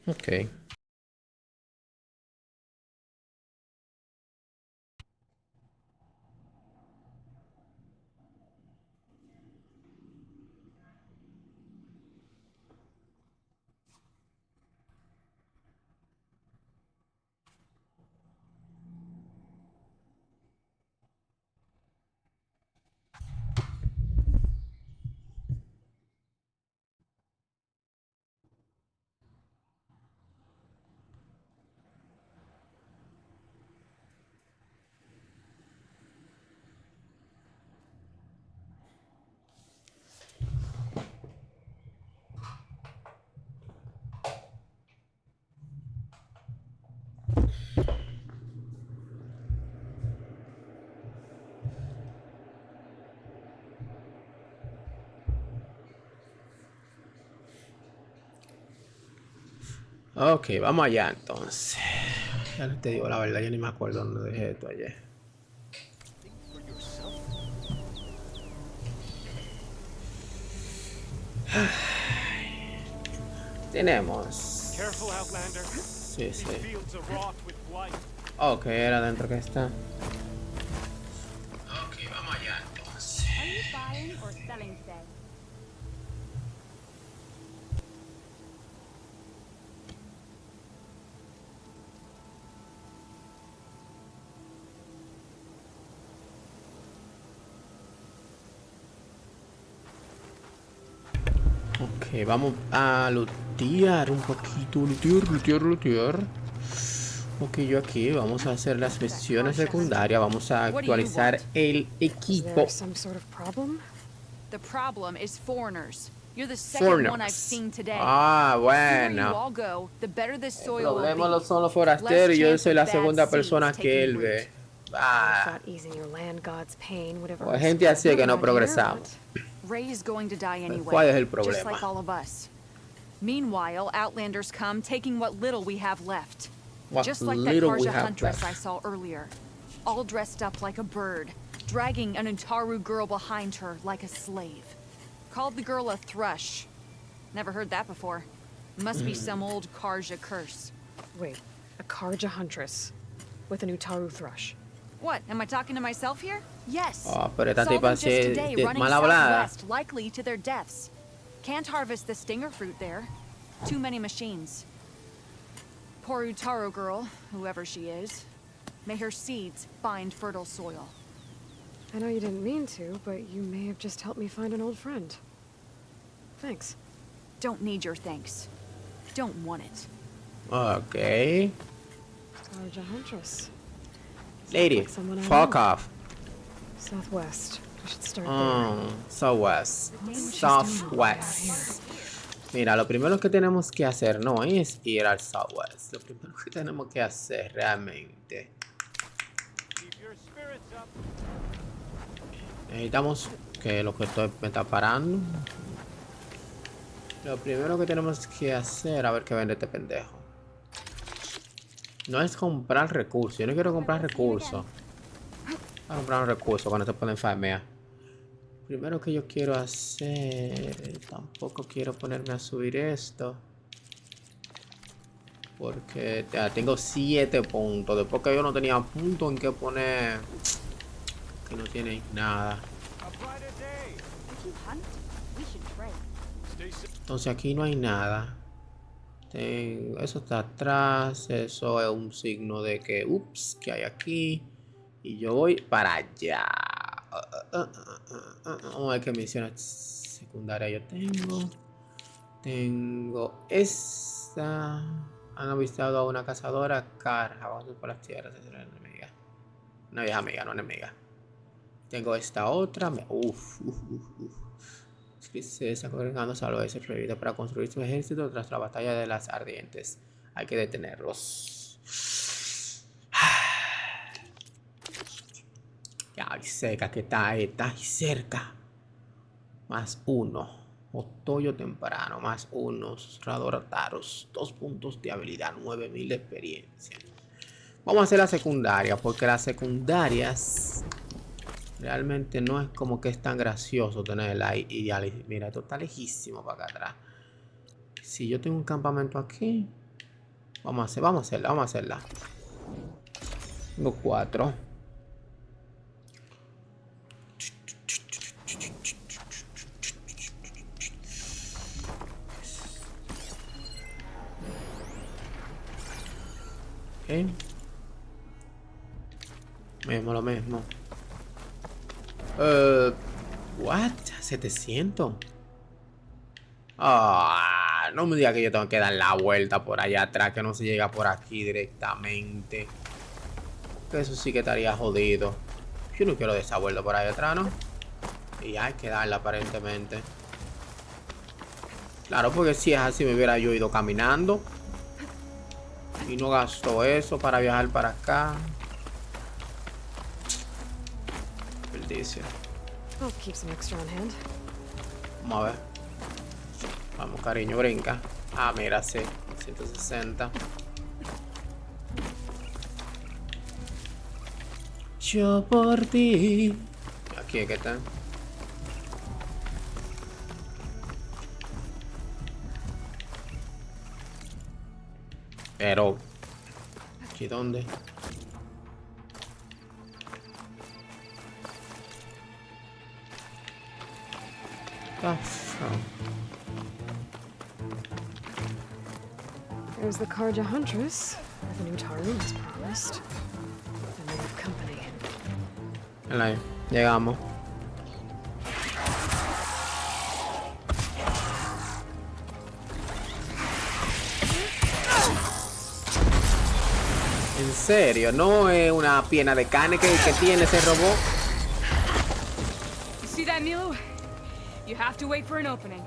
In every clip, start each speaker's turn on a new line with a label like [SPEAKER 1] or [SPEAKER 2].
[SPEAKER 1] Ok. Ok, vamos allá entonces. Ya no te digo la verdad, yo ni me acuerdo dónde dejé esto ayer. Tenemos. Sí, sí. Ok, era adentro que está. Ok, vamos allá entonces. Ok, vamos a lootear un poquito. Lootear. Ok, yo aquí vamos a hacer las misiones secundarias. Vamos a actualizar el equipo.
[SPEAKER 2] The problem is foreigners. You're the second
[SPEAKER 1] Foreigners.
[SPEAKER 2] one I've seen today.
[SPEAKER 1] Ah,
[SPEAKER 2] Where you
[SPEAKER 1] bueno.
[SPEAKER 2] all go, the better this
[SPEAKER 1] El
[SPEAKER 2] soil will
[SPEAKER 1] problema
[SPEAKER 2] be.
[SPEAKER 1] son los forasteros y yo
[SPEAKER 2] Less
[SPEAKER 1] soy la
[SPEAKER 2] chance of
[SPEAKER 1] segunda
[SPEAKER 2] bad
[SPEAKER 1] persona
[SPEAKER 2] seeds
[SPEAKER 1] que
[SPEAKER 2] taking
[SPEAKER 1] él
[SPEAKER 2] root.
[SPEAKER 1] ve. Ah,
[SPEAKER 3] Thought easing your land god's pain would have
[SPEAKER 1] o
[SPEAKER 3] earned
[SPEAKER 1] gente
[SPEAKER 3] us
[SPEAKER 1] así es que no
[SPEAKER 3] around here,
[SPEAKER 1] progresamos.
[SPEAKER 2] Ray's going to die
[SPEAKER 1] ¿Cuál es
[SPEAKER 2] anyway,
[SPEAKER 1] el problema?
[SPEAKER 2] just like all of us. Meanwhile, Outlanders come, taking what little we have left.
[SPEAKER 1] What
[SPEAKER 2] Just like that
[SPEAKER 1] little we
[SPEAKER 2] Karja
[SPEAKER 1] have
[SPEAKER 2] huntress
[SPEAKER 1] left.
[SPEAKER 2] I saw earlier. All dressed up like a bird, dragging an Utaru girl behind her like a slave. Called the girl a thrush. Never heard that before. Must be some old Karja curse.
[SPEAKER 3] Wait, a Karja huntress with an Utaru thrush.
[SPEAKER 2] What, am I talking to myself here? Yes.
[SPEAKER 1] Oh, pero esta
[SPEAKER 2] Saw
[SPEAKER 1] tipa
[SPEAKER 2] them just
[SPEAKER 1] sí
[SPEAKER 2] today
[SPEAKER 1] es
[SPEAKER 2] running
[SPEAKER 1] mal hablada.
[SPEAKER 2] southwest, likely to their deaths. Can't harvest the stinger fruit there. Too many machines. Poor Utaro girl, whoever she is. May her seeds find fertile soil.
[SPEAKER 3] I know you didn't mean to, but you may have just helped me find an old friend. Thanks.
[SPEAKER 2] Don't need your thanks. Don't want it.
[SPEAKER 1] Ok.
[SPEAKER 3] Karja huntress.
[SPEAKER 1] Lady,
[SPEAKER 3] Like someone I
[SPEAKER 1] fuck
[SPEAKER 3] know.
[SPEAKER 1] off.
[SPEAKER 3] Southwest. We should start there.
[SPEAKER 1] Southwest. Southwest. Mira, lo primero que tenemos que hacer no es ir al Southwest. Lo primero que tenemos que hacer realmente. Necesitamos que lo que estoy me está parando. Lo primero que tenemos que hacer, a ver qué vende este pendejo. No es comprar recursos. Yo no quiero comprar recursos. Voy a comprar un recurso cuando se pueden farmear. Primero que yo quiero hacer... Tampoco quiero ponerme a subir esto. Porque ya tengo 7 puntos. Después que yo no tenía puntos en que poner... Que no tienen nada. Entonces aquí no hay nada. Eso está atrás. Eso es un signo de que... Ups, que hay aquí. Y yo voy para allá. Vamos a ver qué misiones secundarias yo tengo. Tengo esta. Han avistado a una cazadora Karja. Vamos por las tierras. Es una enemiga. Una vieja amiga, no enemiga. Tengo esta otra. Se está congregando salvo ese prohibido para construir su ejército tras la batalla de las ardientes. Hay que detenerlos. Ya, ahí cerca que está ahí cerca. Más 1. Otoyo temprano. Más 1. Susurrador Taros. 2 puntos de habilidad. 9000 de experiencia. Vamos a hacer la secundaria. Porque las secundarias realmente no es como que es tan gracioso tenerla ahí. Y mira, esto está lejísimo para acá atrás. Si yo tengo un campamento aquí. Vamos a hacerla, vamos a hacerla. Tengo 4. Ok. Lo mismo. What? 700. Ah, no me diga que yo tengo que dar la vuelta por allá atrás, que no se llega por aquí directamente. Que eso sí que estaría jodido. Yo no quiero de esa vuelta por allá atrás, ¿no? Y hay que darla aparentemente. Claro, porque si es así me hubiera yo ido caminando. Y no gasto eso para viajar para acá. Perdicio.
[SPEAKER 3] I'll keep some extra on hand.
[SPEAKER 1] Vamos a ver. Vamos, cariño, brinca. Ah, mira, sí. 160. Yo por ti. Aquí es que está. Pero ¿aquí dónde?
[SPEAKER 3] There's the Karja Huntress. The new Taru as promised. And they have company.
[SPEAKER 1] Ahí, llegamos. En serio, no es una pierna de carne que tiene ese robot.
[SPEAKER 2] You see that, Milo? You have to wait for an opening.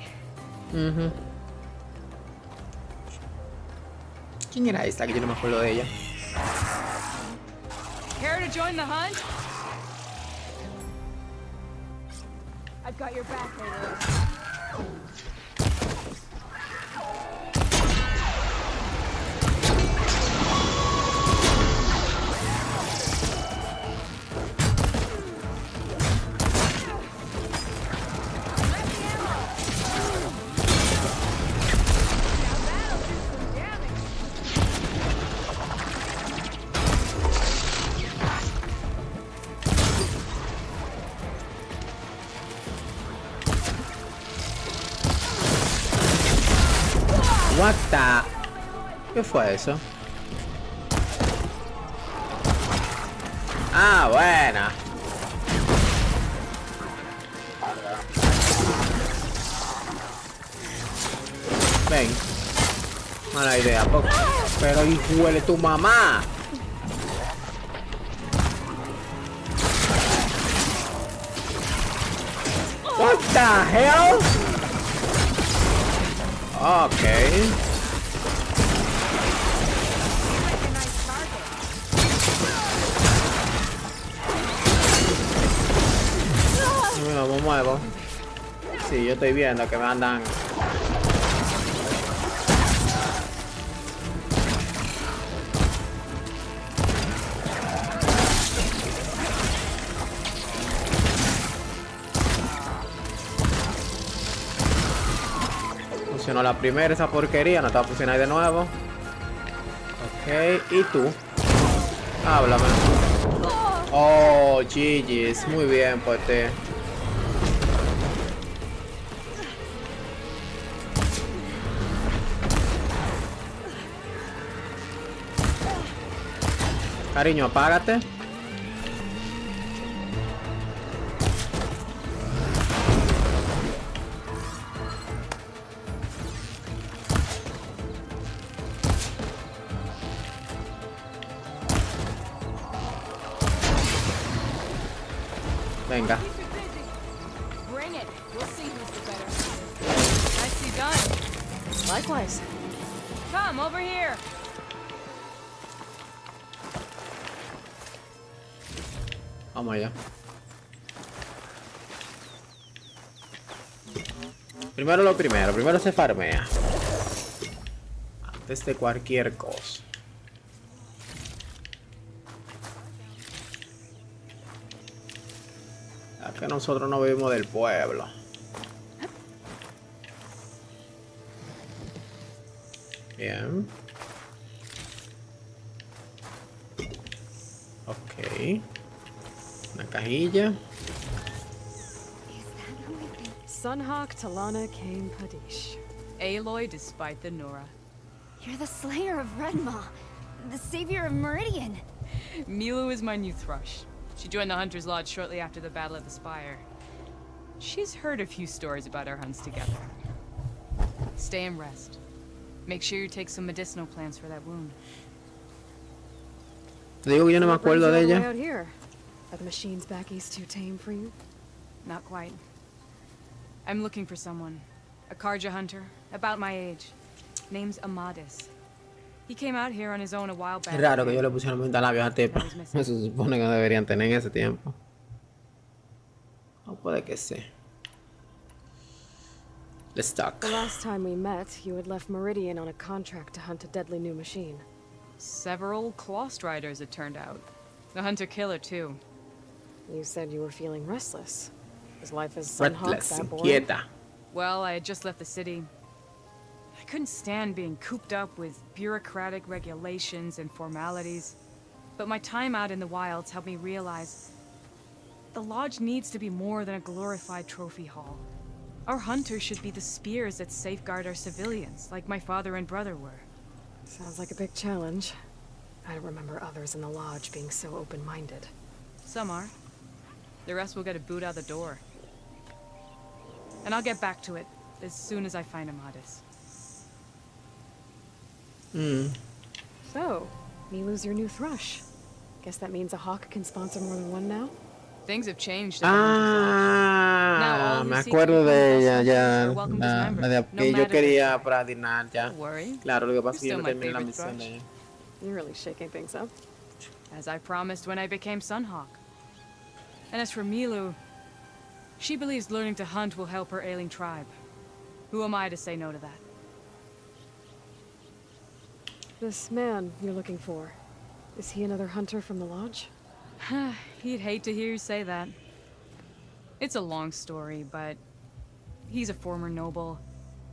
[SPEAKER 1] ¿Quién era esta? Que yo no me acuerdo de ella.
[SPEAKER 2] Care to join the hunt? I've got your back, Milo.
[SPEAKER 1] What the... ¿Qué fue eso? Ah, buena. Ven. Mala idea. Pero hijo de tu mamá. What the hell? Okay. Me muevo. Sí, yo estoy viendo que me andan. Funcionó la primera, esa porquería, no te va a funcionar de nuevo. Ok, ¿y tú? Háblame. Oh, GG's, muy bien, pues te. Cariño, apágate. Venga.
[SPEAKER 2] Bring it. We'll see who's the better. Nicely done.
[SPEAKER 3] Likewise.
[SPEAKER 2] Come over here.
[SPEAKER 1] Vamos allá. Primero lo primero. Primero se farmea. Antes de cualquier cosa. Ya que nosotros no vivimos del pueblo. Bien. Una cajilla.
[SPEAKER 3] Sunhawk Talana Kane Padish.
[SPEAKER 2] Aloy despite the Nora.
[SPEAKER 4] You're the slayer of Redmaw, the savior of Meridian.
[SPEAKER 2] Milu is my new thrush. She joined the Hunter's Lodge shortly after the Battle of the Spire. She's heard a few stories about our hunts together. Stay and rest. Make sure you take some medicinal plants for that wound.
[SPEAKER 1] Te digo que yo no me
[SPEAKER 3] What brings
[SPEAKER 1] acuerdo
[SPEAKER 3] you
[SPEAKER 1] de
[SPEAKER 3] all the way
[SPEAKER 1] ella.
[SPEAKER 3] out here? Are the machines back east too tame for you?
[SPEAKER 2] Not quite. I'm looking for someone. A Karja hunter, about my age. Name's Amadis. He came out here on his own a while back.
[SPEAKER 1] Es raro que yo le pusiera labios a tipa. Se supone que no deberían tener en ese tiempo. No puede que sea. Let's talk.
[SPEAKER 3] The last time we met, you had left Meridian on a contract to hunt a deadly new machine.
[SPEAKER 2] Several Claw Striders, it turned out. The hunter-killer, too.
[SPEAKER 3] You said you were feeling restless. Was life as Sunhawk
[SPEAKER 1] Restless,
[SPEAKER 3] that boring?
[SPEAKER 1] inquieta.
[SPEAKER 2] Well, I had just left the city. I couldn't stand being cooped up with bureaucratic regulations and formalities. But my time out in the wilds helped me realize the Lodge needs to be more than a glorified trophy hall. Our hunters should be the spears that safeguard our civilians, like my father and brother were.
[SPEAKER 3] Sounds like a big challenge. I don't remember others in the Lodge being so open-minded.
[SPEAKER 2] Some are. The rest will get a boot out the door. And I'll get back to it as soon as I find Amadis.
[SPEAKER 3] So, Milu's your new thrush. Guess that means a hawk can sponsor more than one now?
[SPEAKER 2] Things have changed at the Hunter's Lodge. Now all
[SPEAKER 1] Ah,
[SPEAKER 2] who
[SPEAKER 1] me
[SPEAKER 2] seek to
[SPEAKER 1] acuerdo
[SPEAKER 2] become
[SPEAKER 1] de ella
[SPEAKER 2] vessels
[SPEAKER 1] ya.
[SPEAKER 2] are welcome as members,
[SPEAKER 1] La de
[SPEAKER 2] no
[SPEAKER 1] que yo
[SPEAKER 2] matter
[SPEAKER 1] quería
[SPEAKER 2] their
[SPEAKER 1] para dinar ya.
[SPEAKER 2] Don't worry.
[SPEAKER 1] Claro, lo que pasa es que yo
[SPEAKER 2] Still
[SPEAKER 1] no
[SPEAKER 2] my
[SPEAKER 1] terminé la
[SPEAKER 2] favorite
[SPEAKER 1] misión de
[SPEAKER 2] thrush.
[SPEAKER 1] ella.
[SPEAKER 3] You're really shaking things up.
[SPEAKER 2] As I promised when I became Sunhawk. And as for Milu, she believes learning to hunt will help her ailing tribe. Who am I to say no to that?
[SPEAKER 3] This man you're looking for, is he another hunter from the Lodge?
[SPEAKER 2] He'd hate to hear you say that. It's a long story, but he's a former noble.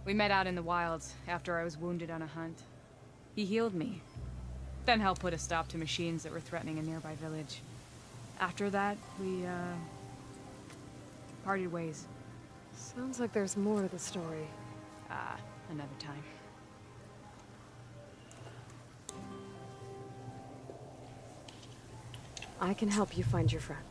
[SPEAKER 2] We met out in the wilds after I was wounded on a hunt. He healed me, then helped put a stop to machines that were threatening a nearby village. After that, we, parted ways.
[SPEAKER 3] Sounds like there's more to the story.
[SPEAKER 2] Another time.
[SPEAKER 3] I can help you find your friend.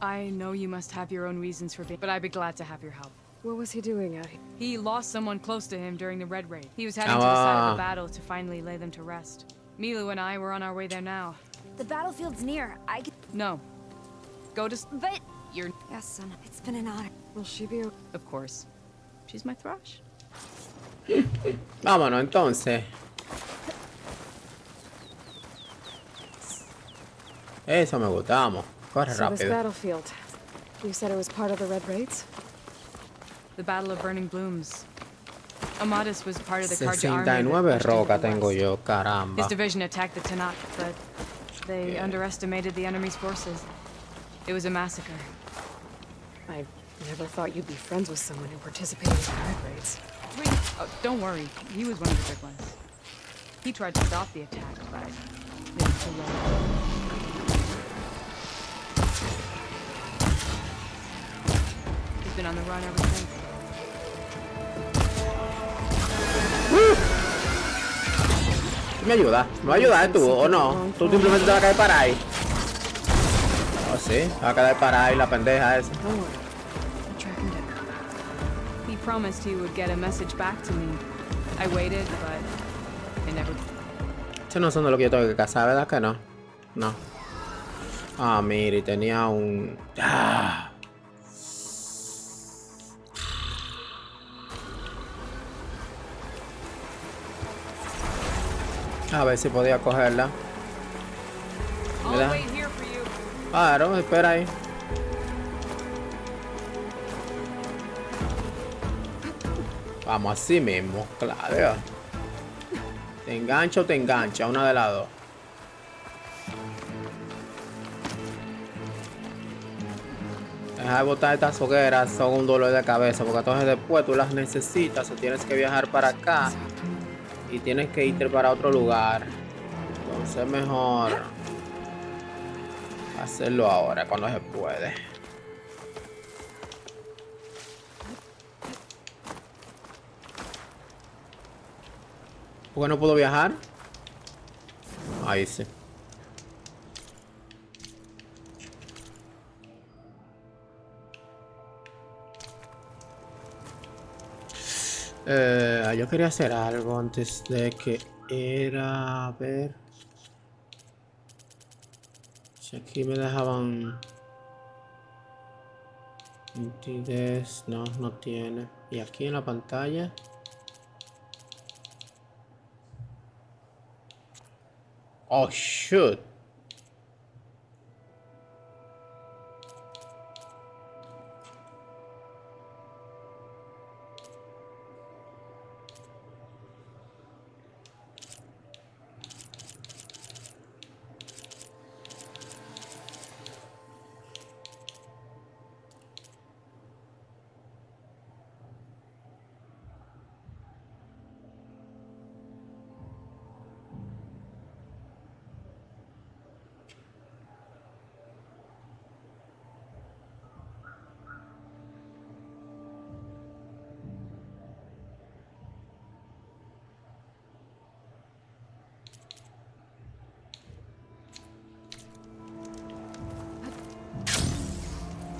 [SPEAKER 2] I know you must have your own reasons for being, but I'd be glad to have your help.
[SPEAKER 3] What was he doing out here?
[SPEAKER 2] He lost someone close to him during the Red Raid. He was heading to the side of the battle to finally lay them to rest. Milu and I were on our way there now.
[SPEAKER 4] The battlefield's near. I could...
[SPEAKER 2] No. Go to...
[SPEAKER 4] But...
[SPEAKER 2] You're...
[SPEAKER 4] Yes, son. It's been an honor.
[SPEAKER 3] Will she be okay?
[SPEAKER 2] Of course. She's my thrush.
[SPEAKER 1] Vámonos entonces. Eso me gusta, vamos. Corre
[SPEAKER 3] So this
[SPEAKER 1] rápido.
[SPEAKER 3] battlefield, you said it was part of the Red Raids?
[SPEAKER 2] The Battle of Burning Blooms. Amadis was part of the Karja army that
[SPEAKER 1] 69
[SPEAKER 2] pushed into
[SPEAKER 1] rocas
[SPEAKER 2] the
[SPEAKER 1] tengo
[SPEAKER 2] west.
[SPEAKER 1] yo,
[SPEAKER 2] His
[SPEAKER 1] caramba.
[SPEAKER 2] division attacked the Tanakh, but they underestimated the enemy's forces. It was a massacre.
[SPEAKER 3] I never thought you'd be friends with someone who participated in the Red Raids.
[SPEAKER 2] Oh, don't worry. He was one of the big ones. He tried to stop the attack, but it was too late. He's been on the run ever since.
[SPEAKER 1] ¿Me ayuda? ¿Me va a ayudar tú o no? Tú simplemente te vas a caer para ahí. Oh, sí, va a quedar para ahí la pendeja esa.
[SPEAKER 3] Don't worry. I'll track him down.
[SPEAKER 2] He promised he would get a message back to me. I waited, but it never...
[SPEAKER 1] Estos no son de lo que yo tengo que cazar, ¿verdad que no? No. Ah, mire, tenía un... Ah. A ver si podía cogerla.
[SPEAKER 2] I'll
[SPEAKER 1] ¿Verdad?
[SPEAKER 2] wait here for you.
[SPEAKER 1] Claro, espera ahí. Vamos así mismo, claro. Te engancha o te engancha, una de las dos. Deja de botar estas hogueras, son un dolor de cabeza, porque entonces después tú las necesitas o tienes que viajar para acá y tienes que irte para otro lugar. Entonces mejor Hacerlo ahora, cuando se puede. ¿Por qué no puedo viajar? Ahí sí. Yo quería hacer algo antes de que era... A ver... Si aquí me dejaban... Nitidez, no, no tiene. Y aquí en la pantalla... Oh, shoot.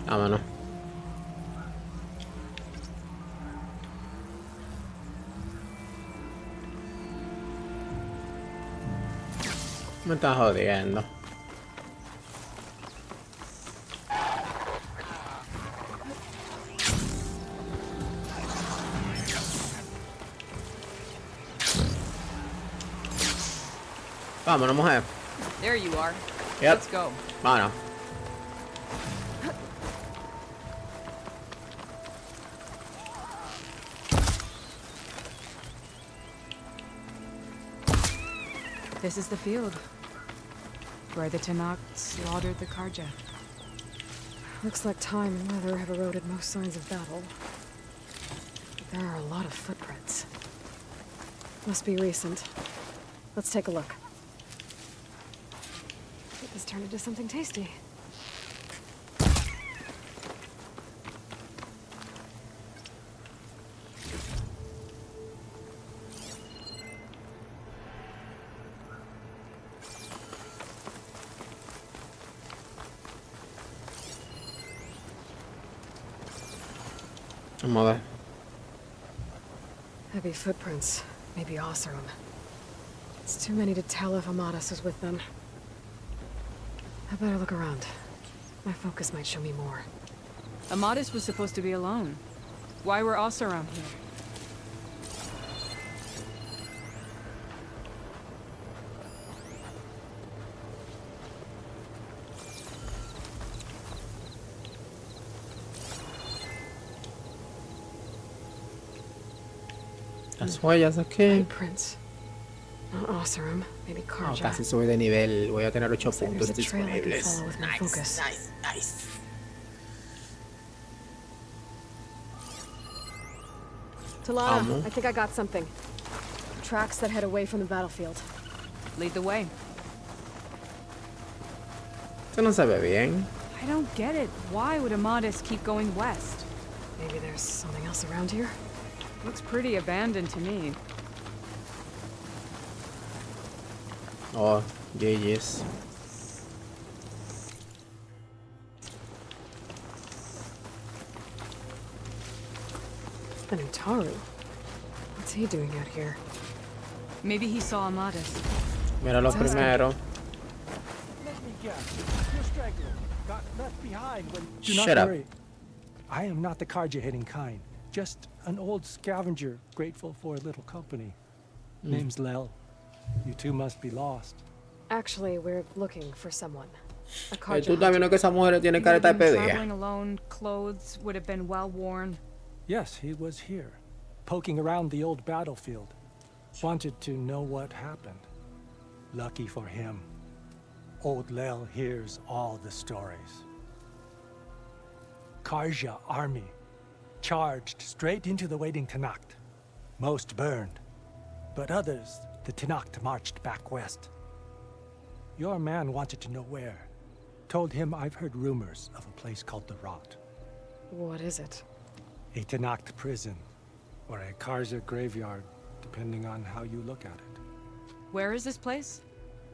[SPEAKER 1] Vámonos. Me estás jodiendo. Vámonos, mujer.
[SPEAKER 2] There you are.
[SPEAKER 1] Yep.
[SPEAKER 2] Let's go.
[SPEAKER 1] Vámonos.
[SPEAKER 3] This is the field where the Tanakh slaughtered the Karja. Looks like time and weather have eroded most signs of battle. But there are a lot of footprints. Must be recent. Let's take a look. Get this turned into something tasty.
[SPEAKER 1] Vamos a ver.
[SPEAKER 3] Heavy footprints. Maybe Oseram. It's too many to tell if Amadas is with them. I better look around. My focus might show me more.
[SPEAKER 5] Amadis was supposed to be alone. Why were Oseram here?
[SPEAKER 1] Las huellas aquí.
[SPEAKER 3] Prints. Not Oseram. Maybe
[SPEAKER 1] Oh,
[SPEAKER 3] Karja.
[SPEAKER 1] casi sube de nivel. Voy a tener 8
[SPEAKER 3] So
[SPEAKER 1] puntos
[SPEAKER 3] there's a trail I can
[SPEAKER 1] disponibles.
[SPEAKER 3] follow with my
[SPEAKER 1] Nice,
[SPEAKER 3] focus.
[SPEAKER 1] nice, nice.
[SPEAKER 3] Talana,
[SPEAKER 1] Amo.
[SPEAKER 3] I think I got something. Tracks that head away from the battlefield.
[SPEAKER 5] Lead the way.
[SPEAKER 1] Esto no se ve bien.
[SPEAKER 5] I don't get it. Why would Amadis keep going west?
[SPEAKER 3] Maybe there's something else around here?
[SPEAKER 5] Looks pretty abandoned to me.
[SPEAKER 1] Oh, GG's.
[SPEAKER 3] An Utaru. What's he doing out here?
[SPEAKER 5] Maybe he saw Amadis.
[SPEAKER 1] Mira lo
[SPEAKER 3] Sounds good.
[SPEAKER 1] primero.
[SPEAKER 6] Let me guess. Your straggler got left behind when... Do
[SPEAKER 1] Shut
[SPEAKER 6] not
[SPEAKER 1] up.
[SPEAKER 6] worry. I am not the Karja-hating kind. Just an old scavenger grateful for a little company. Name's Lel. You two must be lost.
[SPEAKER 3] Actually, we're looking for someone. A
[SPEAKER 1] Tú
[SPEAKER 3] Karja.
[SPEAKER 1] estás viendo que esa mujer tiene
[SPEAKER 5] He would
[SPEAKER 1] careta
[SPEAKER 5] have
[SPEAKER 1] de
[SPEAKER 5] been
[SPEAKER 1] pedía.
[SPEAKER 5] traveling alone. Clothes would have been well worn.
[SPEAKER 6] Yes, he was here, poking around the old battlefield. Wanted to know what happened. Lucky for him, old Lel hears all the stories. Karja army charged straight into the waiting Tanakh. Most burned, but others, the Tanakh marched back west. Your man wanted to know where. Told him I've heard rumors of a place called the Rot.
[SPEAKER 3] What is it?
[SPEAKER 6] A Tenakth prison, or a Karja graveyard, depending on how you look at it.
[SPEAKER 5] Where is this place?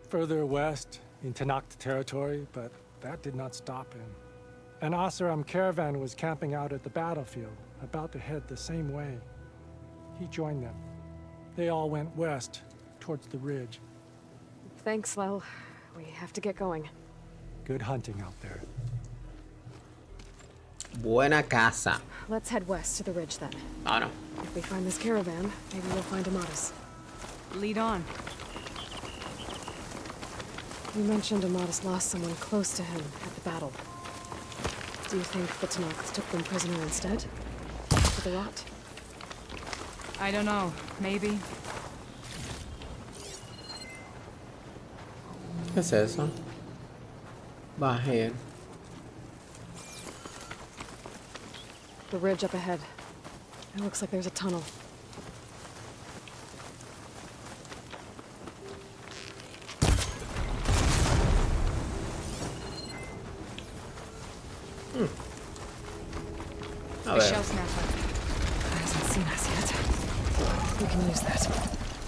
[SPEAKER 6] Further west, in Tenakth territory, but that did not stop him. An Oseram caravan was camping out at the battlefield, about to head the same way. He joined them. They all went west, towards the ridge.
[SPEAKER 3] Thanks, Lel. We have to get going.
[SPEAKER 6] Good hunting out there.
[SPEAKER 1] Buena casa.
[SPEAKER 3] Let's head west to the ridge then.
[SPEAKER 1] Ah, no.
[SPEAKER 3] If we find this caravan, maybe we'll find Amatis.
[SPEAKER 5] Lead on.
[SPEAKER 3] You mentioned Amatis lost someone close to him at the battle. Do you think the Tenakth took them prisoner instead? For the Rot?
[SPEAKER 5] I don't know. Maybe.
[SPEAKER 1] ¿Qué es eso? Bajen.
[SPEAKER 3] The ridge up ahead. It looks like there's a tunnel.
[SPEAKER 1] A
[SPEAKER 5] A
[SPEAKER 1] ver.
[SPEAKER 5] shell snapper.
[SPEAKER 3] Hasn't seen us yet. We can use that.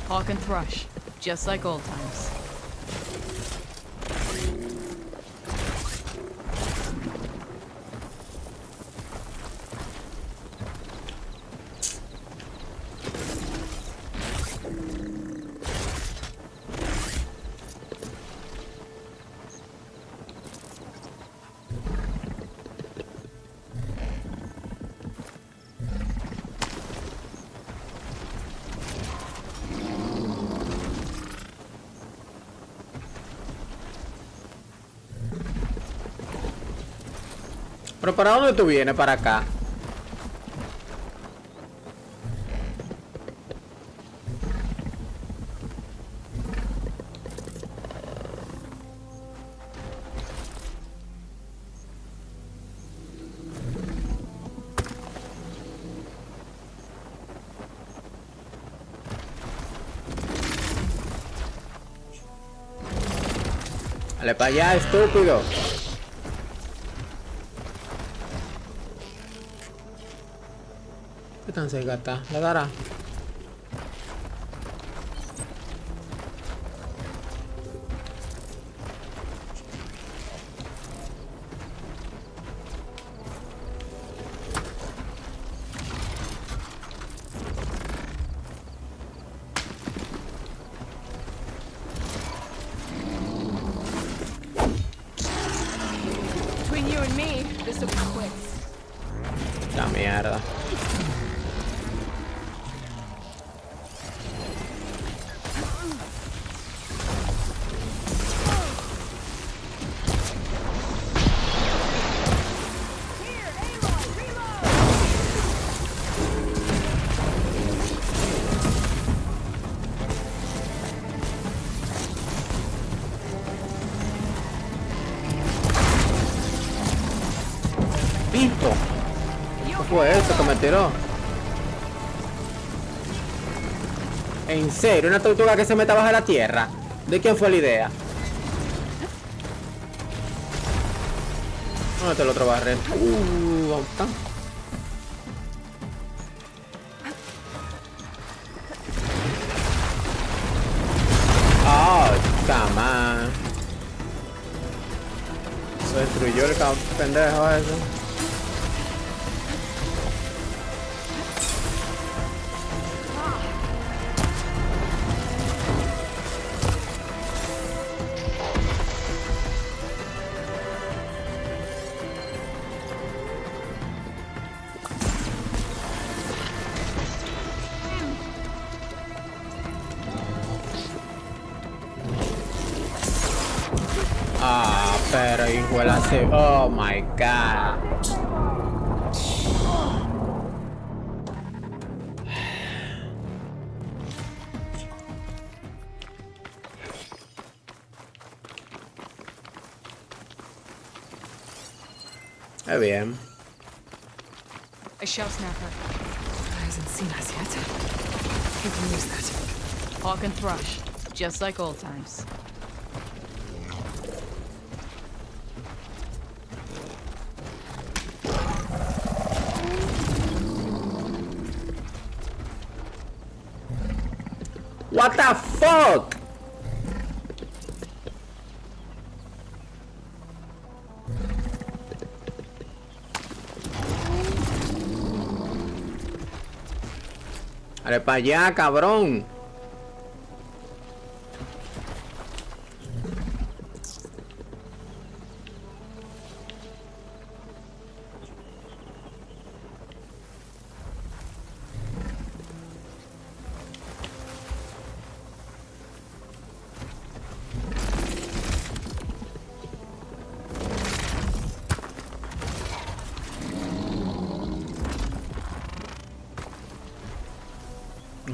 [SPEAKER 5] Hawk and thrush. Just like old times.
[SPEAKER 1] ¿Pero para dónde tú vienes? Para acá. Dale para allá, estúpido. ¿Qué tan cerca está? ¿Le dará?
[SPEAKER 5] Between you and me, this will be quick.
[SPEAKER 1] La mierda. ¡Listo! ¿Qué fue eso que me tiró? ¿En serio? ¿Una tortuga que se meta bajo la tierra? ¿De quién fue la idea? ¿Dónde está el otro barril? ¿Dónde está? ¡Oh, camán! Se destruyó el pendejo eso. Ah, pero hijo de la oh my god. Está bien.
[SPEAKER 5] A shell snapper.
[SPEAKER 3] Hasn't seen us yet. We can use that.
[SPEAKER 5] Hawk and thrush. Just like old times.
[SPEAKER 1] What the fuck? Dale para allá, cabrón.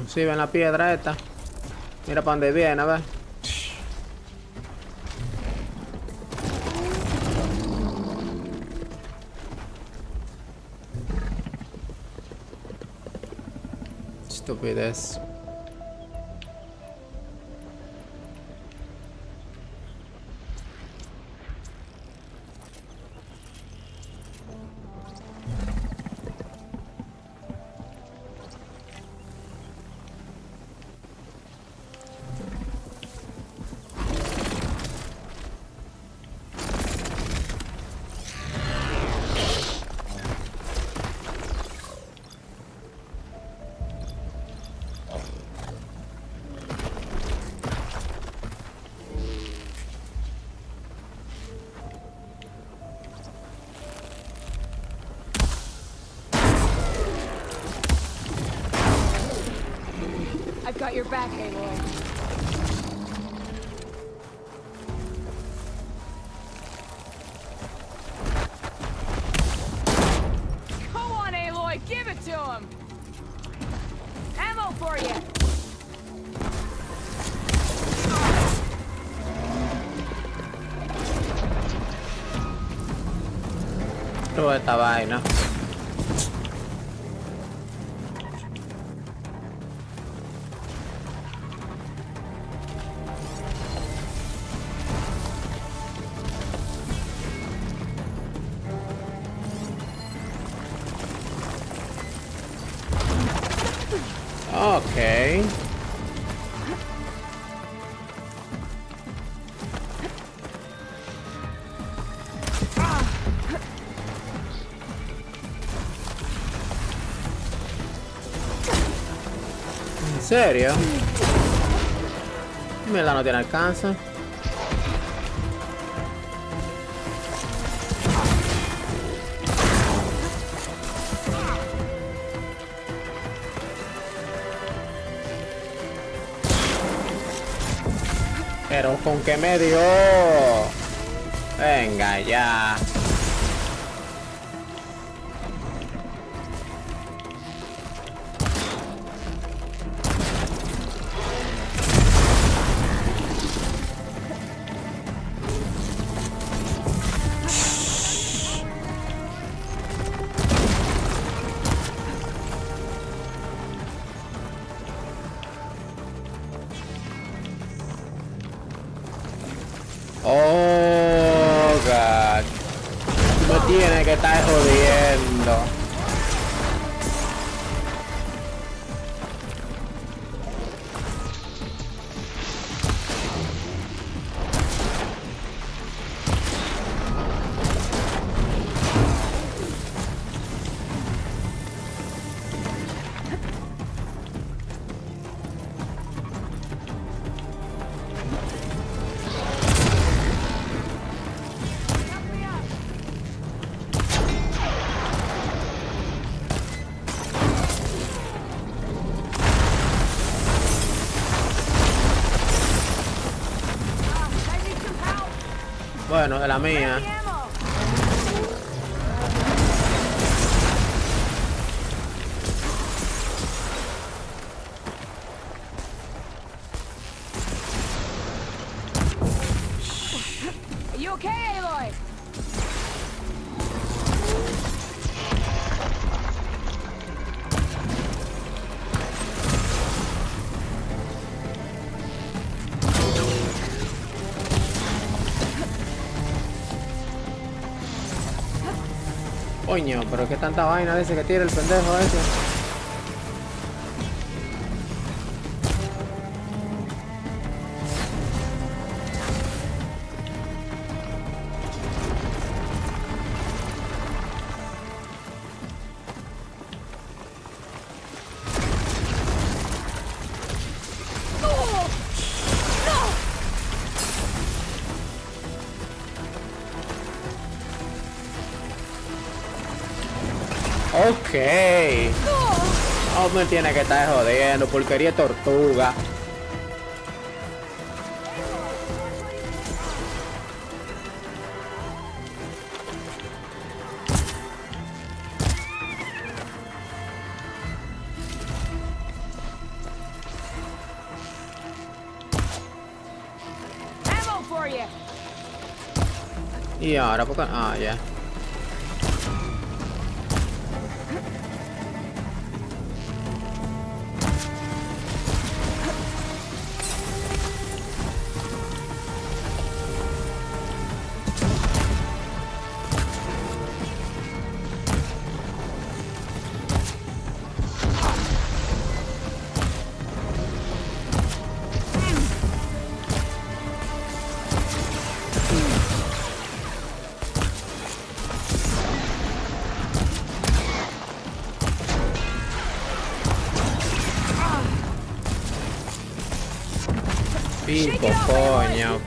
[SPEAKER 1] Sí, ven la piedra esta. Mira para dónde viene, a ver. Estupidez.
[SPEAKER 3] I've got your back, Aloy. Go on, Aloy, give it to him. Ammo for you.
[SPEAKER 1] Toda esta vaina. Okay. ¿En serio? Mira, no tiene alcance. Pero con qué me dio. Venga ya. Oh, God. No tiene que estar jodiendo. Bueno, de la mía.
[SPEAKER 3] Are you okay, Aloy?
[SPEAKER 1] Coño, pero qué tanta vaina dice que tira el pendejo ese. No me tiene que estar jodiendo, porquería de tortuga.
[SPEAKER 5] Ammo for you.
[SPEAKER 1] Y ahora, porque... Ah, ya. Pico, coño.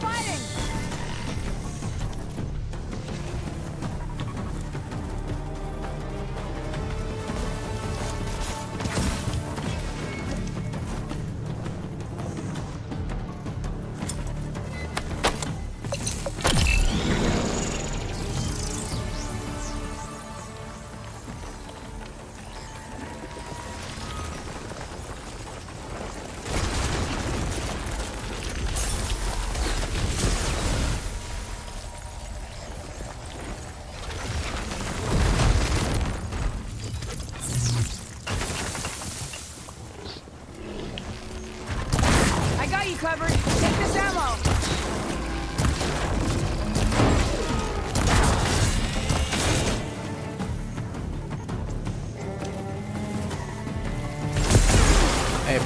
[SPEAKER 5] I got you covered. Take this ammo.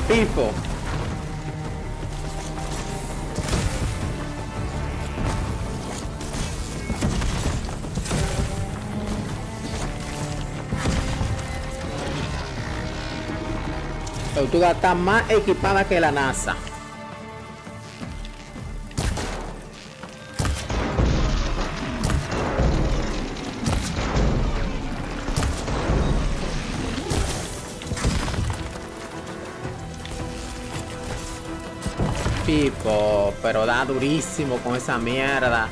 [SPEAKER 1] Pipo. La tortuga está más equipada que la NASA. Pipo, pero da durísimo con esa mierda.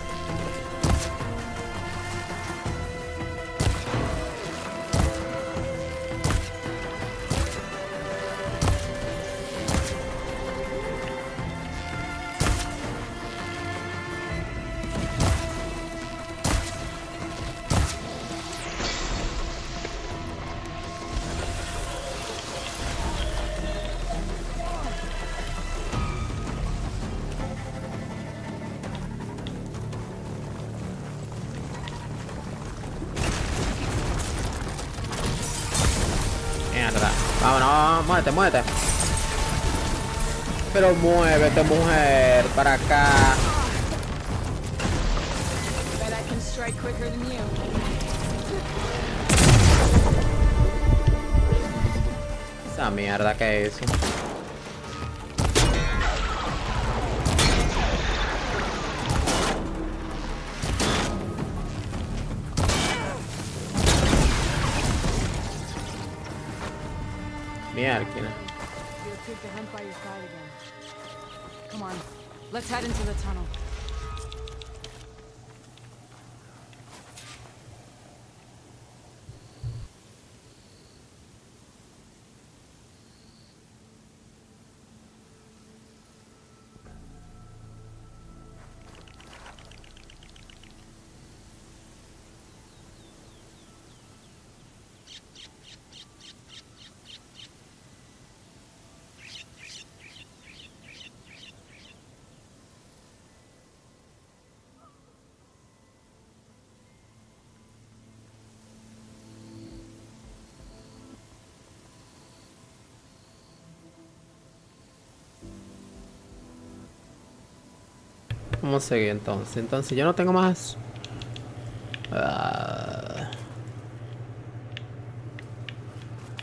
[SPEAKER 1] Mierda. Vámonos, muévete, muévete. Pero muévete, mujer, para acá.
[SPEAKER 5] Bet I can strike quicker than you.
[SPEAKER 1] Esa mierda que es eso. Mierda.
[SPEAKER 5] You'll take the hunt by your side again. Come on, let's head into the tunnel.
[SPEAKER 1] Vamos a seguir entonces. Entonces yo no tengo más.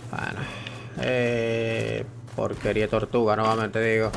[SPEAKER 1] Bueno. Porquería de tortuga, nuevamente digo.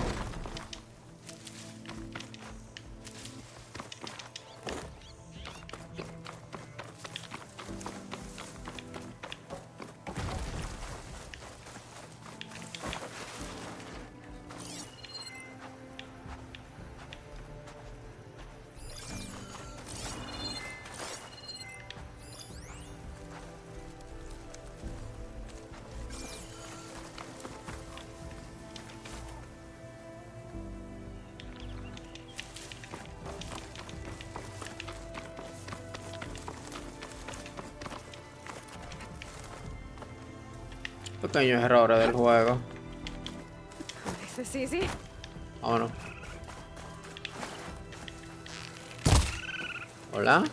[SPEAKER 1] Pequeños errores del juego.
[SPEAKER 3] Is this easy?
[SPEAKER 1] Vámonos. Hola.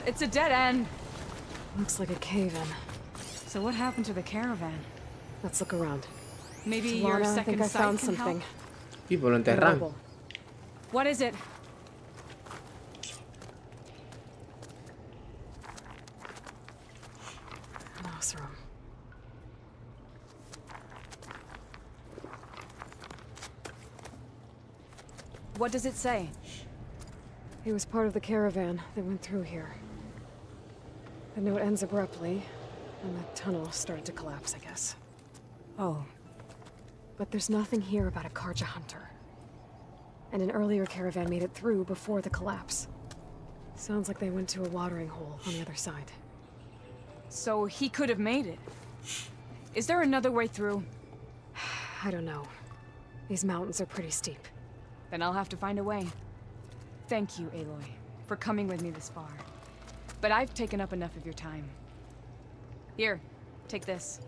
[SPEAKER 5] It's a dead end.
[SPEAKER 3] Looks like a cave-in.
[SPEAKER 5] So what happened to the caravan?
[SPEAKER 3] Let's look around.
[SPEAKER 5] Maybe
[SPEAKER 3] Solana,
[SPEAKER 5] your
[SPEAKER 3] I think
[SPEAKER 5] second
[SPEAKER 3] I
[SPEAKER 5] sight
[SPEAKER 3] found
[SPEAKER 5] can
[SPEAKER 3] something.
[SPEAKER 5] help?
[SPEAKER 1] Y pues lo enterran.
[SPEAKER 3] Notable.
[SPEAKER 5] What is it?
[SPEAKER 3] Mouse room.
[SPEAKER 5] What does it say?
[SPEAKER 3] He was part of the caravan that went through here. The note ends abruptly, and the tunnel started to collapse, I guess.
[SPEAKER 5] Oh,
[SPEAKER 3] But there's nothing here about a Karja hunter. And an earlier caravan made it through before the collapse. Sounds like they went to a watering hole on the other side.
[SPEAKER 5] so he could have made it. Is there another way through?
[SPEAKER 3] I don't know. These mountains are pretty steep.
[SPEAKER 5] Then I'll have to find a way. Thank you, Aloy, for coming with me this far. But I've taken up enough of your time. Here, take this.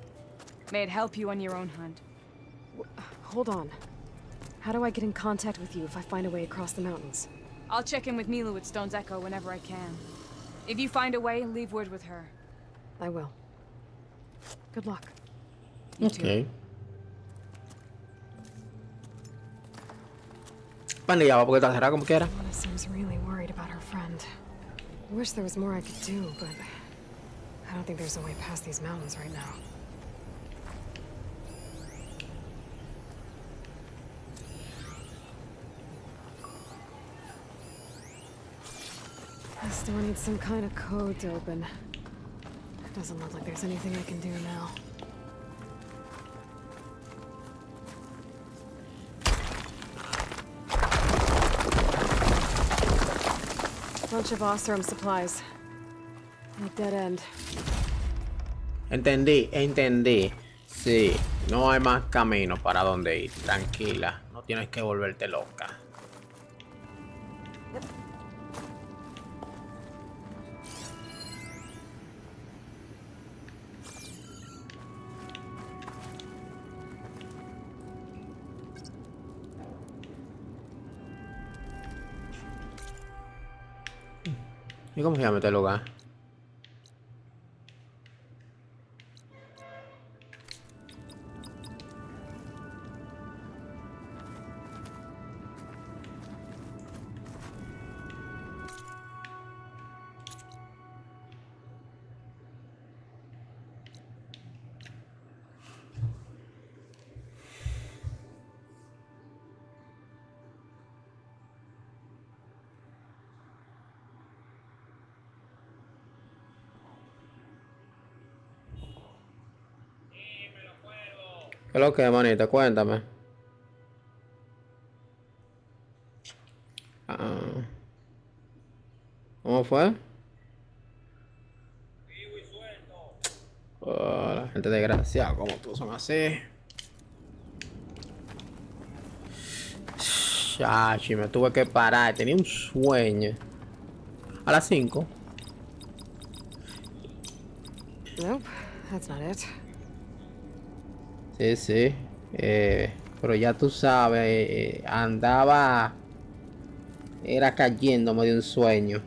[SPEAKER 5] May it help you on your own hunt.
[SPEAKER 3] Hold on. How do I get in contact with you if I find a way across the mountains?
[SPEAKER 5] I'll check in with Milu at Stone's Echo whenever I can. If you find a way, leave word with her.
[SPEAKER 3] I will. Good luck.
[SPEAKER 5] You too.
[SPEAKER 1] Ok. Pandilla, va porque está cerrada como quiera.
[SPEAKER 3] Lana seems really worried about her friend. I wish there was more I could do, but I don't think there's a way past these mountains right now. This door needs some kind of code to open. Doesn't look like there's anything I can do now. Bunch of Osram supplies. A dead end.
[SPEAKER 1] Entendí. Sí, no hay más camino para donde ir. Tranquila, no tienes que volverte loca. ¿Y cómo se llama este lugar? ¿Qué es lo que, manita? Cuéntame. ¿Cómo fue? Oh, la gente desgraciada, como tú son así. Chachi, me tuve que parar. Tenía un sueño. A las 5.
[SPEAKER 3] Nope, that's not it.
[SPEAKER 1] Sí. Pero ya tú sabes, andaba... Era cayéndome de un sueño.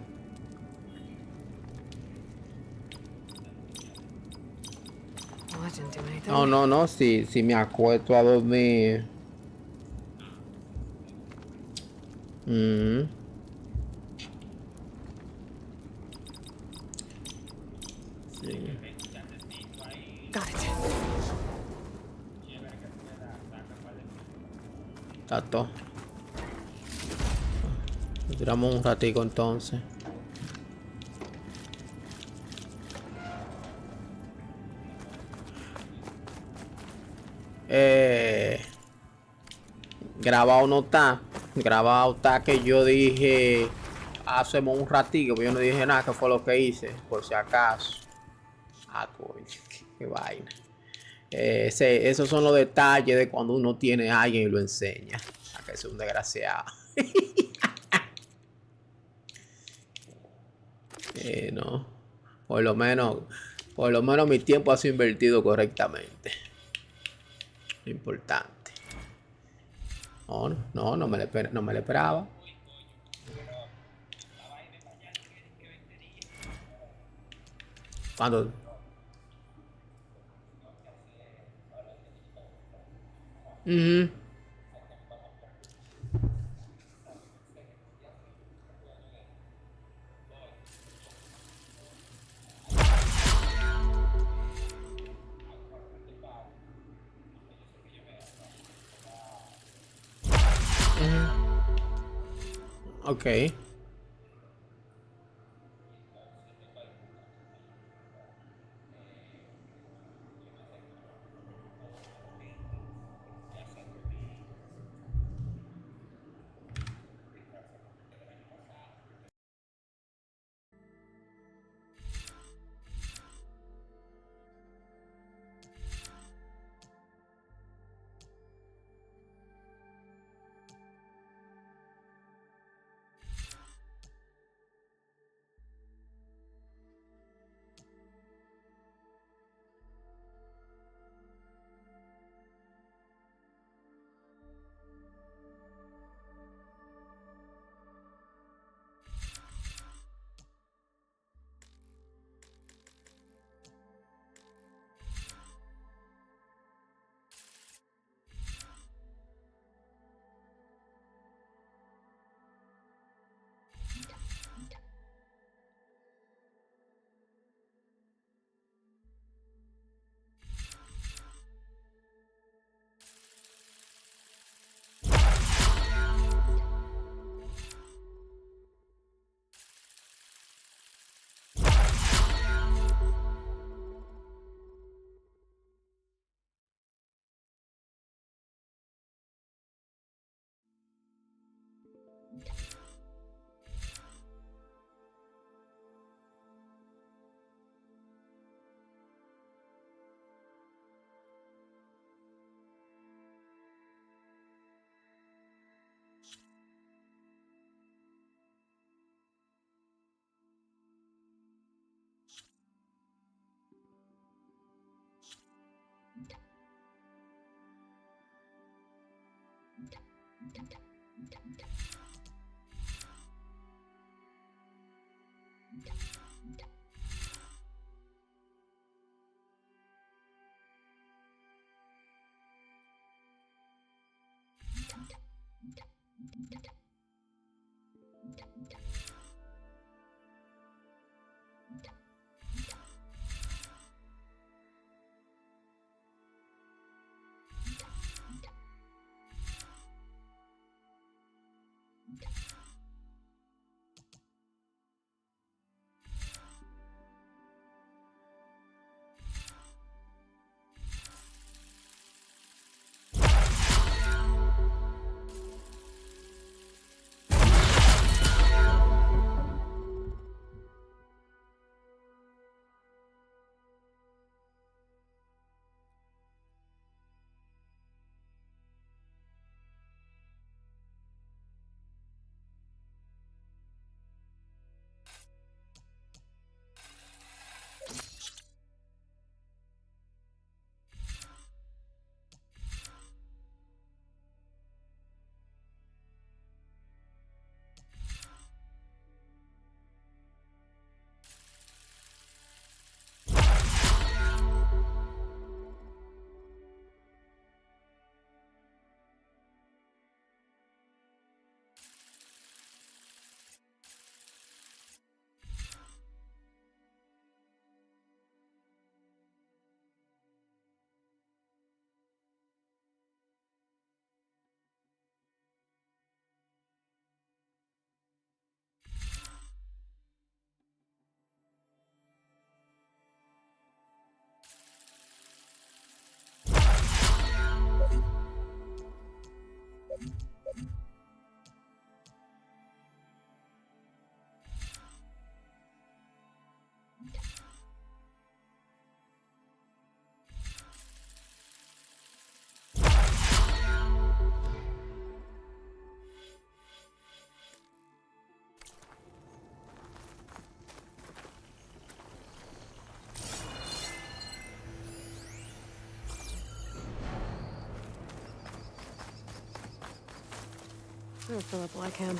[SPEAKER 3] Well, that didn't do anything.
[SPEAKER 1] No, si me acuesto a dormir. Sí.
[SPEAKER 3] Got it.
[SPEAKER 1] Está todo. Nos tiramos un ratico entonces. Grabado no está. Grabado está que yo dije hacemos un ratito, pero yo no dije nada que fue lo que hice, por si acaso. Ah, coño, qué vaina. Esos son los detalles de cuando uno tiene a alguien y lo enseña. A que es un desgraciado. No. Por lo menos mi tiempo ha sido invertido correctamente. Lo importante. No me lo esperaba. Cuando. Uh Ok.
[SPEAKER 3] I'll fill up while I can.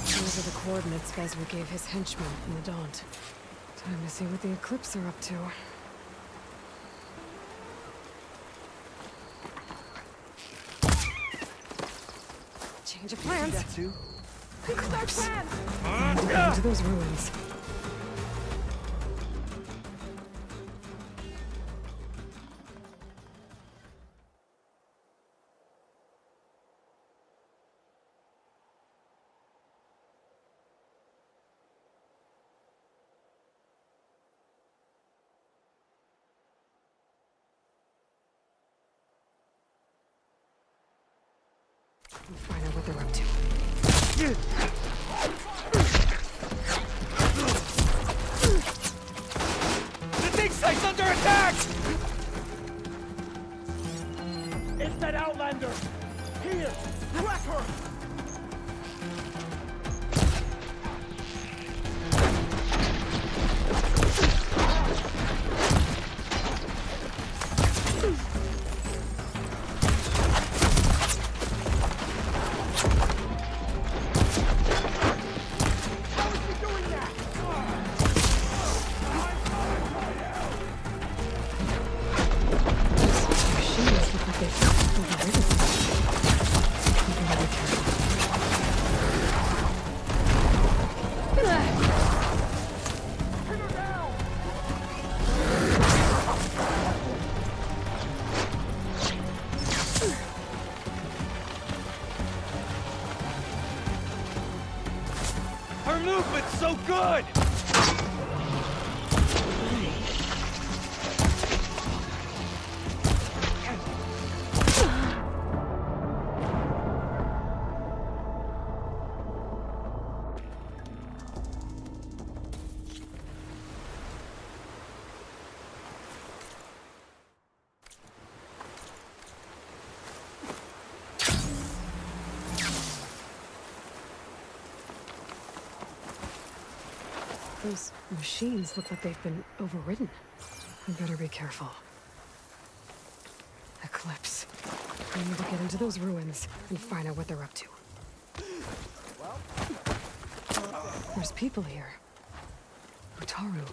[SPEAKER 3] Those are the coordinates Vezra gave his henchmen in the Daunt. Time to see what the Eclipse are up to. Change of plans.
[SPEAKER 6] That too?
[SPEAKER 3] Eclipse! Into those ruins. Find out what they're up to.
[SPEAKER 6] The dig site's under attack! It's that Outlander! Here! Wreck her! Her movement's so good!
[SPEAKER 3] Those machines look like they've been overridden. I better be careful. Eclipse. I need to get into those ruins and find out what they're up to. There's people here. Utaru.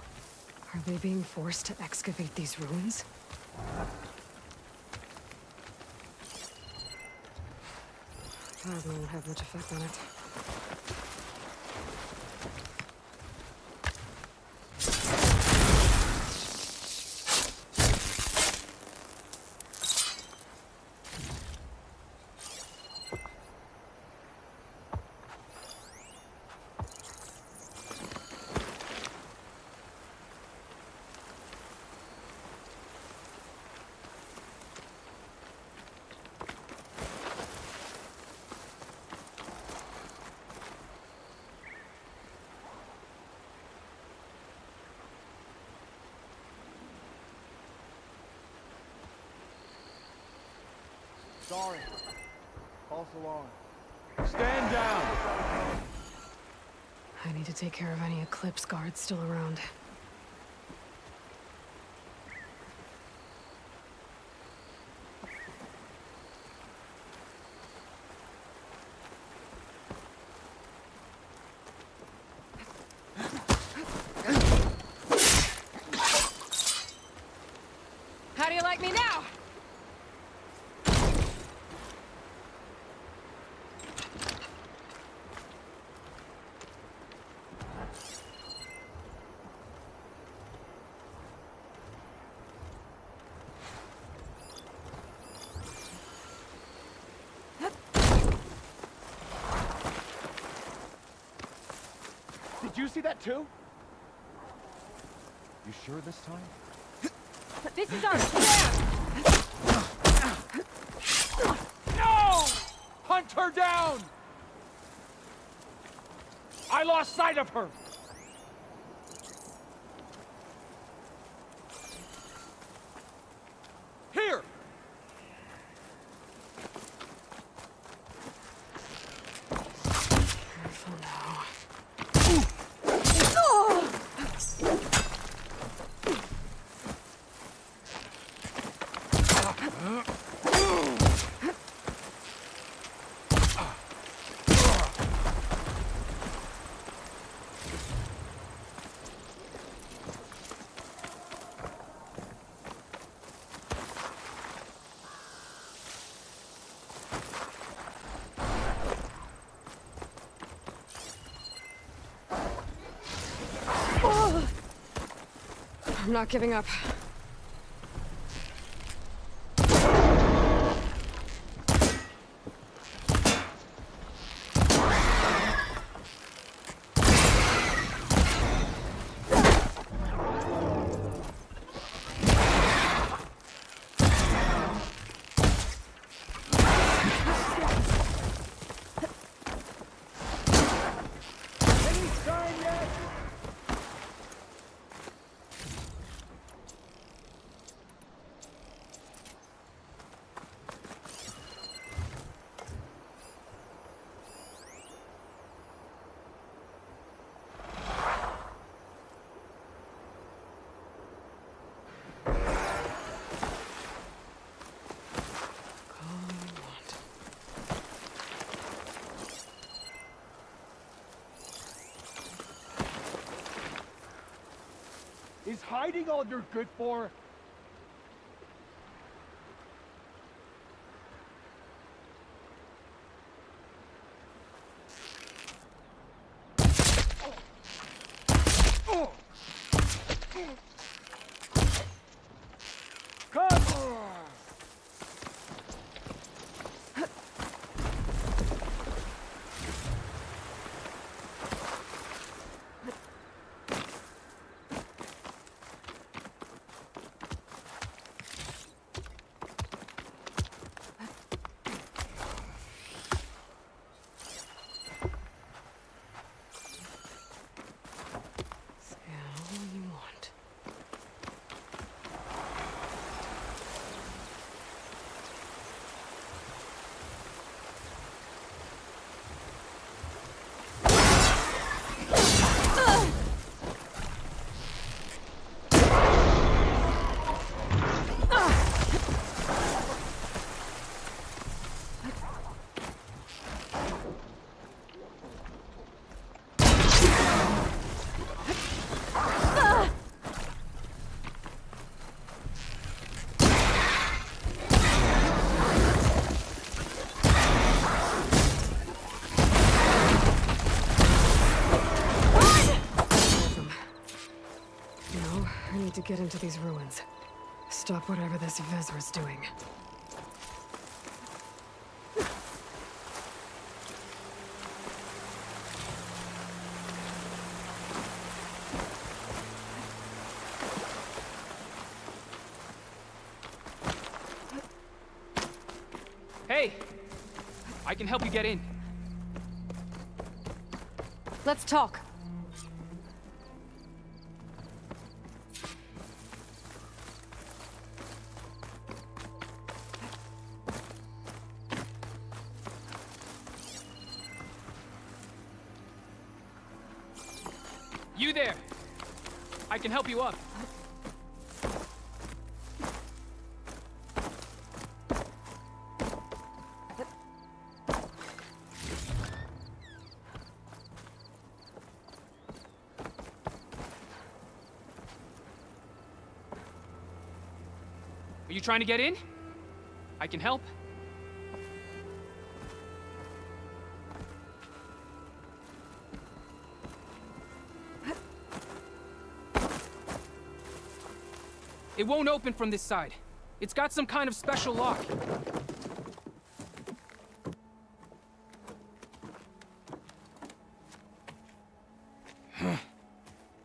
[SPEAKER 3] Are they being forced to excavate these ruins? Plasma won't have much effect on it.
[SPEAKER 7] Sorry. False alarm. Stand down!
[SPEAKER 3] I need to take care of any Eclipse guards still around.
[SPEAKER 5] How do you like me now?
[SPEAKER 7] Did you see that too? You sure this time?
[SPEAKER 5] This is our chance!
[SPEAKER 7] No! Hunt her down! I lost sight of her! Here!
[SPEAKER 3] Careful now. I'm not giving up.
[SPEAKER 7] Is hiding all you're good for? Come!
[SPEAKER 3] Say all you want. need to get into these ruins. Stop whatever this Vezra's doing.
[SPEAKER 8] Hey! I can help you get in.
[SPEAKER 5] Let's talk.
[SPEAKER 8] You there! I can help you up. Are you trying to get in? I can help. It won't open from this side. It's got some kind of special lock.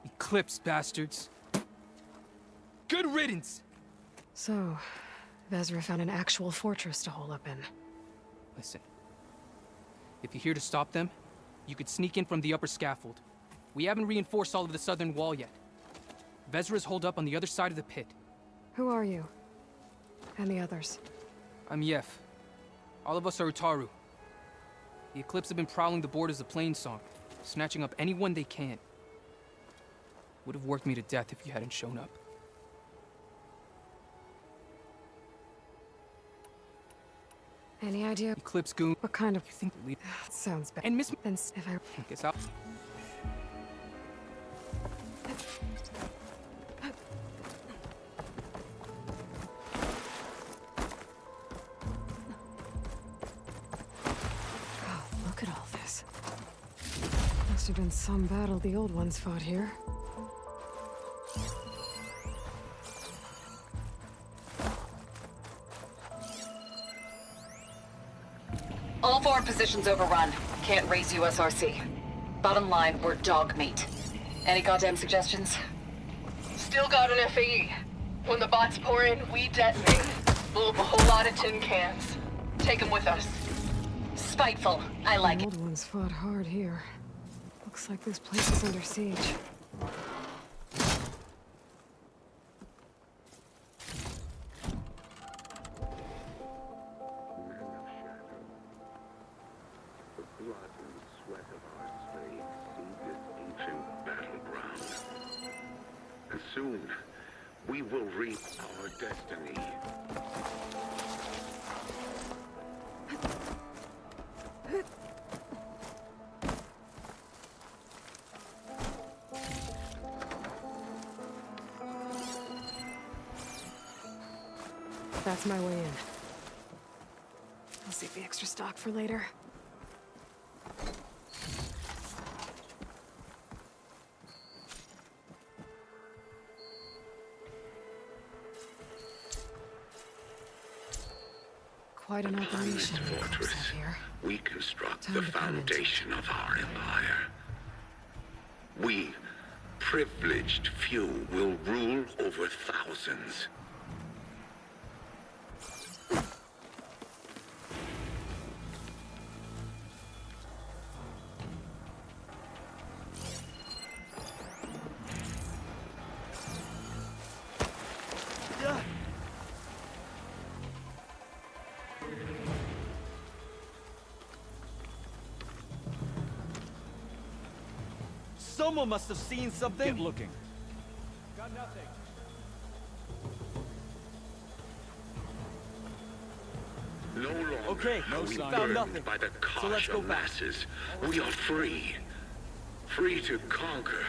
[SPEAKER 8] Eclipse bastards. Good riddance!
[SPEAKER 3] So, Vezra found an actual fortress to hole up in.
[SPEAKER 8] Listen. If you're here to stop them, you could sneak in from the upper scaffold. We haven't reinforced all of the southern wall yet. Vezra's holed up on the other side of the pit.
[SPEAKER 3] Who are you? And the others?
[SPEAKER 8] I'm Yef. All of us are Utaru. The Eclipse have been prowling the borders of Plainsong, snatching up anyone they can. Would have worked me to death if you hadn't shown up.
[SPEAKER 3] Any idea
[SPEAKER 8] Eclipse goon.
[SPEAKER 3] what kind of...
[SPEAKER 8] You think the lead...
[SPEAKER 3] Sounds bad.
[SPEAKER 8] And Miss...
[SPEAKER 3] Then if I...
[SPEAKER 8] Guess I'll...
[SPEAKER 3] Oh, look at all this. Must have been some battle the old ones fought here.
[SPEAKER 9] All forward positions overrun. Can't raise USRC. Bottom line, we're dog meat. Any goddamn suggestions?
[SPEAKER 10] Still got an FAE. When the bots pour in, we detonate. Blow up a whole lot of tin cans. Take them with us.
[SPEAKER 9] Spiteful. I like
[SPEAKER 3] The
[SPEAKER 9] it.
[SPEAKER 3] old ones fought hard here. Looks like this place is under siege.
[SPEAKER 11] The blood and sweat of our slaves seed this ancient battleground. And soon, we will reap our destiny.
[SPEAKER 3] That's my way in. I'll save the extra stock for later. Quite an
[SPEAKER 11] Upon this
[SPEAKER 3] operation looks
[SPEAKER 11] fortress,
[SPEAKER 3] out here.
[SPEAKER 11] we construct
[SPEAKER 3] Time
[SPEAKER 11] the
[SPEAKER 3] to come in.
[SPEAKER 11] foundation of our empire. We, privileged few, will rule over thousands.
[SPEAKER 7] Someone must have seen something. Get looking. Got nothing.
[SPEAKER 11] No longer
[SPEAKER 7] Okay,
[SPEAKER 11] are
[SPEAKER 7] no
[SPEAKER 11] we
[SPEAKER 7] sign. Found
[SPEAKER 11] burdened
[SPEAKER 7] nothing.
[SPEAKER 11] by the
[SPEAKER 7] So let's
[SPEAKER 11] Kasha
[SPEAKER 7] go back.
[SPEAKER 11] masses. We are free. Free to conquer.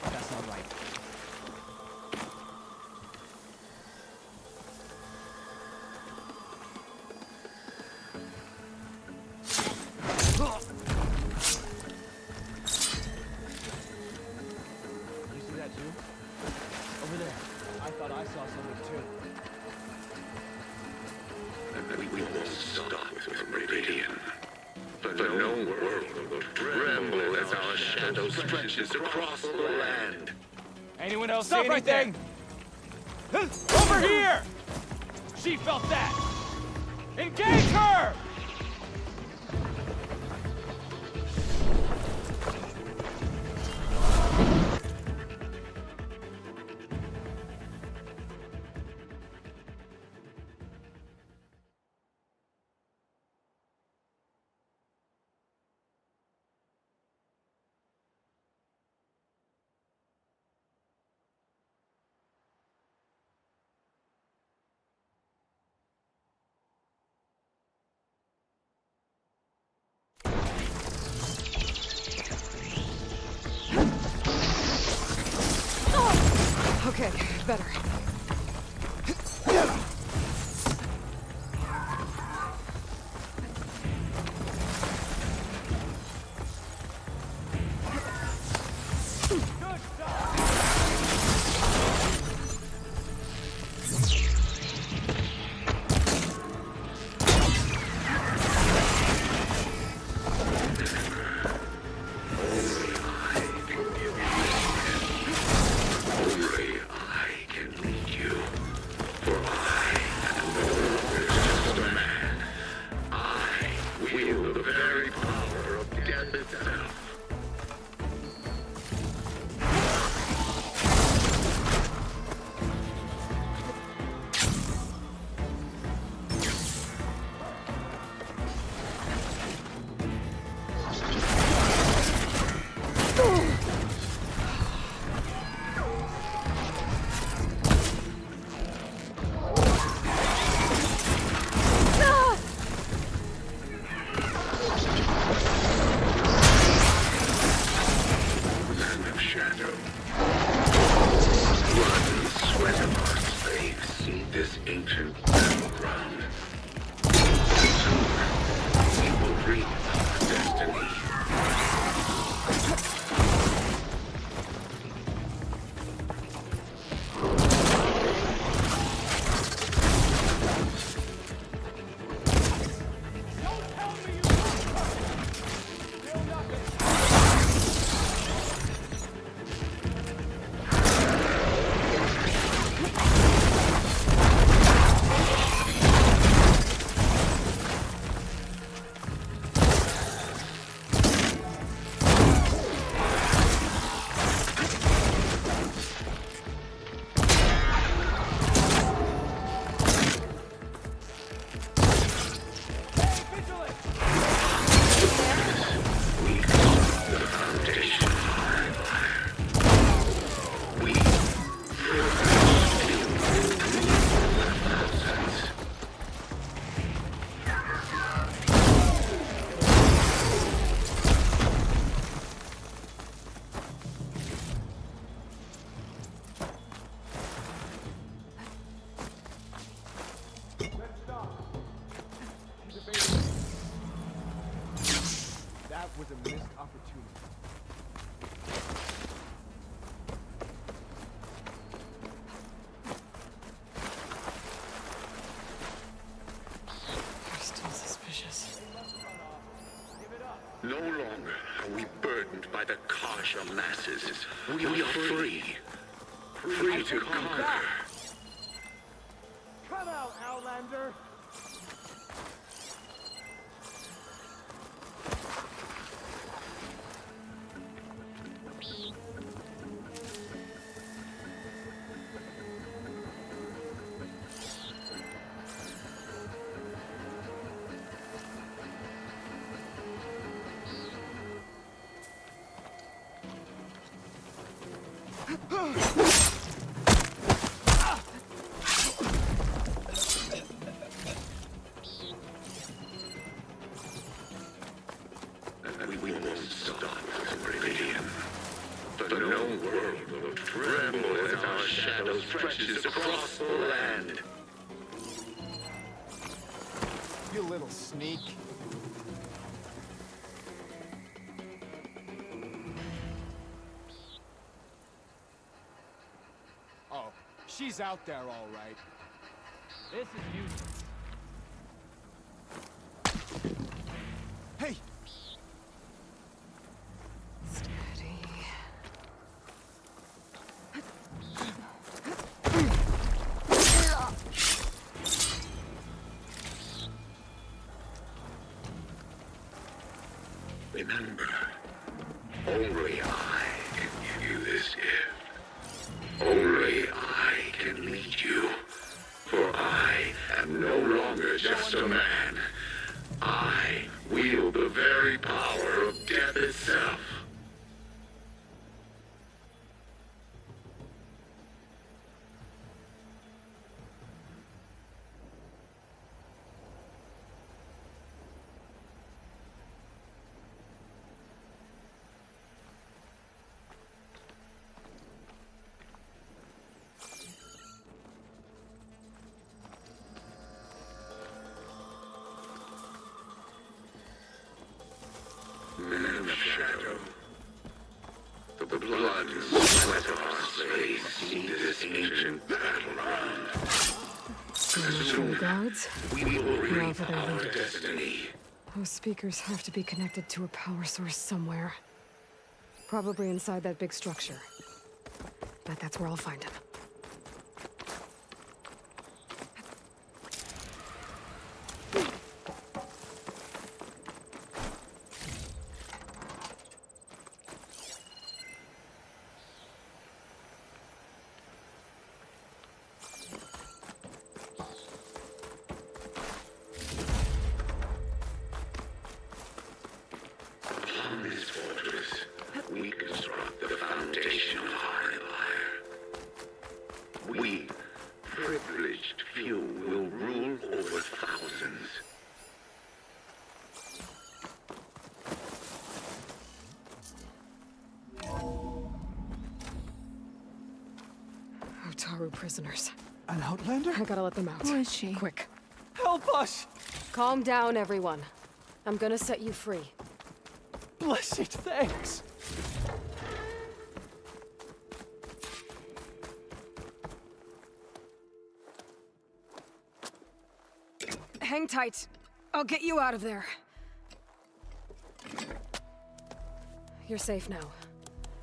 [SPEAKER 7] That's not right. something too.
[SPEAKER 11] And we won't stop with Meridian. The known world will tremble as our shadow stretches across the land.
[SPEAKER 7] Anyone else
[SPEAKER 6] Stop
[SPEAKER 7] see
[SPEAKER 6] right
[SPEAKER 7] anything? Over here! She felt that! Engage her!
[SPEAKER 3] Okay, better.
[SPEAKER 7] was a missed opportunity.
[SPEAKER 3] You're still suspicious.
[SPEAKER 11] No longer are we burdened by the Kasha masses. We are free. Free to conquer.
[SPEAKER 7] Come out, Outlander!
[SPEAKER 11] We won't stop with Meridian. The known world will tremble as our shadow stretches across the land.
[SPEAKER 7] You little sneak. Oh, she's She's out there, all right. This is useless. Hey!
[SPEAKER 3] Steady.
[SPEAKER 11] Remember, only I can give you this gift. Only I can lead you. For I am no longer just a man. I wield the very power of death itself. Men of shadow, the blood and sweat of our slaves see this ancient battleground. Soon,
[SPEAKER 3] Guards?
[SPEAKER 11] we will
[SPEAKER 3] Now
[SPEAKER 11] reap
[SPEAKER 3] for their
[SPEAKER 11] our
[SPEAKER 3] leader.
[SPEAKER 11] destiny.
[SPEAKER 3] Those speakers have to be connected to a power source somewhere. Probably inside that big structure. Bet that's where I'll find him.
[SPEAKER 11] Upon this fortress, we construct the foundation of our empire. We, privileged few, will rule over thousands.
[SPEAKER 3] Otaru prisoners.
[SPEAKER 7] An outlander?
[SPEAKER 3] I gotta let them out.
[SPEAKER 2] Who is she?
[SPEAKER 3] Quick.
[SPEAKER 7] Help us!
[SPEAKER 3] Calm down, everyone. I'm gonna set you free.
[SPEAKER 7] Blessed thanks!
[SPEAKER 3] Hang tight. I'll get you out of there. You're safe now.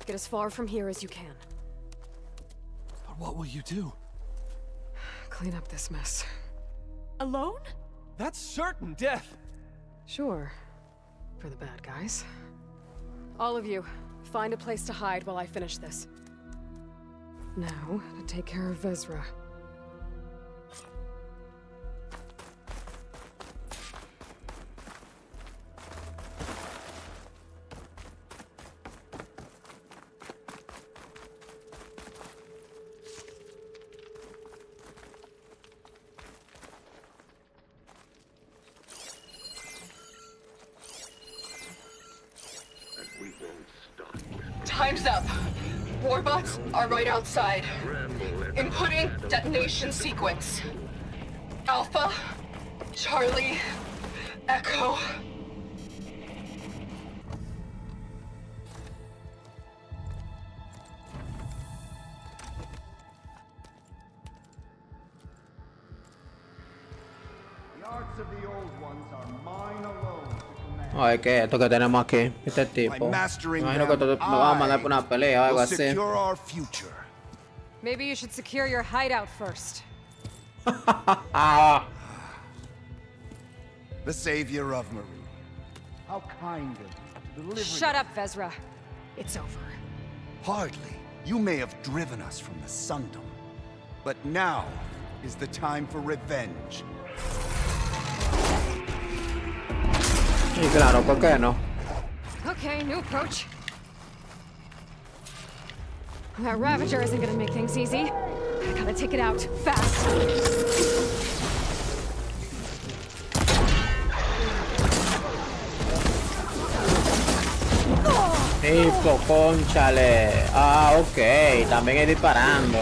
[SPEAKER 3] Get as far from here as you can.
[SPEAKER 7] But what will you do?
[SPEAKER 3] Clean up this mess.
[SPEAKER 2] Alone?
[SPEAKER 7] That's certain death!
[SPEAKER 3] Sure. For the bad guys. All of you, find a place to hide while I finish this. Now, to take care of Vezra.
[SPEAKER 11] And we won't stop.
[SPEAKER 10] Time's up. Warbots are right outside.
[SPEAKER 11] Tremble at
[SPEAKER 10] Inputting detonation sequence. Alpha, Charlie, Echo.
[SPEAKER 7] The arts of the old ones are mine alone to command.
[SPEAKER 1] Ay, ¿qué es esto que tenemos aquí? Este tipo.
[SPEAKER 7] By mastering
[SPEAKER 1] Me imagino que
[SPEAKER 7] them,
[SPEAKER 1] nos va a mandar por una pelea o algo
[SPEAKER 7] will
[SPEAKER 1] así.
[SPEAKER 7] secure our future.
[SPEAKER 3] Maybe you should secure your hideout first.
[SPEAKER 7] The savior of Marie. How kind of you to deliver.
[SPEAKER 3] Shut up, Vezra. It's over.
[SPEAKER 7] Hardly. You may have driven us from the Sundom, but now is the time for revenge.
[SPEAKER 1] Y claro, ¿por qué no?
[SPEAKER 3] Okay, new approach. That Ravager isn't gonna make things easy. I gotta take it out, fast.
[SPEAKER 1] Tipo, cónchale. Ah, ok. También ir disparando.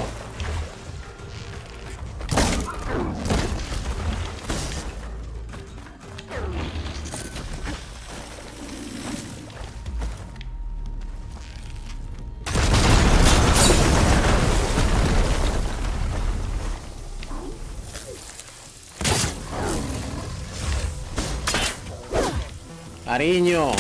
[SPEAKER 1] Cariño.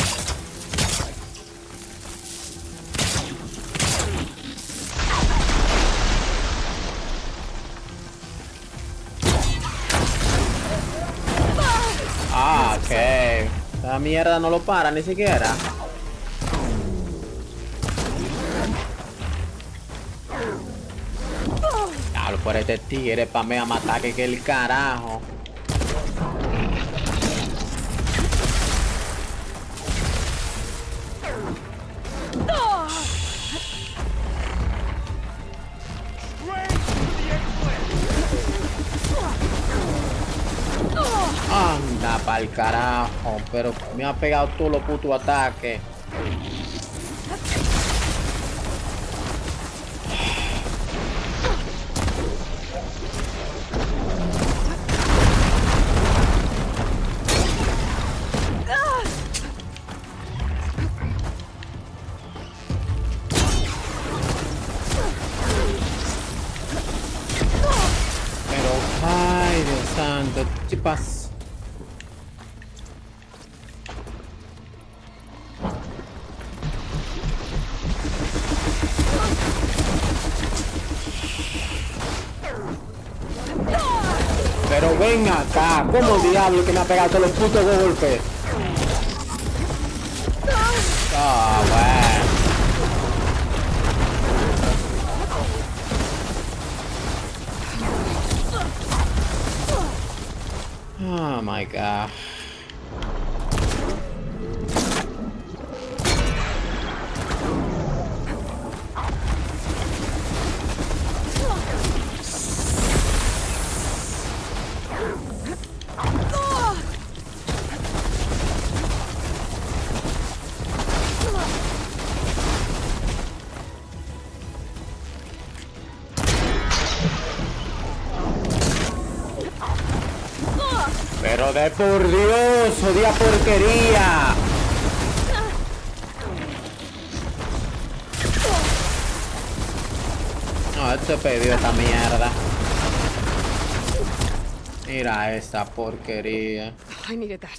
[SPEAKER 1] Ah, ok. Esa mierda no lo para ni siquiera. Claro, por este tigre pa' me a matar que el carajo. Anda pa'l carajo, pero me ha pegado todos los putos ataques. Pero, ay, Dios santo, ¿qué pasa? Pero ven acá, ¿cómo diablo que me ha pegado todos los putos golpes? Ah, bueno. Oh my god. Pero de por Dios, odia porquería. No, esto perdió esta mierda. Mira esa porquería.
[SPEAKER 3] I needed that.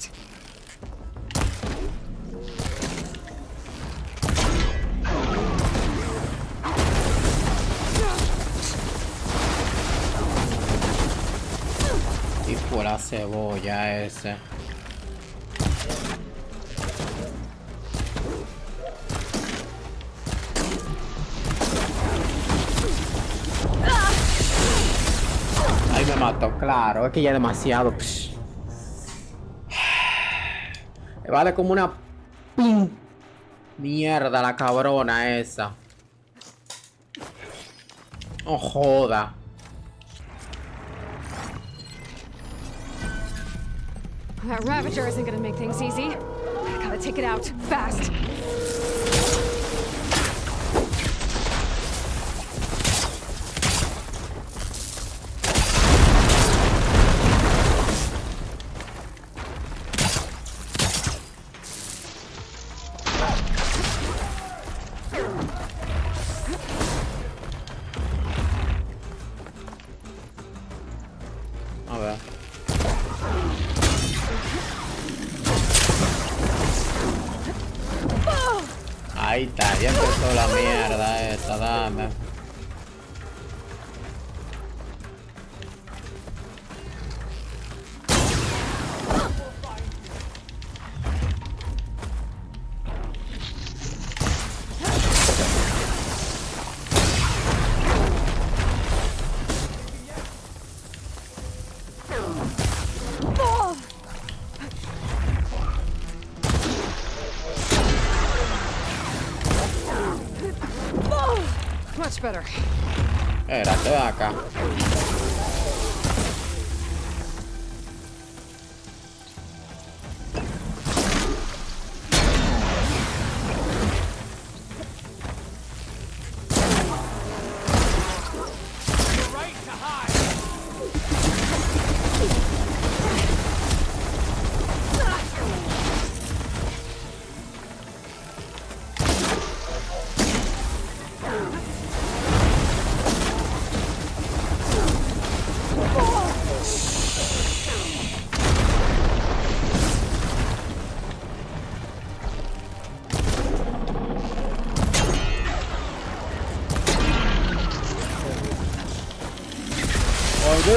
[SPEAKER 1] Y por la cebolla ese. Ahí me mató, claro, es que ya es demasiado. Me vale como una mierda la cabrona esa. No joda.
[SPEAKER 3] That Ravager isn't gonna make things easy. I gotta take it out, fast.
[SPEAKER 1] A ver. Ahí está, ya empezó la mierda esa, dame.
[SPEAKER 3] Much better.
[SPEAKER 1] Espérate, ven acá.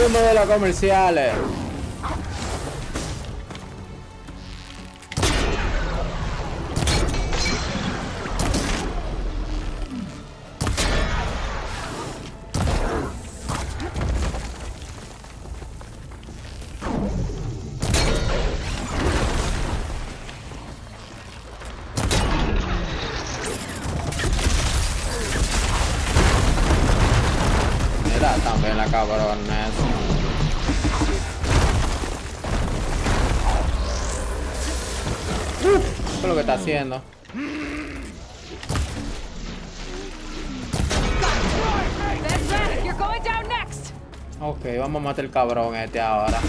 [SPEAKER 1] mundo de los comerciales. Mira, también la cabrona esa. ¿Qué es lo que está haciendo?
[SPEAKER 5] You're going down next.
[SPEAKER 1] Ok, vamos a matar el cabrón este ahora.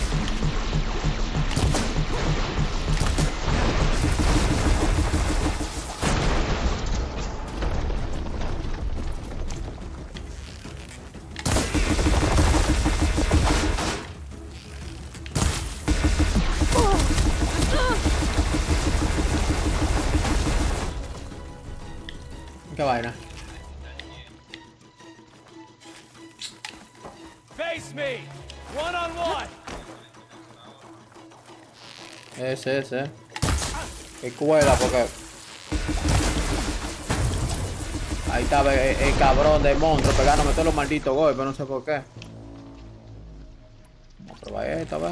[SPEAKER 1] ¿Qué vaina?
[SPEAKER 6] Face me! One on one!
[SPEAKER 1] Ese. Que cuela porque... Ahí estaba el cabrón de monstruo pegándome todos los malditos golpes, no sé por qué. Vamos a probar esta, va.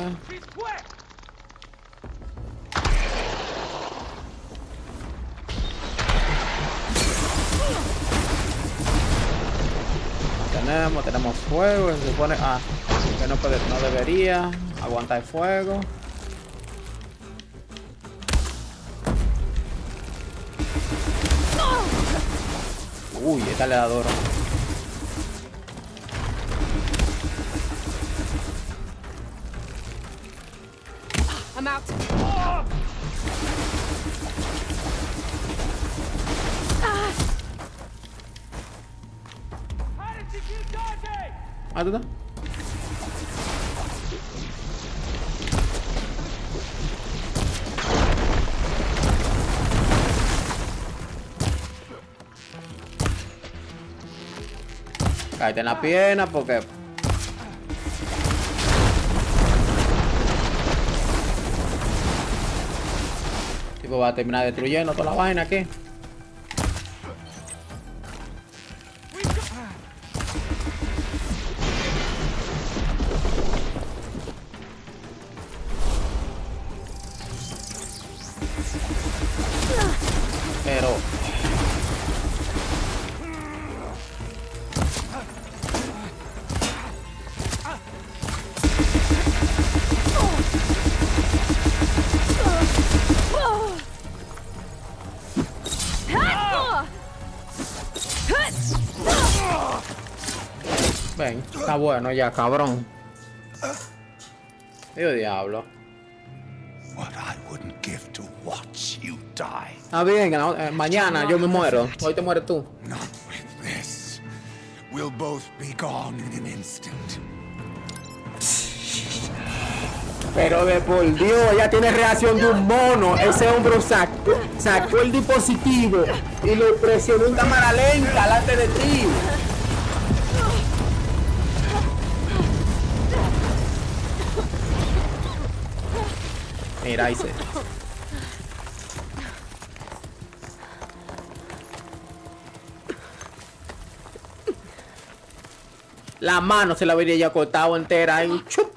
[SPEAKER 1] Tenemos fuego, se supone que no debería aguantar el fuego. Uy, esta le da duro.
[SPEAKER 5] I'm out.
[SPEAKER 1] Ah, ¿tú estás? Cállate en la pierna porque... Tipo va a terminar destruyendo toda la vaina aquí. Pero... Ven, está bueno ya, cabrón. Dios diablo.
[SPEAKER 7] What I wouldn't give to watch you die.
[SPEAKER 1] Está bien, mañana yo me muero. Hoy te mueres tú.
[SPEAKER 7] Not with this. We'll both be gone in an instant.
[SPEAKER 1] Pero de por Dios, ella tiene reacción de un mono. Ese hombre sacó el dispositivo y lo presionó en cámara lenta delante de ti. Mira, ahí se... La mano se la habría ya cortado entera y chup.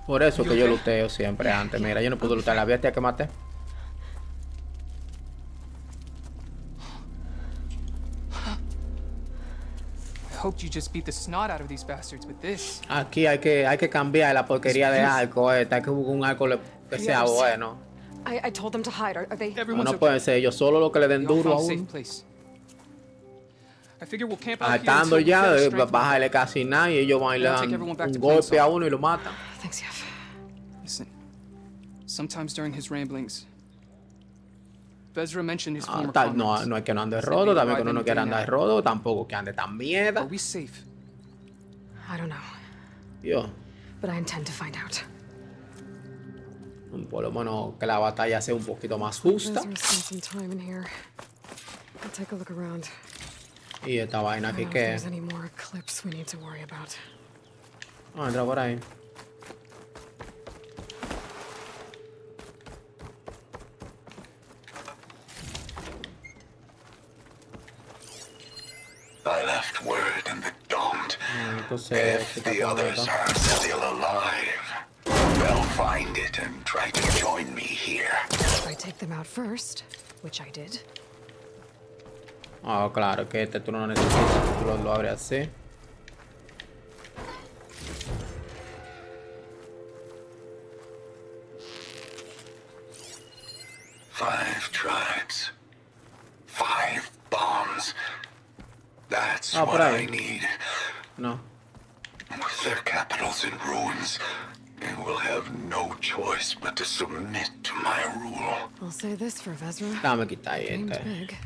[SPEAKER 1] Por eso que yo luteo siempre antes. Mira, yo no puedo lutear la bestia que maté.
[SPEAKER 8] Hoped you just beat the snot out of these bastards with this.
[SPEAKER 1] Aquí hay que cambiar la porquería de arco esta. Hay que buscar un arco que sea bueno.
[SPEAKER 3] I told them to hide. Are they?
[SPEAKER 1] No pueden ser ellos solo los que le den duro a uno. Estando ya, bajarle casi nada y ellos van y le dan un golpe a uno y lo matan.
[SPEAKER 3] Thanks, Jeff.
[SPEAKER 8] Listen, sometimes during his ramblings, Bezra mentioned his former comrades.
[SPEAKER 1] No es que no ande rodo, también que uno no quiere andar rodo, tampoco que ande tan mierda.
[SPEAKER 8] Are we safe?
[SPEAKER 3] I don't know.
[SPEAKER 1] Yo.
[SPEAKER 3] But I intend to find out.
[SPEAKER 1] Por lo menos que la batalla sea un poquito más justa.
[SPEAKER 3] Ezra spent some time in here. I'll take a look around.
[SPEAKER 1] Y esta vaina
[SPEAKER 3] I
[SPEAKER 1] aquí
[SPEAKER 3] don't know if
[SPEAKER 1] que...
[SPEAKER 3] there's any more eclipse we need to worry about.
[SPEAKER 1] Ah, entra por ahí.
[SPEAKER 11] I left word in the domed.
[SPEAKER 1] Entonces,
[SPEAKER 11] If
[SPEAKER 1] ¿qué
[SPEAKER 11] the
[SPEAKER 1] está
[SPEAKER 11] others
[SPEAKER 1] esto?
[SPEAKER 11] are still alive, they'll find it and try to join me here.
[SPEAKER 3] If I take them out first, which I did.
[SPEAKER 1] Ah, claro, que este tú no lo necesitas. Tú lo abres así.
[SPEAKER 11] Five tribes. 5 bombs. That's
[SPEAKER 1] Ah, por
[SPEAKER 11] what I
[SPEAKER 1] ahí.
[SPEAKER 11] need.
[SPEAKER 1] No.
[SPEAKER 11] With their capitals in ruins, they will have no choice but to submit to my rule.
[SPEAKER 3] I'll say this for Vezra.
[SPEAKER 1] Dame quitar ahí
[SPEAKER 3] Aimed
[SPEAKER 1] este.
[SPEAKER 3] big.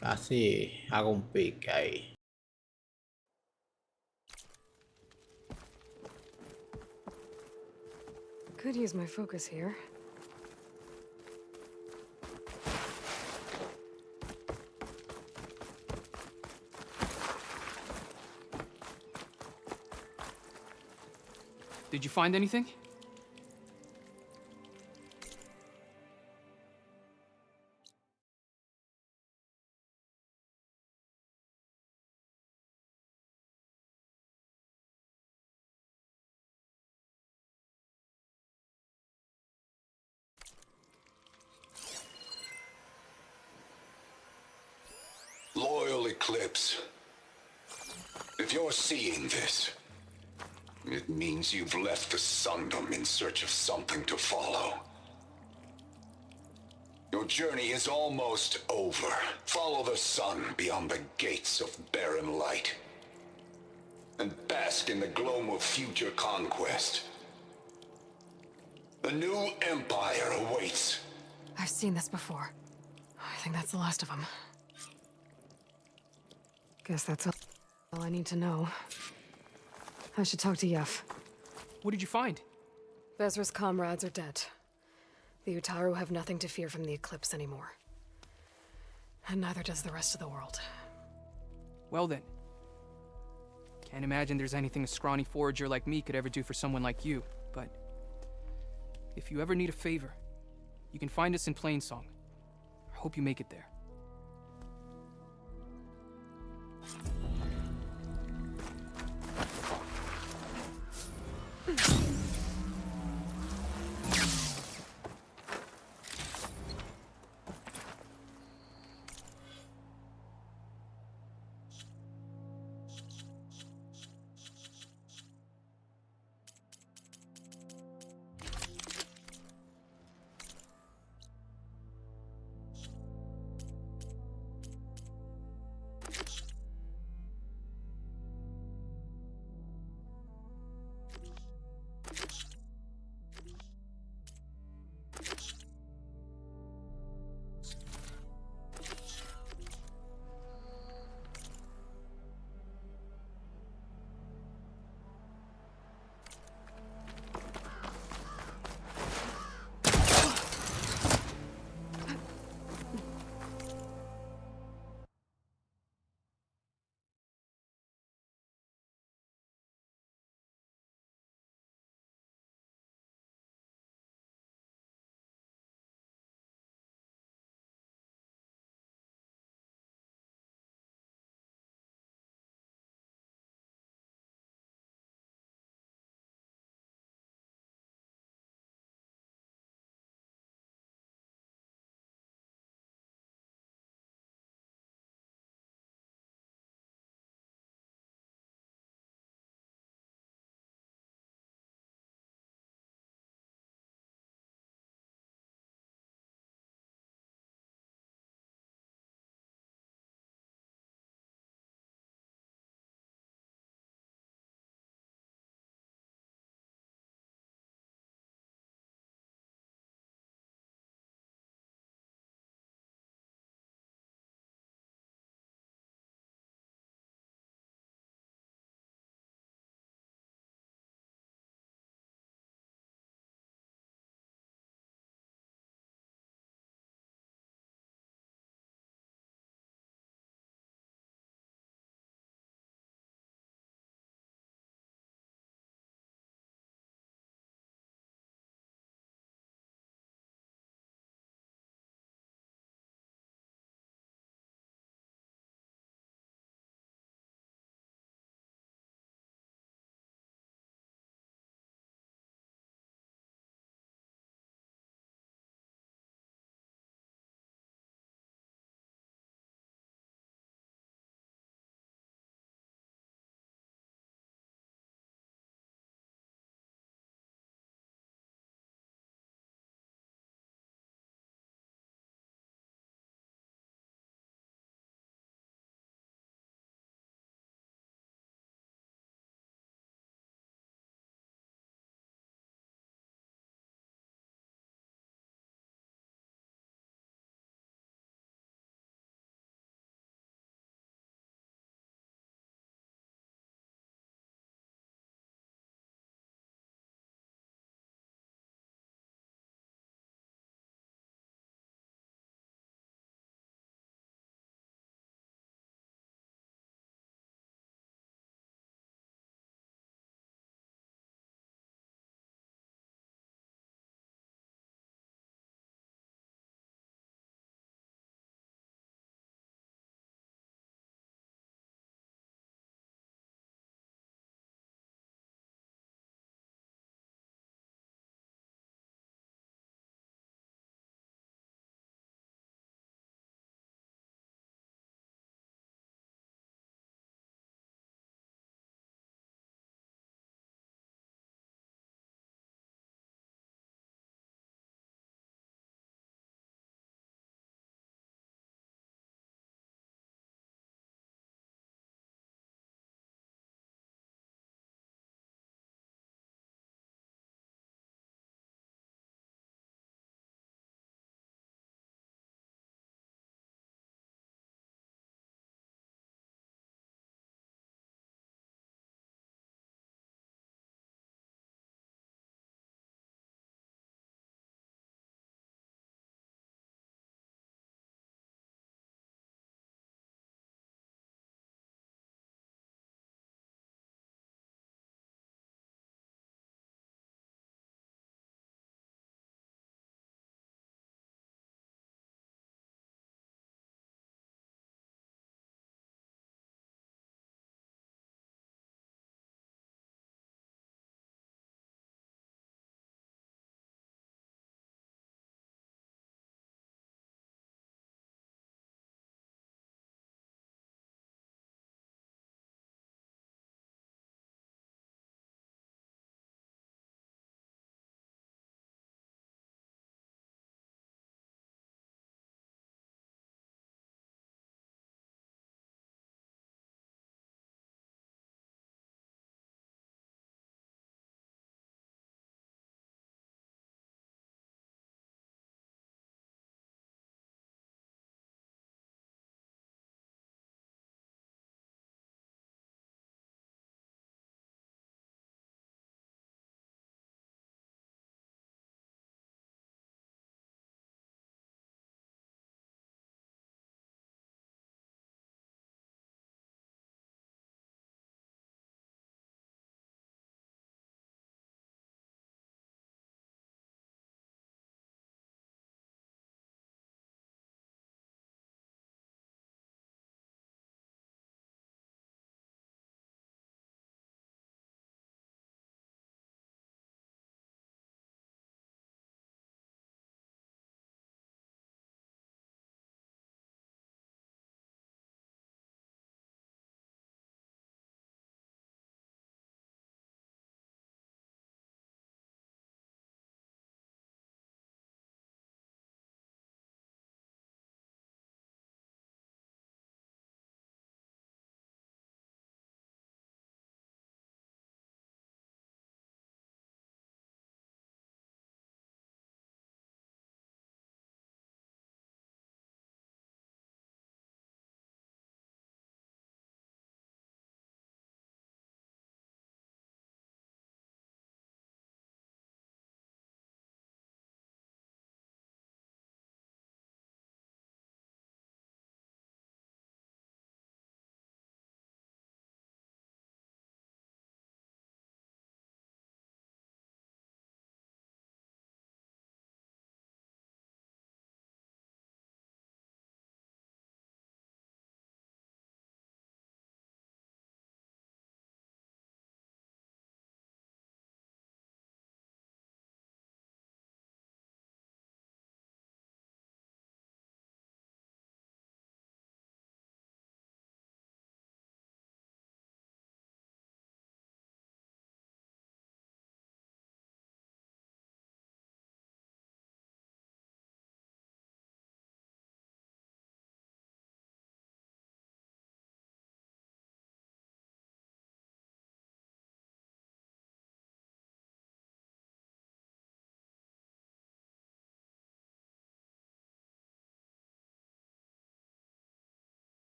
[SPEAKER 1] Casi hago un pique ahí.
[SPEAKER 3] Could use my focus here.
[SPEAKER 8] Did you find anything?
[SPEAKER 11] Loyal Eclipse, if you're seeing this, it means you've left the Sundom in search of something to follow. Your journey is almost over. Follow the sun beyond the gates of barren light, and bask in the glow of future conquest. The new empire awaits.
[SPEAKER 3] I've seen this before. I think that's the last of them. Guess that's all I need to know. I should talk to Yef.
[SPEAKER 8] What did you find?
[SPEAKER 3] Vezra's comrades are dead. The Utaru have nothing to fear from the Eclipse anymore. And neither does the rest of the world.
[SPEAKER 8] Well then. Can't imagine there's anything a scrawny forager like me could ever do for someone like you, but... if you ever need a favor, you can find us in Plainsong. I hope you make it there.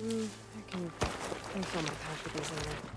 [SPEAKER 3] I can fill my pouch with these later.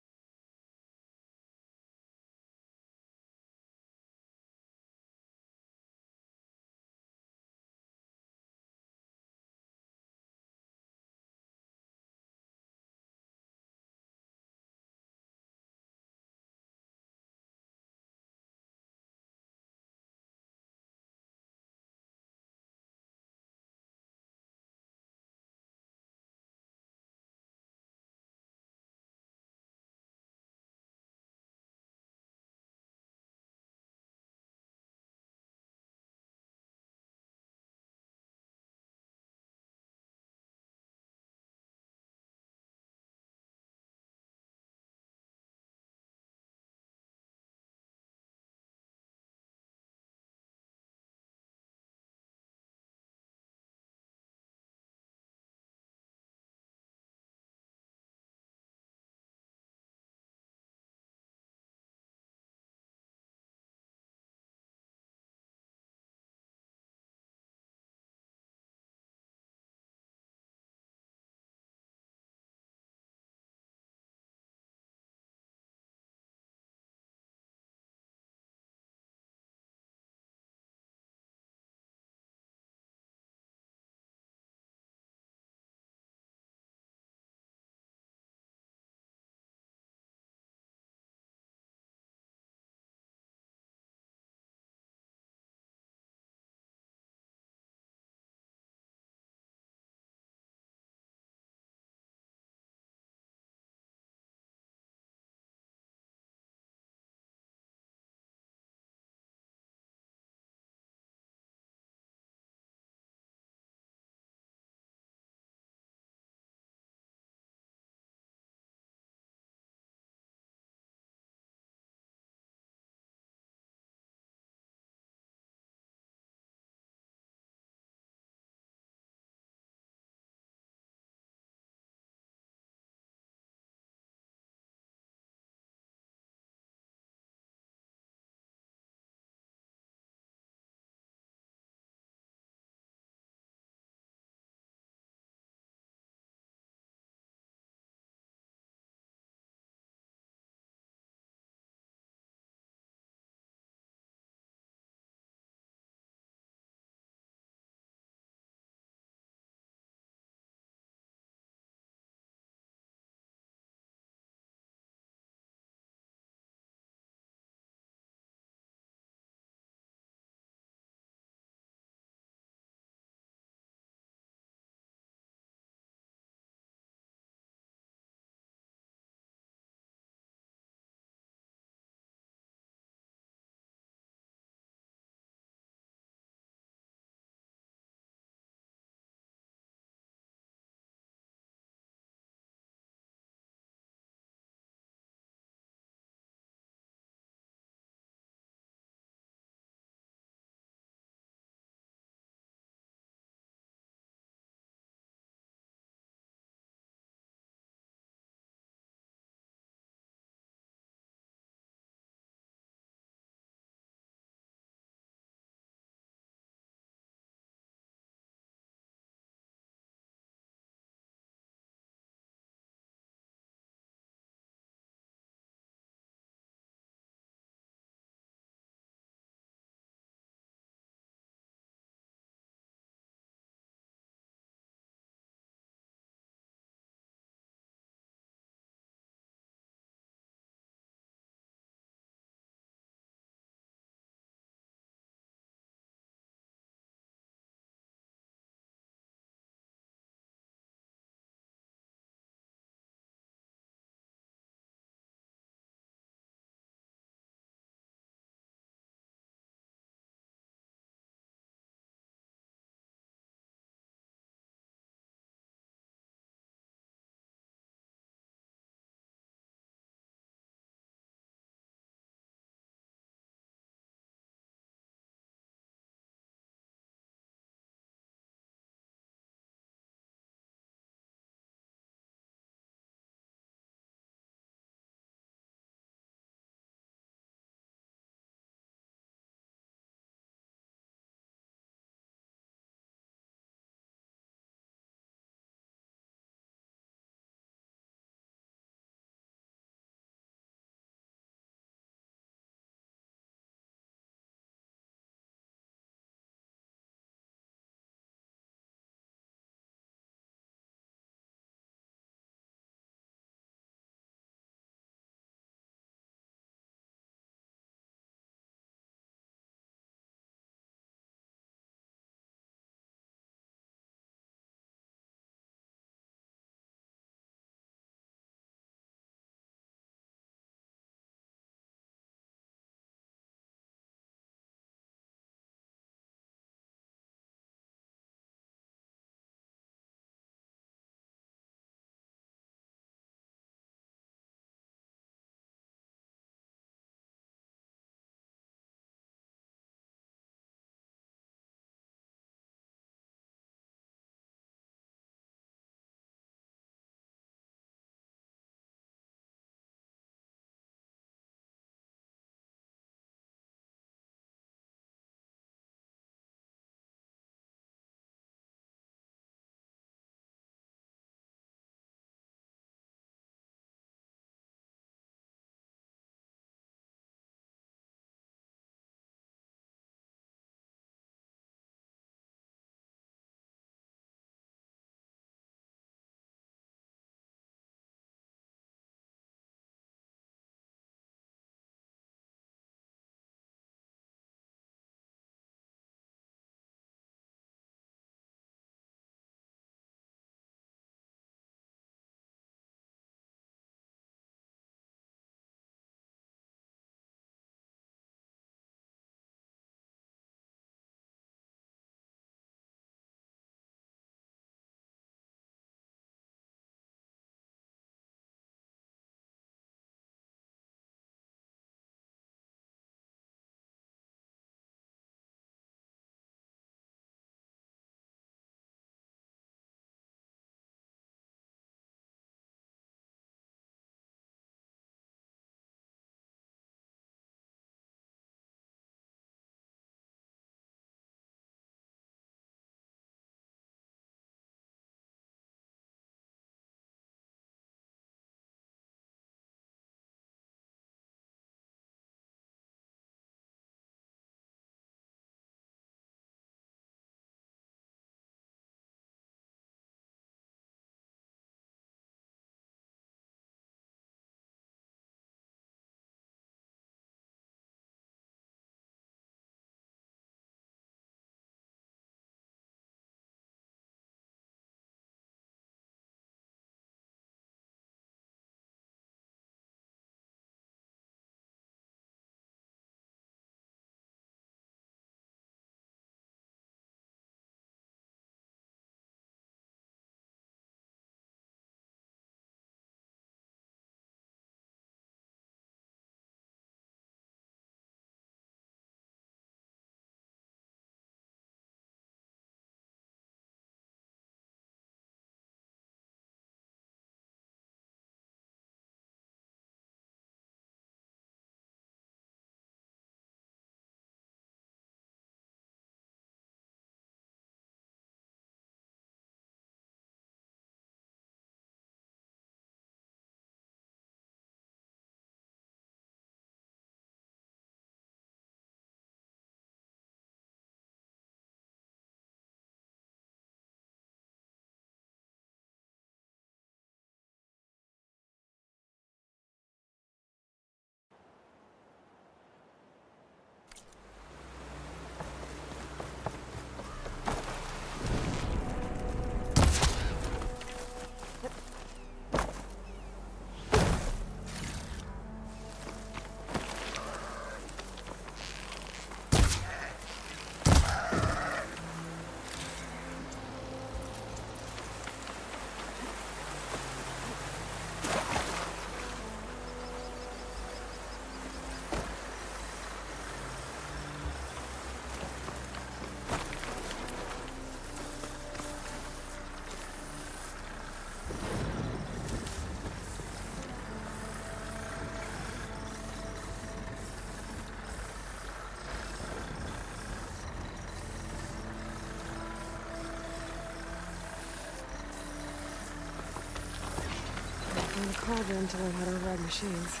[SPEAKER 3] call them to learn how to ride machines.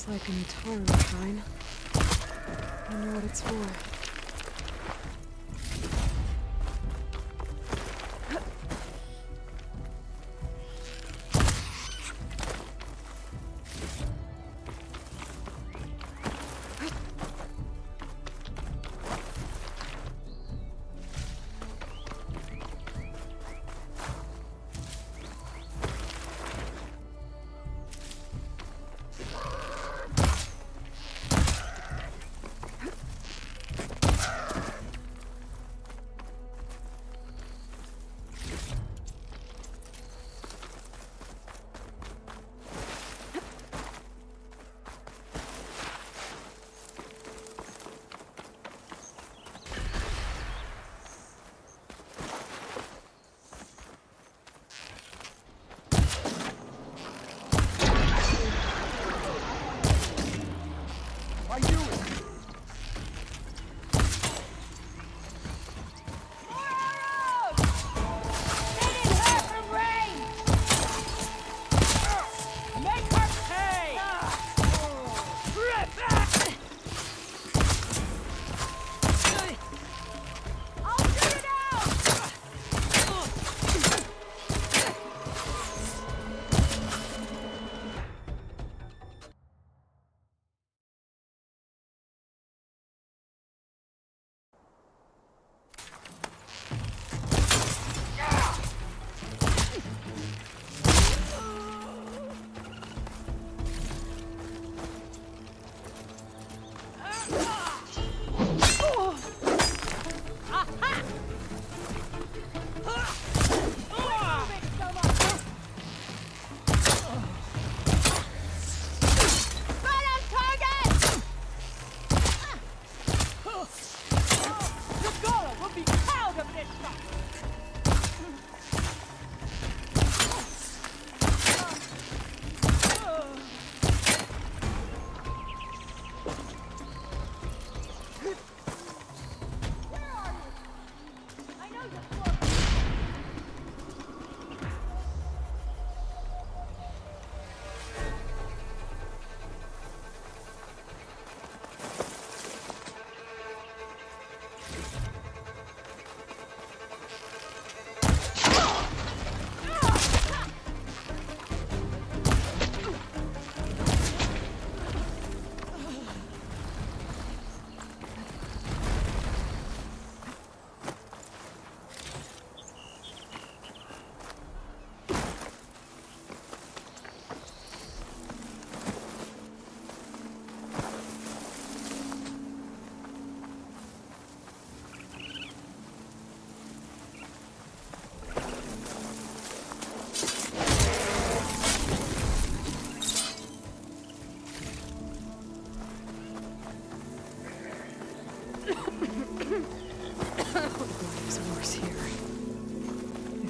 [SPEAKER 3] Like an Itaru shrine. I wonder what it's for.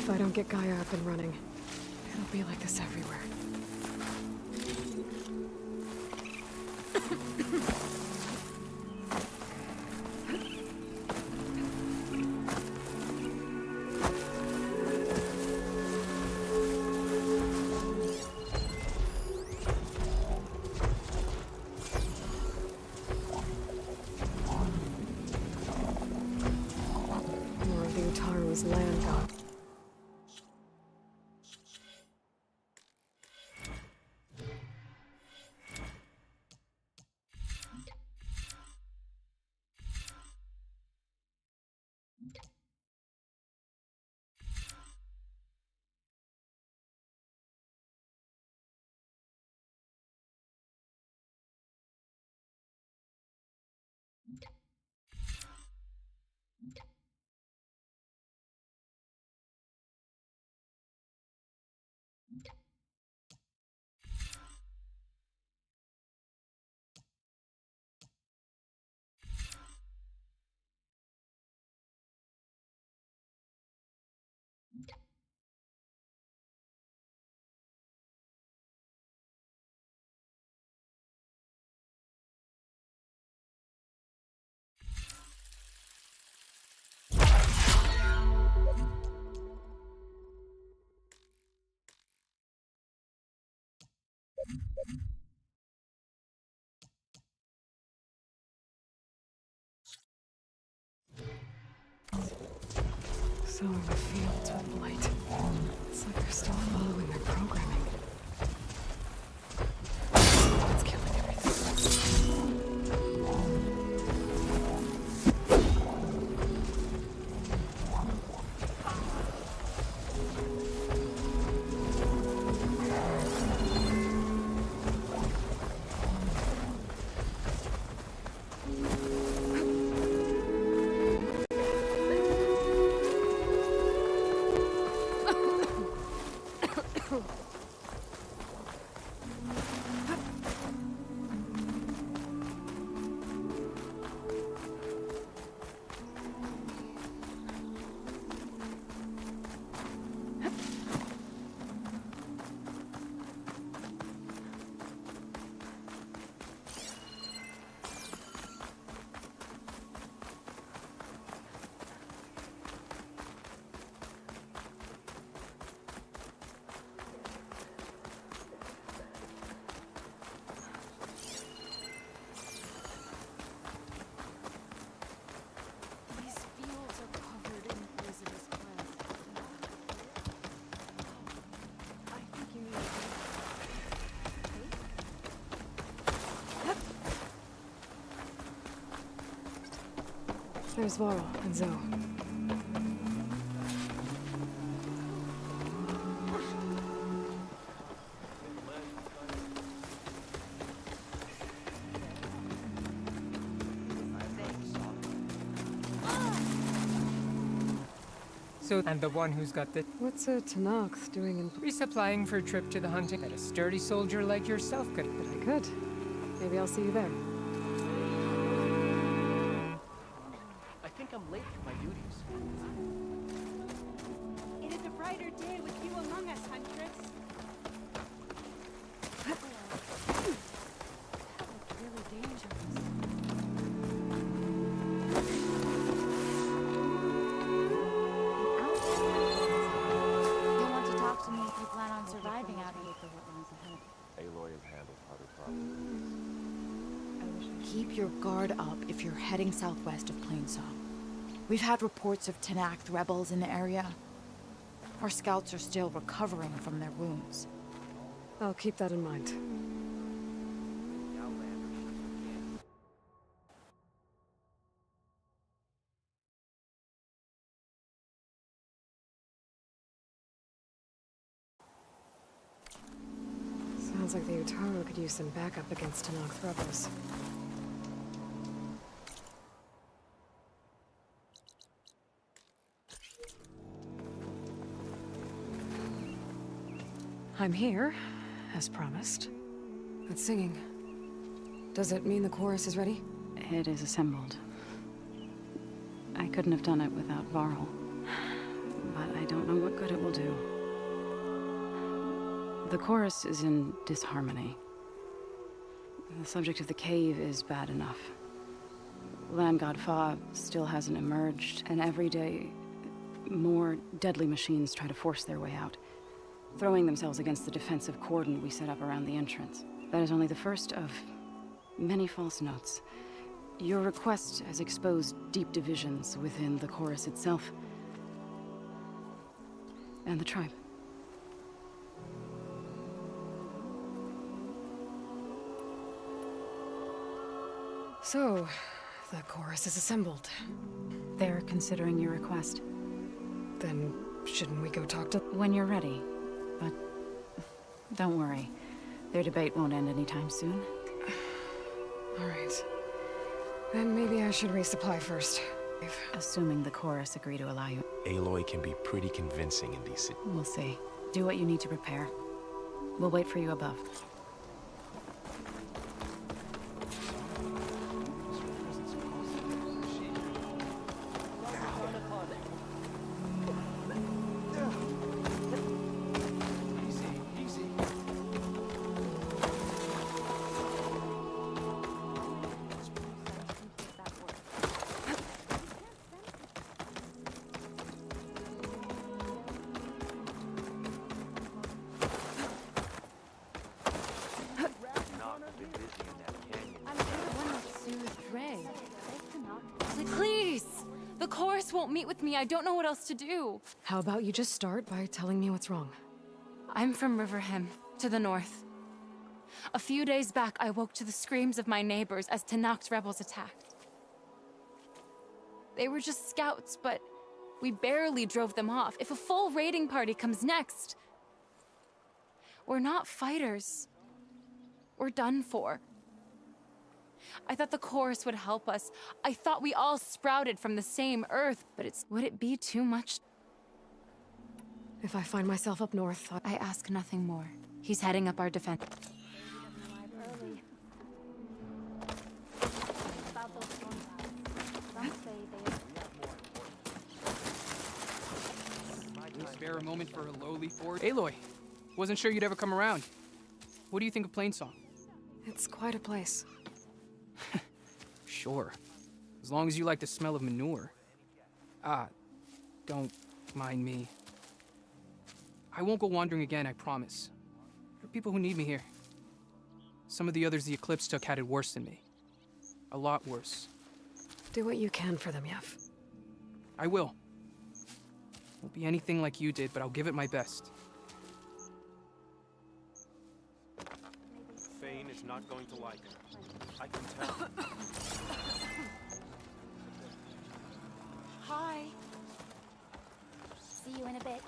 [SPEAKER 3] If I don't get Gaia up and running, it'll be like this everywhere. More of the Utaru's land god. Sowing the fields with blight. It's like they're still following their programming. It's killing everything. There's Varl and Zoe.
[SPEAKER 12] So, and the one who's got the...
[SPEAKER 3] What's a Tanakh doing in...
[SPEAKER 12] Resupplying for a trip to the hunting that a sturdy soldier like yourself could...
[SPEAKER 3] But I could. Maybe I'll see you there.
[SPEAKER 13] I think I'm late for my duties.
[SPEAKER 14] It is a brighter day with you among us, Huntress.
[SPEAKER 3] That looked really dangerous.
[SPEAKER 4] You'll want to talk to me if you plan on surviving out here.
[SPEAKER 13] Aloy has handled harder problems.
[SPEAKER 15] Keep your guard up if you're heading southwest of Plainsong. We've had reports of Tanakh rebels in the area. Our scouts are still recovering from their wounds.
[SPEAKER 3] I'll keep that in mind. Sounds like the Utaru could use some backup against Tanakh rebels. I'm here, as promised. That's singing. Does it mean the chorus is ready?
[SPEAKER 16] It is assembled. I couldn't have done it without Varl. But I don't know what good it
[SPEAKER 3] do. The chorus is in disharmony. The subject of the cave is bad enough. Land God Fa still hasn't emerged, and every day, more deadly machines try to force their way out, throwing themselves against the defensive cordon we set up around the entrance. That is only the first of many false notes. Your request has exposed deep divisions within the chorus itself and the tribe. So, the chorus is assembled.
[SPEAKER 5] They're considering your request.
[SPEAKER 3] Then, shouldn't we go talk to...
[SPEAKER 5] When you're ready. But don't worry. Their debate won't end anytime soon.
[SPEAKER 3] All right. Then maybe I should resupply first.
[SPEAKER 5] Assuming the chorus agree to allow you.
[SPEAKER 13] Aloy can be pretty convincing in these situations.
[SPEAKER 5] We'll see. Do what you need to prepare. We'll wait for you above.
[SPEAKER 2] Please! The chorus won't meet with me. I don't know what else to do.
[SPEAKER 3] How about you just start by telling me what's wrong?
[SPEAKER 2] I'm from Riverhem, to the north. A few days back, I woke to the screams of my neighbors as Tanakh's rebels attacked. They were just scouts, but we barely drove them off. If a full raiding party comes next, we're not fighters. We're done for. I thought the chorus would help us. I thought we all sprouted from the same earth, but would it be too much?
[SPEAKER 3] If I find myself up north,
[SPEAKER 2] I ask nothing more. He's heading up our defense.
[SPEAKER 8] Spare a moment for a lowly forward. Aloy, wasn't sure you'd ever come around. What do you think of Plainsong?
[SPEAKER 3] It's quite a place.
[SPEAKER 8] Sure. As long as you like the smell of manure. Don't mind me. I won't go wandering again, I promise. There are people who need me here. Some of the others the Eclipse took had it worse than me. A lot worse.
[SPEAKER 3] Do what you can for them, Yef.
[SPEAKER 8] I will. Won't be anything like you did, but I'll give it my best.
[SPEAKER 13] Fane is not going to like it. I can tell.
[SPEAKER 4] Hi. See you in a bit.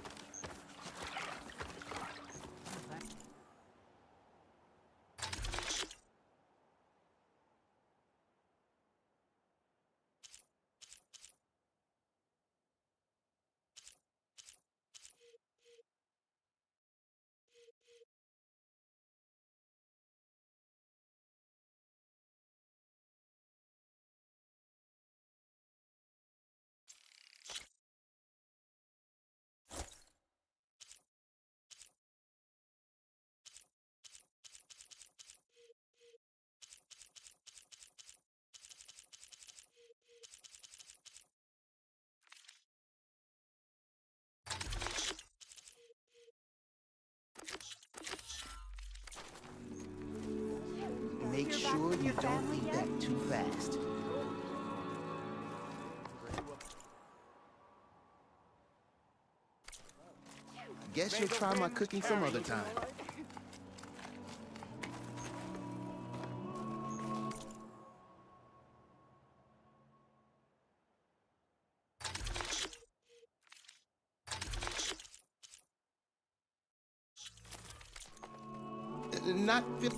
[SPEAKER 16] Make sure you don't eat that too fast. Guess you'll try my cooking some other time. Not fit.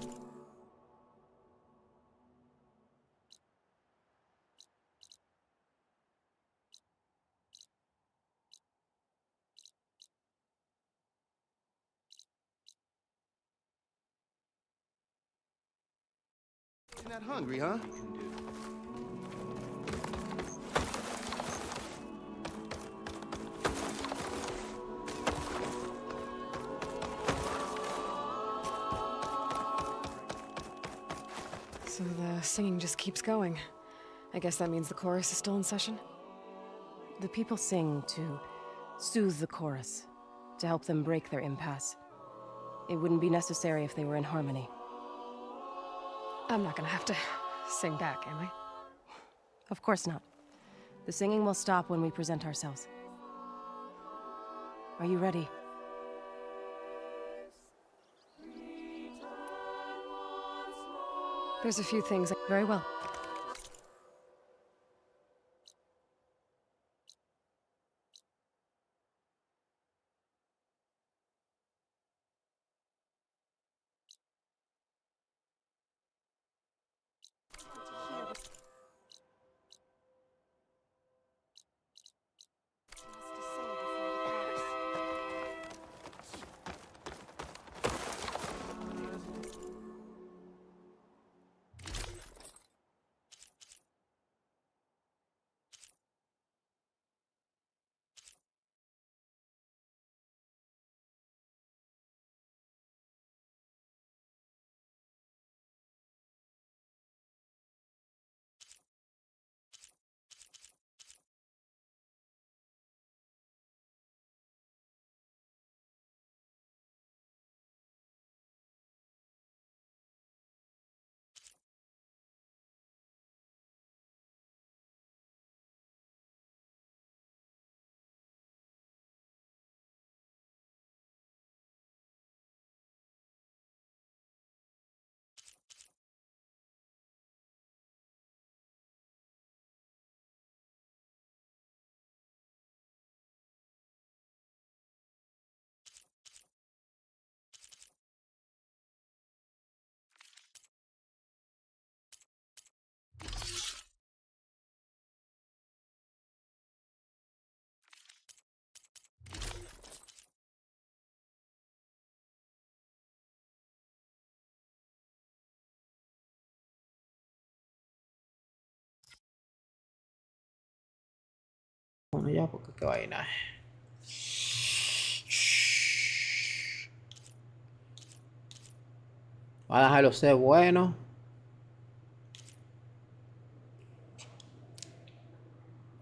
[SPEAKER 16] Not hungry, huh?
[SPEAKER 3] The singing just keeps going. I guess that means the chorus is still in session?
[SPEAKER 17] The people sing to soothe the chorus, to help them break their impasse. It wouldn't be necessary if they were in harmony.
[SPEAKER 3] I'm not gonna have to sing back, am I?
[SPEAKER 17] Of course not. The singing will stop when we present ourselves. Are you ready?
[SPEAKER 3] There's a few things.
[SPEAKER 17] Very well.
[SPEAKER 1] Bueno, ya, porque qué vaina. Voy a dejarlo ser bueno.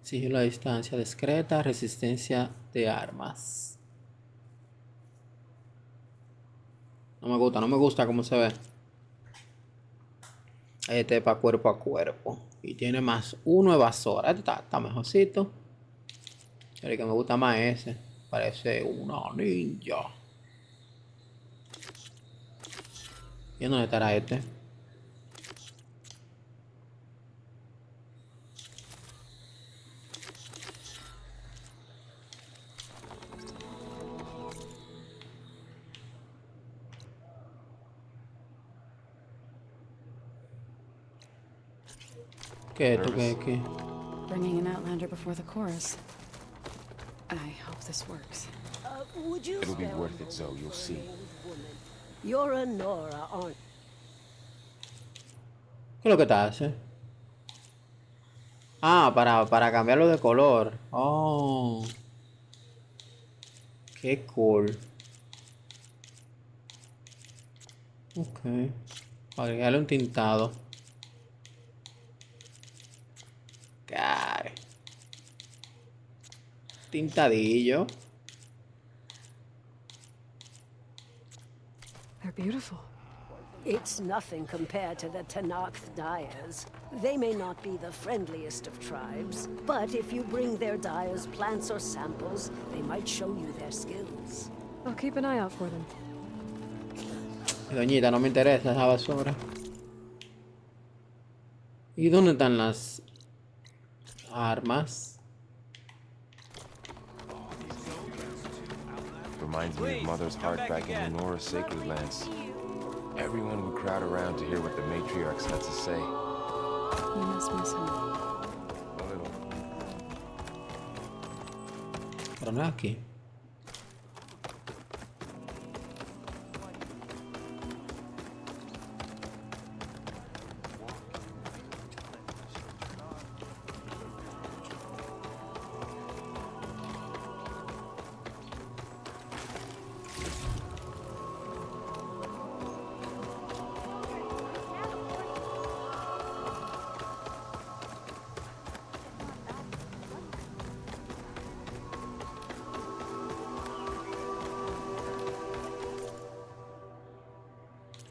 [SPEAKER 1] Sigilo a distancia discreta, resistencia de armas. No me gusta cómo se ve. Este es para cuerpo a cuerpo. Y tiene +1 evasora. Este está mejorcito. El que me gusta más ese. Parece una ninja. ¿Y dónde estará este? ¿Qué es esto que hay aquí?
[SPEAKER 3] Bringing an Outlander before the chorus. I hope this works.
[SPEAKER 13] It'll be worth it, Zoe. You'll see.
[SPEAKER 18] You're a Nora, aren't
[SPEAKER 1] ¿Qué es lo que te hace? Ah, para cambiarlo de color. Oh. Qué cool. Ok. Agregarle un tintado. Claro. Tintadillo.
[SPEAKER 3] They're beautiful.
[SPEAKER 18] It's nothing compared to the Tenakth dyers. They may not be the friendliest of tribes, but if you bring their dyers plants or samples, they might show you their skills.
[SPEAKER 3] I'll keep an eye out for them.
[SPEAKER 1] Doñita, no me interesa esa basura. ¿Y dónde están las armas?
[SPEAKER 13] Reminds me of Mother's heart back in the Nora sacred lands. Everyone would crowd around to hear what the matriarchs had to say.
[SPEAKER 3] You must miss him.
[SPEAKER 13] A little.
[SPEAKER 1] Pero no es aquí.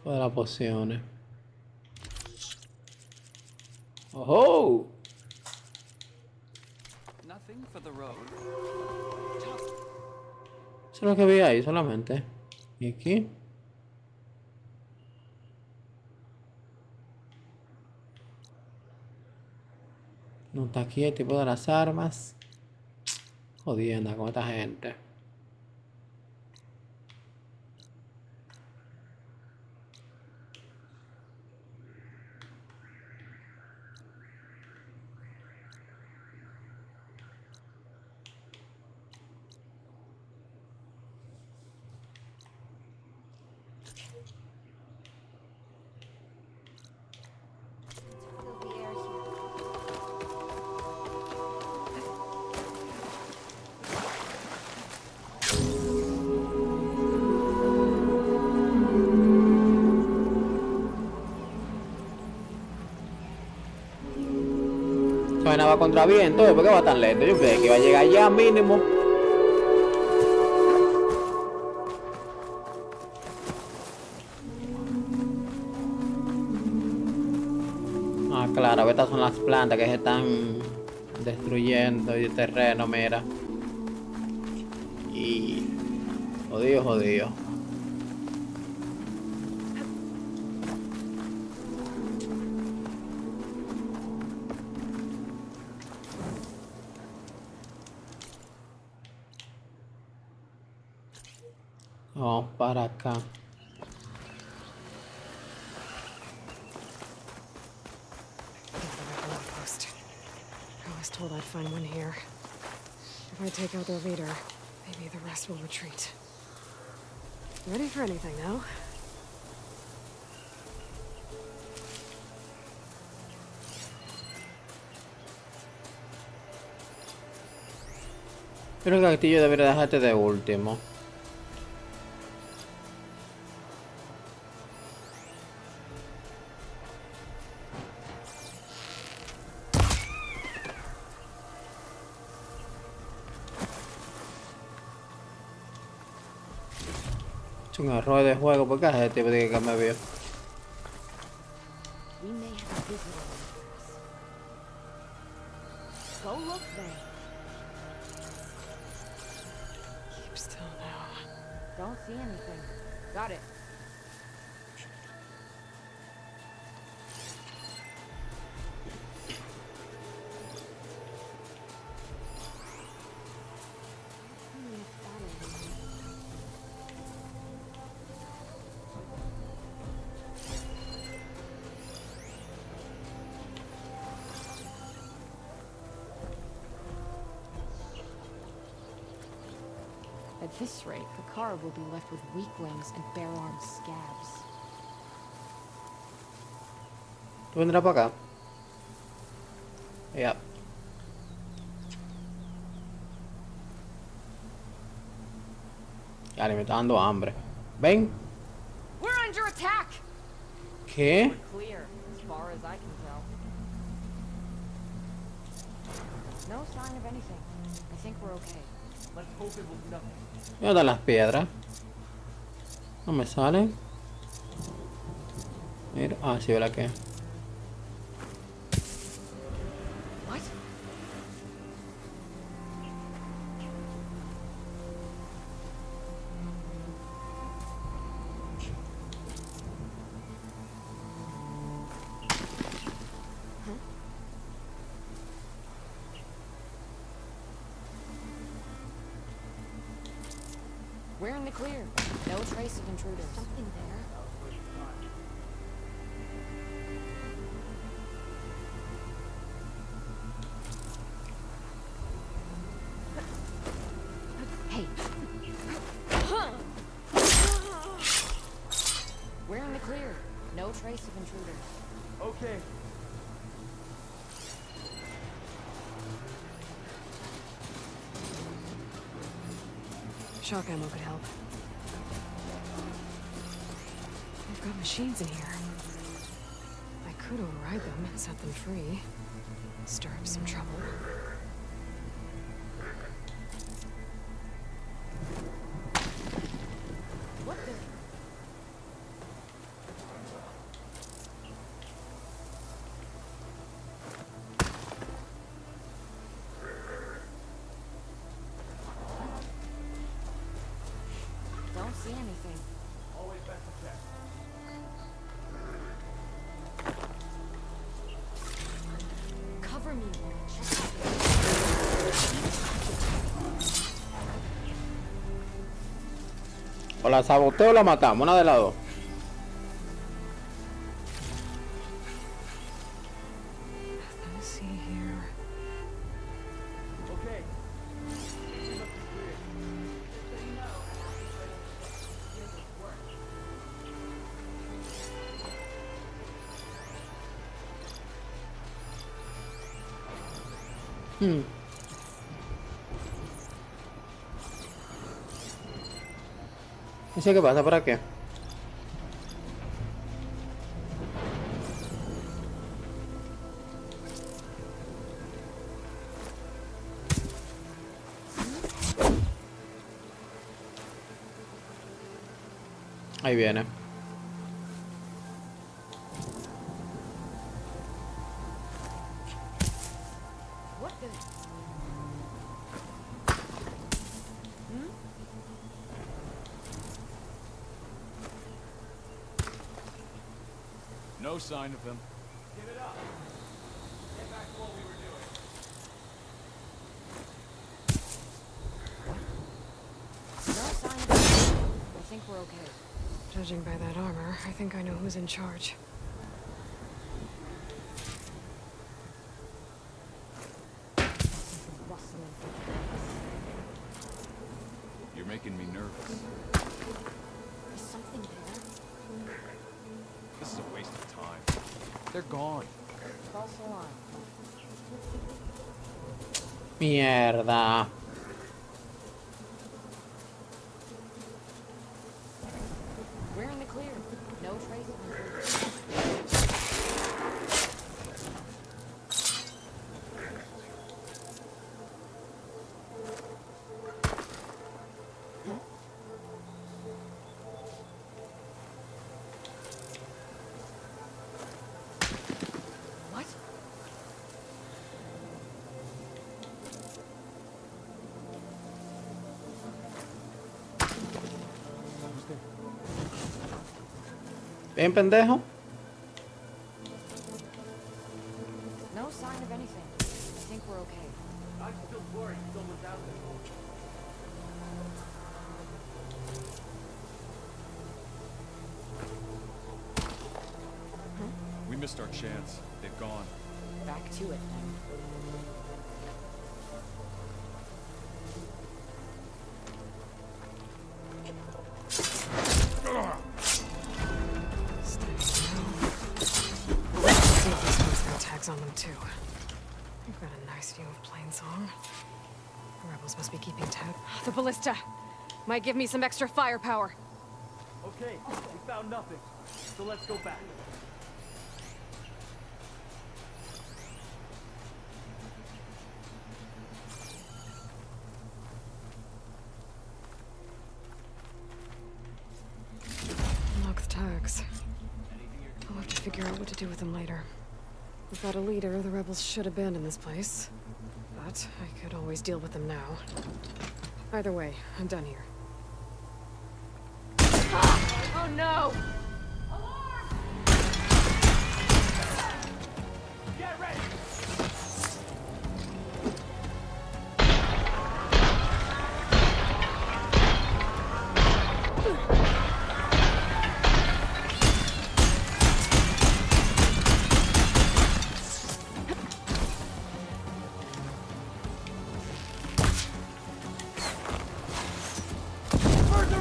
[SPEAKER 1] Todas las pociones. ¡Ojo! Eso es lo que vi ahí solamente. ¿Y aquí? No está aquí el tipo de las armas. Jodienda con esta gente. Va contra viento, ¿por qué va tan lento? Yo pensé que iba a llegar ya mínimo. Ah, claro, estas son las plantas que se están destruyendo el terreno, mira. Y jodido, jodido. Vamos para acá.
[SPEAKER 3] I was told I'd find one here. If I take out their leader, maybe the rest will retreat. Ready for anything now?
[SPEAKER 1] Creo que el castillo debería dejarte de último. Es un error de juego, porque es el tipo de que me vio.
[SPEAKER 4] We may have a visitor. Go look there.
[SPEAKER 3] Keep still now.
[SPEAKER 4] Don't see anything. Got it.
[SPEAKER 3] At this rate, Picard will be left with weaklings and bare-armed scabs.
[SPEAKER 1] ¿Tú vendrás para acá? Ya. Ya, me está dando hambre. Ven.
[SPEAKER 2] We're under attack.
[SPEAKER 1] ¿Qué?
[SPEAKER 2] Clear, as far as I can tell. No sign of anything. I think we're okay. Let's hope it was nothing.
[SPEAKER 1] ¿Dónde están las piedras? No me salen. Mira, ah, sí, ¿verdad que?
[SPEAKER 2] What?
[SPEAKER 3] We're in the clear. No trace of intruders.
[SPEAKER 4] Something there.
[SPEAKER 3] Hey. We're in the clear. No trace of intruders.
[SPEAKER 12] Okay.
[SPEAKER 3] Shock ammo could help. They've got machines in here. I could override them and set them free. Stir up some trouble.
[SPEAKER 4] What the?
[SPEAKER 3] see anything.
[SPEAKER 6] Always best to check.
[SPEAKER 3] Cover me.
[SPEAKER 1] O la saboteo o la matamos, una de las dos.
[SPEAKER 3] Let's see here.
[SPEAKER 6] Okay.
[SPEAKER 1] ¿Ese qué pasa por aquí? Ahí viene.
[SPEAKER 3] What the?
[SPEAKER 6] No sign of him. Give it up. Get back to what we were doing.
[SPEAKER 3] No sign of it. I think we're okay. Judging by that armor, I think I know who's in charge.
[SPEAKER 6] You're making me nervous.
[SPEAKER 3] Is something there?
[SPEAKER 6] This is a waste of time. They're gone.
[SPEAKER 3] False alarm.
[SPEAKER 1] Mierda.
[SPEAKER 3] We're in the clear. No trace of What?
[SPEAKER 1] Bien, pendejo.
[SPEAKER 3] No sign of anything. I think we're okay.
[SPEAKER 6] I'm still worried someone's out there. We missed our chance. They've gone.
[SPEAKER 3] Back to it then. Tags on them too. We've got a nice view of Plainsong. The rebels must be keeping tab. The ballista might give me some extra firepower.
[SPEAKER 6] Okay, we found nothing. So let's go back.
[SPEAKER 3] Locked tags. I'll have to figure out what to do with them later. Without a leader, the rebels should abandon this place. But I could always deal with them now. Either way, I'm done here. Oh no!
[SPEAKER 6] Get ready!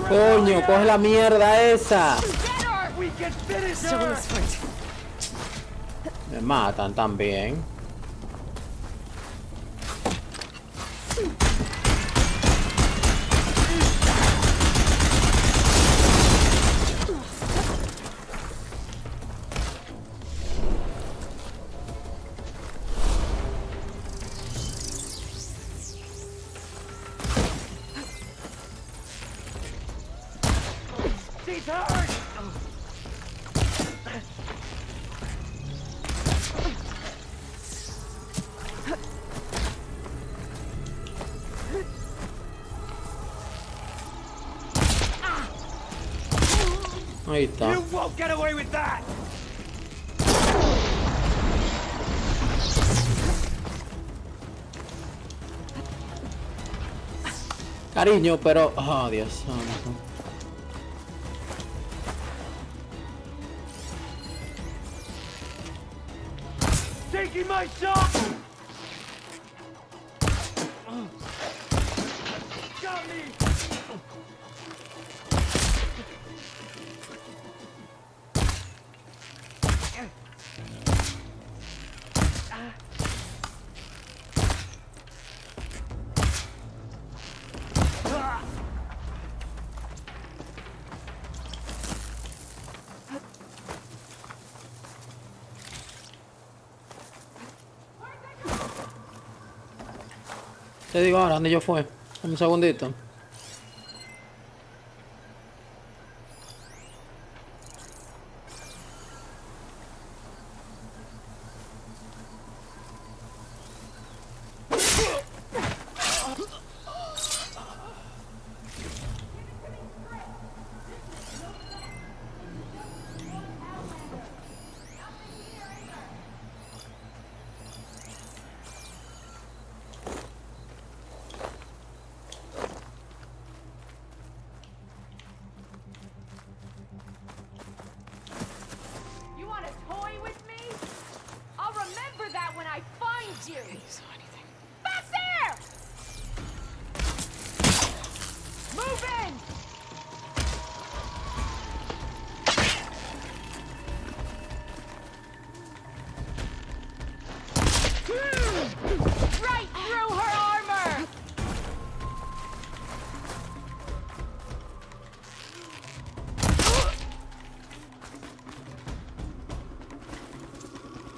[SPEAKER 1] Coño, coge la mierda esa.
[SPEAKER 3] Still in this fight.
[SPEAKER 1] Me matan también.
[SPEAKER 6] She's hurt!
[SPEAKER 1] Ahí está.
[SPEAKER 6] You won't get away with that.
[SPEAKER 1] Cariño, pero... Oh, Dios santo.
[SPEAKER 6] Taking my shot. Got me.
[SPEAKER 1] Te digo ahora, ¿dónde yo fue? Un segundito.
[SPEAKER 14] You want a toy with me? I'll remember that when I find you.
[SPEAKER 3] You saw anything?
[SPEAKER 14] Back there! Move in! Right through her armor!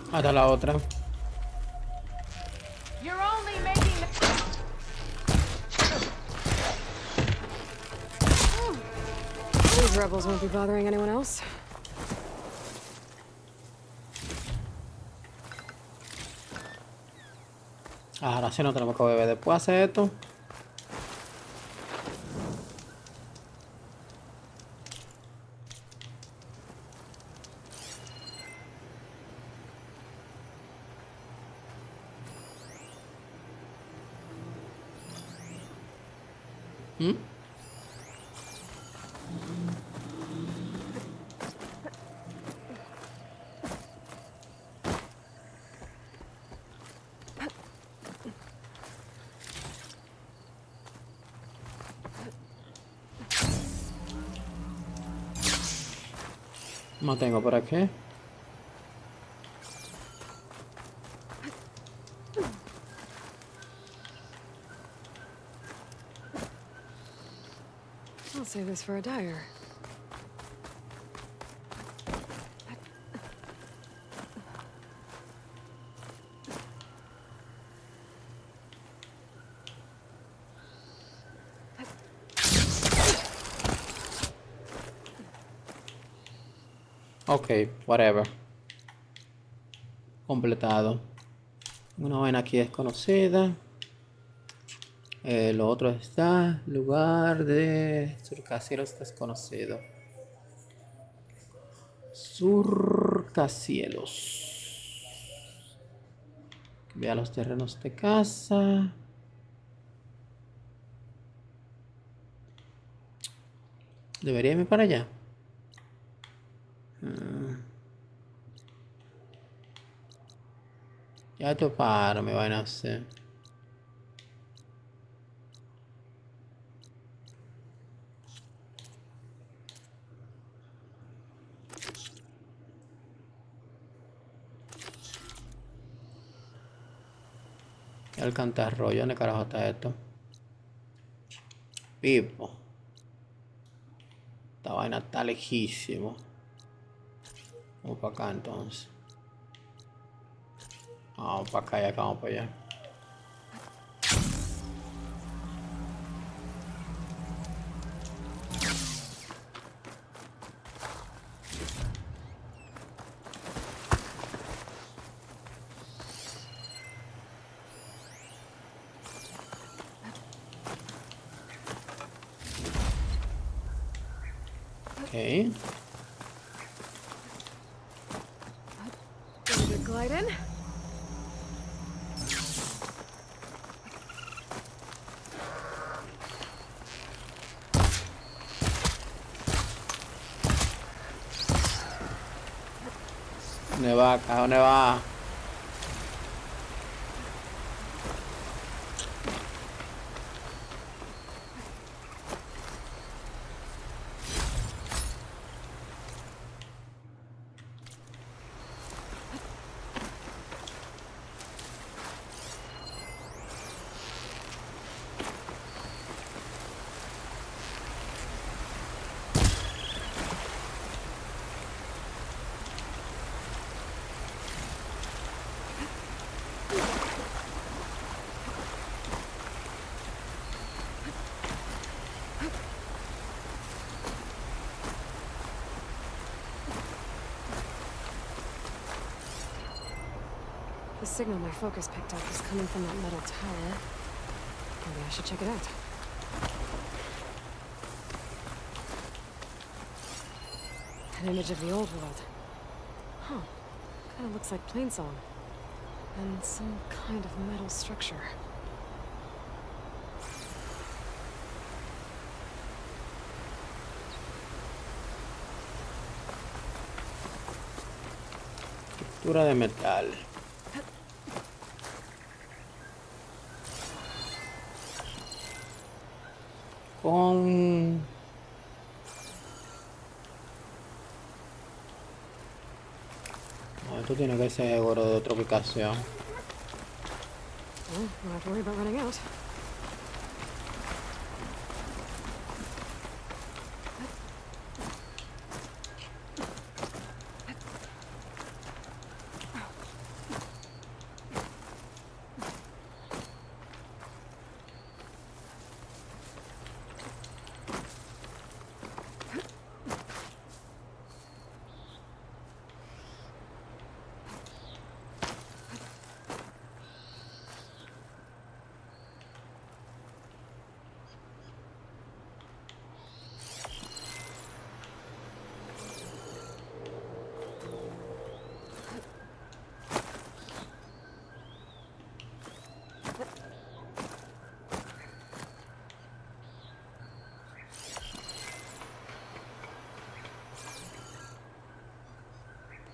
[SPEAKER 1] Hasta la otra.
[SPEAKER 14] You're only making the...
[SPEAKER 3] These rebels won't be bothering anyone else.
[SPEAKER 1] Ahora sí no tenemos que beber. Después hacer esto. ¿Mm? No tengo por aquí.
[SPEAKER 3] I'll save this for a dyer.
[SPEAKER 1] Ok, whatever. Completado. Una vaina aquí desconocida. Lo otro está. Lugar de surcacielos desconocido. Surcacielos. Vea los terrenos de casa. Debería irme para allá. Ya te paro, me van a hacer. El cantarrollo, ¿dónde carajo está esto? Pipo. Esta vaina está lejísimo. Vamos para acá entonces. Vamos para acá y acá vamos para allá. Ok.
[SPEAKER 3] light in.
[SPEAKER 1] ¿Dónde va acá? ¿Dónde va?
[SPEAKER 3] The signal my focus picked up is coming from that metal tower. Maybe I should check it out. An image of the old world. Huh. Kinda looks like Plainsong. And some kind of metal structure.
[SPEAKER 1] Estructura de metal. Con... Esto tiene que ser seguro de otra ubicación.
[SPEAKER 3] Well, don't have to worry about running out.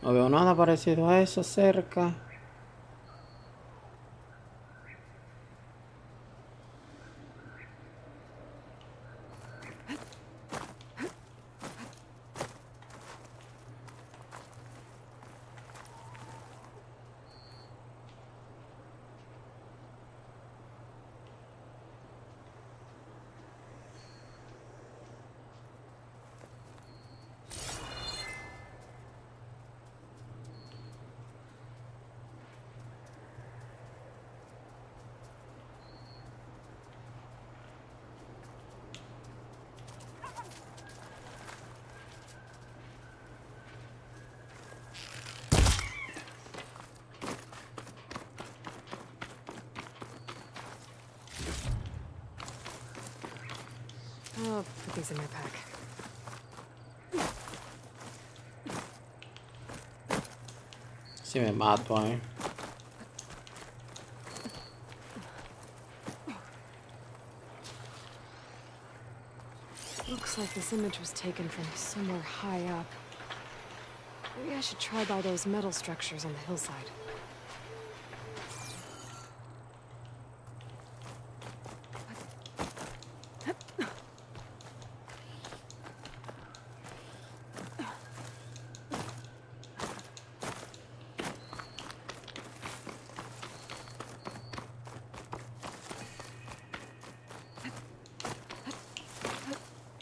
[SPEAKER 1] No veo nada parecido a eso cerca. I'll put these in my pack. Si me mato,
[SPEAKER 3] Looks like this image was taken from somewhere high up. Maybe I should try by those metal structures on the hillside.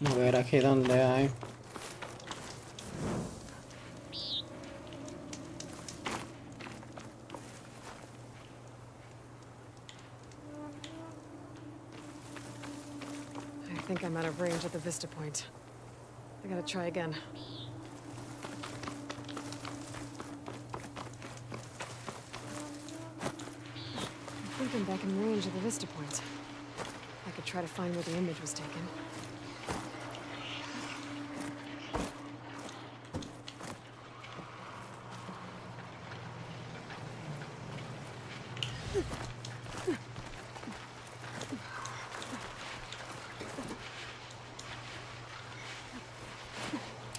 [SPEAKER 1] A ver aquí donde hay.
[SPEAKER 3] I think I'm out of range at the vista point. I gotta try again. I think I'm back in range at the vista point. I could try to find where the image was taken.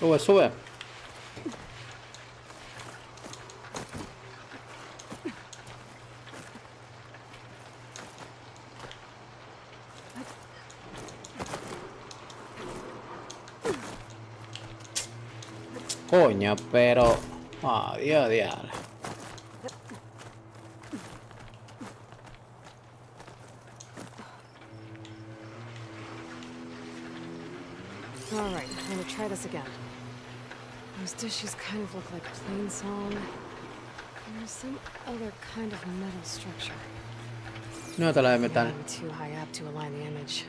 [SPEAKER 1] Sube, sube. Coño, pero... Adiós, diablo.
[SPEAKER 3] All right, I'm gonna try this again. Those dishes kind of look like plain song. And there's some other kind of metal structure.
[SPEAKER 1] No te la de metal.
[SPEAKER 3] I'm too high up to align the image.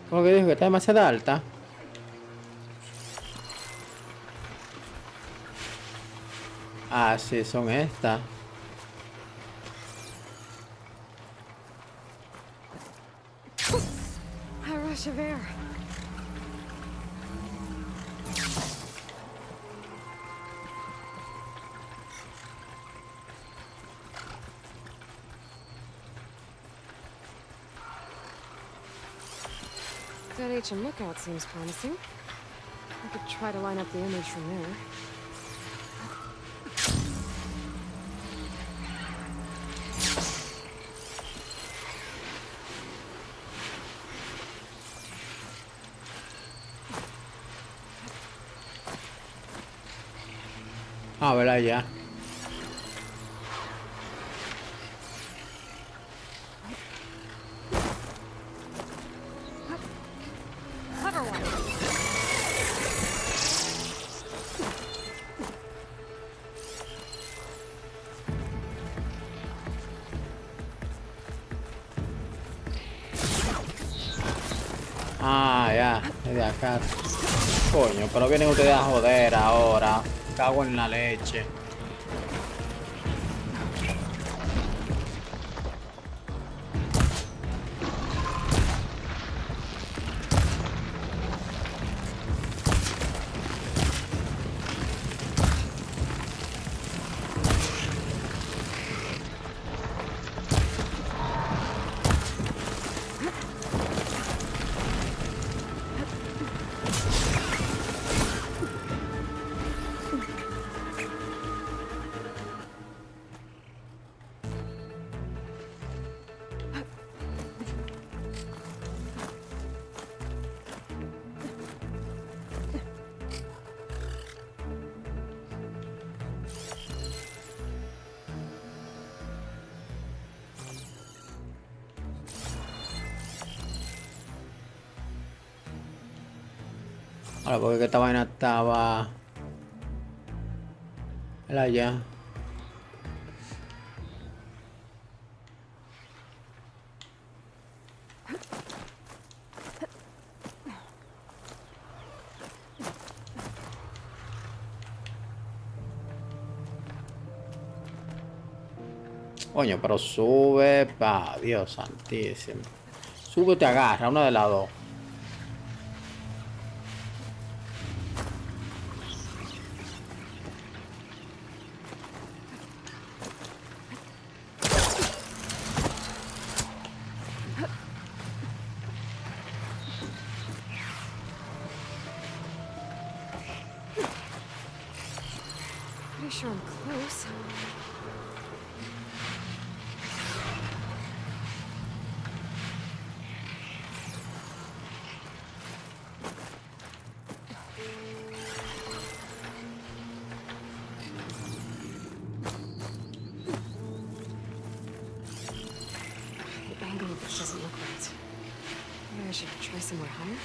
[SPEAKER 1] ¿Cómo que dijo que está demasiado alta? Ah, sí, son estas.
[SPEAKER 3] A rush of air. That HM lookout seems promising. I could try to line up the image from there.
[SPEAKER 1] Ah, ¿verdad? Ya.
[SPEAKER 3] Clever one.
[SPEAKER 1] Ah, ya. Es de acá. Coño, pero vienen ustedes a joder ahora. Cago en la leche. Ahora, porque esta vaina estaba... Era allá. Coño, pero sube, pa, Dios santísimo. Sube o te agarra, una de las dos.
[SPEAKER 3] Pretty sure I'm close. The angle of this doesn't look right. Maybe I should try somewhere higher.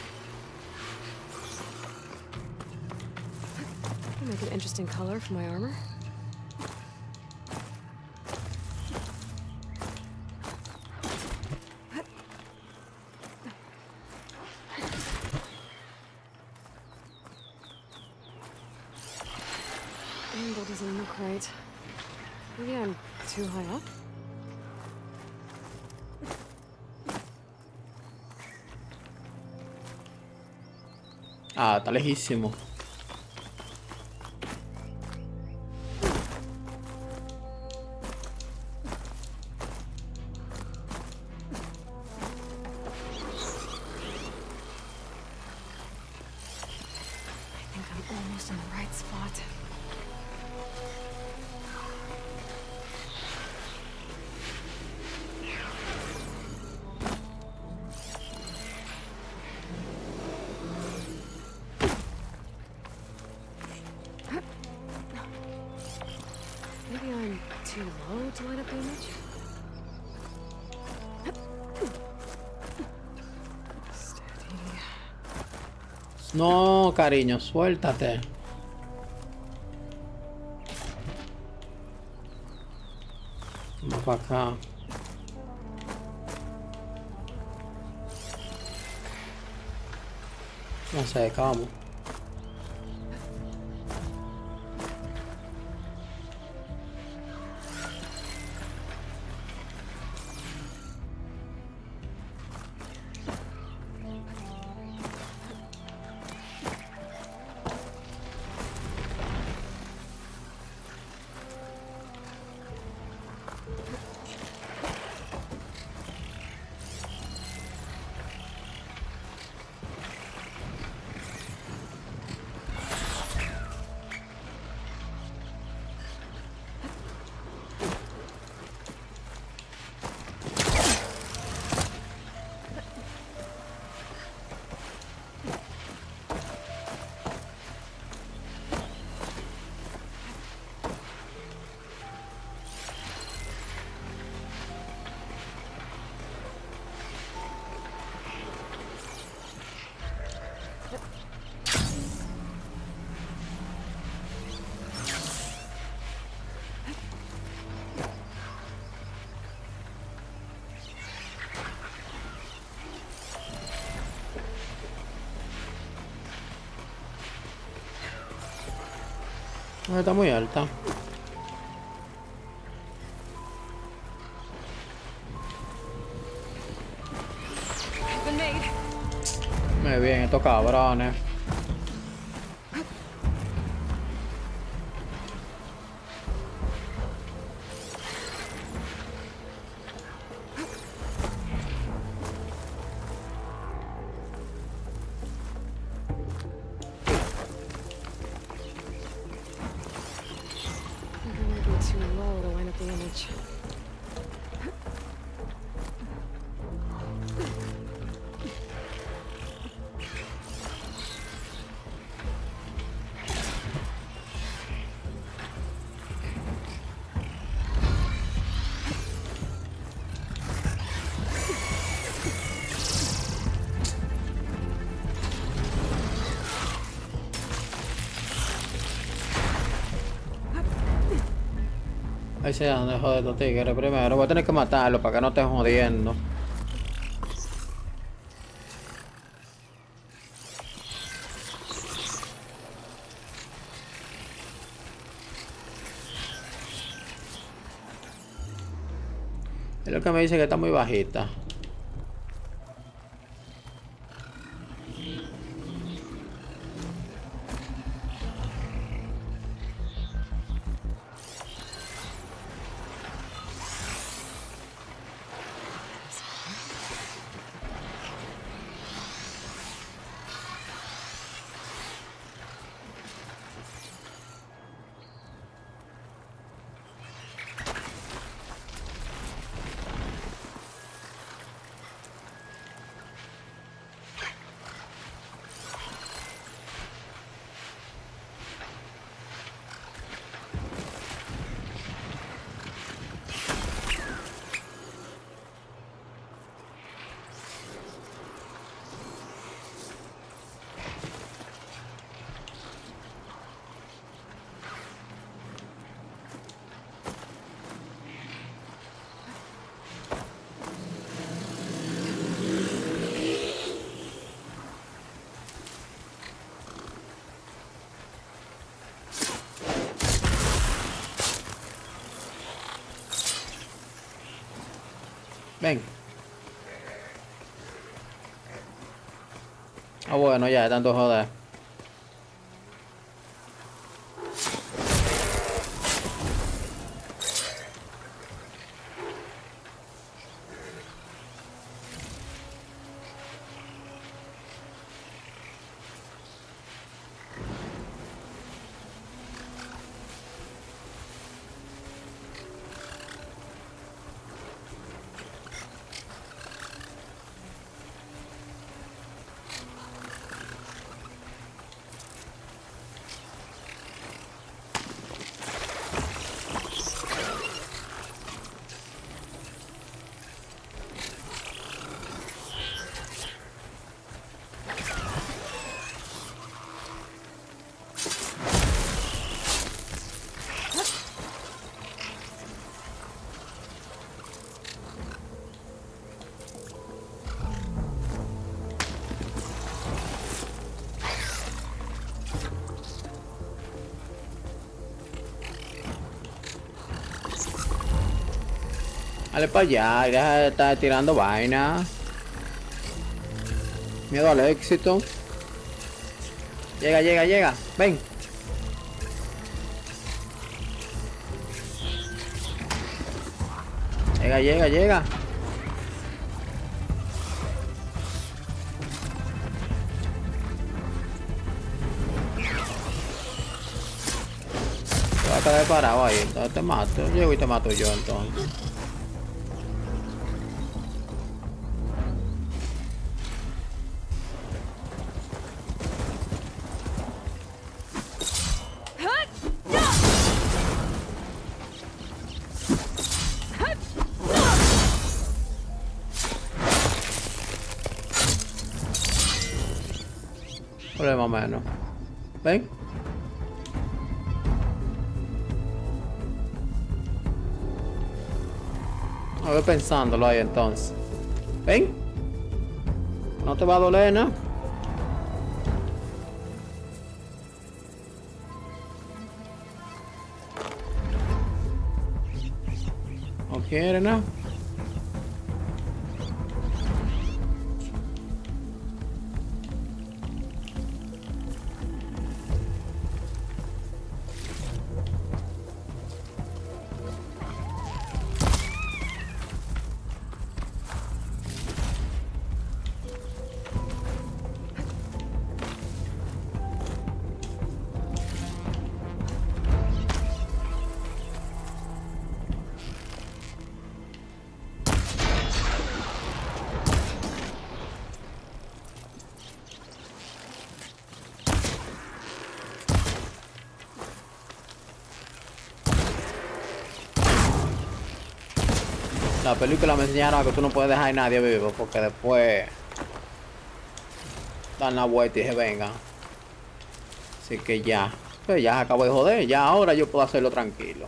[SPEAKER 3] That'll make an interesting color for my armor. Angle doesn't look right. Maybe I'm too high up?
[SPEAKER 1] Ah, está lejísimo.
[SPEAKER 3] Almost in the right spot. Maybe I'm too low to line up the image?
[SPEAKER 1] No, cariño, suéltate. Vamos para acá. No sé, vamos. No, está muy alta. Muy bien, estos cabrones.
[SPEAKER 3] Too low to line up the image.
[SPEAKER 1] Ahí se dan de joder estos tigres primero. Voy a tener que matarlo para que no estén jodiendo. Es lo que me dice que está muy bajita. Ven. Ah, bueno, ya, de tanto joder. Dale para allá, deja de estar tirando vaina. Miedo al éxito. Llega, llega, llega. Ven. Llega, llega, llega. Te vas a quedar parado ahí. Entonces te mato. Llego y te mato yo entonces. Problema menos. ¿Ven? A ver pensándolo ahí entonces. ¿Ven? No te va a doler, ¿no? ¿No quiere, no? La película me enseñaron que tú no puedes dejar a nadie vivo porque después dan la vuelta y se vengan. Así que ya. Pues ya acabo de joder. Ya ahora yo puedo hacerlo tranquilo.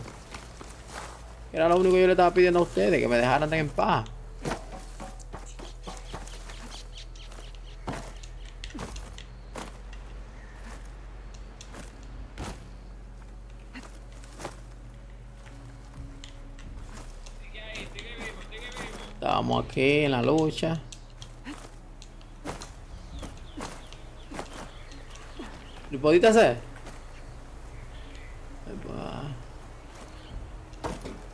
[SPEAKER 1] Era lo único que yo le estaba pidiendo a ustedes, que me dejaran en paz. Estamos aquí en la lucha. ¿Lo pudiste hacer?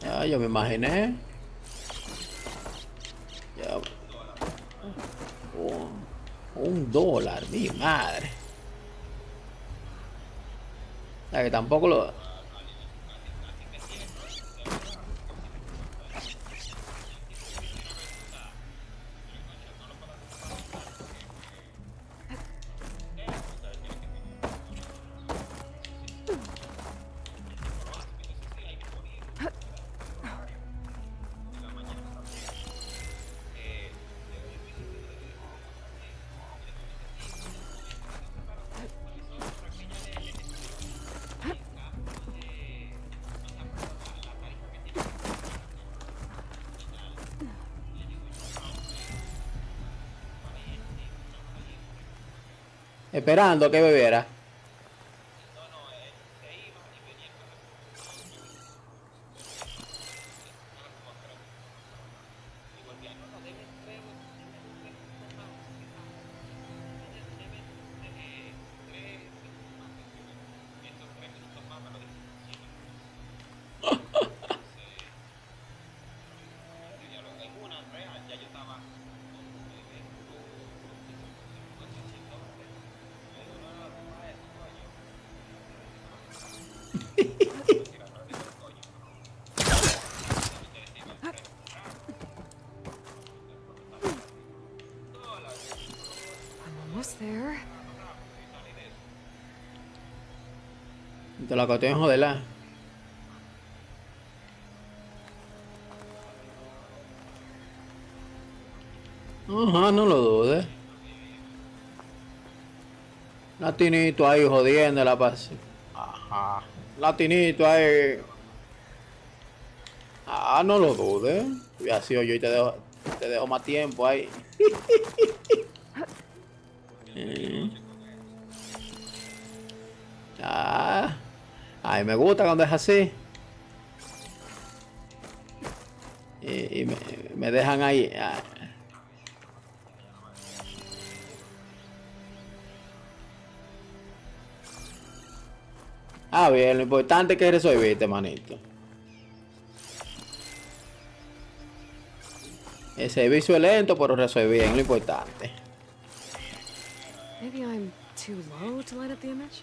[SPEAKER 1] Ya, yo me imaginé. Ya. $1, mi madre. O sea que tampoco lo... Esperando que bebiera.
[SPEAKER 3] There.
[SPEAKER 1] Te la coté en joderla. Ajá, no lo dudes. Latinito ahí jodiendo la paz. Ajá. Latinito ahí. Ah, no lo dudes. Hubiera sido yo y te dejo más tiempo ahí. Ah, ay, me gusta cuando es así. Y dejan ahí. Ah, bien, lo importante es que resolviste, manito. El servicio es lento, pero resolví bien, lo importante.
[SPEAKER 3] Maybe I'm too low to light up the image?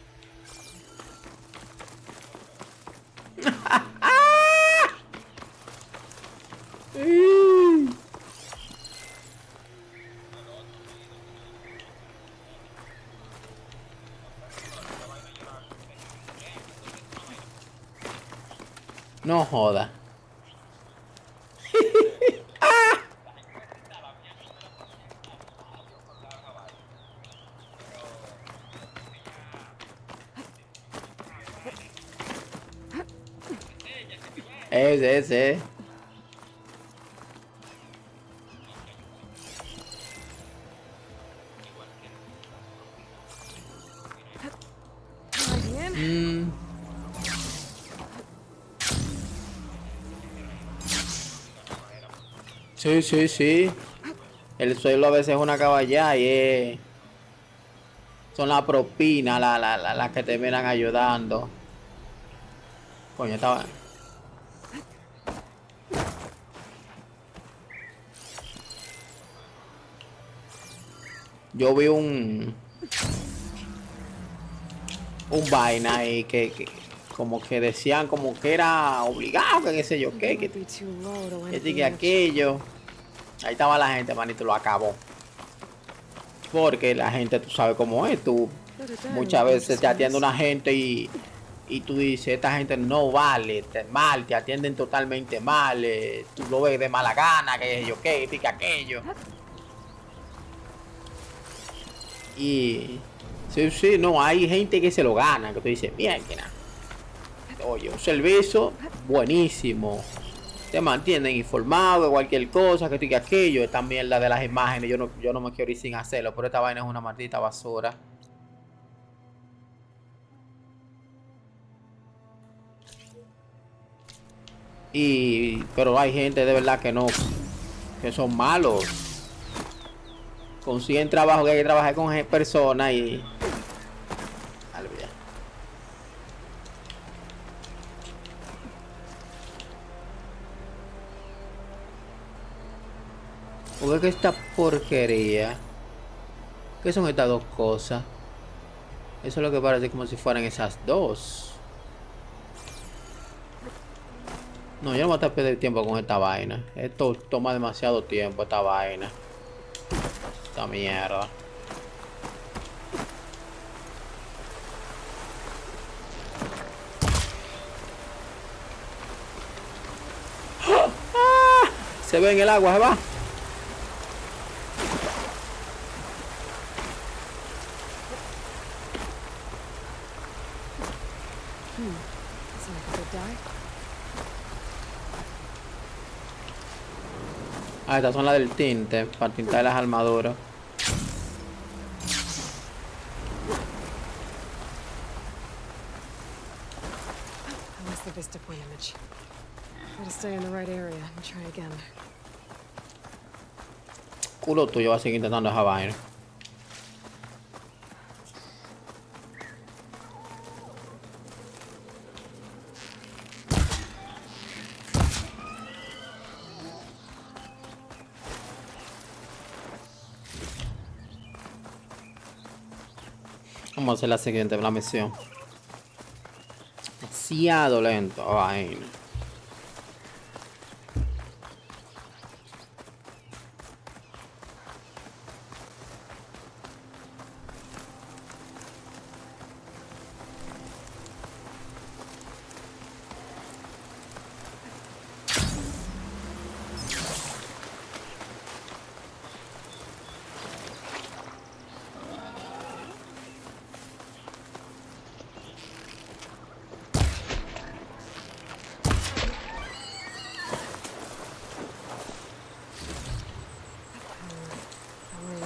[SPEAKER 1] No joda. Ese. Sí. El suelo a veces es una caballá y son las propinas las que terminan ayudando. Coño, estaba... Yo vi un vaina ahí que como que decían como que era obligado, que qué sé yo qué, que aquello. Ahí estaba la gente, manito, lo acabó. Porque la gente, tú sabes cómo es, tú muchas veces te atiende una gente y tú dices, esta gente no vale, mal, te atienden totalmente mal, tú lo ves de mala gana, que yo qué, que aquello. Y sí, no, hay gente que se lo gana, que tú dices, bien, que nada. Oye, un servicio buenísimo. Te mantienen informado de cualquier cosa, que tú y aquello. También la de las imágenes, yo no me quiero ir sin hacerlo, pero esta vaina es una maldita basura. Pero hay gente de verdad que no, que son malos. Consiguen trabajo, que hay que trabajar con personas y... ¿O es que esta porquería? ¿Qué son estas dos cosas? Eso es lo que parece como si fueran esas dos. No, yo no voy a estar perdiendo tiempo con esta vaina. Esto toma demasiado tiempo, esta vaina. Esta mierda. ¡Ah! Se ve en el agua, se va. Ah, estas son las del tinte, para tintar las armaduras.
[SPEAKER 3] I lost the vista point image. Gotta stay in the right area and try again.
[SPEAKER 1] Culo tuyo va a seguir intentando esa vaina. Vamos a hacer la siguiente, la misión. Demasiado lento, vaina.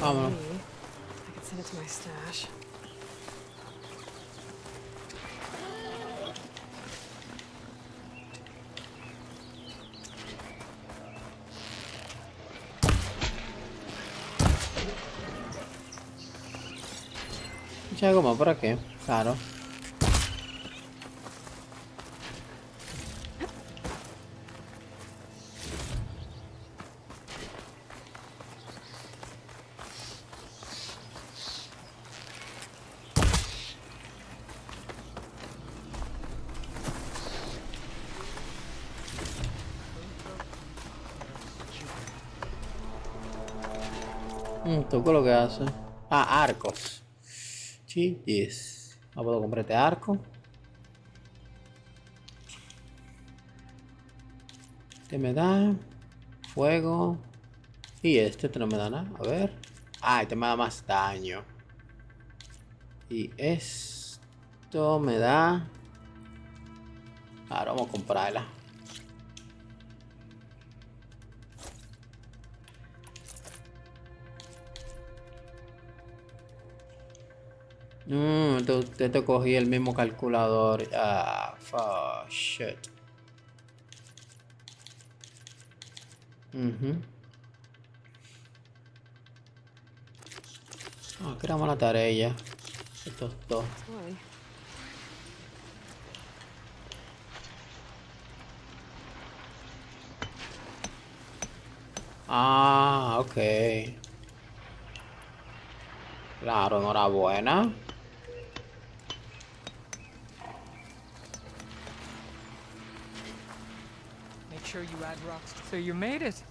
[SPEAKER 1] Vámonos.
[SPEAKER 3] I can send it to my stash.
[SPEAKER 1] flecha de goma por aquí. Claro. ¿Tú qué es lo que hace? Ah, arcos. Chis. No puedo comprar este arco. Este me da fuego. Y este no me da nada. A ver. Ah, este me da más daño. Y esto me da... Ahora vamos a comprarla. Te cogí el mismo calculador. Ah, fuck, shit. Queramos la tarea. Estos dos. Ah, ok. Claro, enhorabuena.
[SPEAKER 12] Make sure you add rocks. So you made it.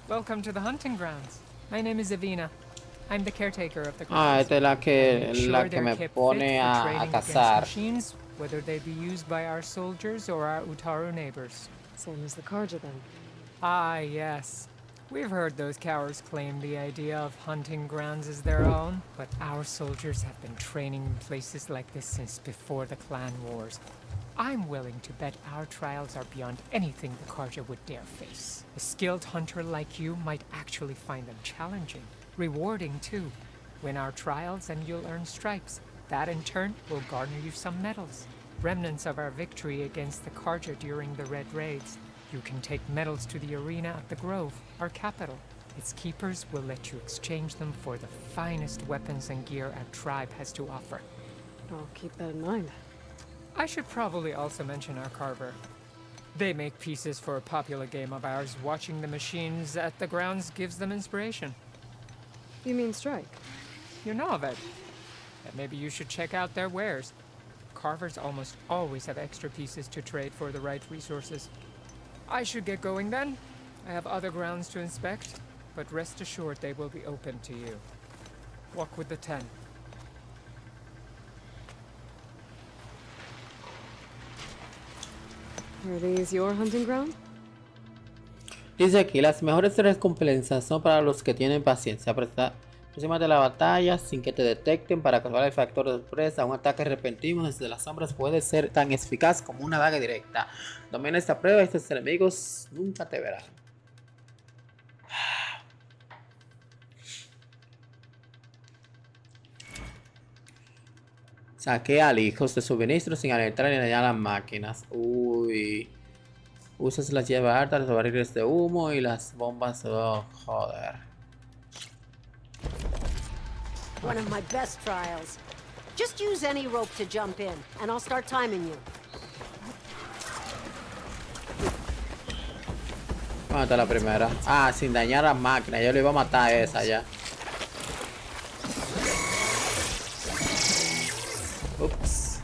[SPEAKER 12] Welcome to the hunting grounds. My name is Avina. I'm the caretaker of the grounds.
[SPEAKER 1] Esta es la que me pone a cazar.
[SPEAKER 12] Machines, whether they be used by our soldiers or our Utaru neighbors.
[SPEAKER 3] Same as the Karja then.
[SPEAKER 12] Ah, yes. We've heard those cowards claim the idea of hunting grounds as their own, but our soldiers have been training in places like this since before the clan wars. I'm willing to bet our trials are beyond anything the Karja would dare face. A skilled hunter like you might actually find them challenging. Rewarding, too. Win our trials and you'll earn stripes. That, in turn, will garner you some medals. Remnants of our victory against the Karja during the Red Raids. You can take medals to the arena at the Grove, our capital. Its keepers will let you exchange them for the finest weapons and gear our tribe has to offer.
[SPEAKER 3] I'll keep that in mind.
[SPEAKER 12] I should probably also mention our carver. They make pieces for a popular game of ours. Watching the machines at the grounds gives them inspiration.
[SPEAKER 3] You mean strike?
[SPEAKER 12] You know of it. And maybe you should check out their wares. Carvers almost always have extra pieces to trade for the right resources. I should get going then. I have other grounds to inspect, but rest assured they will be open to you. Walk with the 10.
[SPEAKER 3] Are these your hunting grounds?
[SPEAKER 1] Dice aquí, las mejores recompensas son para los que tienen paciencia. Aproxímate a la batalla sin que te detecten para causar el factor de sorpresa. Un ataque repentino desde las sombras puede ser tan eficaz como una daga directa. Domina esta prueba y estos enemigos nunca te verán. Saquea al hijos de suministros sin alertar ni dañar las máquinas. Uy. Usas las lleva altas, los barriles de humo y las bombas. Oh, joder.
[SPEAKER 18] One of my best trials. Just use any rope to jump in, and I'll start timing you.
[SPEAKER 1] ¿Dónde está la primera? Ah, sin dañar las máquinas. Yo le iba a matar a esa ya. Ups.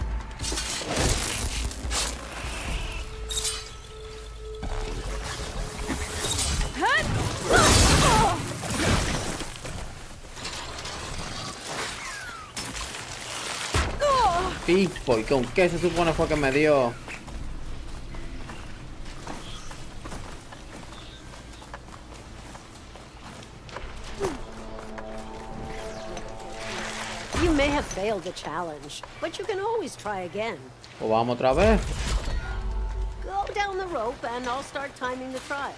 [SPEAKER 1] Pipo, ¿y con qué se supone fue que me dio?
[SPEAKER 18] You may have failed the challenge, but you can always try again.
[SPEAKER 1] Pues vamos otra vez.
[SPEAKER 18] Go down the rope and I'll start timing the trial.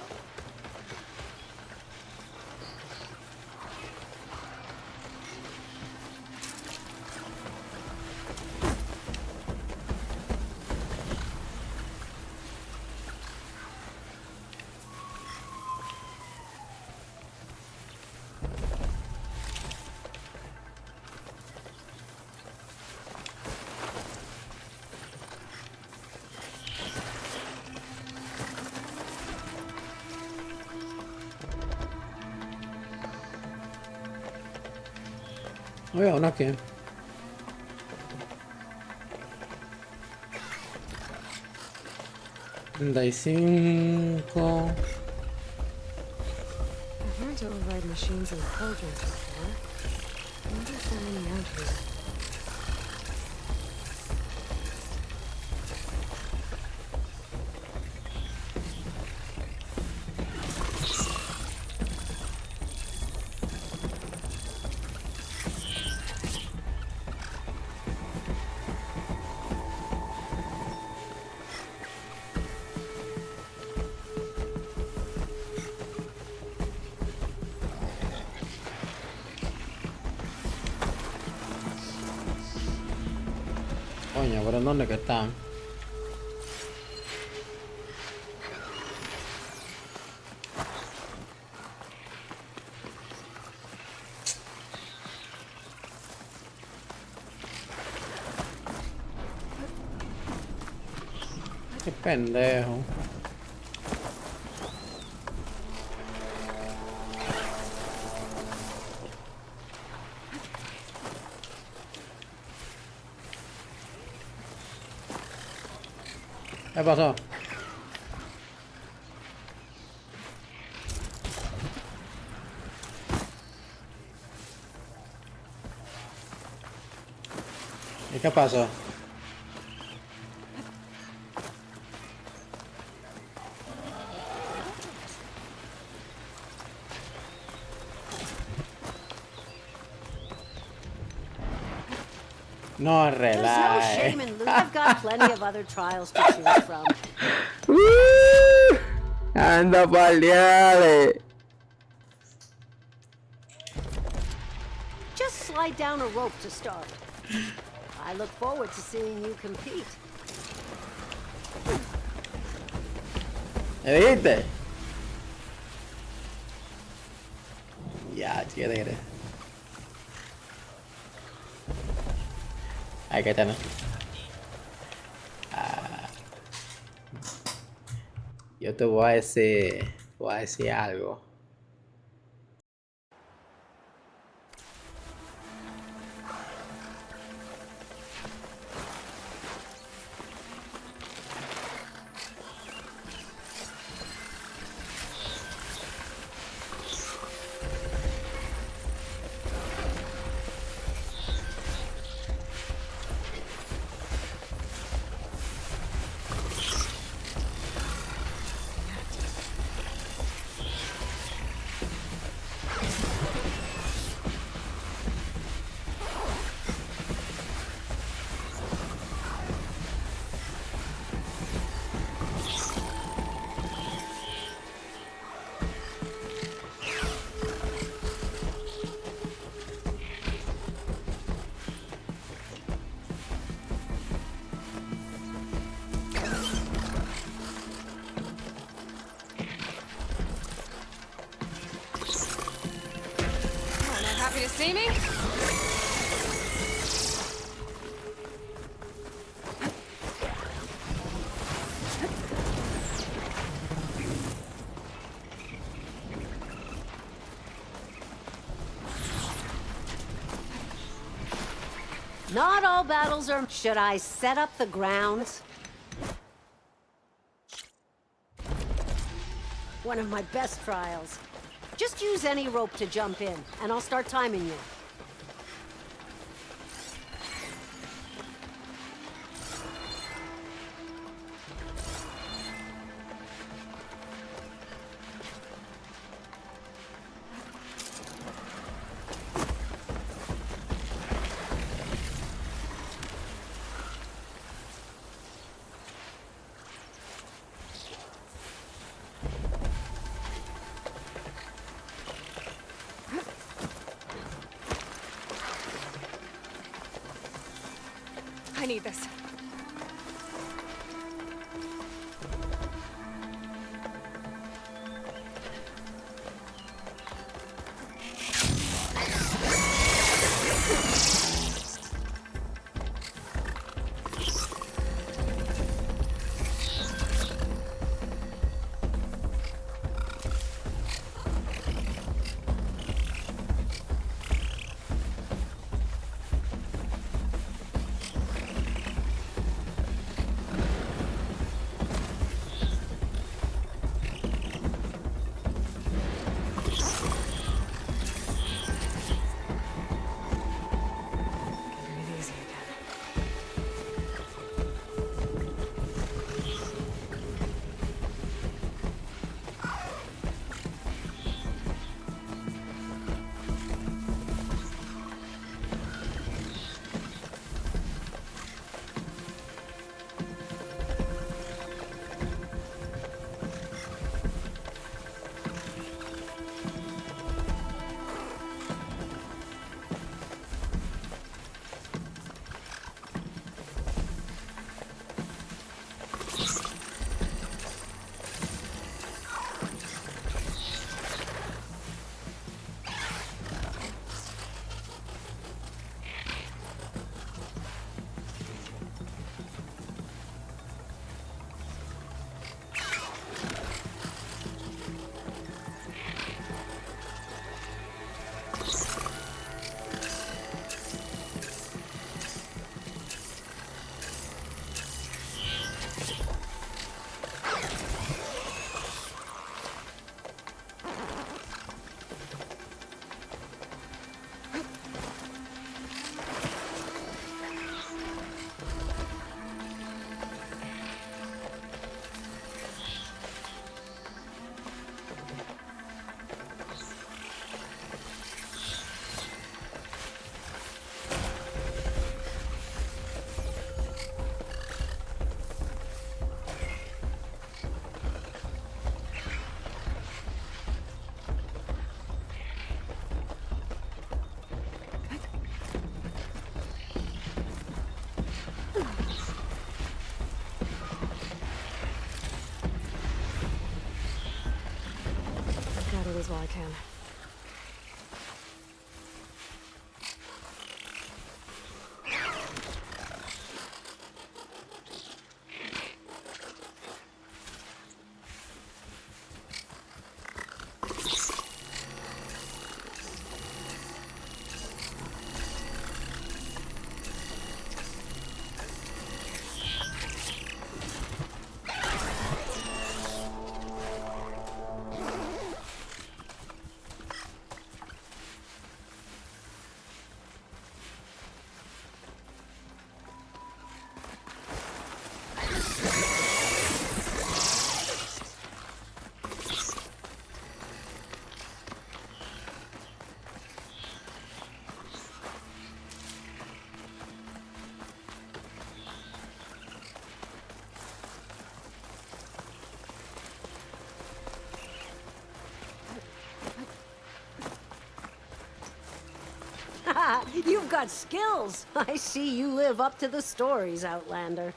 [SPEAKER 1] Oye, una aquí. $35.
[SPEAKER 3] I've learned to override machines and cauldrons before. I wonder if there are any out here.
[SPEAKER 1] Coño, pero ¿en dónde que están? Qué pendejo. ¿Qué pasó? ¿Y qué pasó? No
[SPEAKER 18] There's no
[SPEAKER 1] relaje.
[SPEAKER 18] shame in loot. I've got plenty of other trials to choose from.
[SPEAKER 1] Anda paliale.
[SPEAKER 18] Just slide down a rope to start. I look forward to seeing you compete.
[SPEAKER 1] ¿Me viste? Ya, chica, te crees. Hay que tener. Yo te voy a decir algo.
[SPEAKER 5] Happy to see me?
[SPEAKER 18] Not all battles are... Should I set up the grounds? One of my best trials. Just use any rope to jump in, and I'll start timing you.
[SPEAKER 5] I need this.
[SPEAKER 3] I'll gather these while I can.
[SPEAKER 18] You've got skills. I see you live up to the stories, Outlander.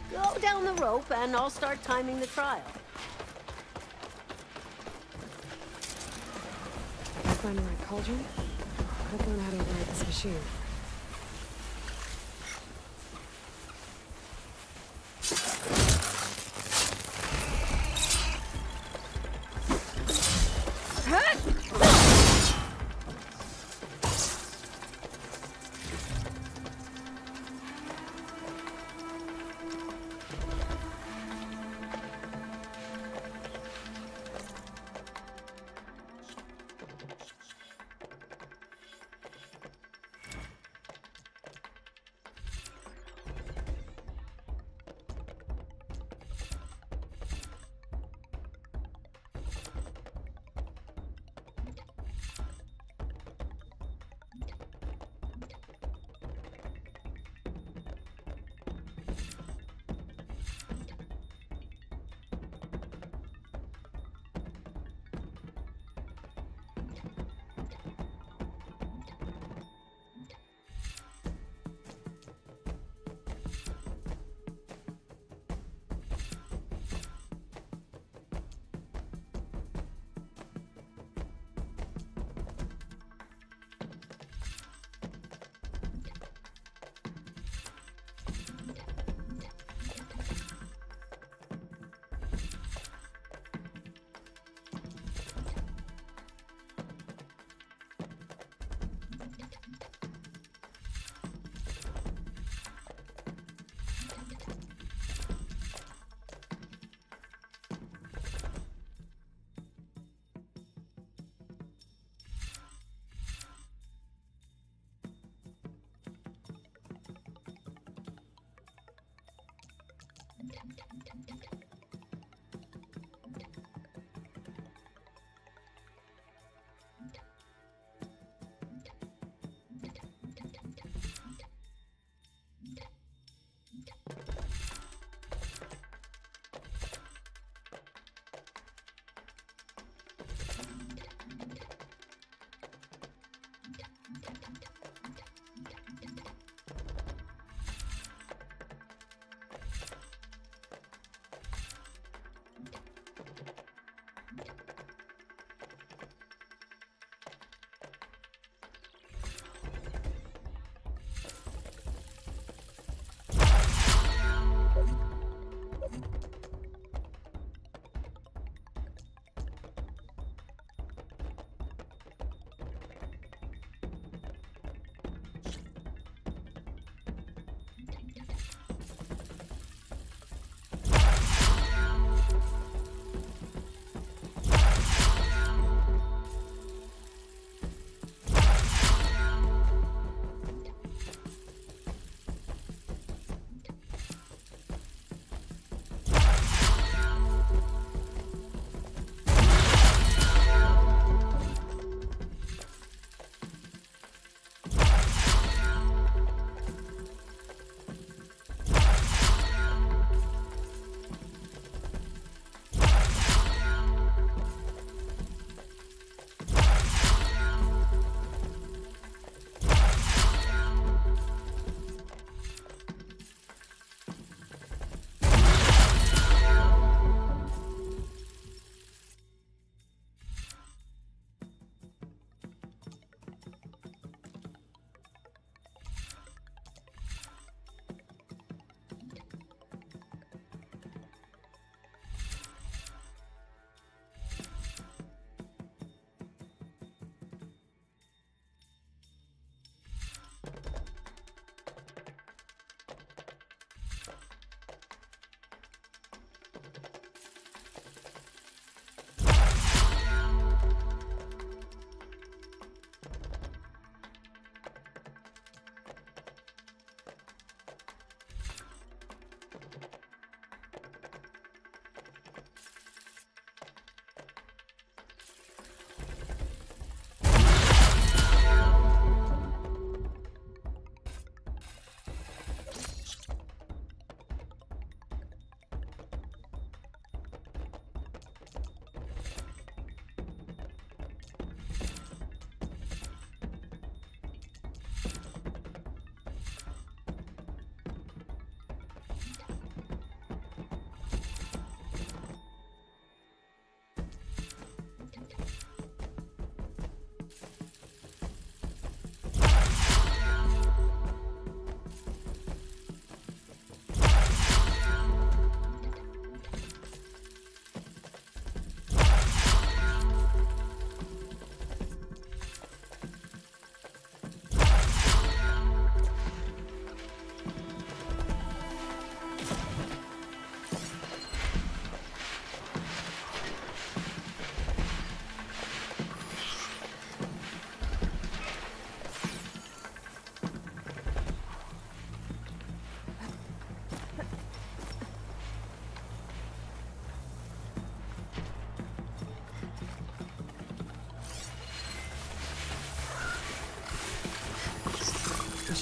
[SPEAKER 18] Go down the rope and I'll start timing the trial.
[SPEAKER 3] If I find the right cauldron, I'll learn how to operate this machine.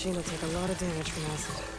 [SPEAKER 3] machine will take a lot of damage from acid.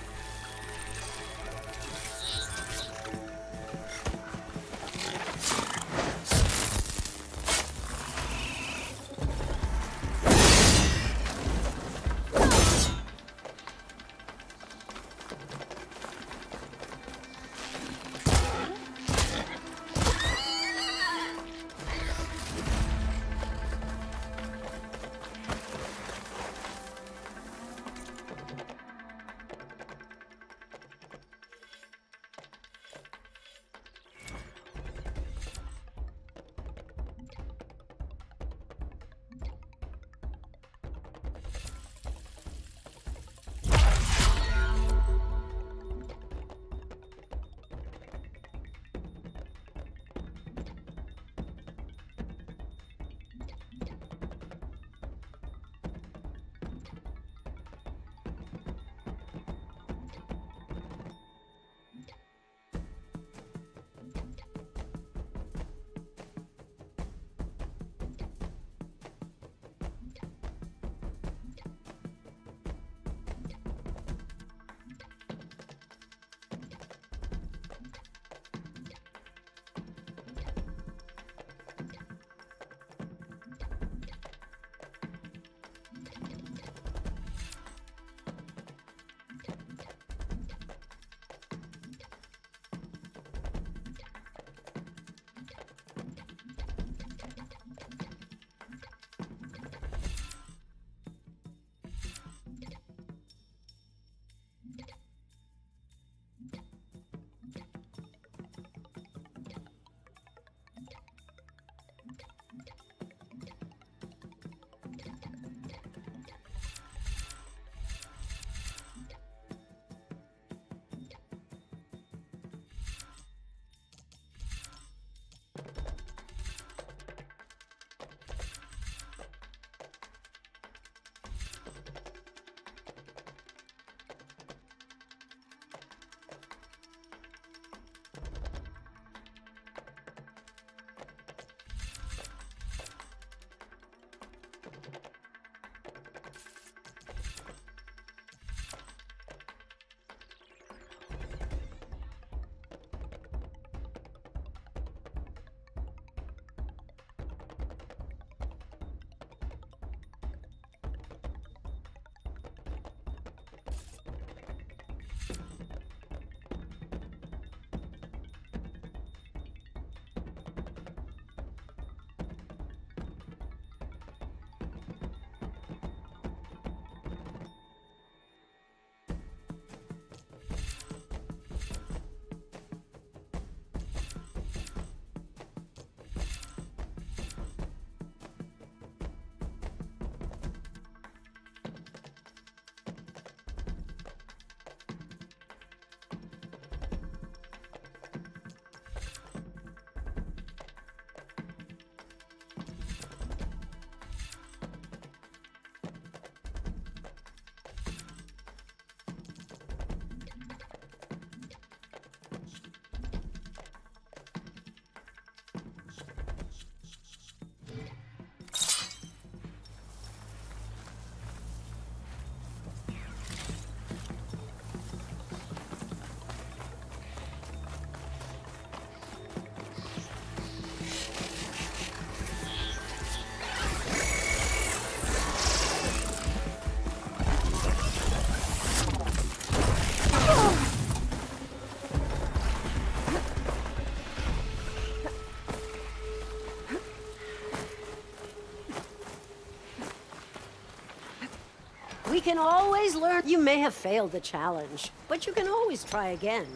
[SPEAKER 18] We can always learn. You may have failed the challenge, but you can always try again.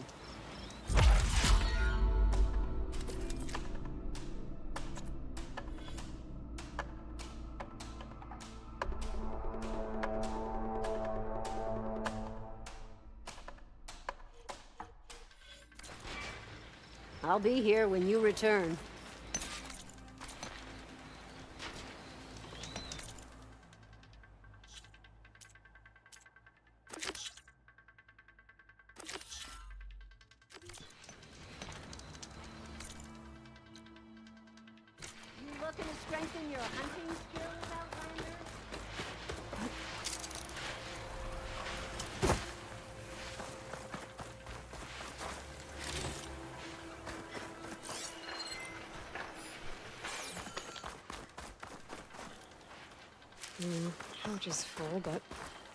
[SPEAKER 18] I'll be here when you return. Looking to strengthen your hunting skills, Outlander?
[SPEAKER 3] Pouch is full, but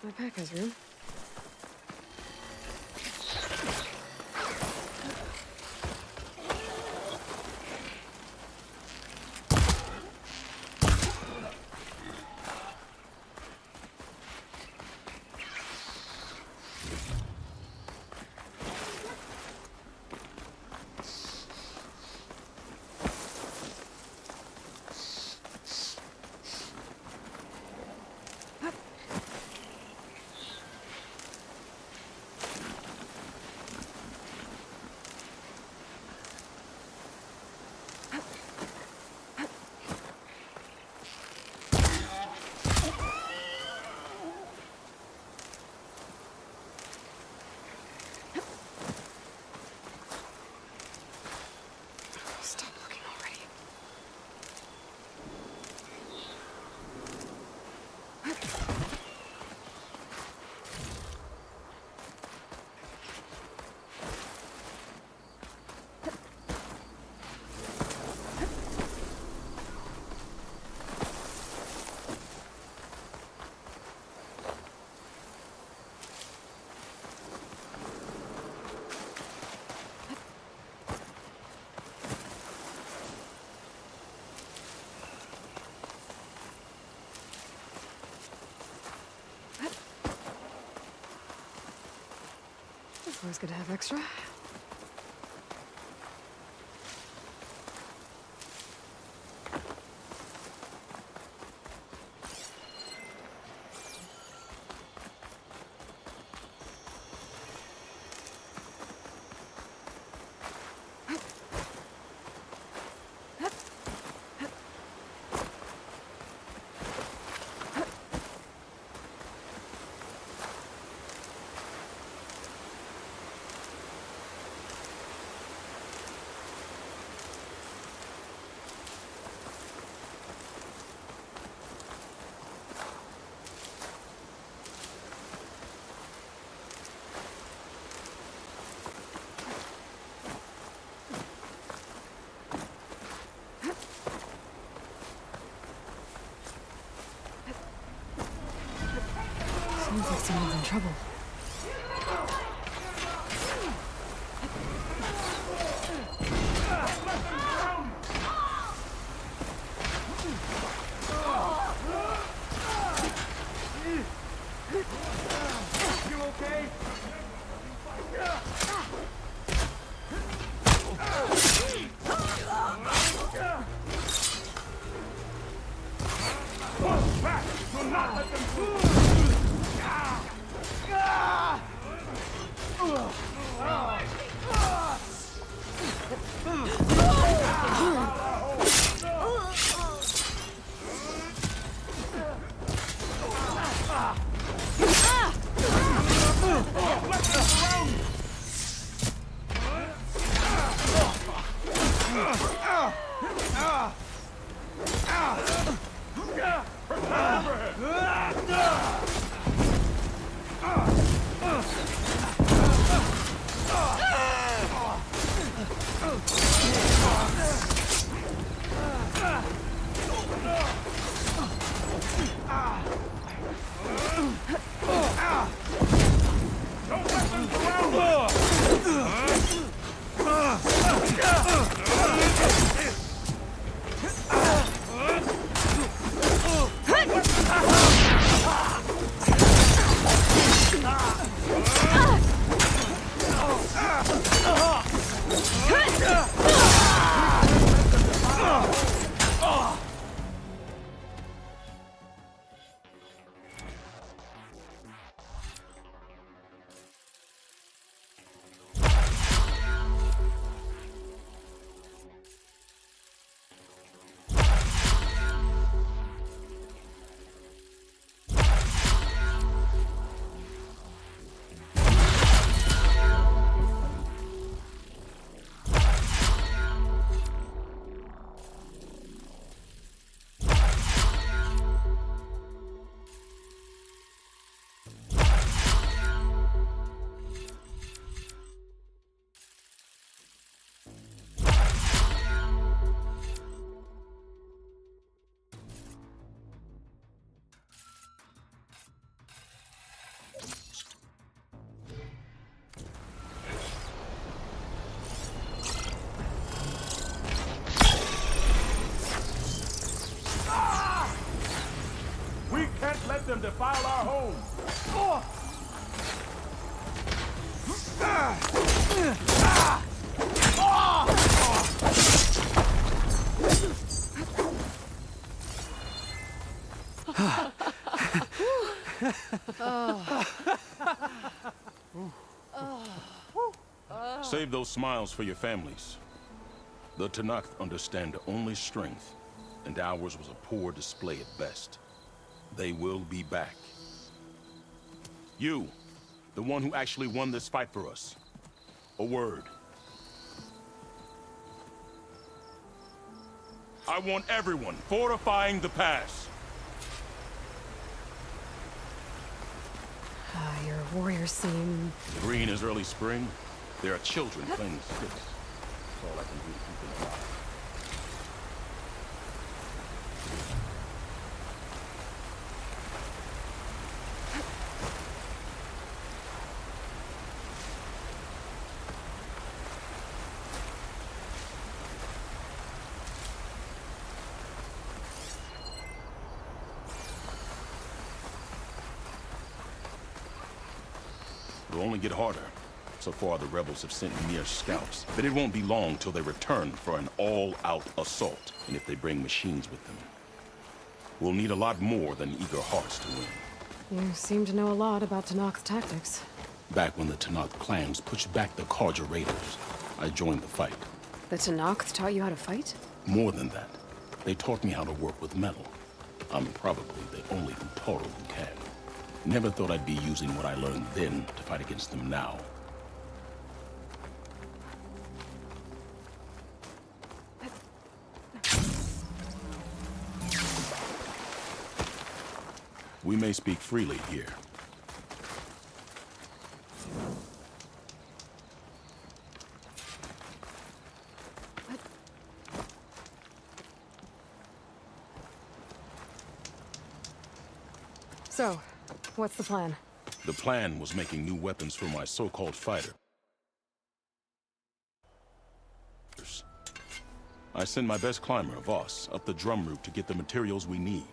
[SPEAKER 3] my pack has room. It's always good to have extra. Sounds like someone's in trouble.
[SPEAKER 19] You okay? Back! Do not let them through!
[SPEAKER 13] Save those smiles for your families. The Tenakth understand only strength, and ours was a poor display at best. They will be back. You, the one who actually won this fight for us. A word. I want everyone fortifying the pass.
[SPEAKER 3] Your warriors seem...
[SPEAKER 13] Green is early spring. There are children playing sticks. That's all I can do to keep them alive. It'll only get harder. So far, the rebels have sent mere scouts, but it won't be long till they return for an all-out assault, and if they bring machines with them. We'll need a lot more than eager hearts to win.
[SPEAKER 3] You seem to know a lot about Tenakth tactics.
[SPEAKER 13] Back when the Tenakth clans pushed back the Carja raiders, I joined the fight.
[SPEAKER 3] The Tenakth taught you how to fight?
[SPEAKER 13] More than that, they taught me how to work with metal. I'm probably the only Utaro who can. Never thought I'd be using what I learned then to fight against them now. We may speak freely here.
[SPEAKER 3] So, what's the plan?
[SPEAKER 13] The plan was making new weapons for my so-called fighter. I send my best climber, Voss, up the drum route to get the materials we need.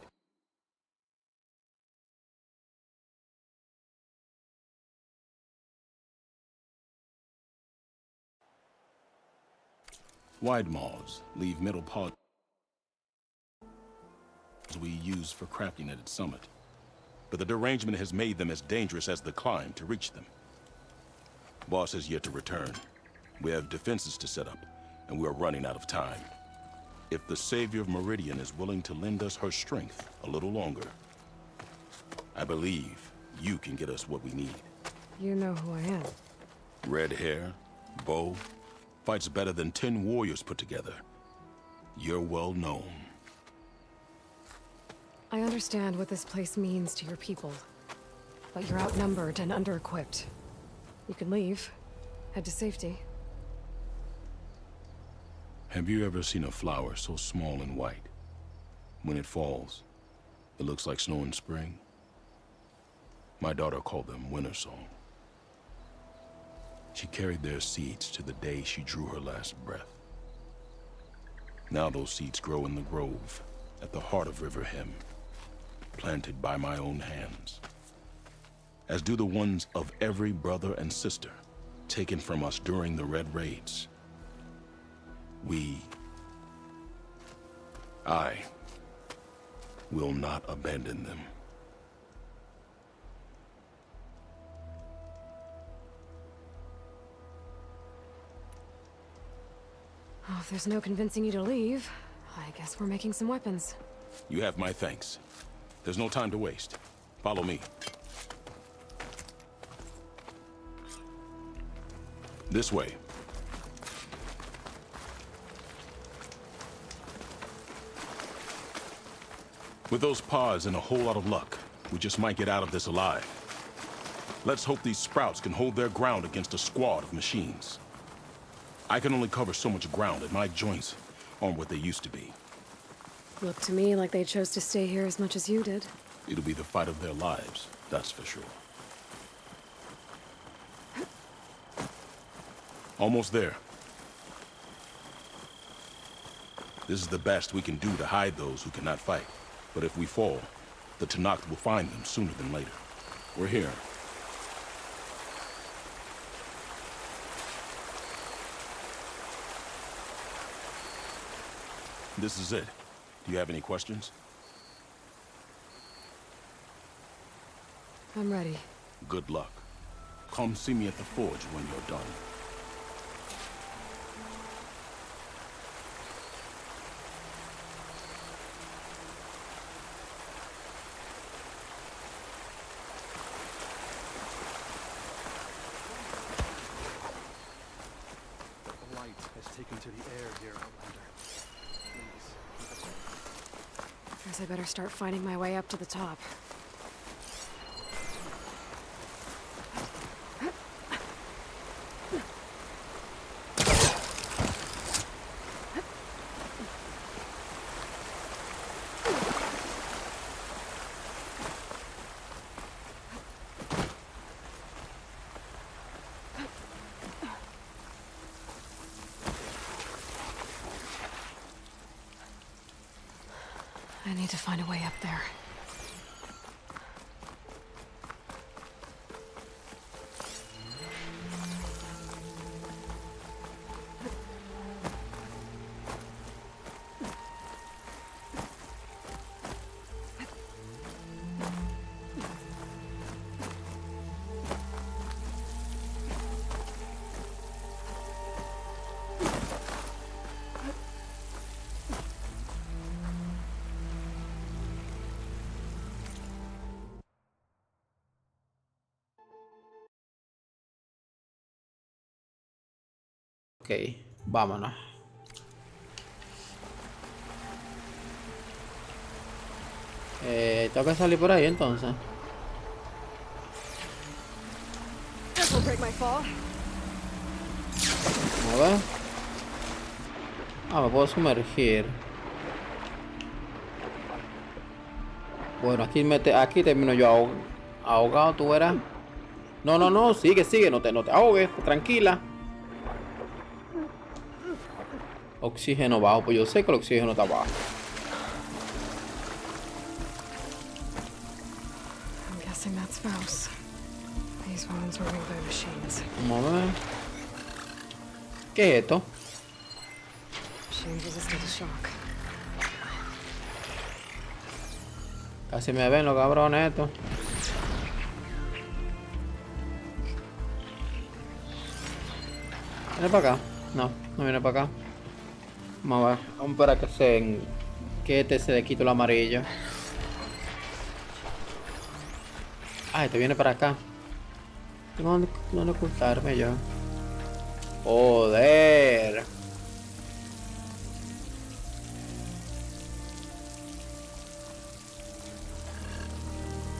[SPEAKER 13] Wide maws leave metal pods we use for crafting at its summit. But the derangement has made them as dangerous as the climb to reach them. Boss has yet to return. We have defenses to set up, and we are running out of time. If the Savior of Meridian is willing to lend us her strength a little longer, I believe you can get us what we need.
[SPEAKER 3] You know who I am.
[SPEAKER 13] Red hair, bow, fights better than 10 warriors put together. You're well known.
[SPEAKER 3] I understand what this place means to your people, but you're outnumbered and under-equipped. You can leave, head to safety.
[SPEAKER 13] Have you ever seen a flower so small and white? When it falls, it looks like snow in spring. My daughter called them winter song. She carried their seeds to the day she drew her last breath. Now those seeds grow in the grove, at the heart of River Hem, planted by my own hands. As do the ones of every brother and sister, taken from us during the Red Raids. I will not abandon them.
[SPEAKER 3] Oh, if there's no convincing you to leave, I guess we're making some weapons.
[SPEAKER 13] You have my thanks. There's no time to waste. Follow me. This way. With those pods and a whole lot of luck, we just might get out of this alive. Let's hope these sprouts can hold their ground against a squad of machines. I can only cover so much ground, and my joints aren't what they used to be.
[SPEAKER 3] Looked to me like they chose to stay here as much as you did.
[SPEAKER 13] It'll be the fight of their lives, that's for sure. Almost there. This is the best we can do to hide those who cannot fight. But if we fall, the Tenakth will find them sooner than later. We're here. This is it. Do you have any questions?
[SPEAKER 3] I'm ready.
[SPEAKER 13] Good luck. Come see me at the forge when you're done.
[SPEAKER 20] has taken to the air here, Outlander. Please, keep it up.
[SPEAKER 3] Guess I better start finding my way up to the top. I need to find a way up there.
[SPEAKER 1] Ok, vámonos. Tengo que salir por ahí entonces.
[SPEAKER 3] This will break my fall.
[SPEAKER 1] A ver. Ah, me puedo sumergir. Bueno, aquí termino yo ahogado, tú verás. No, no, no, sigue, no te ahogues, tranquila. Oxígeno bajo, pues yo sé que el oxígeno está bajo.
[SPEAKER 3] I'm guessing that's Faust. These wounds were made by machines.
[SPEAKER 1] Vamos a ver. ¿Qué es esto?
[SPEAKER 3] Machines resistant to shock.
[SPEAKER 1] Casi me ven los cabrones estos. ¿Viene para acá? No, no viene para acá. Vamos a ver, vamos a esperar que este se le quite lo amarillo. Ah, este viene para acá. Tengo dónde ocultarme yo. Joder.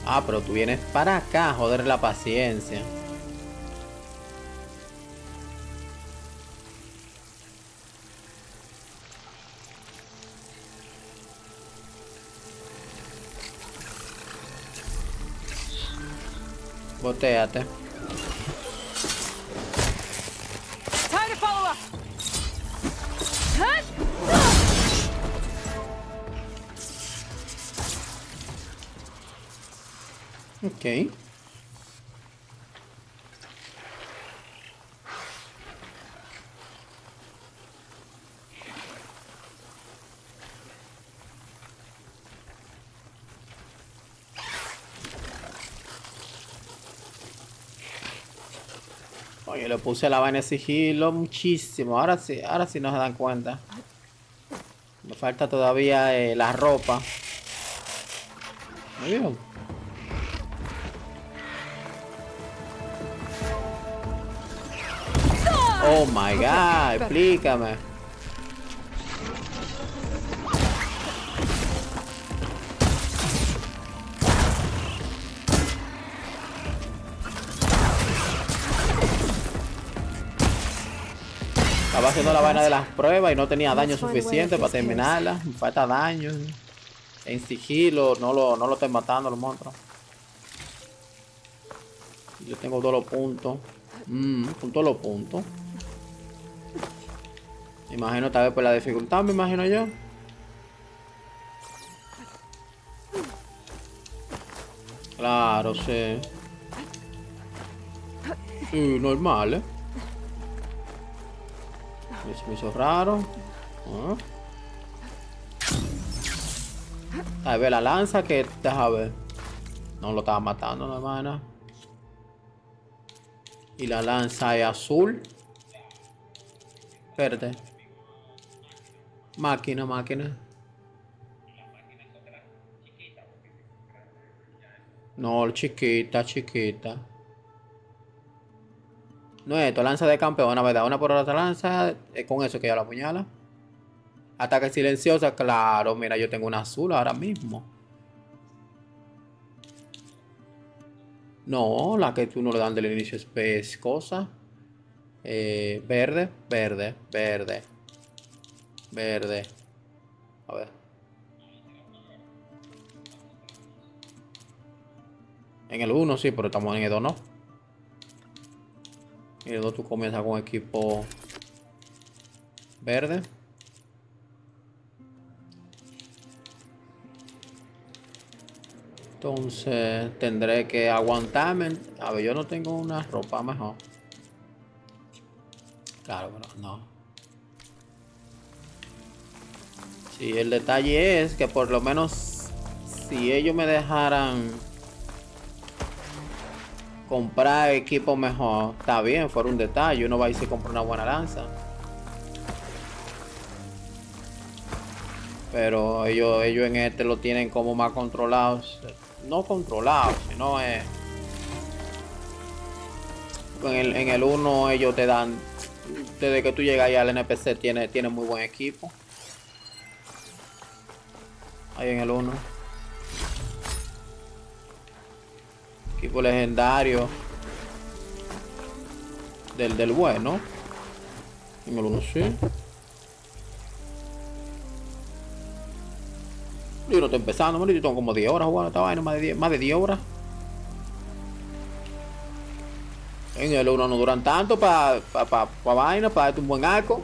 [SPEAKER 1] Ah, pero tú vienes para acá, joder la paciencia. Botéate.
[SPEAKER 14] Time to follow up.
[SPEAKER 1] Ok. Oye, le puse la vaina de sigilo muchísimo. Ahora sí no se dan cuenta. Me falta todavía la ropa. ¿Me vieron? Oh my god, explícame. Estaba haciendo la vaina de las pruebas y no tenía daño suficiente para terminarla. Me falta daño. En sigilo, no lo estoy matando a los monstruos. Yo tengo todos los puntos. Con todos los puntos. Me imagino tal vez por la dificultad, me imagino yo. Claro, sí. Sí, normal, me hizo raro. A ver la lanza que deja ver. No lo estaba matando, no, hermana. Y la lanza es azul. Espérate. Máquina. No, chiquita. No es esto, lanza de campeona, ¿verdad? Una por otra lanza, con eso que ella la apuñala. Ataque silenciosa, claro, mira, yo tengo una azul ahora mismo. No, la que tú no le dan del inicio es cosa. Verde, verde, verde. Verde. A ver. En el 1 sí, pero estamos en el 2 no. En el 2 tú comienzas con equipo verde. Entonces tendré que aguantarme. A ver, yo no tengo una ropa mejor. Claro, pero no. Sí, el detalle es que por lo menos si ellos me dejaran comprar equipo mejor, está bien, fuera un detalle. Uno va y se compra una buena lanza. Pero ellos en este lo tienen como más controlados. No controlados, sino en el 1 ellos te dan. Desde que tú llegas ahí al NPC tiene muy buen equipo. Ahí en el 1. Equipo legendario. Del bueno. En el 1 sí. Yo no estoy empezando, yo tengo como 10 horas jugando esta vaina, más de 10 horas. En el 1 no duran tanto para vaina, para darte un buen arco.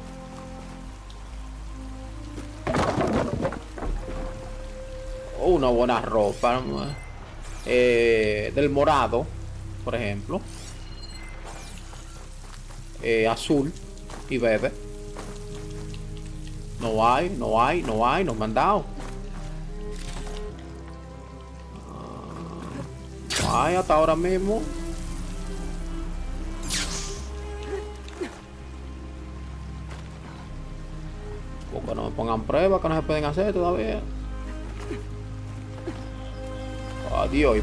[SPEAKER 1] Una buena ropa. Del morado, por ejemplo. Azul y verde. No me han dado. No hay hasta ahora mismo. Porque no me pongan pruebas que no se pueden hacer todavía. Adiós.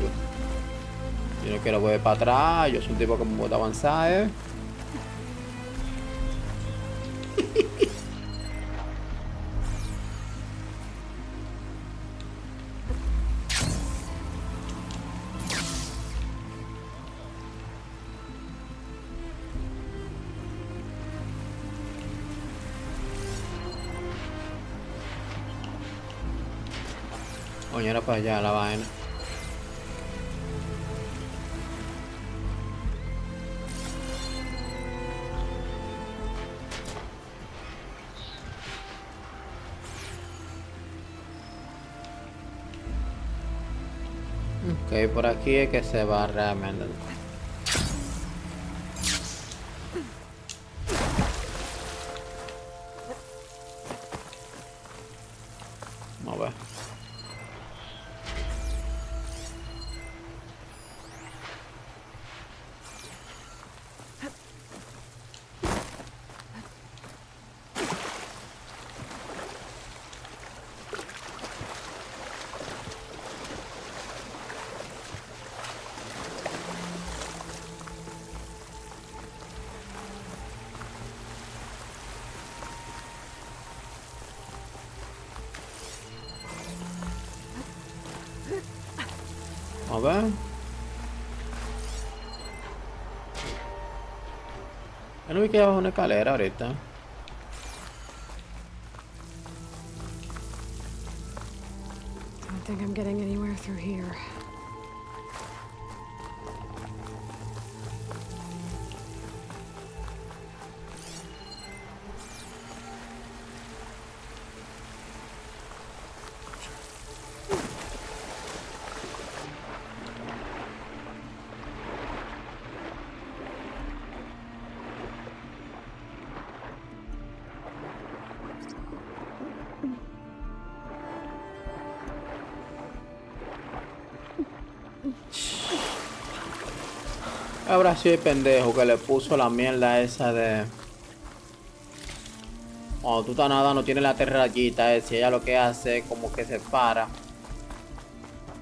[SPEAKER 1] Yo no quiero volver para atrás. Yo soy un tipo que me puede avanzar, Coño, era para allá la vaina. Ok, por aquí es que se va realmente. Vamos a ver. A ver. Yo no vi que abajo una escalera ahorita.
[SPEAKER 3] Don't think I'm getting anywhere through here.
[SPEAKER 1] Habrá sido el pendejo que le puso la mierda esa de... Cuando tú estás nadando tiene la rayita esa y ella lo que hace es como que se para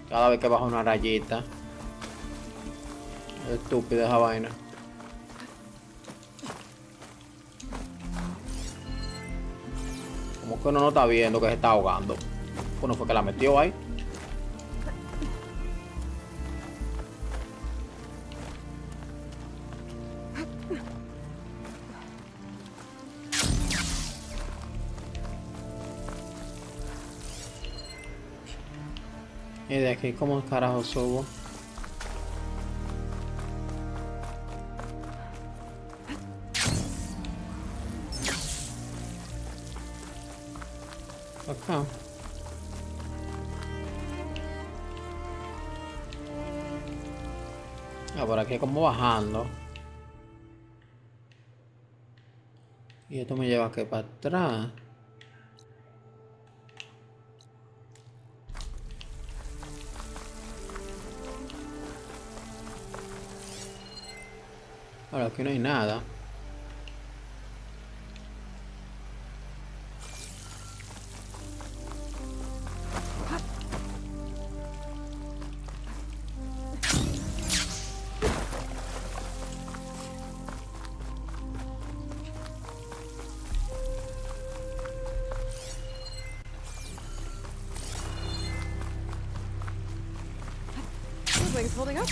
[SPEAKER 1] cada vez que baja una rayita. Es estúpida esa vaina. Como que uno no está viendo que se está ahogando. Uno fue que la metió ahí. Y de aquí, ¿cómo carajo subo? Acá. Ah, por aquí como bajando. Y esto me lleva aquí para atrás. Ahora aquí no hay nada.
[SPEAKER 3] Feels like it's holding up.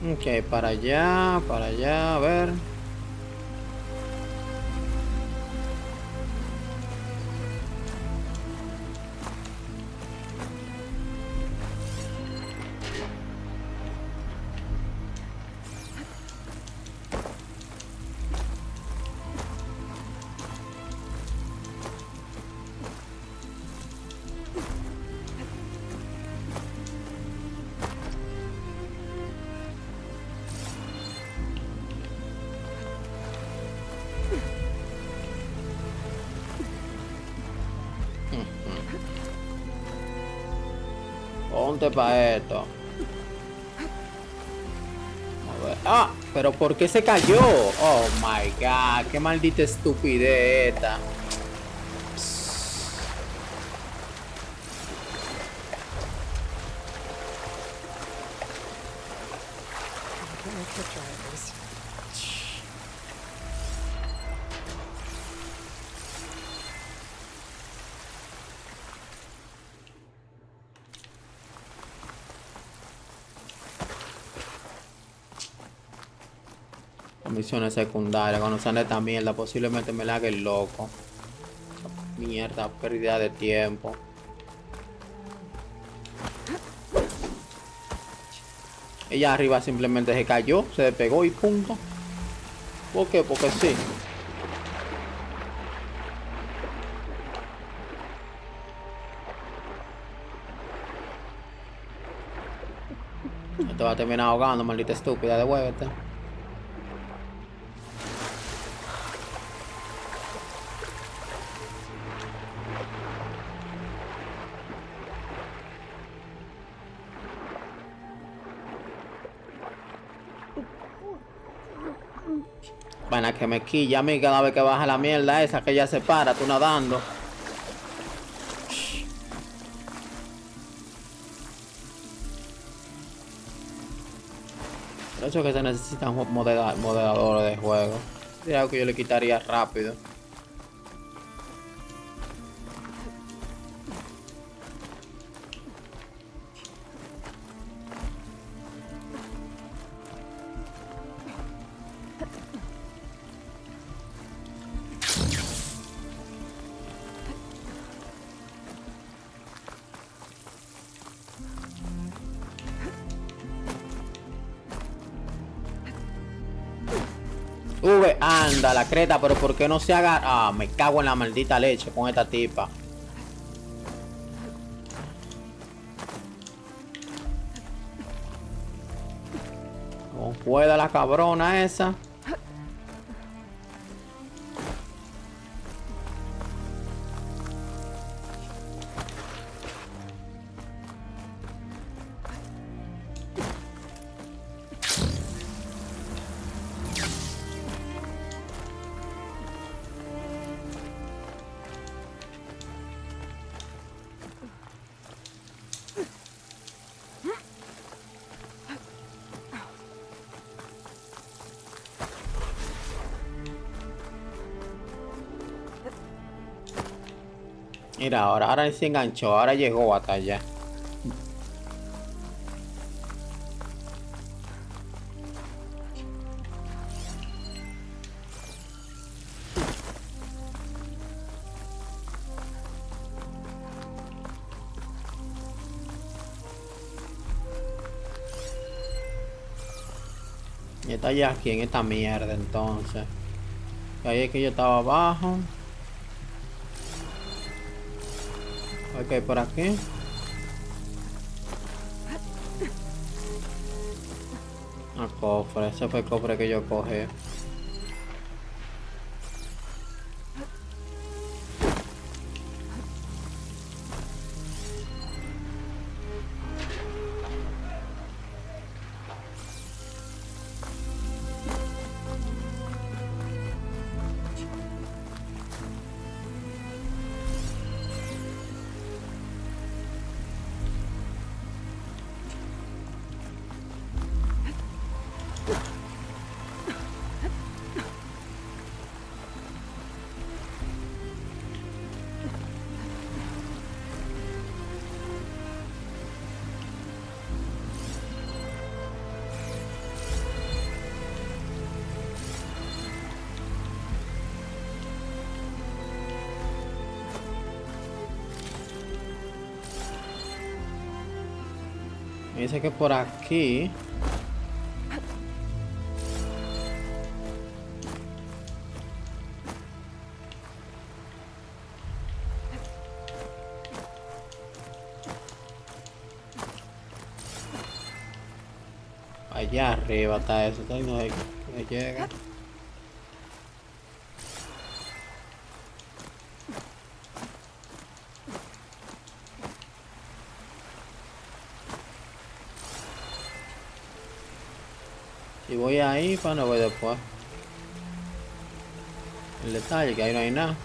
[SPEAKER 1] Ok, para allá, a ver. Ponte para esto. A ver. Ah, pero ¿por qué se cayó? Oh my god, qué maldita estupidez esta. Misiones secundarias, cuando sale esta mierda, posiblemente me la haga el loco. Mierda, pérdida de tiempo. Ella arriba simplemente se cayó, se despegó y punto. ¿Por qué? Porque sí. Te va a terminar ahogando, maldita estúpida, devuélvete. Van que me quilla a mí cada vez que baja la mierda esa que ella se para, tú nadando. Por eso es que se necesitan moderadores de juego. Es algo que yo le quitaría rápido. Anda, la creta, pero ¿por qué no se agarra? Ah, me cago en la maldita leche con esta tipa. ¿Cómo puede la cabrona esa? Mira, ahora se enganchó, ahora llegó hasta allá. Y está ya aquí en esta mierda entonces. Y ahí es que yo estaba abajo. Ok, por aquí. Ah, cofre, ese fue el cofre que yo cogí. Me dice que por aquí. Allá arriba está eso, está ahí no llega. Y voy ahí, para no voy después. El detalle que ahí no hay nada.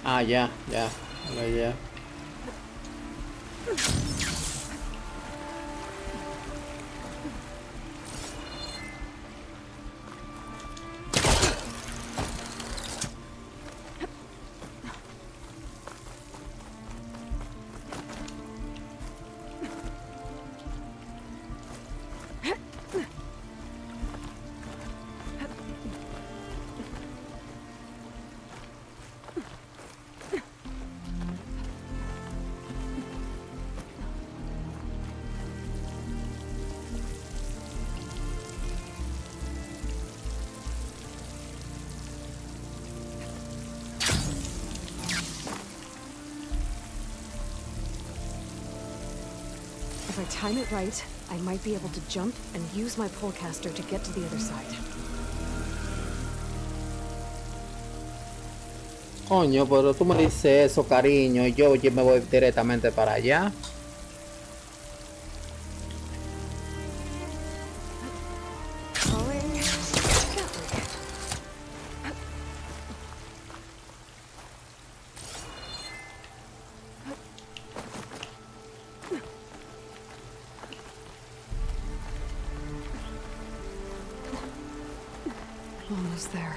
[SPEAKER 1] Ah, ya. Ahora ya.
[SPEAKER 3] If I time it right, I might be able to jump and use my polecaster to get to the other side.
[SPEAKER 1] Coño, pero tú me dices eso, cariño, y yo me voy directamente para allá.
[SPEAKER 3] Almost there.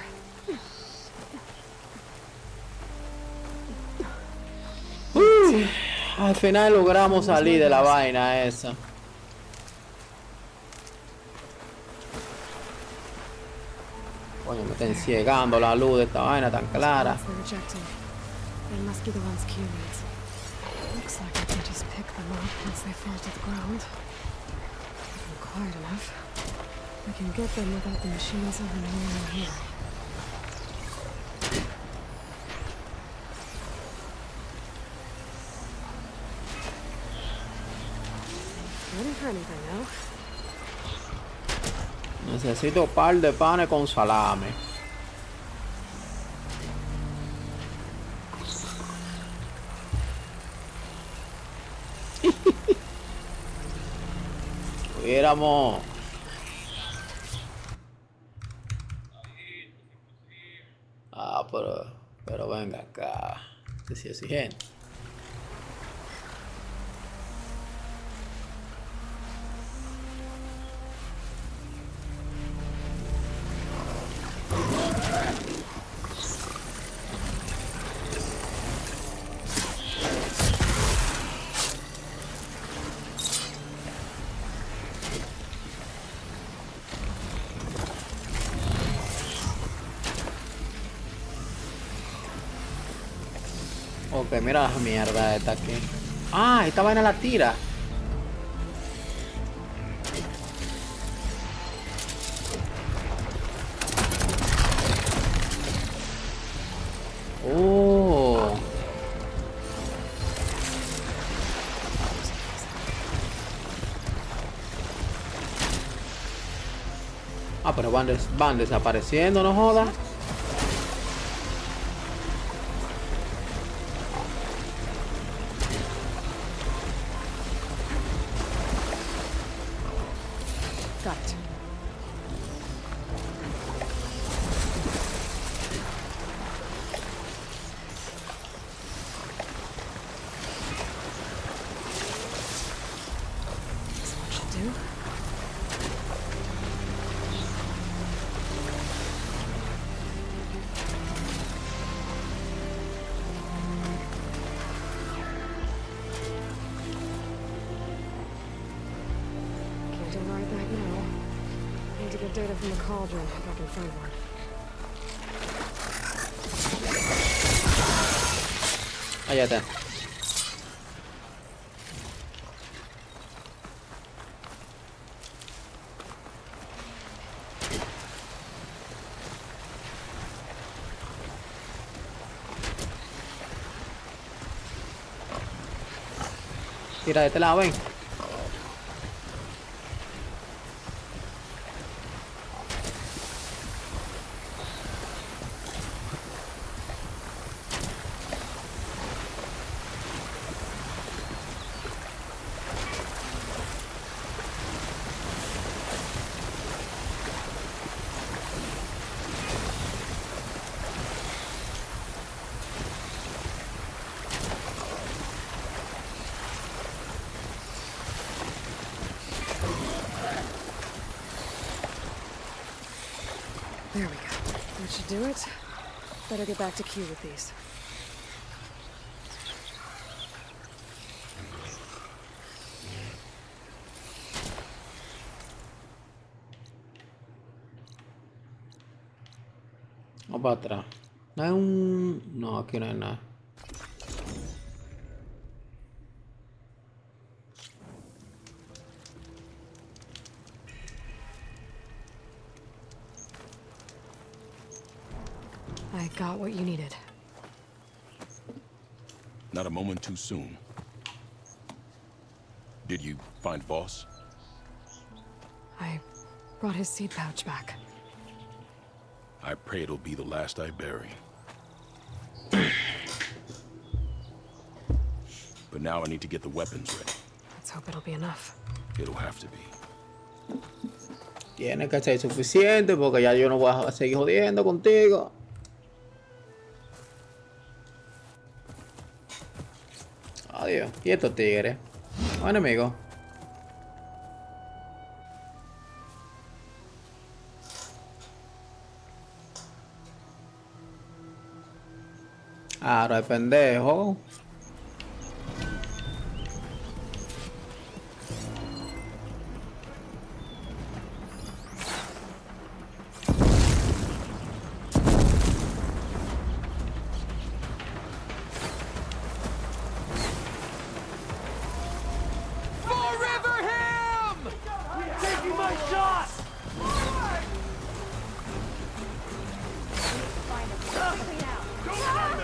[SPEAKER 1] Al final logramos salir de la vaina esa. Coño, me está enciegando la luz de esta vaina tan clara.
[SPEAKER 3] They must be the ones Q needs. Looks like I can just pick them up once they fall to the ground. If I'm quiet enough, I can get them without the machines ever knowing I'm here. anything, no?
[SPEAKER 1] Necesito par de panes con salame. Hubiéramos... Ah, pero venga acá. Que sí, exigente. Ok, mira la mierda esta aquí. Ah, esta vaina la tira. Oh. Ah, pero van desapareciendo, no jodas.
[SPEAKER 3] Got it. Is what should do. Can't do right back now. Need to get data from the cauldron if I can find one.
[SPEAKER 1] Allá está. Tira de este lado, ven.
[SPEAKER 3] There we go. That should do it. Better get back to Q with these.
[SPEAKER 1] Vamos para atrás. No hay un... No, aquí no hay nada.
[SPEAKER 3] I got what you needed.
[SPEAKER 13] Not a moment too soon. Did you find Voss?
[SPEAKER 3] I brought his seed pouch back.
[SPEAKER 13] I pray it'll be the last I bury. But now I need to get the weapons ready.
[SPEAKER 3] Let's hope it'll be enough.
[SPEAKER 13] It'll have to be.
[SPEAKER 1] Tiene que ser suficiente porque ya yo no voy a seguir jodiendo contigo. Adiós. ¿Y estos tigres? Bueno, amigo. Ahora el pendejo.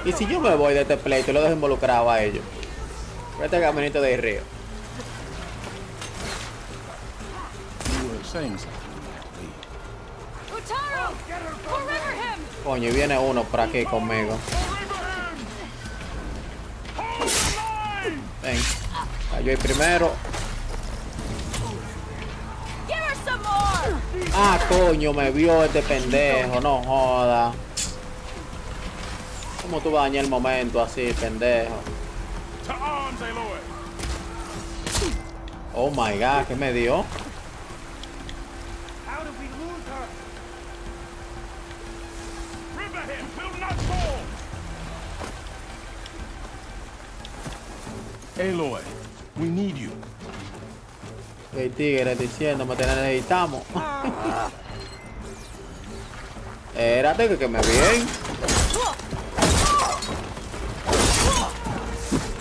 [SPEAKER 1] Y si yo me voy de este pleito y lo dejo involucrado a ellos. Por este caminito del río.
[SPEAKER 13] saying something.
[SPEAKER 14] Utaru! Forever him!
[SPEAKER 1] Coño, y viene uno por aquí conmigo. Ven. Cayó el primero.
[SPEAKER 14] Give her some more!
[SPEAKER 1] Ah, coño, me vio este pendejo. No joda. ¿Cómo tú vas a dañar el momento así, pendejo? Oh my god, ¿qué me dio?
[SPEAKER 19] How did we lose her? River him, will not fall.
[SPEAKER 13] Aloy, we need you.
[SPEAKER 1] El tigre diciéndome que te necesitamos. Espérate que me bien.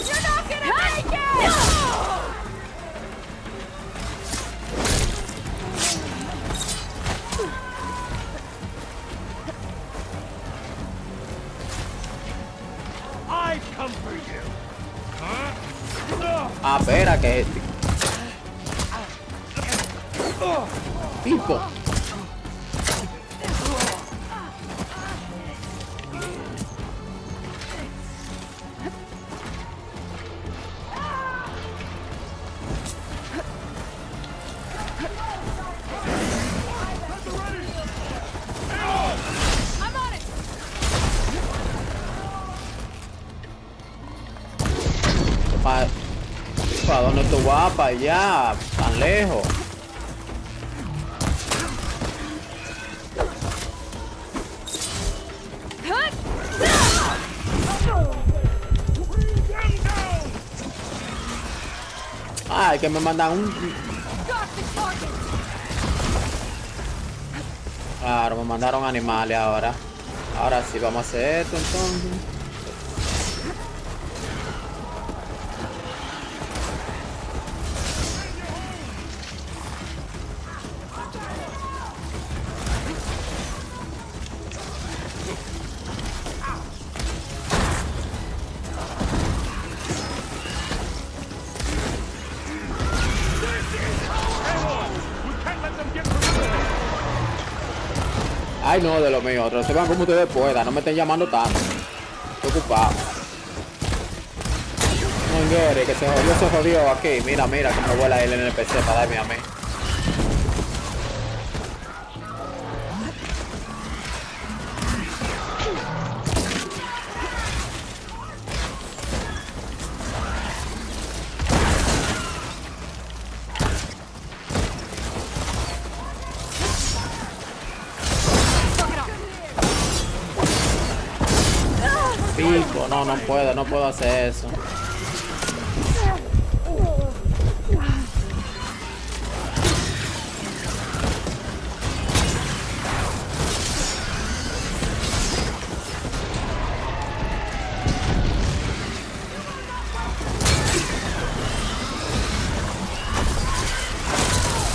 [SPEAKER 14] You're not gonna make it!
[SPEAKER 19] I come for you. Huh?
[SPEAKER 1] Ah, espera que este. Tipo.
[SPEAKER 14] I'm on it!
[SPEAKER 1] ¿Para dónde tú vas? Para allá, tan lejos. Ay, que me mandan un... Claro, me mandaron animales ahora. Ahora sí, vamos a hacer esto entonces. Ay, no, de lo mío. Resuelvan como ustedes puedan. No me estén llamando tanto. Estoy ocupado. No, Ingeri, que se jodió aquí. Mira, mira, que me vuela él en el PC para darme a mí. Pico, no puedo hacer eso.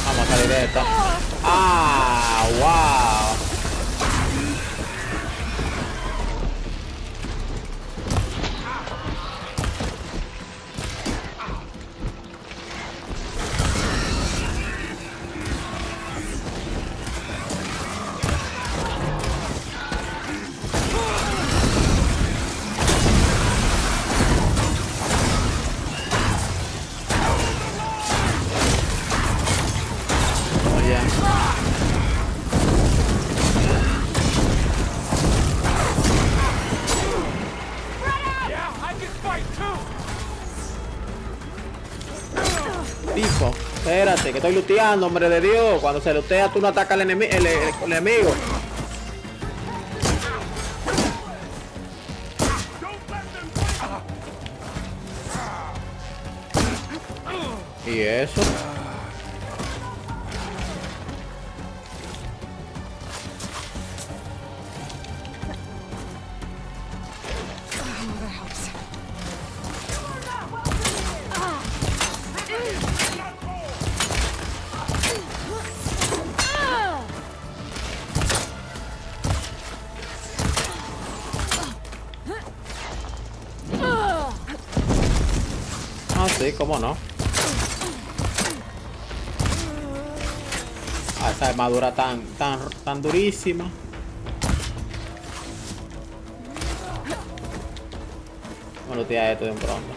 [SPEAKER 1] Vamos a salir de esta. Ah, wow. Tipo, espérate, que estoy looteando, hombre de Dios. Cuando se lootea, tú no atacas al enemigo. ¿Y eso? Ah, sí, cómo no. esa armadura tan durísima. Vamos a lootear esto de un pronto.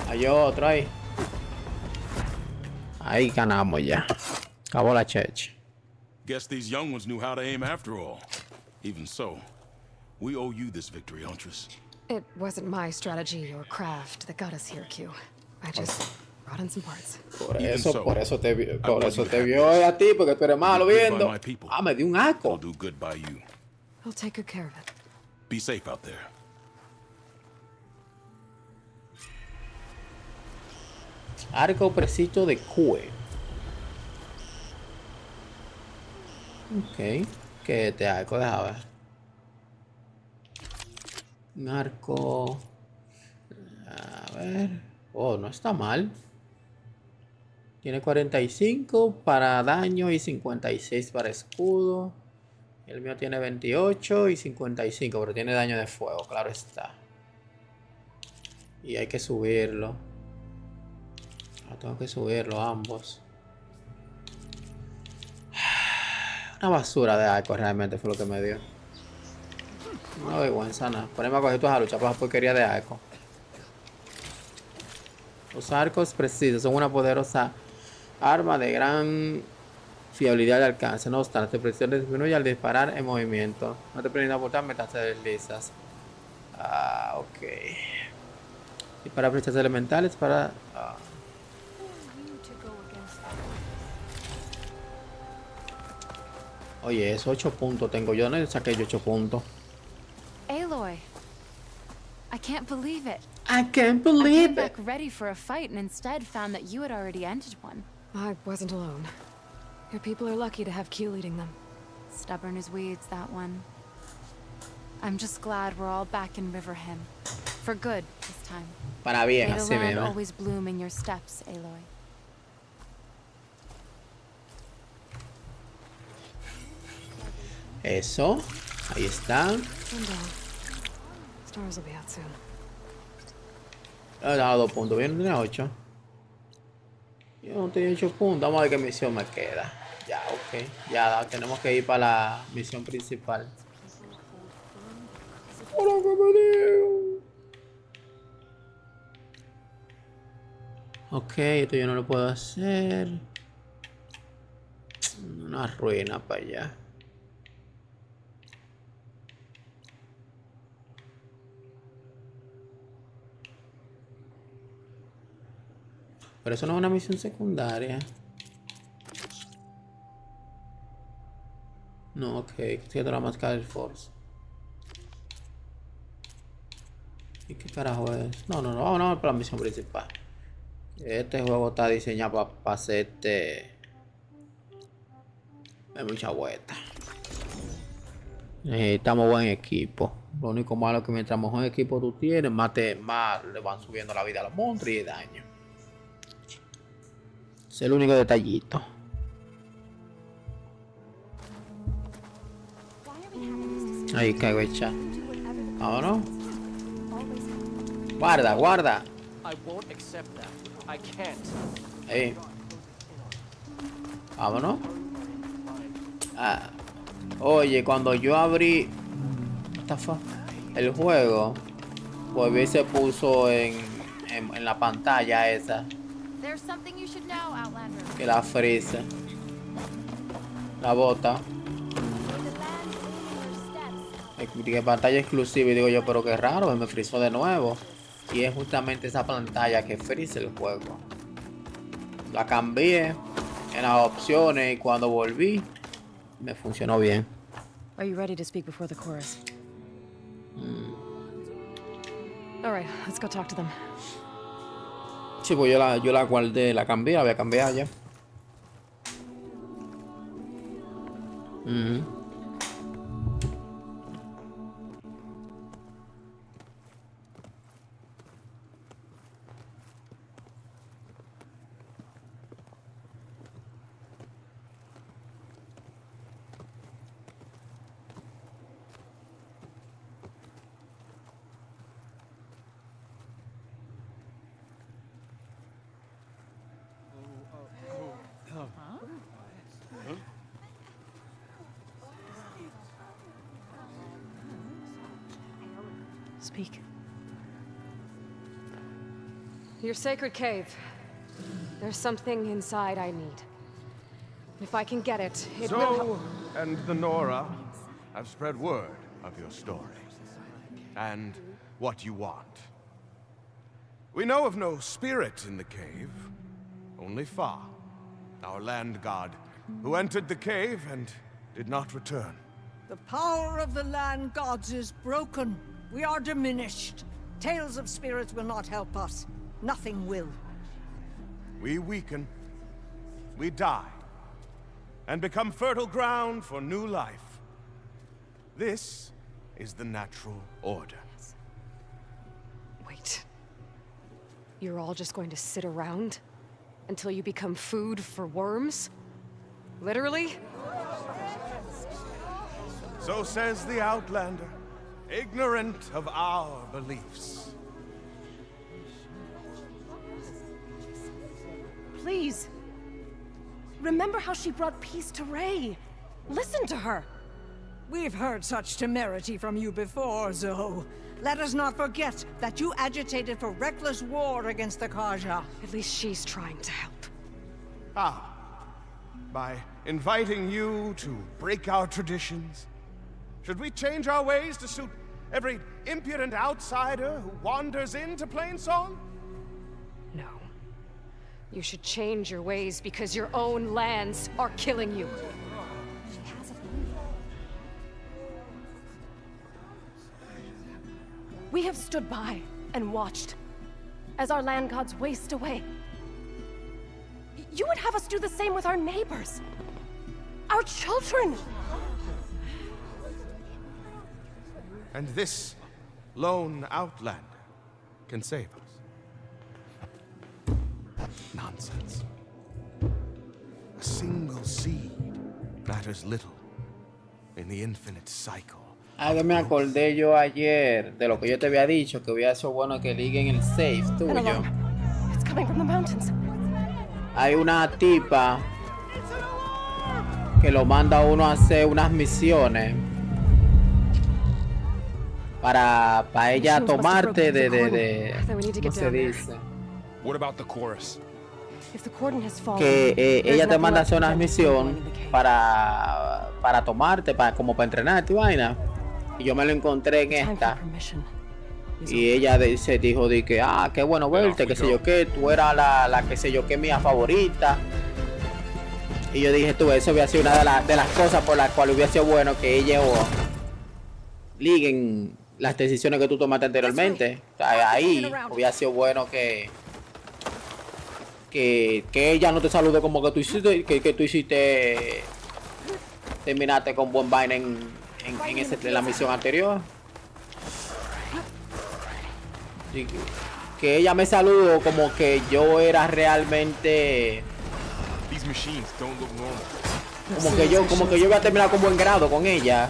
[SPEAKER 1] Hay otro ahí. Ahí ganamos ya. Acabó la cheche.
[SPEAKER 13] Guess these young ones knew how to aim after all. Even so, we owe you this victory, Huntress.
[SPEAKER 3] It wasn't my strategy or craft that got us here, Q. I just brought in some parts.
[SPEAKER 1] Por eso te vio a ti, porque tú eres malo viendo. Ah, me dio un arco.
[SPEAKER 13] I'll do good by you.
[SPEAKER 3] I'll take good care of it.
[SPEAKER 13] Be safe out there.
[SPEAKER 1] Arco preciso de Q. Ok. ¿Qué este arco? Deja ver. Un arco. A ver. Oh, no está mal. Tiene 45 para daño y 56 para escudo. El mío tiene 28 y 55, pero tiene daño de fuego, claro está. Y hay que subirlo. Tengo que subirlo ambos. Una basura de arco realmente fue lo que me dio. No vergüenza nada. Poneme a coger tus luchar por esa porquería de arco. Los arcos precisos son una poderosa arma de gran fiabilidad de alcance. No obstante, presión disminuye al disparar en movimiento. No te permite aportar mientras te deslizas. Ah, ok. Y para flechas elementales, para... Oye, esos 8 puntos tengo yo. ¿Dónde saqué yo 8 puntos?
[SPEAKER 2] Aloy, I can't believe it.
[SPEAKER 1] I can't believe
[SPEAKER 2] I came back ready for a fight and instead found that you had already ended one.
[SPEAKER 3] I wasn't alone. Your people are lucky to have Q leading them.
[SPEAKER 2] Stubborn as weeds, that one. I'm just glad we're all back in Riverham. For good, this time.
[SPEAKER 1] Para bien,
[SPEAKER 2] May the
[SPEAKER 1] así
[SPEAKER 2] land
[SPEAKER 1] mismo.
[SPEAKER 2] always bloom in your steps, Aloy.
[SPEAKER 1] Eso. Ahí está.
[SPEAKER 3] Stars will be out soon.
[SPEAKER 1] Le he dado 2 puntos. Bien, no tenía 8. Yo no tenía 8 puntos. Vamos a ver qué misión me queda. Ya, ok. Ya tenemos que ir para la misión principal. Hola, ¿qué me digo? Ok, esto yo no lo puedo hacer. Una ruina para allá. Pero eso no es una misión secundaria. No, ok. Estoy la máscara del Force. ¿Y qué carajo es? No, vamos para la misión principal. Este juego está diseñado para hacer hay mucha vuelta. Necesitamos buen equipo. Lo único malo es que mientras mejor equipo tú tienes, más le van subiendo la vida a los monstruos y el daño. Es el único detallito. Ahí caigo hecha. Vámonos. Guarda, guarda.
[SPEAKER 20] I won't accept that. I can't.
[SPEAKER 1] Ahí. Vámonos. Ah. Oye, cuando yo abrí el juego, pues se puso en la pantalla esa.
[SPEAKER 2] There's something you should know, Outlander.
[SPEAKER 1] Que la frisa. La bota. Que pantalla exclusiva. Y digo yo, pero qué raro, me frizó de nuevo. Y es justamente esa pantalla que frisa el juego. La cambié en las opciones y cuando volví, me funcionó bien.
[SPEAKER 17] Are you ready to speak before the chorus?
[SPEAKER 3] All right, let's go talk to them.
[SPEAKER 1] Sí, pues yo la guardé, la cambié, la voy a cambiar ya.
[SPEAKER 17] Speak.
[SPEAKER 3] Your sacred cave. There's something inside I need. If I can get it, it will help.
[SPEAKER 21] And the Nora have spread word of your story. And what you want. We know of no spirit in the cave. Only Fa, our land god, who entered the cave and did not return.
[SPEAKER 22] The power of the land gods is broken. We are diminished. Tales of spirits will not help us. Nothing will.
[SPEAKER 21] We weaken. We die. And become fertile ground for new life. This is the natural order.
[SPEAKER 3] Wait. You're all just going to sit around? Until you become food for worms? Literally?
[SPEAKER 21] So says the Outlander, ignorant of our beliefs.
[SPEAKER 17] Please. Remember how she brought peace to Ray. Listen to her.
[SPEAKER 22] We've heard such temerity from you before, Zoe. Let us not forget that you agitated for reckless war against the Karja.
[SPEAKER 3] At least she's trying to help.
[SPEAKER 21] Ah. By inviting you to break our traditions? Should we change our ways to suit every impudent outsider who wanders into Plainsong?
[SPEAKER 3] No. You should change your ways because your own lands are killing you.
[SPEAKER 17] We have stood by and watched as our land gods waste away. You would have us do the same with our neighbors, our children.
[SPEAKER 21] And this lone outlander can save us. Nonsense. A single seed matters little in the infinite cycle.
[SPEAKER 1] Ah, que me acordé yo ayer de lo que yo te había dicho, que hubiera sido bueno que liguen el safe tuyo.
[SPEAKER 17] It's coming from the mountains.
[SPEAKER 1] Hay una tipa que lo manda a uno a hacer unas misiones para ella tomarte de ¿cómo se dice?
[SPEAKER 13] What about the chorus?
[SPEAKER 1] Que ella te manda a hacer una misión para tomarte, como para entrenarte y vaina. Y yo me lo encontré en esta. Y ella dijo de que, qué bueno verte, que sé yo qué, tú eras la que sé yo qué mía favorita. Y yo dije, eso hubiera sido una de las cosas por las cuales hubiera sido bueno que ella liguen las decisiones que tú tomaste anteriormente. O sea, ahí hubiera sido bueno que ella no te salude como que tú hiciste, terminaste con buen vaina en la misión anterior. Y que ella me saludó como que yo era realmente como que yo iba a terminar con buen grado con ella.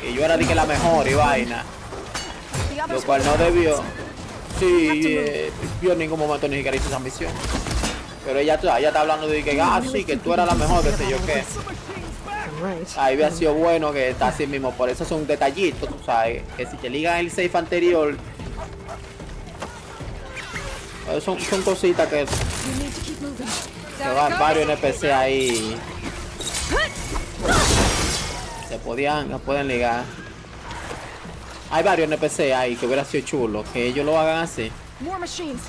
[SPEAKER 1] Y yo era de que la mejor y vaina. Lo cual no debió. Sí, yo en ningún momento ni siquiera hice esa misión. Pero ella está hablando de que, sí, que tú eras la mejor, que sé yo qué. Ahí hubiera sido bueno que está así mismo. Por eso son detallitos, tú sabes. Que si te ligan el safe anterior, son cositas que van varios NPC ahí. Se pueden ligar. Hay varios NPC ahí que hubiera sido chulo que ellos lo hagan así.
[SPEAKER 3] More machines.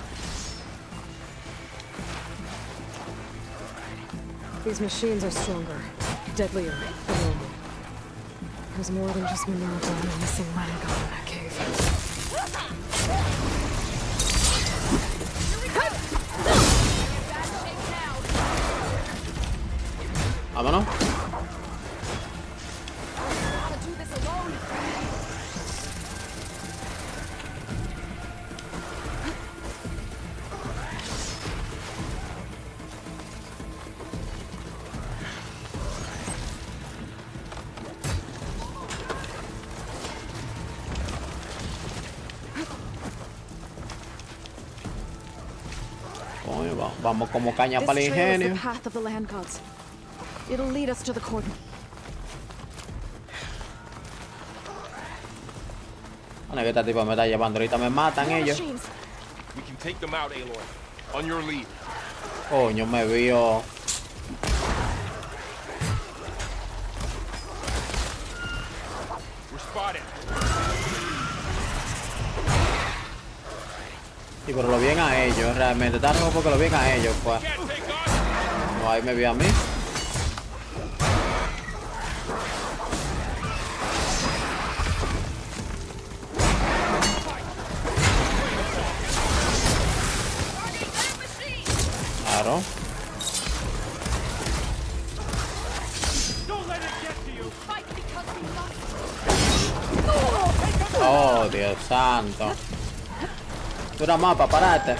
[SPEAKER 3] These machines are stronger, deadlier than normal. There's more than just Minerva and a missing land god in that cave.
[SPEAKER 1] Vámonos. Vamos como caña para el ingenio.
[SPEAKER 3] It'll lead us to the cordon.
[SPEAKER 1] Es que esta tipa me está llevando. Ahorita me matan ellos.
[SPEAKER 13] We can take them out, Aloy. On your lead.
[SPEAKER 1] Coño, me vio.
[SPEAKER 13] We're spotted.
[SPEAKER 1] Sí, pero lo bien a ellos, realmente. Está rojo porque lo bien a ellos, pues. No, ahí me vio a mí. Claro. Oh, Dios santo. Dura más para pararte.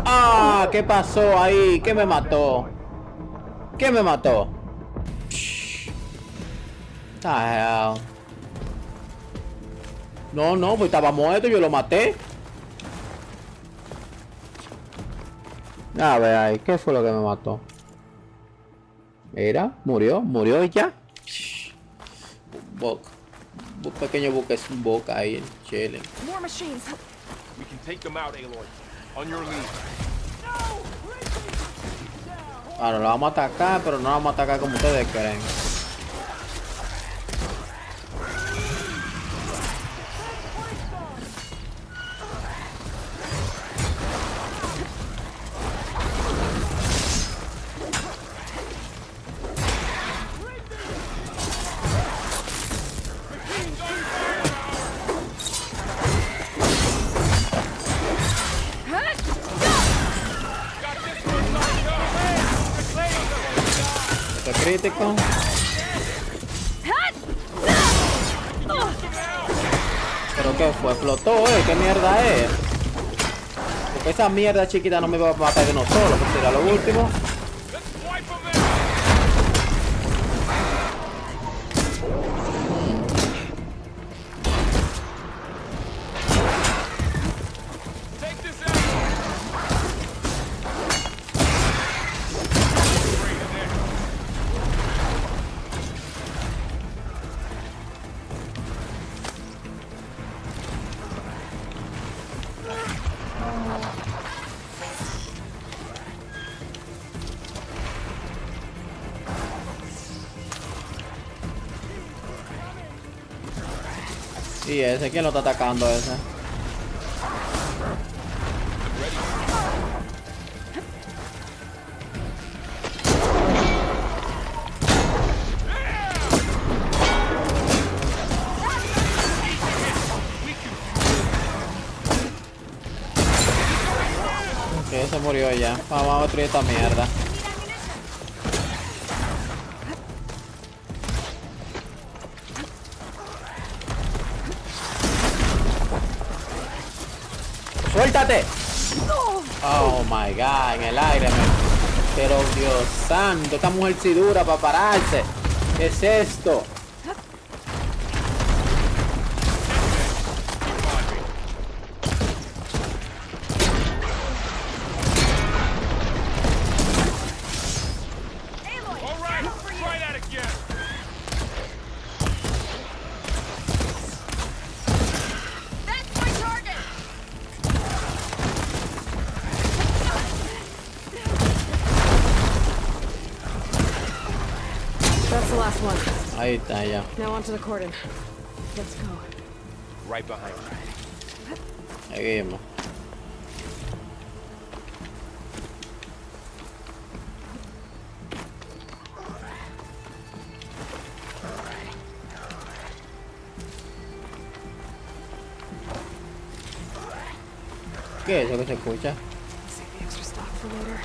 [SPEAKER 1] Ah, ¿qué pasó ahí? ¿Qué me mató? ¿Qué me mató? Ah, no, no, pues estaba muerto, yo lo maté. A ver ahí, ¿qué fue lo que me mató? Mira, murió ya. Un pequeño buque es un boca ahí, chilling.
[SPEAKER 14] More machines.
[SPEAKER 13] We can take them out, Aloy. On your lead.
[SPEAKER 1] Ahora lo vamos a atacar, pero no lo vamos a atacar como ustedes creen. Crítico. ¿Pero qué fue? ¿Explotó, ¿Qué mierda es? Porque esa mierda chiquita no me va a matar de uno solo, que será lo último. Y ese, ¿quién lo está atacando ese? Ok, se murió ya. Vamos a destruir esta mierda. ¡Suéltate! Oh my god, en el aire, pero Dios santo, esta mujer sí dura para pararse. ¿Qué es esto? Ahí está ya.
[SPEAKER 3] Now onto the cordon. Let's go.
[SPEAKER 13] Right behind you.
[SPEAKER 1] Seguimos. ¿Qué es eso que se escucha?
[SPEAKER 3] Save the extra stock for later.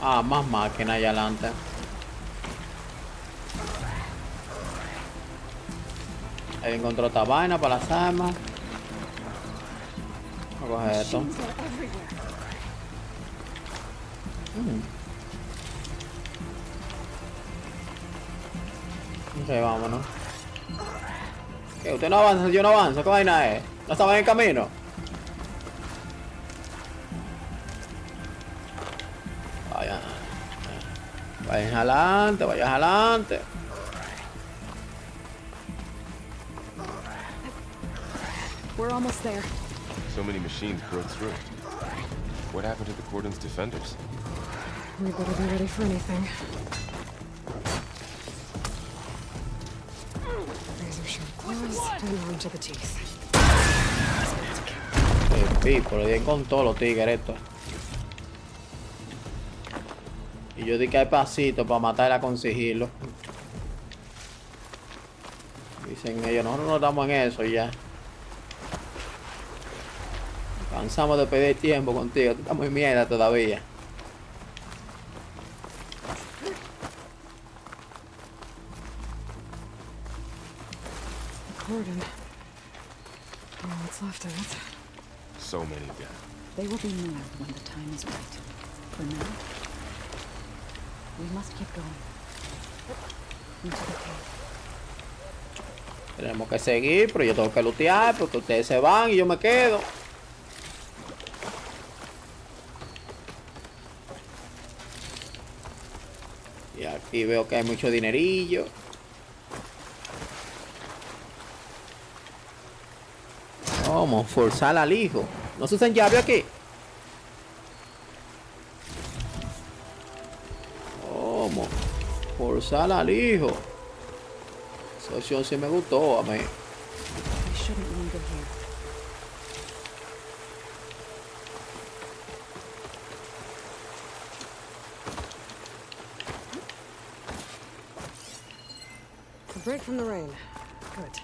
[SPEAKER 1] Ah, más máquinas allá adelante. Ahí encontró esta vaina para las armas. Voy a coger esto. Ok, vámonos. ¿Qué? ¿Usted no avanza? Yo no avanzo. ¿Qué vaina es? ¿No estaba en el camino? Vayan. Vayan adelante, vayan adelante.
[SPEAKER 3] We're almost there.
[SPEAKER 9] So many machines broke through. What happened to the Cordon's defenders?
[SPEAKER 3] We better be ready for anything. Razor sharp claws and on to the teeth.
[SPEAKER 1] Pipo, le di con todos los tigres estos. Y yo di que hay pasitos para matarla con sigilo. Dicen ellos, nosotros no estamos en eso ya. Cansamos de pedir tiempo contigo, tú estás muy mierda todavía.
[SPEAKER 3] Cordon. All that's left of it.
[SPEAKER 9] So many dead.
[SPEAKER 10] They will be more when the time is right. For now, we must keep going. Into the cave.
[SPEAKER 1] Tenemos que seguir, pero yo tengo que lootear porque ustedes se van y yo me quedo. Y aquí veo que hay mucho dinerillo. ¿Cómo? Forzar al hijo. ¿No se usan llave aquí? ¿Cómo? Forzar al hijo. Esa opción sí me gustó a mí.
[SPEAKER 10] I shouldn't linger here.
[SPEAKER 3] A break from the rain. Good.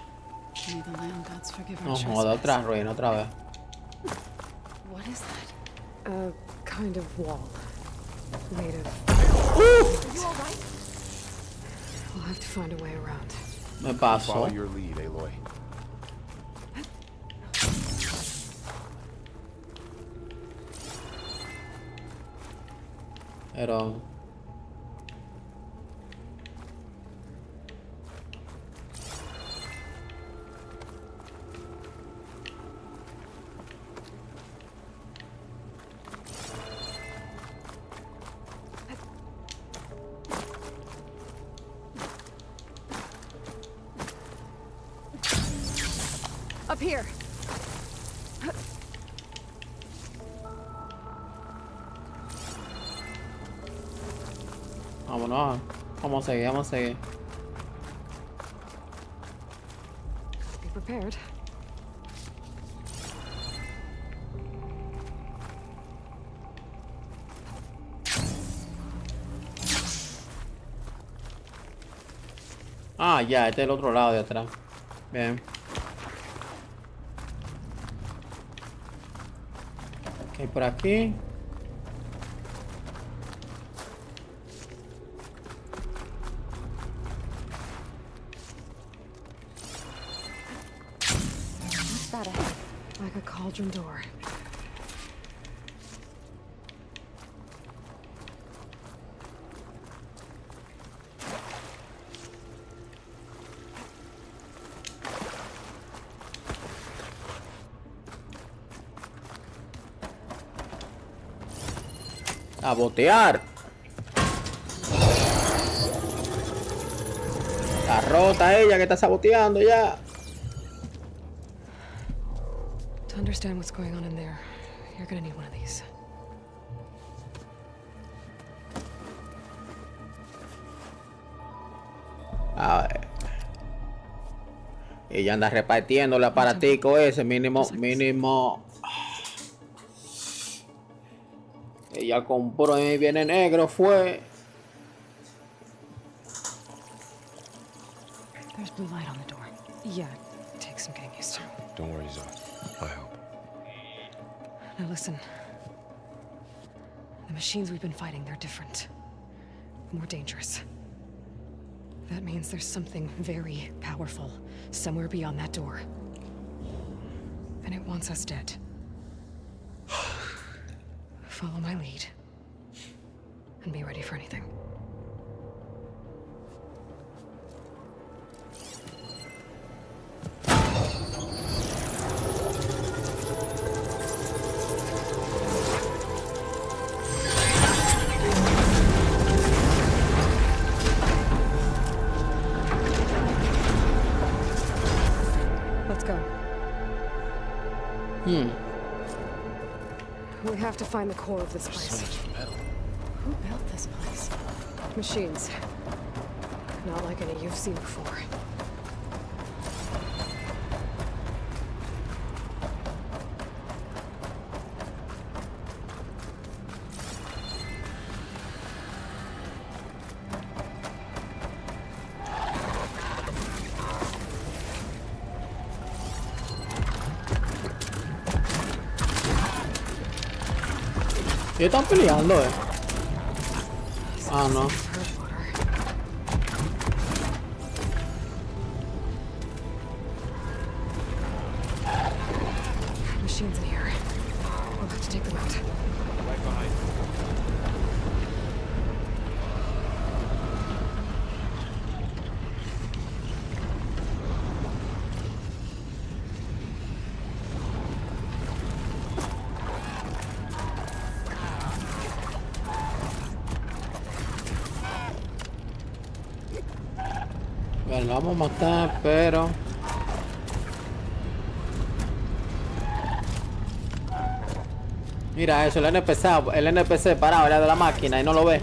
[SPEAKER 10] May the land gods forgive our
[SPEAKER 1] No joda, otra ruina, otra vez.
[SPEAKER 10] What is that?
[SPEAKER 3] A kind of wall. Made of...
[SPEAKER 10] Are you alright?
[SPEAKER 3] We'll have to find a way around.
[SPEAKER 1] Me paso.
[SPEAKER 9] Follow your lead, Aloy.
[SPEAKER 1] Pero...
[SPEAKER 3] Up here.
[SPEAKER 1] Vámonos. Vamos a seguir, vamos a seguir.
[SPEAKER 3] Be prepared.
[SPEAKER 1] Ah, ya, este es el otro lado de atrás. Bien. ¿Qué hay por aquí?
[SPEAKER 3] What's that ahead? Like a cauldron door.
[SPEAKER 1] A botear. Está rota ella que está saboteando ya.
[SPEAKER 3] To understand what's going on in there, you're gonna need one of these.
[SPEAKER 1] A ver. Ella anda repartiendo el aparatico ese, mínimo. Ella compró y viene negro, fue.
[SPEAKER 3] There's blue light on the door. Yeah, Take some getting used to.
[SPEAKER 9] Don't worry, Zoe. I'll help.
[SPEAKER 3] Now listen. The machines we've been fighting, they're different. More dangerous. That means there's something very powerful somewhere beyond that door. And it wants us dead. Follow my lead. And be ready for anything. Let's go. We have to find the core of this place.
[SPEAKER 9] So much metal.
[SPEAKER 3] Who built this place? Machines. Not like any you've seen before.
[SPEAKER 1] Ellos están peleando, Ah, no.
[SPEAKER 3] Machines in here. We'll have to take them out.
[SPEAKER 9] Right behind you.
[SPEAKER 1] Bueno, lo vamos a matar, pero... Mira eso, el NPC parado era de la máquina y no lo ve.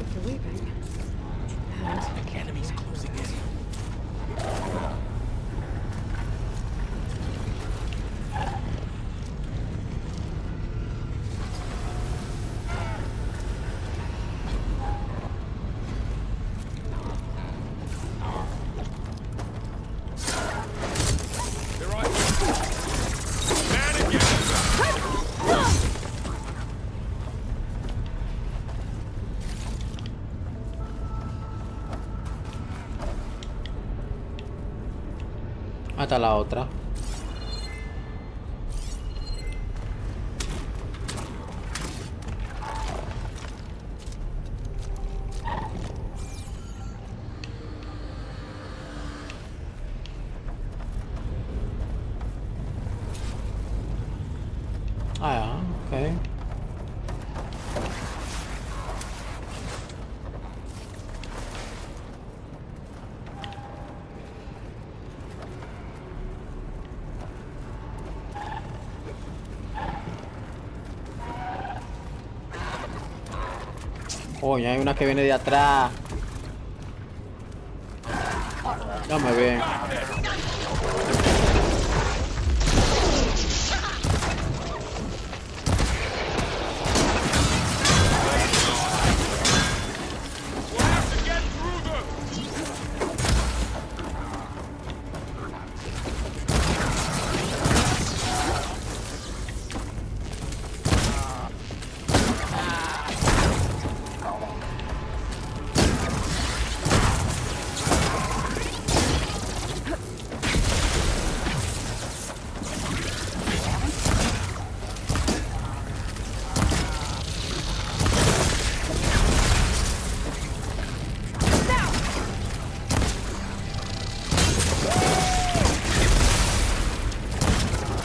[SPEAKER 1] Hasta la otra. Ah, ok. Coño, hay una que viene de atrás. Dame bien.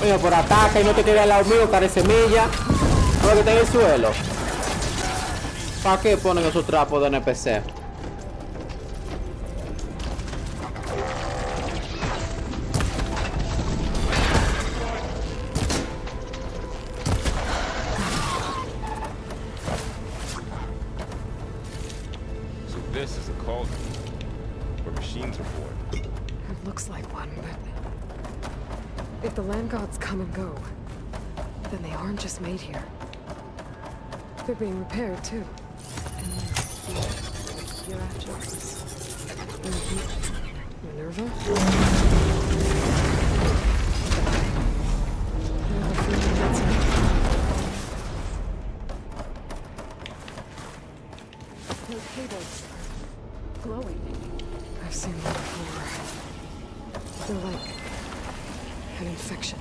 [SPEAKER 1] Oye, por ataca y no te queda al lado mío, care semilla. Todo que está en el suelo. ¿Para qué ponen esos trapos de NPC?
[SPEAKER 9] So this is a cauldron where machines are born.
[SPEAKER 3] It looks like one, but if the land gods come and go, then they aren't just made here. They're being repaired too. And your actions. Minerva? An infection.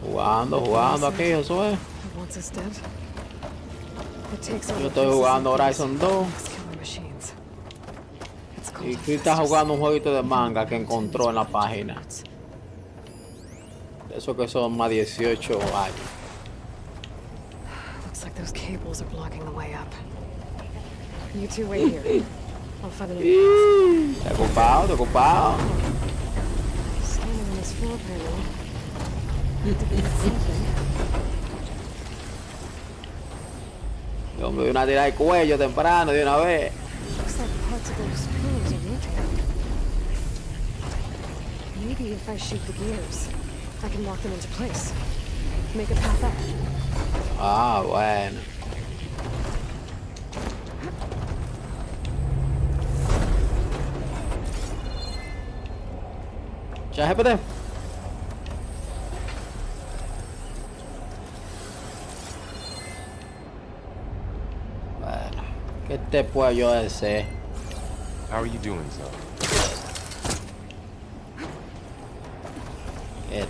[SPEAKER 1] Jugando aquí, eso es.
[SPEAKER 3] It wants us dead. It takes over
[SPEAKER 1] Yo estoy
[SPEAKER 3] places
[SPEAKER 1] jugando
[SPEAKER 3] like these,
[SPEAKER 1] Horizon 2.
[SPEAKER 3] makes killer machines. It's called
[SPEAKER 1] Y Chris está jugando un jueguito de manga que encontró en la página. Eso que son más 18 años.
[SPEAKER 3] Looks like those cables are blocking the way up. You two wait here. I'll find another path.
[SPEAKER 1] Te ocupado.
[SPEAKER 3] Standing on this floor panel. Need to be something.
[SPEAKER 1] Yo me doy una tirada de cuello temprano de una vez.
[SPEAKER 3] Looks like parts of those pillars are rotating. Maybe if I shoot the gears, I can lock them into place. Make a path up.
[SPEAKER 1] Ah, bueno. ¿Ya GPT? Bueno, ¿qué te puedo yo decir?
[SPEAKER 9] How are you doing, Zoe?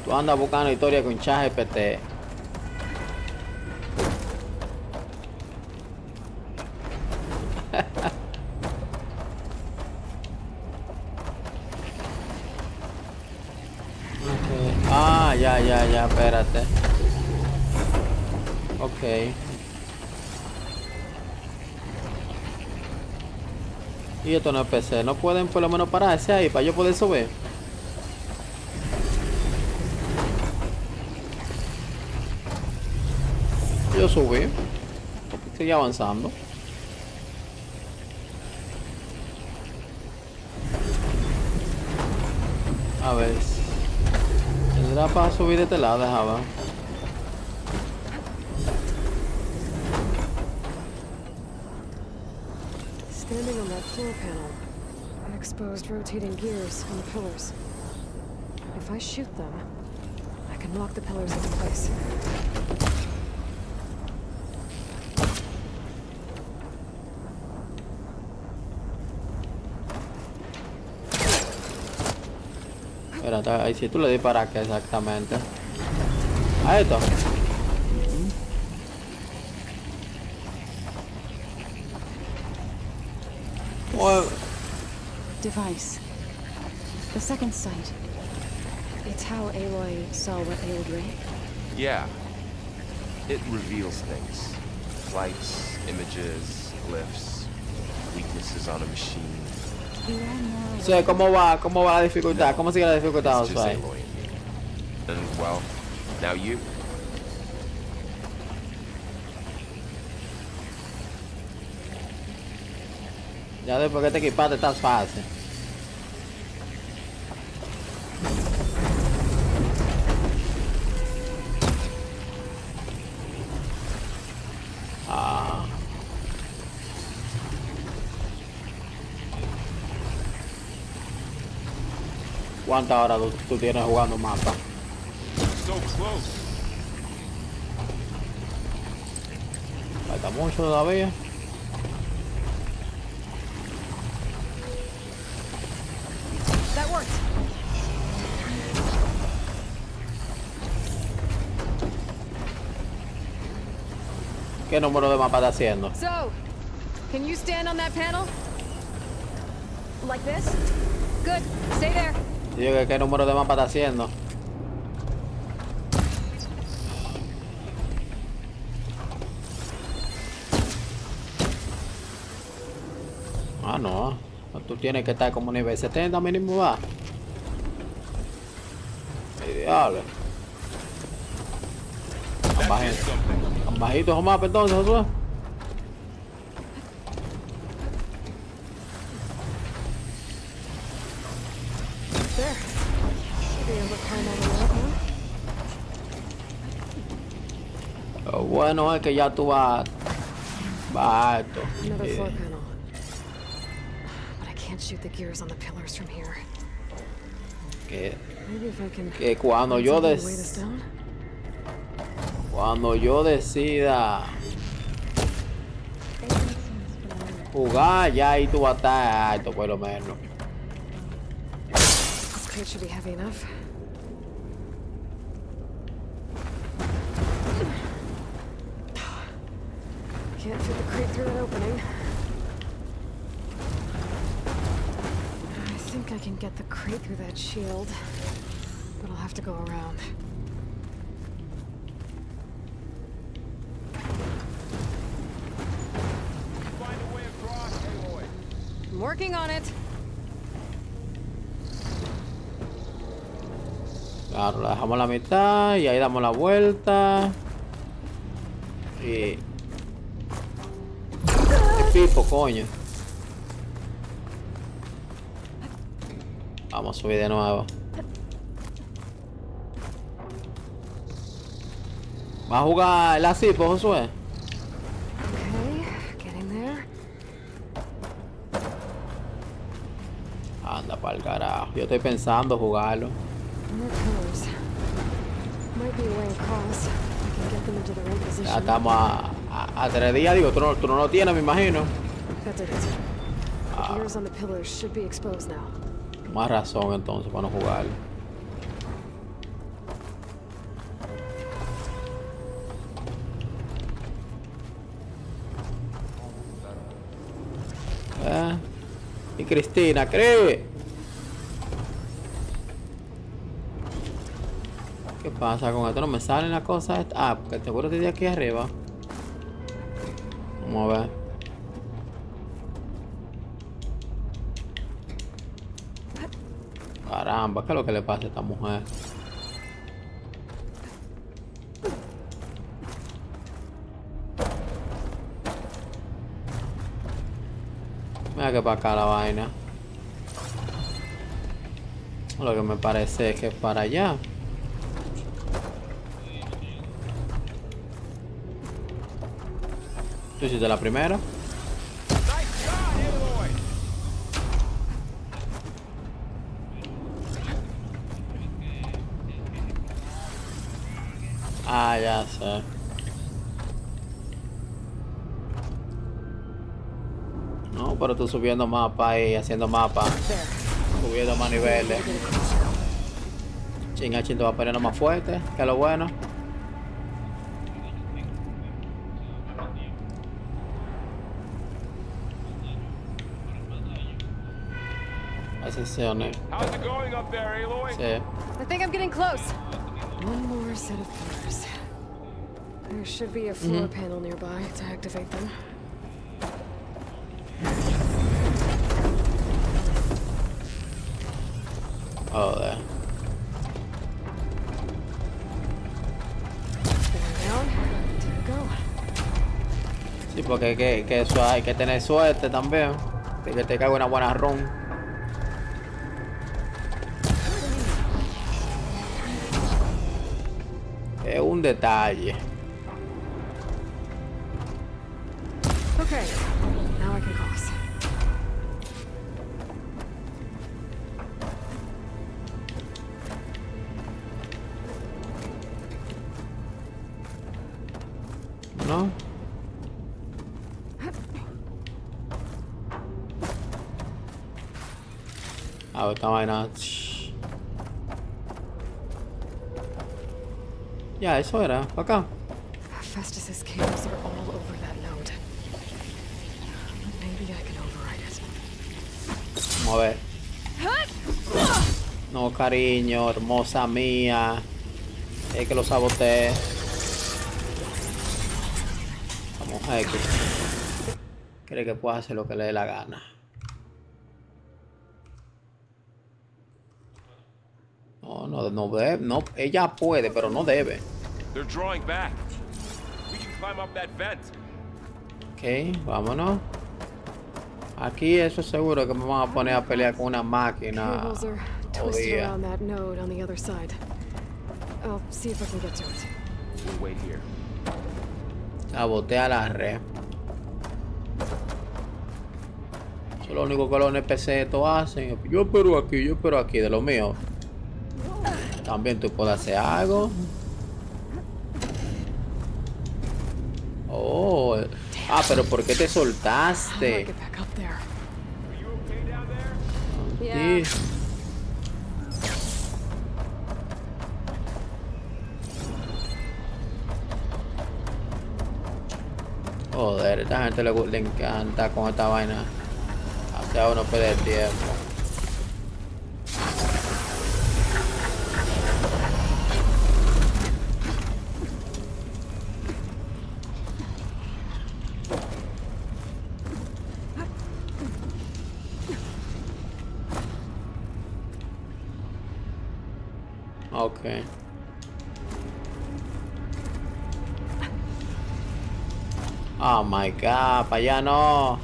[SPEAKER 1] Tú andas buscando historia con ChatGPT. Ah, ya, espérate. Ok. Y esto no es PC. ¿No pueden por lo menos pararse ahí para yo poder subir? Yo subí. Sigue avanzando. A ver. ¿Tendrá para subir de este lado? Deja ver.
[SPEAKER 3] Standing on that floor panel, an exposed rotating gears on the pillars. If I shoot them, I can lock the pillars into place.
[SPEAKER 1] Espérate, ahí si tú le disparas que exactamente. A esto.
[SPEAKER 10] Device. The second sight.
[SPEAKER 3] It's how Aloy saw what ailed Ray.
[SPEAKER 9] Yeah. It reveals things. Lights, images, glyphs, weaknesses on a machine.
[SPEAKER 1] O sea, ¿cómo va la dificultad? ¿Cómo sigue la dificultad?
[SPEAKER 9] It's just Aloy and me. And, well, now you.
[SPEAKER 1] Ya después que te equipaste está fácil. Ah. ¿Cuántas horas tú tienes jugando mapa?
[SPEAKER 19] So close.
[SPEAKER 1] Falta mucho todavía.
[SPEAKER 5] That worked.
[SPEAKER 1] ¿Qué número de mapa está haciendo?
[SPEAKER 5] So, can you stand on that panel? Like this? Good. Stay there.
[SPEAKER 1] Digo que qué número de mapa está haciendo. Ah, no. Tú tienes que estar como nivel 70 mínimo, va. Ideal. Tan bajito esos mapas entonces, Josué.
[SPEAKER 3] There. Should be able to climb all the way up now.
[SPEAKER 1] Lo bueno es que ya tú vas alto.
[SPEAKER 3] Another floor panel. But I can't shoot the gears on the pillars from here. Maybe if I can
[SPEAKER 1] Que cuando yo
[SPEAKER 3] weigh this down.
[SPEAKER 1] Cuando yo decida jugar, ya ahí tú vas a estar alto por lo menos.
[SPEAKER 3] This crate should be heavy enough. crate through that opening. I think I can get the crate through that shield, but I'll have to go around.
[SPEAKER 19] Find a way across, Aloy.
[SPEAKER 3] I'm working on it.
[SPEAKER 1] Claro, la dejamos a la mitad y ahí damos la vuelta. Y... ¡Qué pipo, coño! Vamos a subir de nuevo. ¿Va a jugar el asipo, Josué?
[SPEAKER 3] Okay, getting there.
[SPEAKER 1] Anda pa'l carajo. Yo estoy pensando jugarlo.
[SPEAKER 3] More pillars. Might be a way across. I can get them into the right position.
[SPEAKER 1] Ya estamos a 3 días, digo, tú no lo tienes, me imagino.
[SPEAKER 3] That did it. The gears on the pillars should be exposed now.
[SPEAKER 1] Más razón entonces para no jugarlo. Y Cristina, cree. ¿Qué pasa con esto? No me salen las cosas. Ah, porque seguro que de aquí arriba. Vamos a ver. Caramba, ¿qué es lo que le pasa a esta mujer? Mira que para acá la vaina. Lo que me parece es que es para allá. ¿Tú hiciste la primera? Ah, ya sé. No, pero tú subiendo mapa y haciendo mapa. Subiendo más niveles. Chinga, te va poniendo más fuerte, que es lo bueno. Sesiones.
[SPEAKER 19] How's it going up there, Aloy?
[SPEAKER 1] Sí.
[SPEAKER 3] I think I'm getting close. One more set of pillars. There should be a floor panel nearby to activate them.
[SPEAKER 1] Oh, there.
[SPEAKER 3] Down. To go.
[SPEAKER 1] Sí, porque que eso hay que tener suerte también. De que te caiga una buena run. Es un detalle.
[SPEAKER 3] Okay, now I can cross.
[SPEAKER 1] ¿No? A ver, esta vaina. Ya, eso era. Para acá.
[SPEAKER 3] Festus's cables are all over that node. Maybe I can override it.
[SPEAKER 1] Vamos a ver. No, cariño, hermosa mía. Es que lo saboteé. Vamos a ver que cree que puede hacer lo que le dé la gana. No debe, no, ella puede, pero no debe.
[SPEAKER 19] They're drawing back. We can climb up that vent.
[SPEAKER 1] Ok, vámonos. Aquí eso es seguro que me van a poner a pelear con una máquina.
[SPEAKER 3] Cables are twisted around that node on the other side. I'll see if I can get to it.
[SPEAKER 19] We'll wait here.
[SPEAKER 1] Sabotea la red. Eso es lo único que los NPC esto hacen. Yo espero aquí, de lo mío. También tú puedes hacer algo. Oh. Ah, pero ¿por qué te soltaste? Sí. Joder, esta gente le encanta con esta vaina. Hace a uno perder tiempo. Ok. Oh my god, para allá no.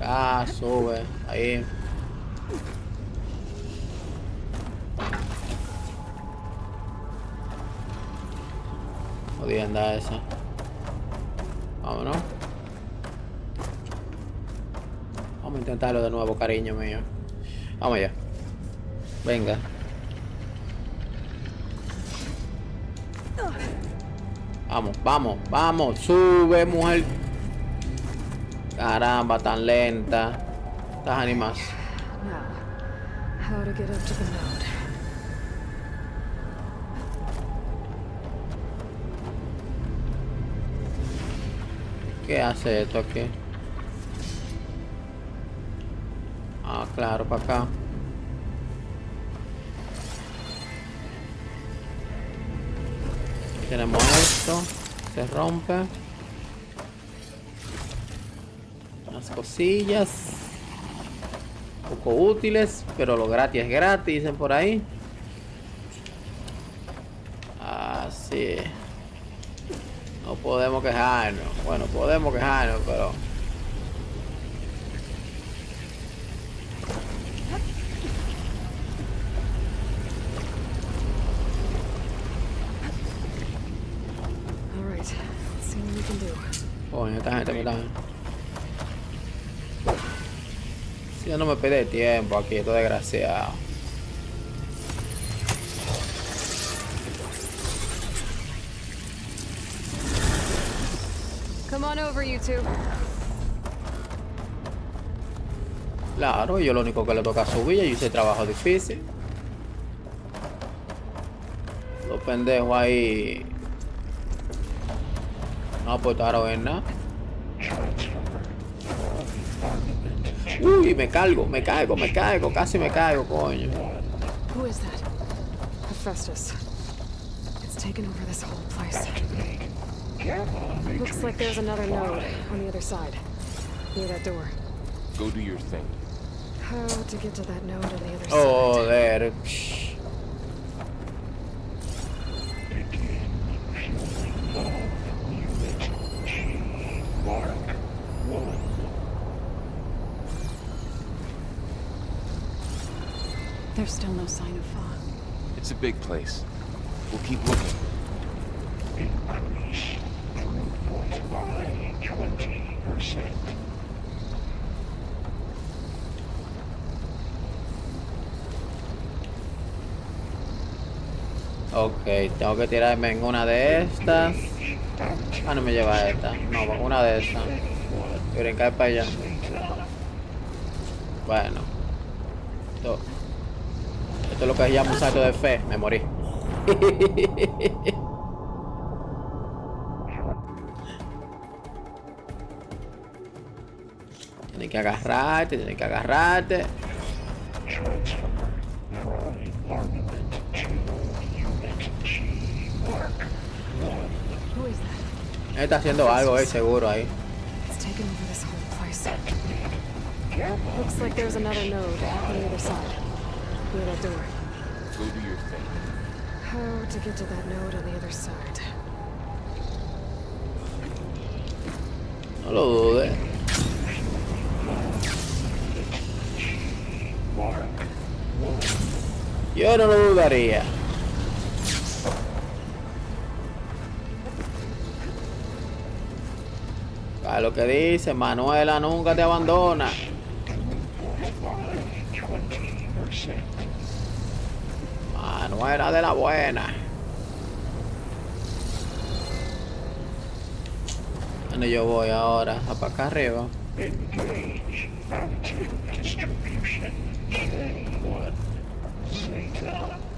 [SPEAKER 1] Ah, sube, ahí. Jodienda esa. Vámonos. Vamos a intentarlo de nuevo, cariño mío. Vamos allá. Venga. Vamos, vamos, vamos. Sube, mujer. Caramba, tan lenta. Estas animas.
[SPEAKER 3] Now, how to get up to the node.
[SPEAKER 1] ¿Qué hace esto aquí? Ah, claro, para acá. Tenemos esto, se rompe. Unas cosillas poco útiles, pero lo gratis es gratis, dicen por ahí. Así. No podemos quejarnos. Bueno, podemos quejarnos, pero... Coño, esta gente me está... Si yo no me pide tiempo aquí, esto desgraciado.
[SPEAKER 3] Come on over, you two.
[SPEAKER 1] Claro, yo lo único que le toca subir, yo hice trabajo difícil. Los pendejos ahí no aportaron en nada. Uy, me caigo, casi me caigo, coño.
[SPEAKER 3] Who is that? Hephaestus. It's taken over this whole place. Looks like there's another node on the other side, near that door.
[SPEAKER 9] Go do your thing.
[SPEAKER 3] How to get to that node on the other
[SPEAKER 1] Oh,
[SPEAKER 3] side?
[SPEAKER 1] there.
[SPEAKER 10] There's still no sign of fog.
[SPEAKER 9] It's a big place. We'll keep looking.
[SPEAKER 7] Increase throughput by 20%.
[SPEAKER 1] Ok, tengo que tirarme en una de estas. Ah, no me lleva a esta. No, una de estas. Y brincar para allá. Bueno. Esto es lo que se llama un salto de fe. Me morí. Tienes que agarrarte, tienes que agarrarte. Él está haciendo algo, seguro ahí.
[SPEAKER 3] It's taken over this whole place. Looks like there's another node on the other side, near that door.
[SPEAKER 9] Go do your thing.
[SPEAKER 3] How to get to that node on the other side?
[SPEAKER 1] No lo dudes. Yo no lo dudaría. A lo que dice, Manuela nunca te abandona. Manuela de la buena. ¿Dónde yo voy ahora? ¿A para acá arriba?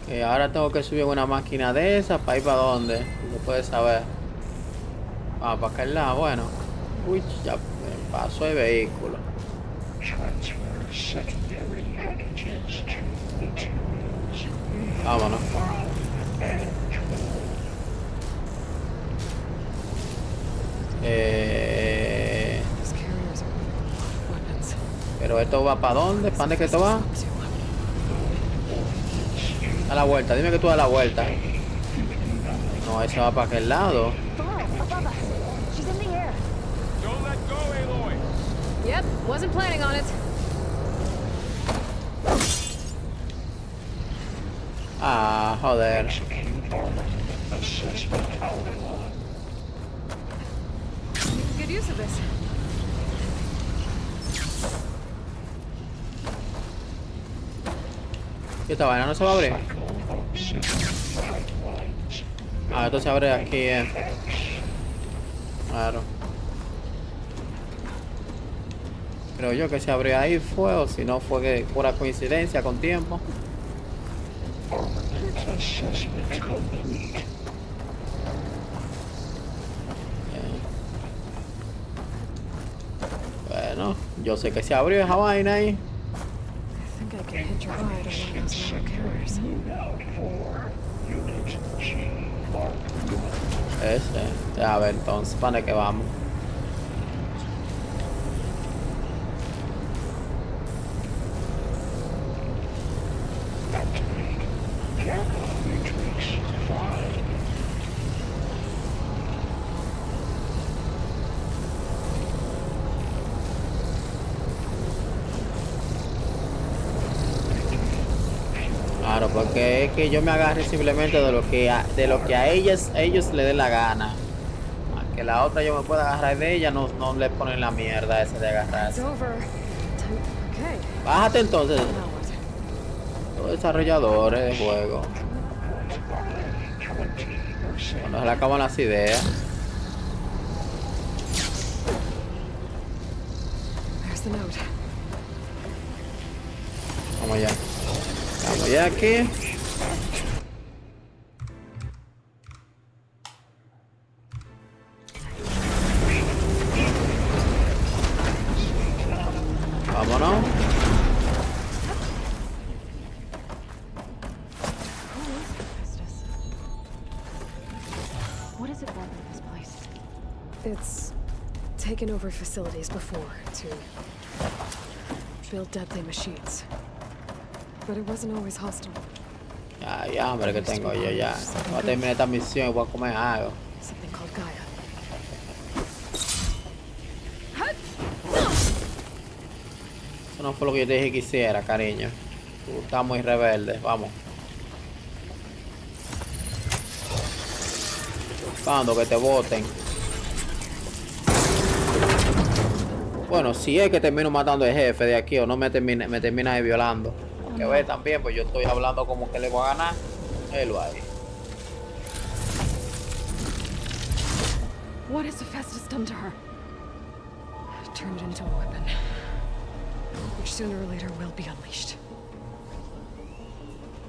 [SPEAKER 1] Que ahora tengo que subir una máquina de esas para ir para dónde. No puedes saber. Ah, para aquel lado, bueno. Uy, ya paso el vehículo.
[SPEAKER 7] Transfer secondary antigens to materials.
[SPEAKER 1] Vámonos. Pero esto va para dónde? ¿Para dónde que esto va? A la vuelta, dime que tú das la vuelta. No, ese va para aquel lado.
[SPEAKER 14] Don't let go, Aloy.
[SPEAKER 5] Yep, wasn't planning on it.
[SPEAKER 1] Ah, joder.
[SPEAKER 5] Good use of this.
[SPEAKER 1] ¿Y esta vaina no se va a abrir? Ah, esto se abre aquí, Claro. Creo yo que se abrió ahí fue, o si no fue que pura coincidencia con tiempo. Bueno, yo sé que se abrió esa vaina ahí. A ver, entonces, ¿para qué vamos? Claro, porque es que yo me agarre simplemente de lo que a ellos le dé la gana. A que la otra yo me pueda agarrar de ella, no le ponen la mierda esa de agarrarse. Bájate entonces. Los desarrolladores de juego. Cuando se le acaban las ideas. Vamos allá. Vamos ya aquí. Vámonos.
[SPEAKER 3] What does it want in this place? It's taken over facilities before to build deadly machines. But it wasn't always hostile.
[SPEAKER 1] Ya, hombre, que tengo yo ya. Voy a terminar esta misión y voy a comer algo.
[SPEAKER 3] Something called Gaia.
[SPEAKER 1] Eso no fue lo que yo te dije que hiciera, cariño. Tú estás muy rebelde, vamos. Cuando que te voten. Bueno, si es que termino matando al jefe de aquí o no me termina violando. Que ve también, pues yo estoy hablando como que le voy a ganar. Él ahí.
[SPEAKER 3] What has Hephaestus done to her? Turned it into a weapon, which sooner or later will be unleashed.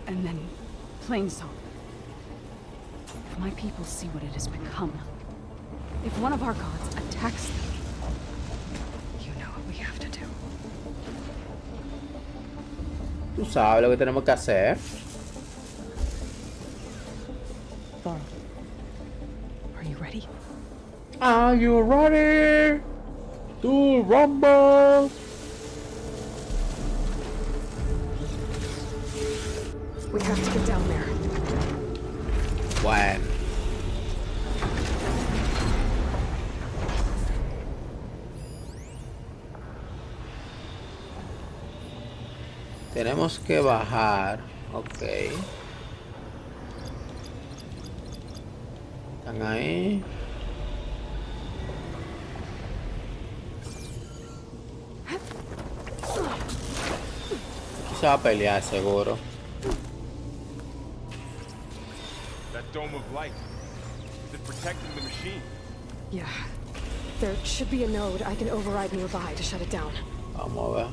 [SPEAKER 10] And then, Plainsong. If my people see what it has become, if one of our gods attacks them, you know what we have to do.
[SPEAKER 1] Tú sabes lo que tenemos que hacer.
[SPEAKER 10] Thor, are you ready?
[SPEAKER 1] Are you ready to rumble?
[SPEAKER 3] We have to get down there.
[SPEAKER 1] Bueno. Tenemos que bajar. Ok. Están ahí. Se va a pelear seguro.
[SPEAKER 19] That dome of light. Is it protecting the machine?
[SPEAKER 3] Yeah. There should be a node I can override nearby to shut it down.
[SPEAKER 1] Vamos a ver.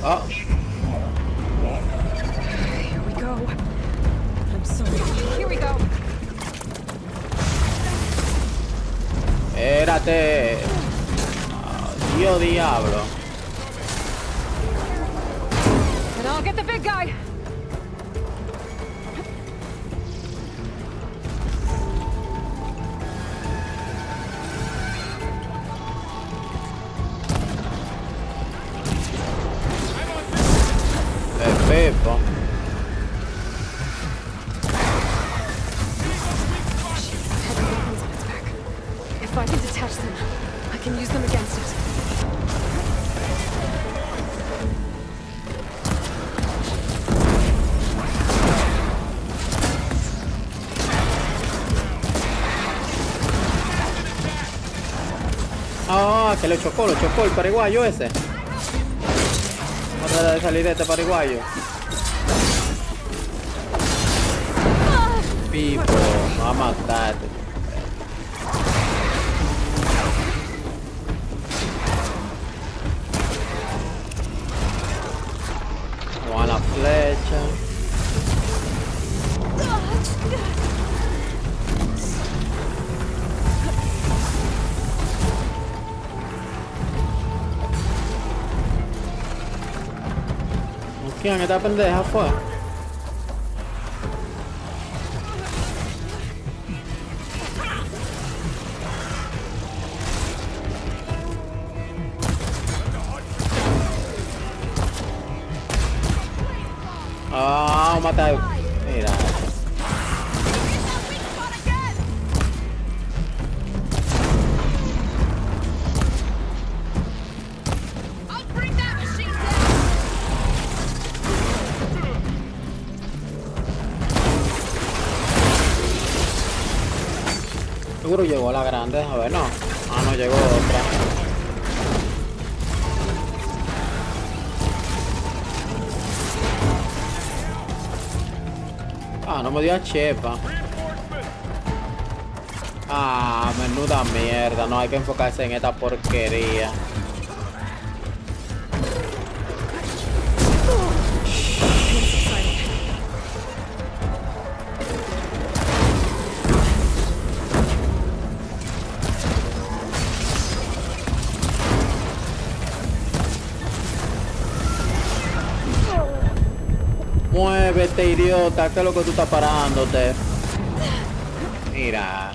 [SPEAKER 1] Oh. este... Dios diablo.
[SPEAKER 3] And I'll get the big guy.
[SPEAKER 1] Pepo.
[SPEAKER 3] If I can detach them, I can use them against it.
[SPEAKER 1] Ah, que lo chocó el paraguayo ese. Vamos a tratar de salir de este paraguayo. Pipo, me va a matar. Con la flecha. ¿Quién? Esta pendeja fue. Ah, matar. Mira. Seguro llegó la grande, a ver, no. Ah, no llegó otra. Ah, no me dio a chepa. Ah, menuda mierda. No hay que enfocarse en esta porquería. Muévete, idiota, ¿qué es lo que tú estás parándote? Mira.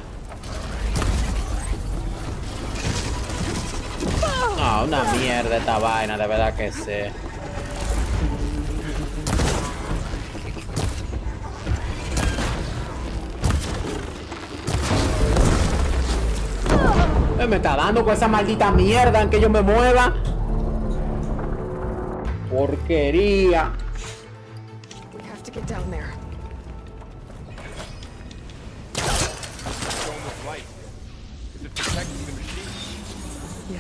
[SPEAKER 1] Ah, una mierda esta vaina, de verdad que sí. Me está dando con esa maldita mierda en que yo me mueva. Porquería.
[SPEAKER 3] Get down there.
[SPEAKER 19] Dome of light. Is it protecting the machine?
[SPEAKER 3] Yeah.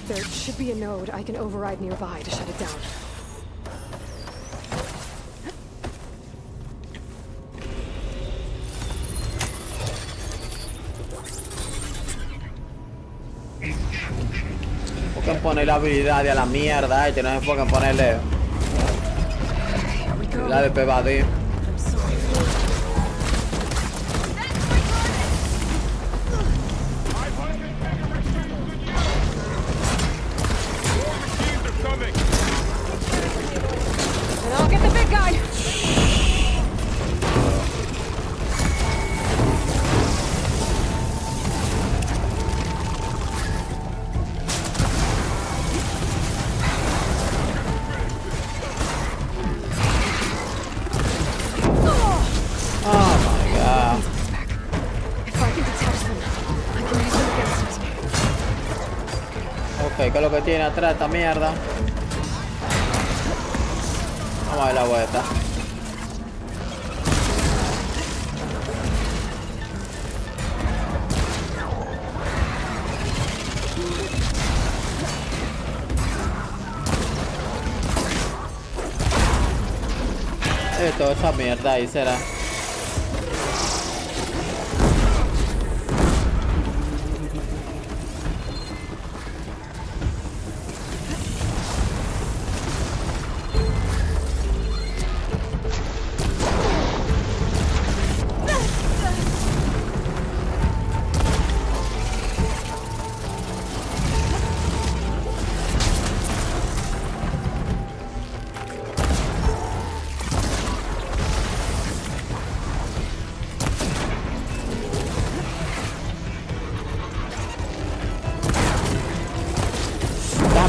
[SPEAKER 3] There should be a node I can override nearby to shut it down.
[SPEAKER 1] Pueden poner la habilidad de la mierda, no se pueden ponerle la de PVD.
[SPEAKER 3] And I'll get the big guy. ¿Qué es lo que tiene atrás esta mierda? Vamos a ver la vuelta. Esto, esa mierda ahí será.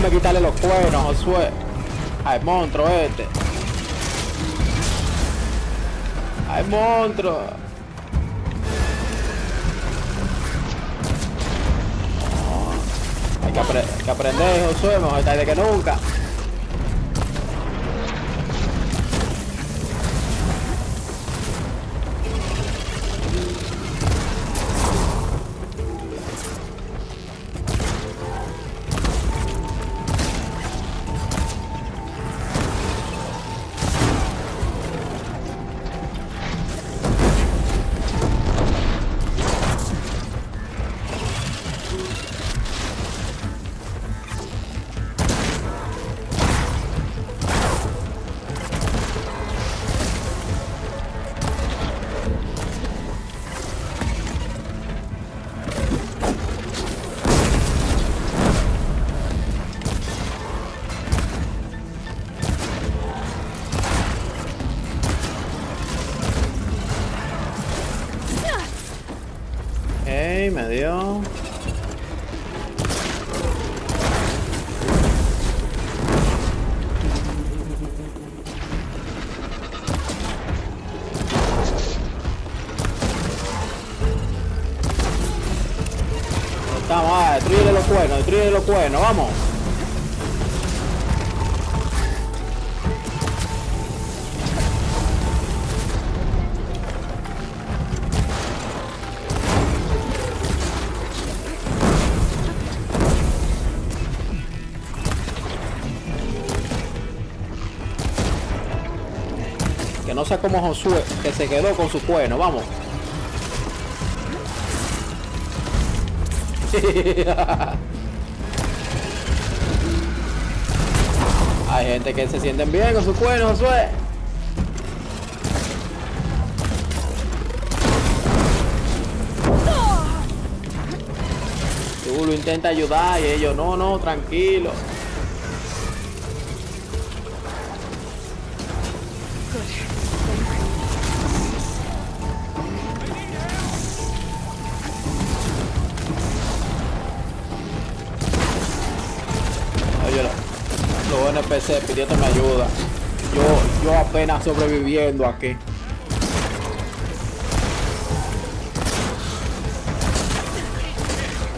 [SPEAKER 1] déjame quitarle los cuernos, Josué. Ay, monstruo este. Ay, monstruo. Hay que aprender, Josué, mejor tarde que nunca. Me dio. Estamos, destruye los cuernos, vamos. No sé cómo Josué, que se quedó con su cuerno, vamos. Hay gente que se sienten bien con su cuerno, Josué. Tú lo intentas ayudar y ellos, no, tranquilo. NPC pidiéndome ayuda. Yo apenas sobreviviendo aquí.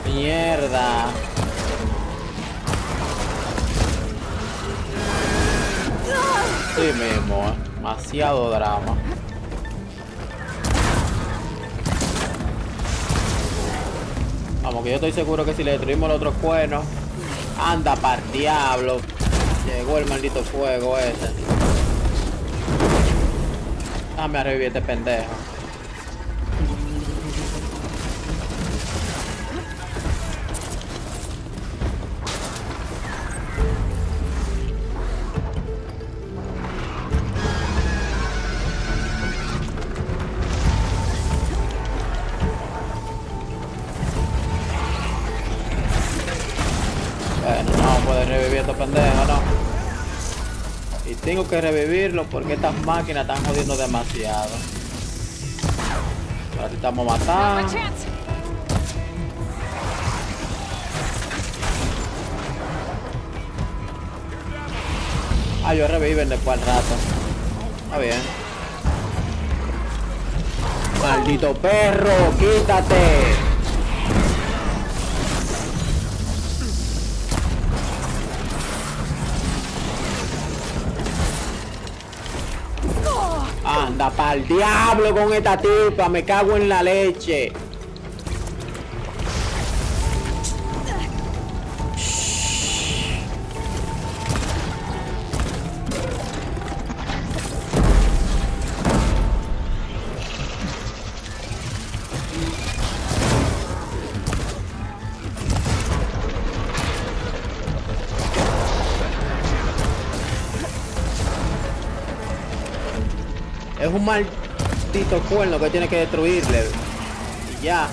[SPEAKER 1] Mierda. Sí mismo, demasiado drama. Vamos, que yo estoy seguro que si le destruimos los otros cuernos, anda par diablo. Llegó el maldito fuego ese. Dame a revivir este pendejo. Bueno, no puede revivir estos pendejos, no. Y tengo que revivirlo porque estas máquinas están jodiendo demasiado. Ahora estamos matando. Ah, ellos reviven después al rato. Está bien. Maldito perro, quítate. Anda pa'l diablo con esta tipa, me cago en la leche. Es un maldito cuerno que tiene que destruirle. Y ya.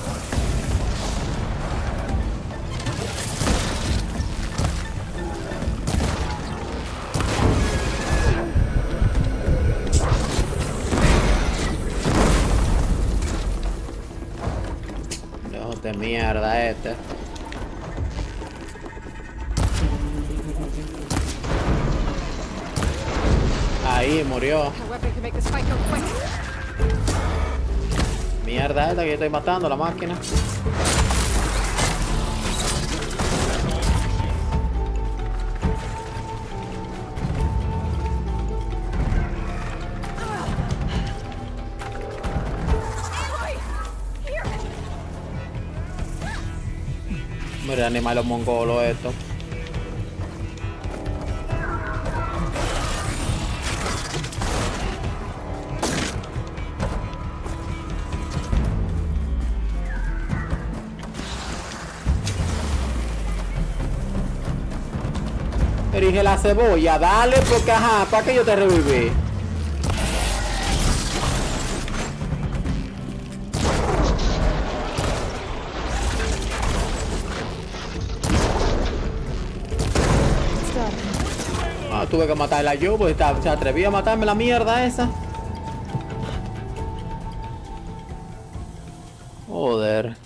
[SPEAKER 1] Lejos de mierda este. ahí, murió.
[SPEAKER 3] That weapon can make this fight go quick.
[SPEAKER 1] Mierda esta que yo estoy matando, la máquina. Mira, animales mongolos esto. Erige la cebolla, dale, porque ajá, ¿para qué yo te reviví? Ah, tuve que matarla yo, pues se atrevía a matarme la mierda esa. Joder.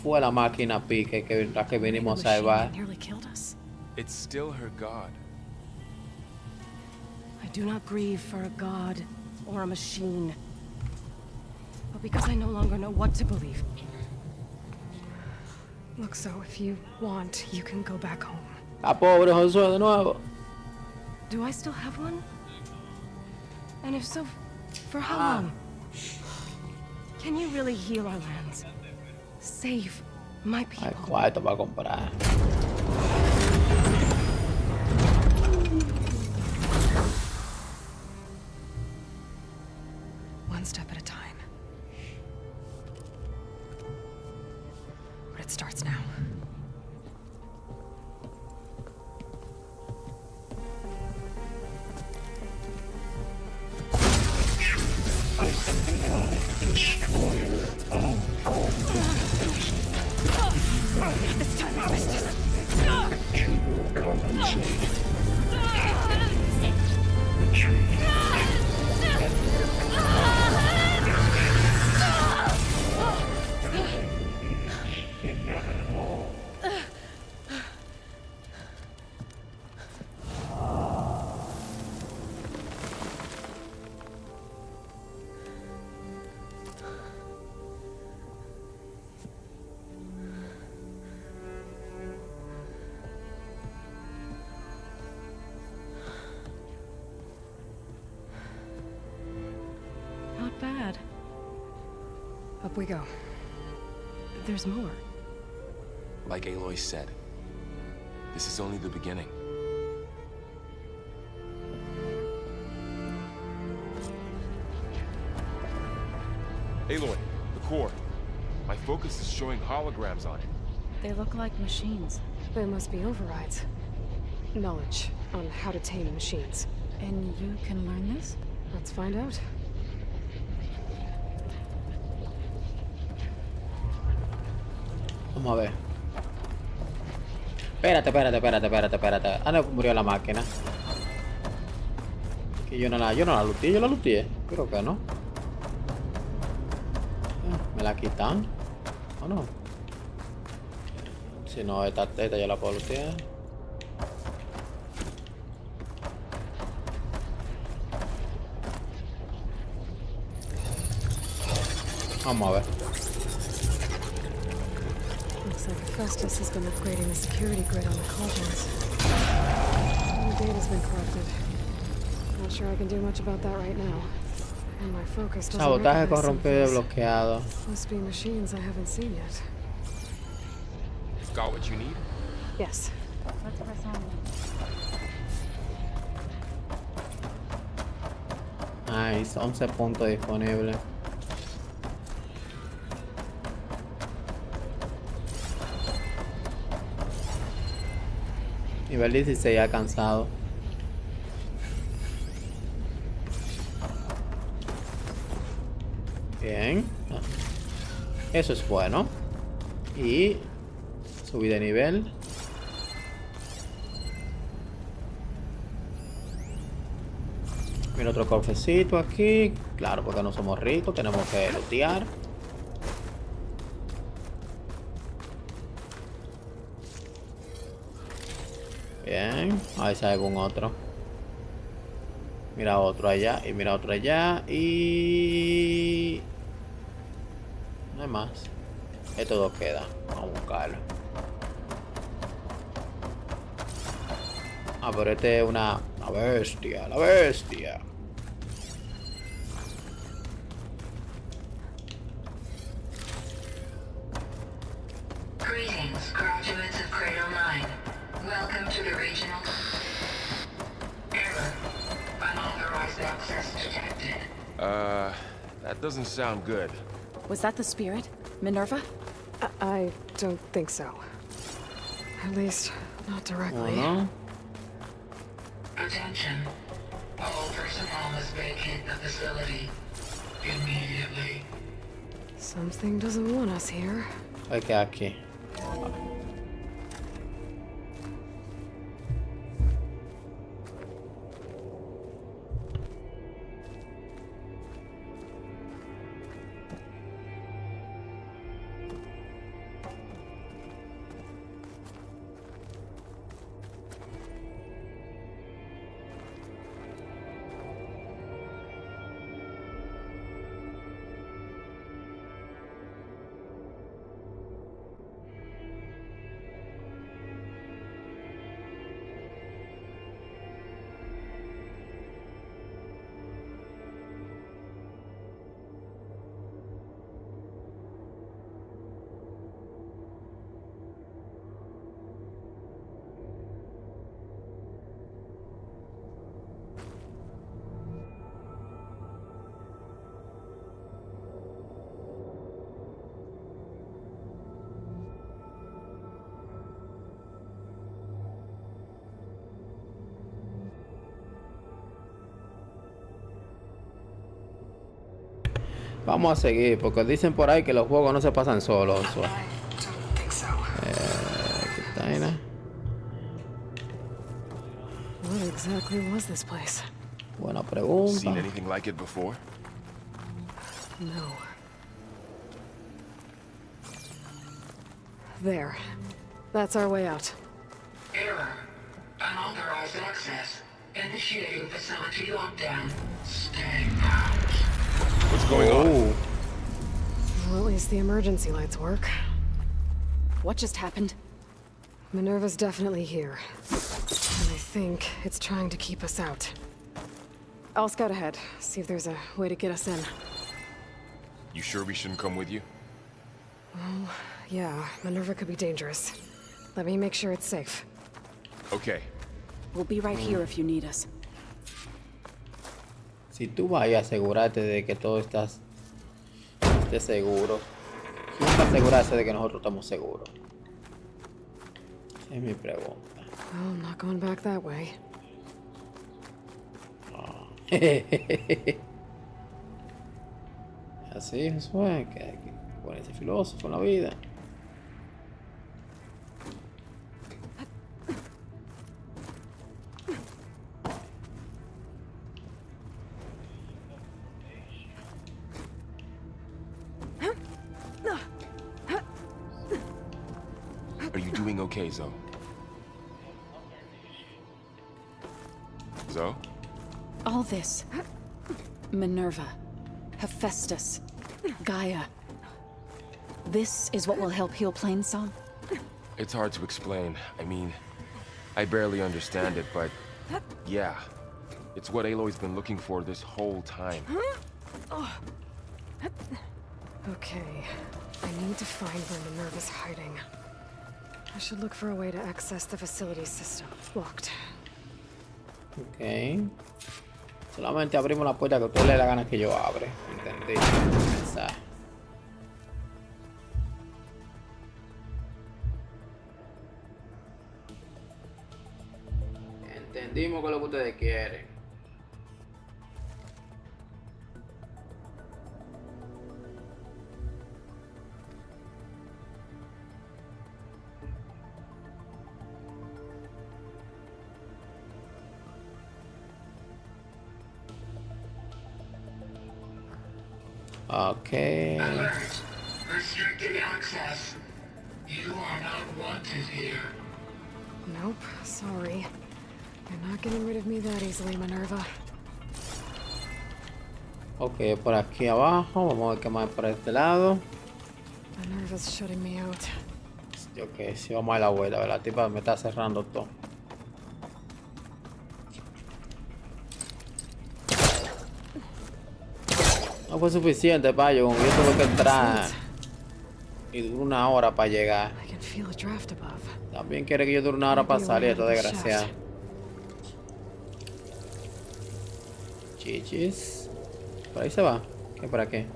[SPEAKER 1] Fue la máquina pique que la que vinimos a salvar.
[SPEAKER 9] It's still her god.
[SPEAKER 17] I do not grieve for a god or a machine, but because I no longer know what to believe.
[SPEAKER 3] Look, so if you want, you can go back home.
[SPEAKER 1] A pobre Josué de nuevo.
[SPEAKER 17] Do I still have one? And if so, for how long? Can you really heal our lands? Save my people.
[SPEAKER 1] Hay cuarto para comprar.
[SPEAKER 3] One step at a time. But it starts now.
[SPEAKER 7] This time I missed it. You will compensate.
[SPEAKER 17] Not bad.
[SPEAKER 3] Up we go.
[SPEAKER 17] There's more.
[SPEAKER 9] Like Aloy said, this is only the beginning.
[SPEAKER 19] Aloy, the core. My focus is showing holograms on it.
[SPEAKER 3] They look like machines. There must be overrides. Knowledge on how to tame machines. And you can learn this? Let's find out.
[SPEAKER 1] Vamos a ver. Espérate. Ah, no, murió la máquina. Que yo no la luteé, yo la luteé. Creo que no. ¿Me la quitan? ¿O no? Si no, esta yo la puedo lutear. Vamos a ver.
[SPEAKER 3] Looks like Festus has been upgrading the security grid on the cauldrons. All the data's been corrupted. Not sure I can do much about that right now. And my focus doesn't
[SPEAKER 1] Sabotaje
[SPEAKER 3] recognize some
[SPEAKER 1] corrompido y
[SPEAKER 3] things.
[SPEAKER 1] bloqueado.
[SPEAKER 3] Must be machines I haven't seen yet.
[SPEAKER 19] Got what you need?
[SPEAKER 3] Yes.
[SPEAKER 10] Let's press on.
[SPEAKER 1] Nice, 11 puntos disponibles. Nivel 16 ya cansado. Bien. Eso es bueno. Y subí de nivel. Mira otro cofrecito aquí. Claro, porque no somos ricos, tenemos que lootear. Bien, ahí sale algún otro. Mira otro allá y mira otro allá y... no hay más. Estos dos quedan. Vamos a buscarlo. Ah, pero este es una bestia, la bestia.
[SPEAKER 11] Greetings, graduates of Cradle 9. Welcome to the regional... Error. Unauthorized access detected.
[SPEAKER 19] That doesn't sound good.
[SPEAKER 10] Was that the spirit? Minerva?
[SPEAKER 3] I don't think so. At least, not directly.
[SPEAKER 1] Oh, no?
[SPEAKER 11] Attention. All personnel must vacate the facility immediately.
[SPEAKER 3] Something doesn't want us here.
[SPEAKER 1] Hay que aquí. Vamos a seguir, porque dicen por ahí que los juegos no se pasan solos. ¿Qué vaina?
[SPEAKER 3] What exactly was this place?
[SPEAKER 1] Buena pregunta.
[SPEAKER 19] Seen anything like it before?
[SPEAKER 3] No. There. That's our way out.
[SPEAKER 11] Error. Unauthorized access. Initiating facility lockdown. Stay out.
[SPEAKER 19] What's going on?
[SPEAKER 3] Well, at least the emergency lights work.
[SPEAKER 10] What just happened?
[SPEAKER 3] Minerva's definitely here. And I think it's trying to keep us out. I'll scout ahead, see if there's a way to get us in.
[SPEAKER 19] You sure we shouldn't come with you?
[SPEAKER 3] Well, yeah, Minerva could be dangerous. Let me make sure it's safe.
[SPEAKER 19] Okay.
[SPEAKER 10] We'll be right here if you need us.
[SPEAKER 1] Si tú vas a asegurarte de que todo esté seguro. ¿Quién va a asegurarse de que nosotros estamos seguros? Es mi pregunta.
[SPEAKER 3] Well, I'm not going back that way.
[SPEAKER 1] Así, Josué, que hay que ponerse filósofo en la vida.
[SPEAKER 19] Are you doing okay, Zoe? Zoe?
[SPEAKER 10] All this. Minerva. Hephaestus. Gaia. This is what will help heal Plainsong?
[SPEAKER 19] It's hard to explain. I mean, I barely understand it, but yeah. It's what Aloy's been looking for this whole time.
[SPEAKER 3] Okay. I need to find where Minerva's hiding. I should look for a way to access the facility system. Locked.
[SPEAKER 1] Ok. Solamente abrimos la puerta que a usted le da la gana que yo abre. Entendí. Pensar. Entendimos que es lo que ustedes quieren. Okay.
[SPEAKER 11] Alert. Restricted access. You are not wanted here.
[SPEAKER 3] Nope, sorry. You're not getting rid of me that easily, Minerva.
[SPEAKER 1] Ok, por aquí abajo. Vamos a ver qué más hay por este lado.
[SPEAKER 3] Minerva's shutting me out.
[SPEAKER 1] Ok, sí, vamos a la vuelta. La tipa me está cerrando todo. No fue suficiente, payo. Con que yo tuve que entrar. Y duró una hora para llegar.
[SPEAKER 3] I can feel a draft above.
[SPEAKER 1] También quiere que yo dure una hora para salir, esto desgraciado. Chichis. Por ahí se va. ¿Qué para qué?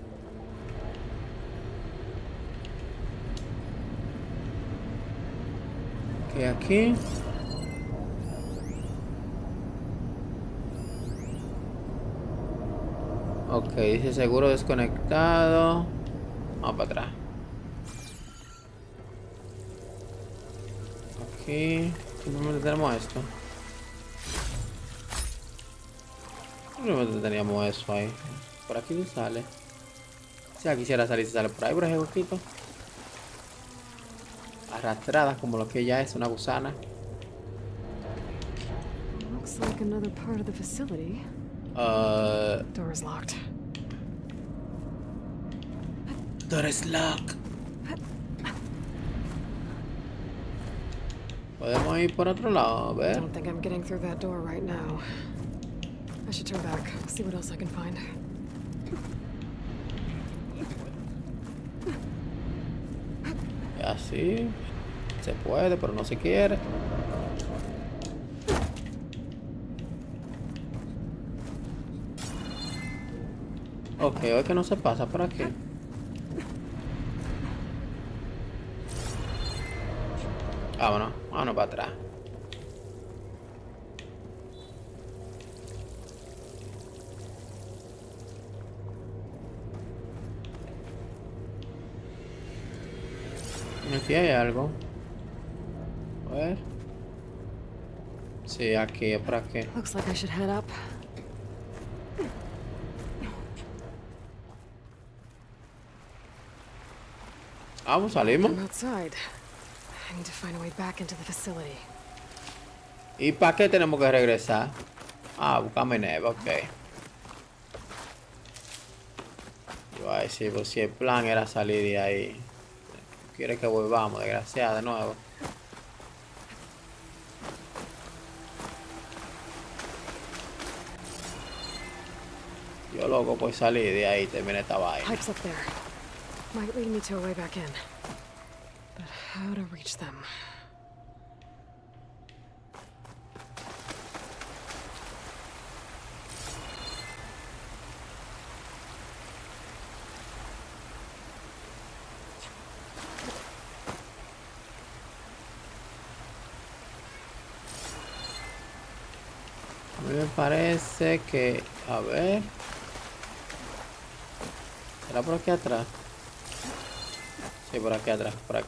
[SPEAKER 1] ¿Qué aquí? Ok, dice seguro desconectado. Vamos para atrás. Aquí. Simplemente tenemos esto. Simplemente teníamos eso ahí. Por aquí no sale. Si ya quisiera salir, se sale por ahí, por ese huequito. Arrastrada como lo que ella es, una gusana.
[SPEAKER 3] Looks like another part of the facility. Door is locked.
[SPEAKER 1] Door is locked. Podemos ir por otro lado, a ver.
[SPEAKER 3] Don't think I'm getting through that door right now. I should turn back, see what else I can find.
[SPEAKER 1] Así. Se puede, pero no se quiere. Ok, hoy que no se pasa por aquí. Vámonos, vámonos para atrás. Aquí hay algo. A ver. Sí, aquí, por aquí.
[SPEAKER 3] Looks like I should head up.
[SPEAKER 1] Vamos, salimos.
[SPEAKER 3] I'm outside. I need to find a way back into the facility.
[SPEAKER 1] ¿Y para qué tenemos que regresar? Ah, buscame neve, ok. Yo a decir, pues si el plan era salir de ahí. Quiere que volvamos, desgraciada, de nuevo. Yo loco pues salir de ahí, terminé esta vaina.
[SPEAKER 3] Pipes up there. Might lead me to a way back in. But how to reach them?
[SPEAKER 1] A mí me parece que... A ver... ¿Será por aquí atrás? Sí, por aquí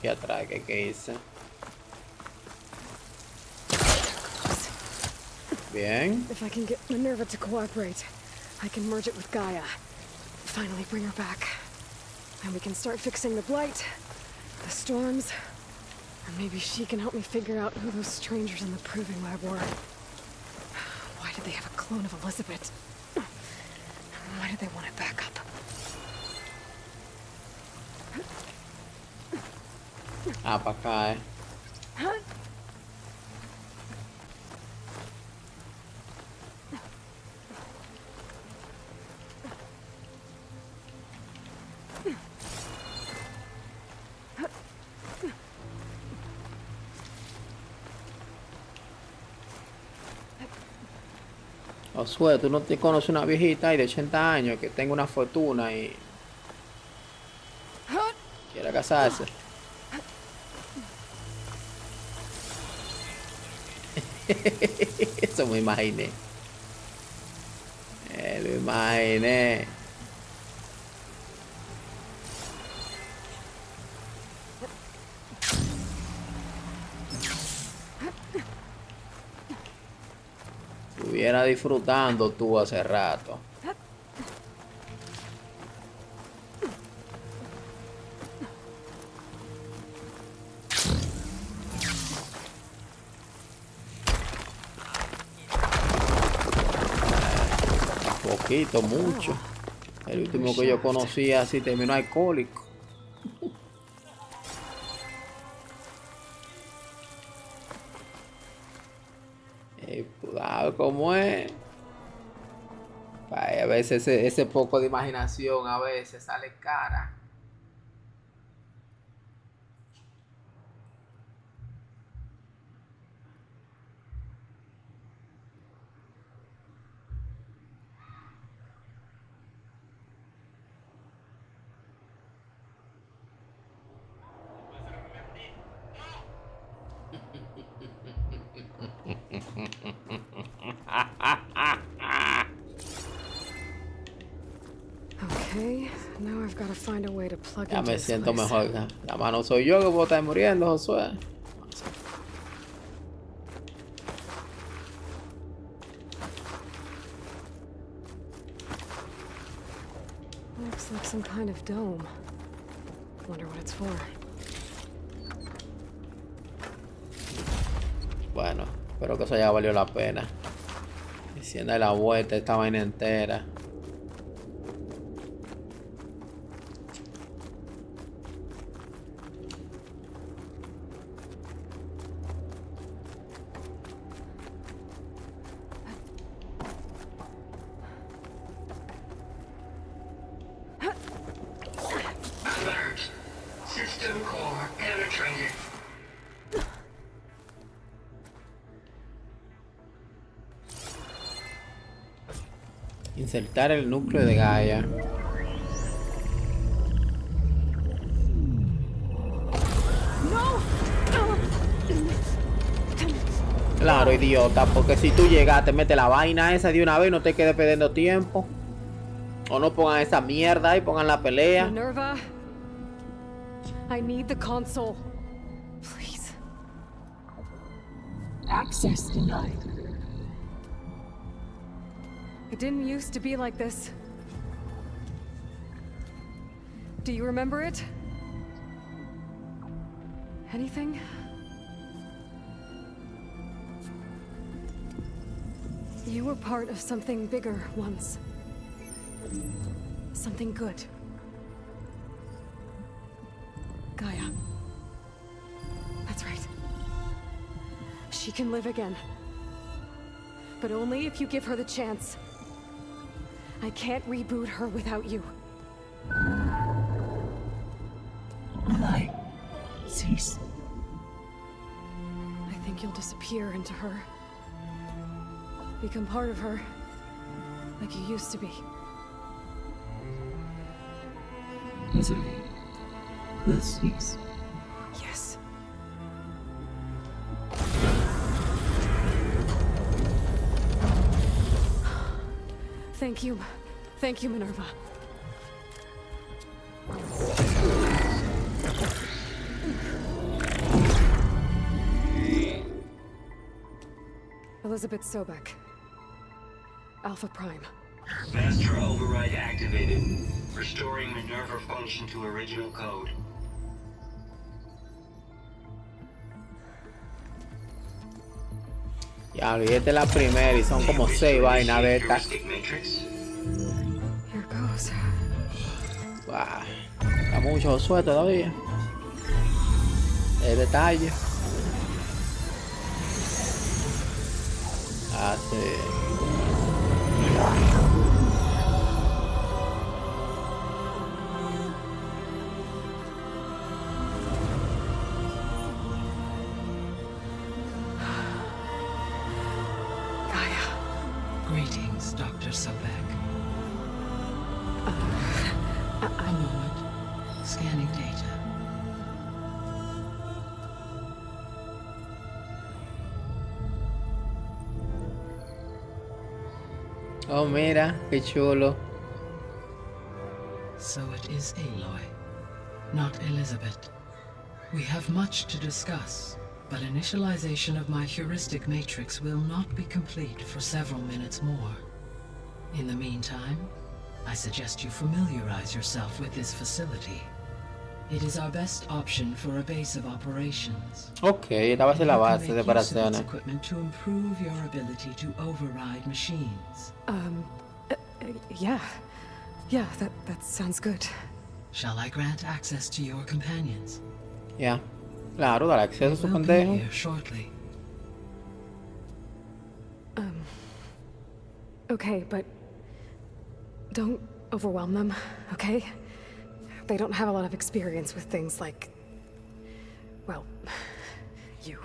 [SPEAKER 1] atrás, ¿qué hice? Bien.
[SPEAKER 3] If I can get Minerva to cooperate, I can merge it with Gaia. Finally bring her back. And we can start fixing the blight, the storms, or maybe she can help me figure out who those strangers in the proving lab were. Why did they have a clone of Elizabeth? Why did they want it back up?
[SPEAKER 1] Ah, para acá, Josué, tú no te conoces una viejita ahí de 80 años que tenga una fortuna y quiere casarse. Eso me imaginé. Lo imaginé. Estuviera disfrutando tú hace rato. poquito, mucho. El último que yo conocía así terminó alcohólico. Cuidado, ¿cómo es? A veces ese poco de imaginación a veces sale cara.
[SPEAKER 3] Okay, now I've got to find a way to plug
[SPEAKER 1] Ya
[SPEAKER 3] into
[SPEAKER 1] me
[SPEAKER 3] this
[SPEAKER 1] siento
[SPEAKER 3] place.
[SPEAKER 1] mejor. La mano soy yo que voy a estar muriendo, Josué.
[SPEAKER 3] Looks like some kind of dome. Wonder what it's for.
[SPEAKER 1] Bueno, espero que eso haya valido la pena. Haciendo la vuelta esta vaina entera.
[SPEAKER 11] Alert. System core penetrated.
[SPEAKER 1] Insertar el núcleo de Gaia. Claro, idiota, porque si tú llegas, te mete la vaina esa de una vez y no te quedes perdiendo tiempo. O no pongan esa mierda y pongan la pelea.
[SPEAKER 3] Minerva, I need the console. Please.
[SPEAKER 11] Access denied.
[SPEAKER 3] It didn't used to be like this. Do you remember it? Anything? You were part of something bigger once. Something good. Gaia. That's right. She can live again. But only if you give her the chance. I can't reboot her without you.
[SPEAKER 11] Light. Cease.
[SPEAKER 3] I think you'll disappear into her. Become part of her. Like you used to be.
[SPEAKER 11] Misery. Will cease.
[SPEAKER 3] Yes. Thank you. Thank you, Minerva. Elizabeth Sobek. Alpha Prime.
[SPEAKER 8] Master override activated. Restoring Minerva function to original code.
[SPEAKER 1] Ya olvídate la primera y son como 6 vainas de estas.
[SPEAKER 3] Here goes.
[SPEAKER 1] Wow. Está mucho Josué todavía. El detalle. Así.
[SPEAKER 11] Greetings, Dr. Sobek. A moment. Scanning data.
[SPEAKER 1] Oh, mira, qué chulo.
[SPEAKER 11] So it is Aloy, not Elizabeth. We have much to discuss, but initialization of my heuristic matrix will not be complete for several minutes more. In the meantime, I suggest you familiarize yourself with this facility. It is our best option for a base of operations.
[SPEAKER 1] Ok, esta va a ser la base de operaciones.
[SPEAKER 11] Equipment to improve your ability to override machines.
[SPEAKER 3] Yeah. Yeah, that sounds good.
[SPEAKER 11] Shall I grant access to your companions?
[SPEAKER 1] Ya. Claro, dar acceso a su
[SPEAKER 11] They'll be
[SPEAKER 1] pendejo.
[SPEAKER 11] here shortly.
[SPEAKER 3] Okay, but don't overwhelm them, okay? They don't have a lot of experience with things like, well, you.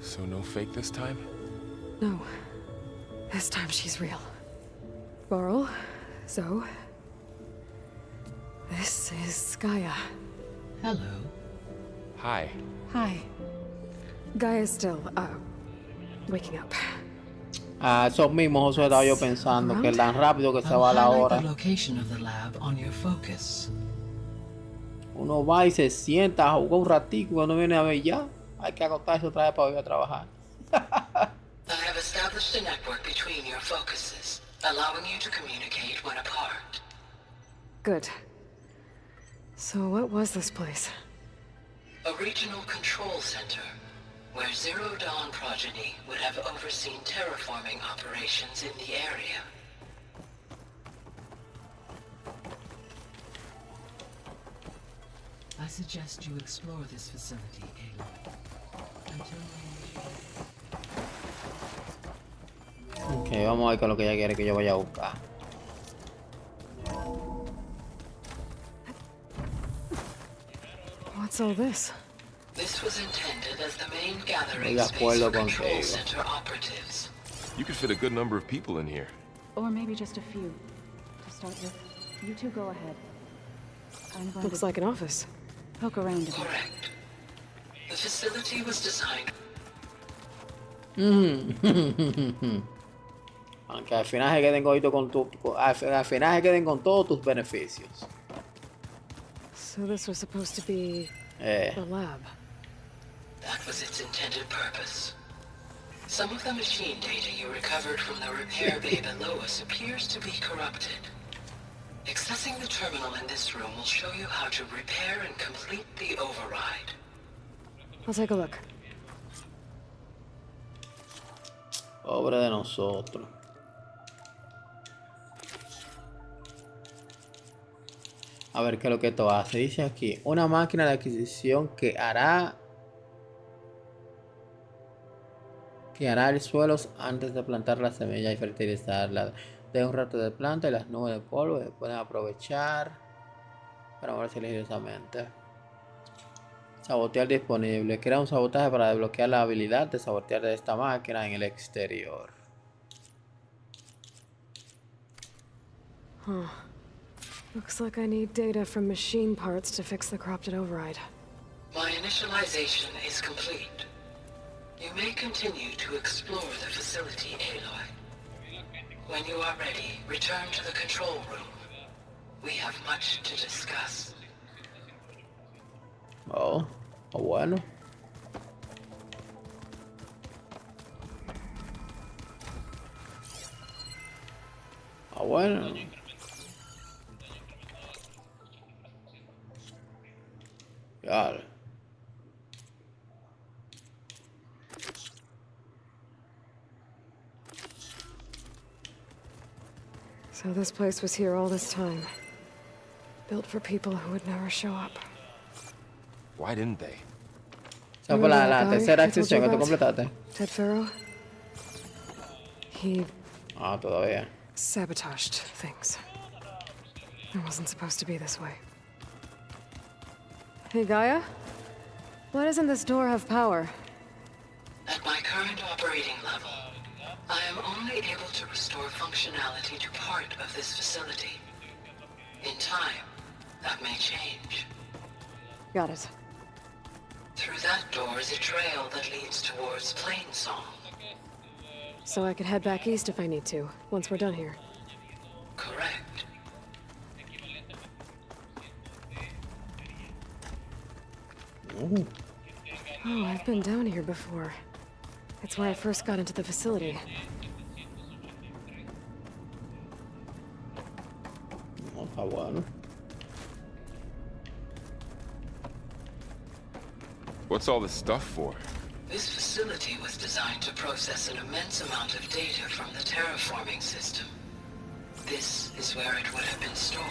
[SPEAKER 19] So no fake this time?
[SPEAKER 3] No. This time she's real. Varl, Zoe. This is Gaia.
[SPEAKER 11] Hello.
[SPEAKER 19] Hi.
[SPEAKER 3] Hi. Gaia's still, waking up.
[SPEAKER 1] Esos mismos, eso estaba yo pensando, que tan rápido que se va la
[SPEAKER 11] Highlight
[SPEAKER 1] hora.
[SPEAKER 11] the location of the lab on your focus.
[SPEAKER 1] Uno va y se sienta a jugar un ratico y cuando viene a ver ya, hay que acostarse otra vez para ir a trabajar.
[SPEAKER 11] I have established a network between your focuses, allowing you to communicate when apart.
[SPEAKER 3] Good. So what was this place?
[SPEAKER 11] A regional control center, where Zero Dawn progeny would have overseen terraforming operations in the area. I suggest you explore this facility, Aloy.
[SPEAKER 1] Ok, vamos a ver con lo que ella quiere que yo vaya a buscar.
[SPEAKER 3] What's all this?
[SPEAKER 11] This was intended as the main gathering
[SPEAKER 1] Estoy de
[SPEAKER 11] space
[SPEAKER 1] acuerdo
[SPEAKER 11] for control
[SPEAKER 1] contigo.
[SPEAKER 11] center operatives.
[SPEAKER 19] You could fit a good number of people in here.
[SPEAKER 10] Or maybe just a few. To start with, you two go ahead. I'm going
[SPEAKER 3] Looks
[SPEAKER 10] to
[SPEAKER 3] like an office.
[SPEAKER 10] poke around a bit.
[SPEAKER 11] Correct. The facility was designed.
[SPEAKER 1] Aunque al final se queden al final se queden con todos tus beneficios.
[SPEAKER 3] So this was supposed to be
[SPEAKER 1] Eh.
[SPEAKER 3] the lab.
[SPEAKER 11] That was its intended purpose. Some of the machine data you recovered from the repair bay below us appears to be corrupted. Accessing the terminal in this room will show you how to repair and complete the override.
[SPEAKER 3] I'll take a look.
[SPEAKER 1] Pobre de nosotros. A ver qué es lo que esto hace. Dice aquí, una máquina de adquisición que hará el suelo antes de plantar la semilla y fertilizarla. De un rato de planta y las nubes de polvo se pueden aprovechar para moverse sigilosamente. Sabotear disponible. Crea un sabotaje para desbloquear la habilidad de sabotear de esta máquina en el exterior.
[SPEAKER 3] Huh. Looks like I need data from machine parts to fix the corrupted override.
[SPEAKER 11] My initialization is complete. You may continue to explore the facility, Aloy. When you are ready, return to the control room. We have much to discuss.
[SPEAKER 1] Oh, bueno. Bueno. Claro.
[SPEAKER 3] So this place was here all this time. Built for people who would never show up.
[SPEAKER 19] Why didn't they?
[SPEAKER 1] Esa fue la tercera extensión que tú completaste.
[SPEAKER 3] Ted Farrow? He
[SPEAKER 1] Todavía.
[SPEAKER 3] sabotaged things. It wasn't supposed to be this way. Hey, Gaia? Why doesn't this door have power?
[SPEAKER 11] At my current operating level, I am only able to restore functionality to part of this facility. In time, that may change.
[SPEAKER 3] Got it.
[SPEAKER 11] Through that door is a trail that leads towards Plainsong.
[SPEAKER 3] So I could head back east if I need to, once we're done here.
[SPEAKER 11] Correct.
[SPEAKER 1] Ooh.
[SPEAKER 3] Oh, I've been down here before. It's where I first got into the facility.
[SPEAKER 19] What's all this stuff for?
[SPEAKER 11] This facility was designed to process an immense amount of data from the terraforming system. This is where it would have been stored.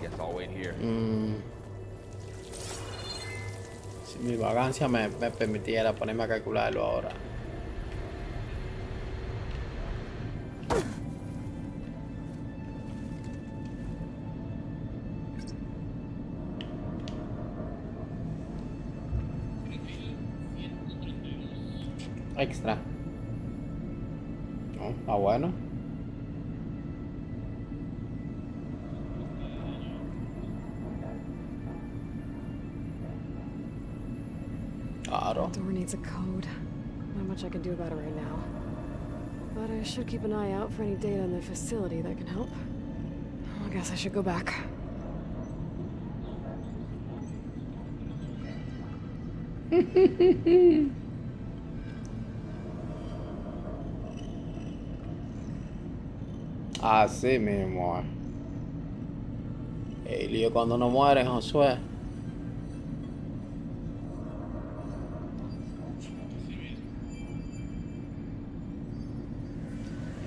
[SPEAKER 19] Guess I'll wait here.
[SPEAKER 1] Si mi vagancia me permitiera ponerme a calcularlo ahora. Extra. No, está bueno. Claro.
[SPEAKER 3] Door needs a code. Not much I can do about it right now. But I should keep an eye out for any data in the facility that can help. I guess I should go back.
[SPEAKER 1] Así mismo. El lío cuando no mueren, Josué.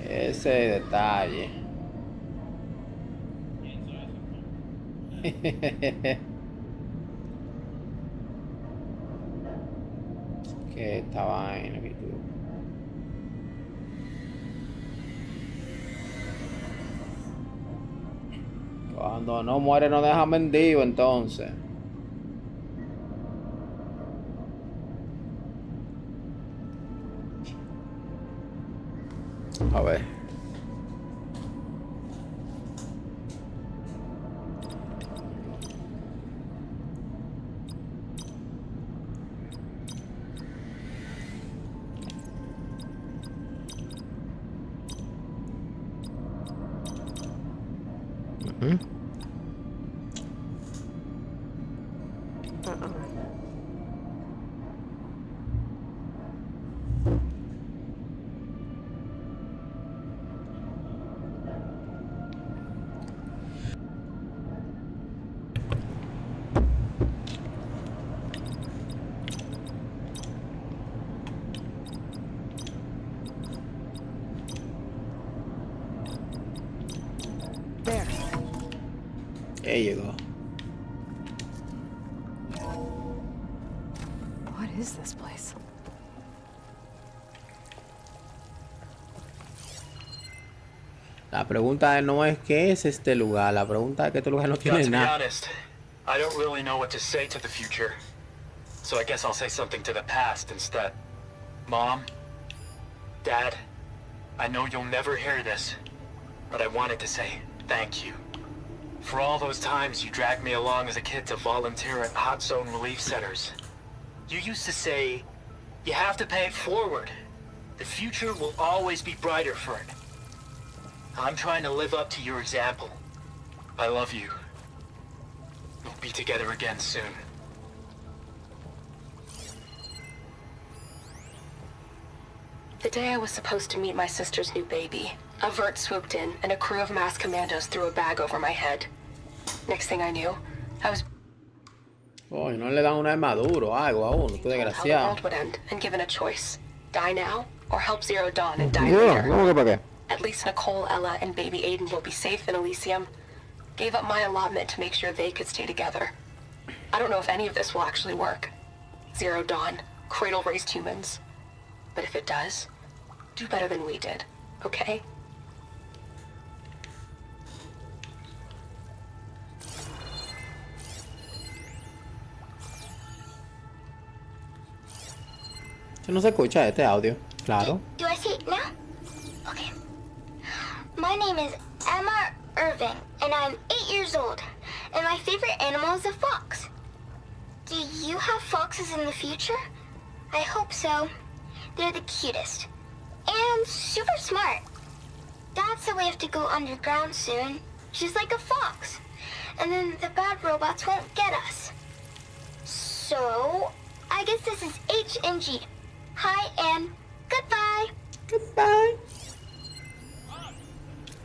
[SPEAKER 1] Ese detalle. Que esta vaina que tú. Cuando no muere no deja mendigo entonces. A ver. There you go.
[SPEAKER 3] What is this place?
[SPEAKER 1] La pregunta no es qué es este lugar. La pregunta es que este lugar no tiene
[SPEAKER 15] To be
[SPEAKER 1] nada.
[SPEAKER 15] honest, I don't really know what to say to the future. So I guess I'll say something to the past instead. Mom, Dad, I know you'll never hear this, but I wanted to say thank you. For all those times you dragged me along as a kid to volunteer at hot zone relief centers. You used to say, you have to pay it forward. The future will always be brighter for it. I'm trying to live up to your example. I love you. We'll be together again soon.
[SPEAKER 17] The day I was supposed to meet my sister's new baby, a vert swooped in and a crew of masked commandos threw a bag over my head. Next thing I knew, I was
[SPEAKER 1] Oh, y no le dan una armadura o algo a uno, qué
[SPEAKER 17] told how the
[SPEAKER 1] desgraciado.
[SPEAKER 17] world would end and given a choice. Die now, or help Zero Dawn and die
[SPEAKER 1] Yeah,
[SPEAKER 17] later.
[SPEAKER 1] ¿cómo que para qué?
[SPEAKER 17] At least Nicole, Ella, and baby Aiden will be safe in Elysium. Gave up my allotment to make sure they could stay together. I don't know if any of this will actually work. Zero Dawn, cradle-raised humans. But if it does, do better than we did, okay?
[SPEAKER 1] No se escucha este audio, claro.
[SPEAKER 16] Do I see it now? Okay. My name is Emma Irving, and I'm 8 years old. And my favorite animal is a fox. Do you have foxes in the future? I hope so. They're the cutest. And super smart. Dad said we have to go underground soon, just like a fox. And then the bad robots won't get us. So, I guess this is H and G. Hi and goodbye.
[SPEAKER 1] Goodbye.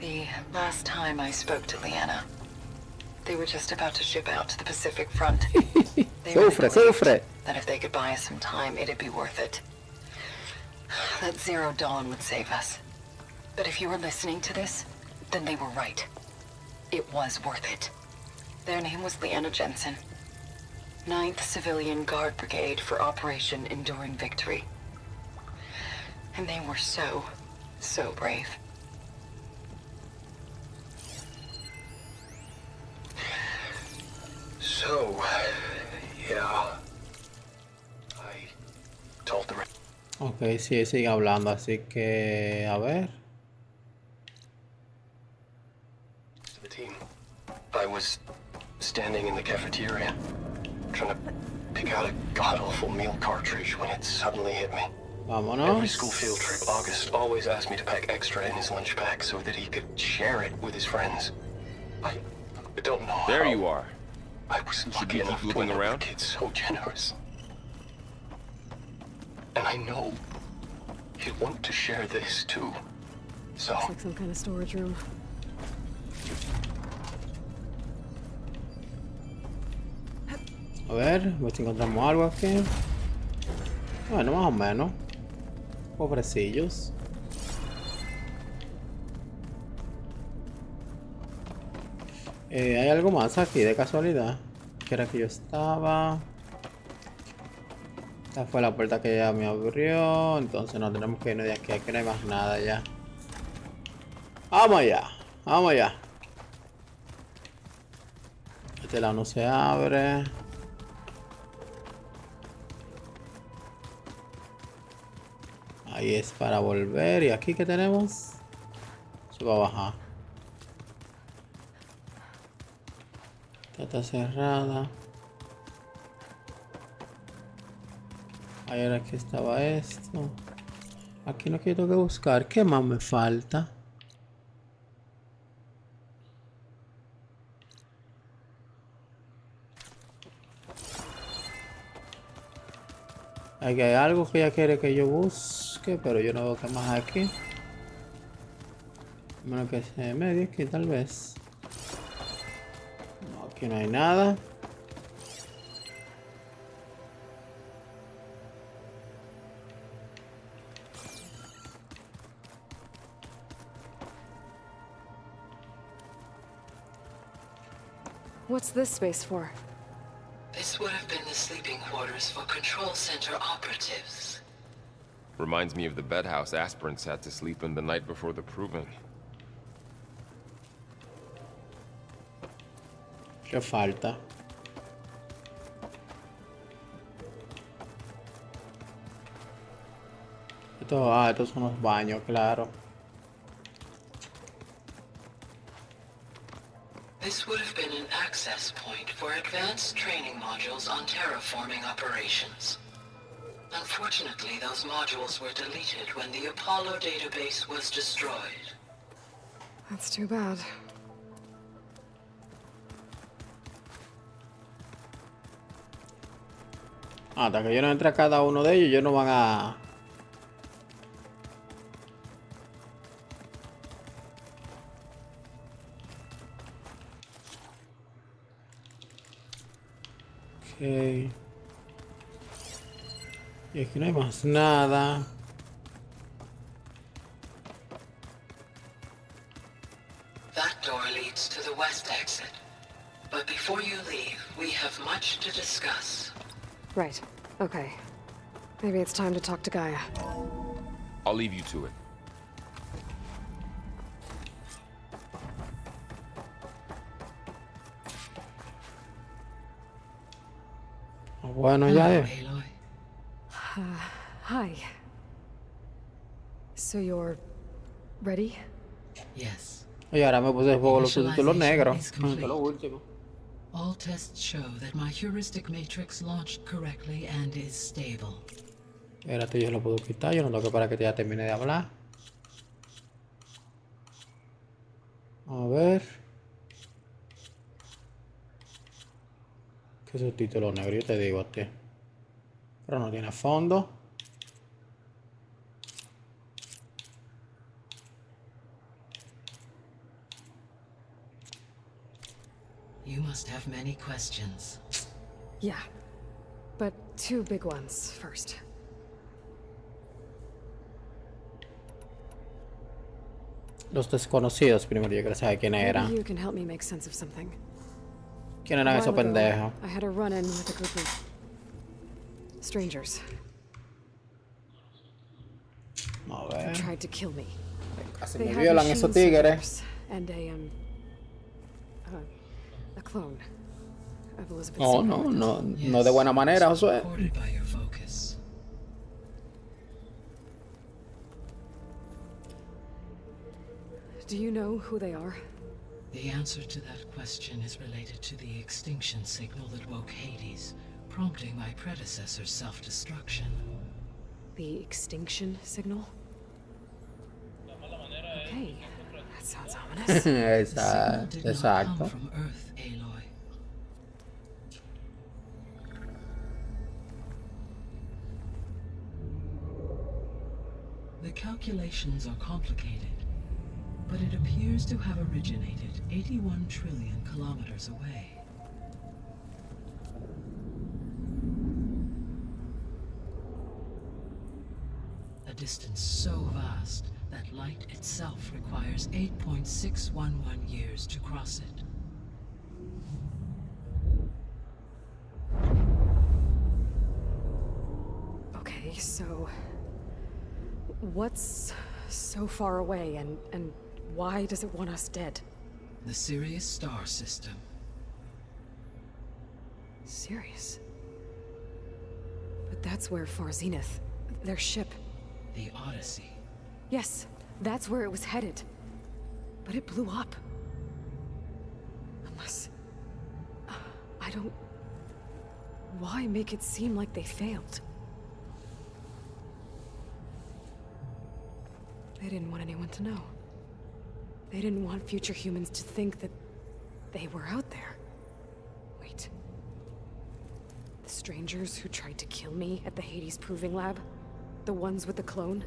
[SPEAKER 17] The last time I spoke to Leanna, they were just about to ship out to the Pacific Front. They really believed that if they could buy us some time, it'd be worth it. That Zero Dawn would save us. But if you were listening to this, then they were right. It was worth it. Their name was Leanna Jensen. 9th Civilian Guard Brigade for Operation Enduring Victory. And they were so brave.
[SPEAKER 20] So, yeah. I told the...
[SPEAKER 1] Ok, sí, sigue hablando, así que... A ver.
[SPEAKER 20] The team. I was standing in the cafeteria, trying to pick out a god-awful meal cartridge when it suddenly hit me.
[SPEAKER 1] Vámonos.
[SPEAKER 20] Every school field trip, August always asked me to pack extra in his lunch pack so that he could share it with his friends. I don't know
[SPEAKER 19] There
[SPEAKER 20] how.
[SPEAKER 19] you are.
[SPEAKER 20] I was lucky enough to
[SPEAKER 19] looking
[SPEAKER 20] know
[SPEAKER 19] around?
[SPEAKER 20] the kid's so generous. And I know he'd want to share this too. So...
[SPEAKER 3] Looks like some kind of storage room.
[SPEAKER 1] A ver, a ver si encontramos algo aquí. Bueno, más o menos. Pobrecillos. ¿Hay algo más aquí de casualidad? Que era que yo estaba. Esta fue la puerta que ya me abrió. Entonces no tenemos que irnos de aquí. Aquí no hay más nada ya. Vamos allá. Vamos allá. Este lado no se abre. Ahí es para volver. ¿Y aquí qué tenemos? Se va a bajar. Esta está cerrada. Ahí era que estaba esto. Aquí no quiero que buscar. ¿Qué más me falta? Aquí hay algo que ella quiere que yo busque, pero yo no veo que más aquí. A menos que se medie aquí, tal vez. No, aquí no hay nada.
[SPEAKER 3] What's this space for?
[SPEAKER 17] This would have been the sleeping quarters for Control Center operatives.
[SPEAKER 19] Reminds me of the bedhouse aspirants had to sleep in the night before the proving.
[SPEAKER 1] ¿Qué falta? Estos son los baños, claro.
[SPEAKER 17] This would have been an access point for advanced training modules on terraforming operations. Unfortunately, those modules were deleted when the Apollo database was destroyed.
[SPEAKER 3] That's too bad.
[SPEAKER 1] Hasta que yo no entre a cada uno de ellos, ellos no van a... Ok. Y aquí no hay más nada.
[SPEAKER 17] That door leads to the west exit. But before you leave, we have much to discuss.
[SPEAKER 3] Right. Okay. Maybe it's time to talk to Gaia.
[SPEAKER 19] I'll leave you to it.
[SPEAKER 1] Bueno, ya es.
[SPEAKER 3] Hi. So you're ready?
[SPEAKER 11] Yes.
[SPEAKER 1] Oye, ahora me puse fuego los subtítulos negros.
[SPEAKER 11] Is complete.
[SPEAKER 1] Esto es lo último.
[SPEAKER 11] All tests show that my heuristic matrix launched correctly and is stable.
[SPEAKER 1] Espérate, yo lo puedo quitar. Yo no tengo que para que ya termine de hablar. A ver. ¿Qué subtítulo negro? Yo te digo a ti. Pero no tiene fondo.
[SPEAKER 11] You must have many questions.
[SPEAKER 3] Yeah. But 2 big ones first.
[SPEAKER 1] Los desconocidos primero, yo quiero saber quiénes eran.
[SPEAKER 3] Maybe you can help me make sense of something.
[SPEAKER 1] ¿Quién eran esos pendejos?
[SPEAKER 3] I had a run-in with a group of strangers.
[SPEAKER 1] A ver.
[SPEAKER 3] They tried to kill me.
[SPEAKER 1] Casi
[SPEAKER 3] They
[SPEAKER 1] me
[SPEAKER 3] had
[SPEAKER 1] violan
[SPEAKER 3] machine
[SPEAKER 1] esos tigres.
[SPEAKER 3] soldiers and a clone of Elizabeth.
[SPEAKER 1] No, no, no, no de buena manera, Josué.
[SPEAKER 11] Supported by your focus.
[SPEAKER 3] Do you know who they are?
[SPEAKER 11] The answer to that question is related to the extinction signal that woke Hades, prompting my predecessor's self-destruction.
[SPEAKER 3] The extinction signal? Okay, that sounds ominous.
[SPEAKER 1] Exacto.
[SPEAKER 11] From Earth, Aloy. The calculations are complicated, but it appears to have originated 81 trillion kilometers away. A distance so vast that light itself requires 8.611 years to cross it.
[SPEAKER 3] Okay, so what's so far away and why does it want us dead?
[SPEAKER 11] The Sirius star system.
[SPEAKER 3] Sirius? But that's where Far Zenith, their ship.
[SPEAKER 11] The Odyssey.
[SPEAKER 3] Yes, that's where it was headed. But it blew up. Unless... I don't... Why make it seem like they failed? They didn't want anyone to know. They didn't want future humans to think that they were out there. Wait. The strangers who tried to kill me at the Hades Proving Lab? The ones with the clone?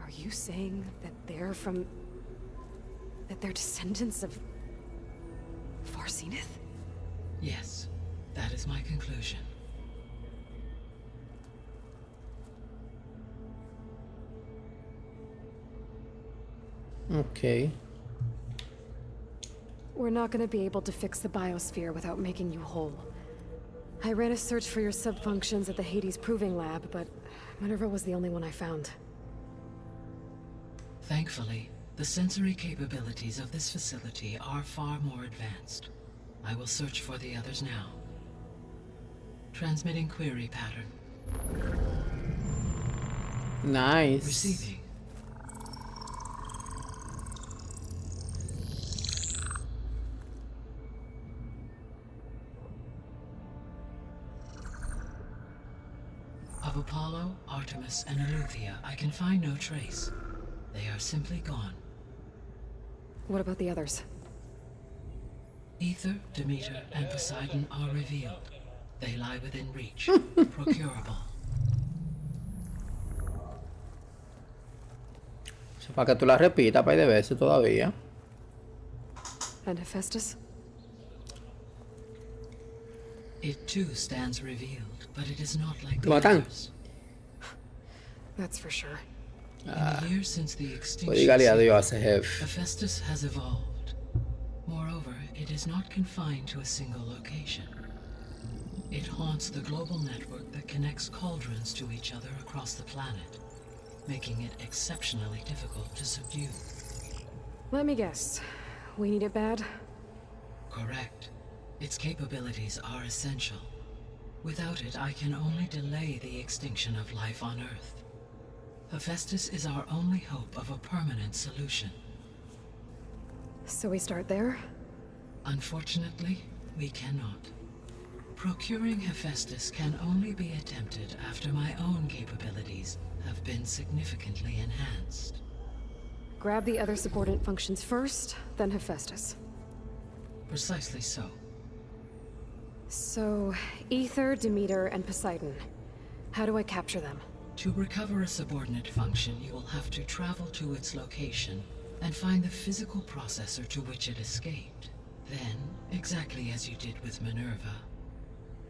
[SPEAKER 3] Are you saying that they're from... that they're descendants of... Far Zenith?
[SPEAKER 11] Yes, that is my conclusion.
[SPEAKER 1] Okay.
[SPEAKER 3] We're not gonna be able to fix the biosphere without making you whole. I ran a search for your subfunctions at the Hades Proving Lab, but Minerva was the only one I found.
[SPEAKER 11] Thankfully, the sensory capabilities of this facility are far more advanced. I will search for the others now. Transmitting query pattern.
[SPEAKER 1] Nice.
[SPEAKER 11] Receiving. Of Apollo, Artemis, and Eleuthia, I can find no trace. They are simply gone.
[SPEAKER 3] What about the others?
[SPEAKER 11] Aether, Demeter, and Poseidon are revealed. They lie within reach. Procurable.
[SPEAKER 1] Para que tú la repitas par de veces todavía.
[SPEAKER 3] And Hephaestus?
[SPEAKER 11] It too stands revealed, but it is not like
[SPEAKER 1] ¿Te
[SPEAKER 11] the
[SPEAKER 1] matan?
[SPEAKER 11] others.
[SPEAKER 3] That's for sure.
[SPEAKER 11] In the years since the extinction,
[SPEAKER 1] dígale adiós a Hef.
[SPEAKER 11] Hephaestus has evolved. Moreover, it is not confined to a single location. It haunts the global network that connects cauldrons to each other across the planet, making it exceptionally difficult to subdue.
[SPEAKER 3] Let me guess. We need it bad?
[SPEAKER 11] Correct. Its capabilities are essential. Without it, I can only delay the extinction of life on Earth. Hephaestus is our only hope of a permanent solution.
[SPEAKER 3] So we start there?
[SPEAKER 11] Unfortunately, we cannot. Procuring Hephaestus can only be attempted after my own capabilities have been significantly enhanced.
[SPEAKER 3] Grab the other subordinate functions first, then Hephaestus.
[SPEAKER 11] Precisely so.
[SPEAKER 3] So, Aether, Demeter, and Poseidon. How do I capture them?
[SPEAKER 11] To recover a subordinate function, you will have to travel to its location and find the physical processor to which it escaped. Then, exactly as you did with Minerva,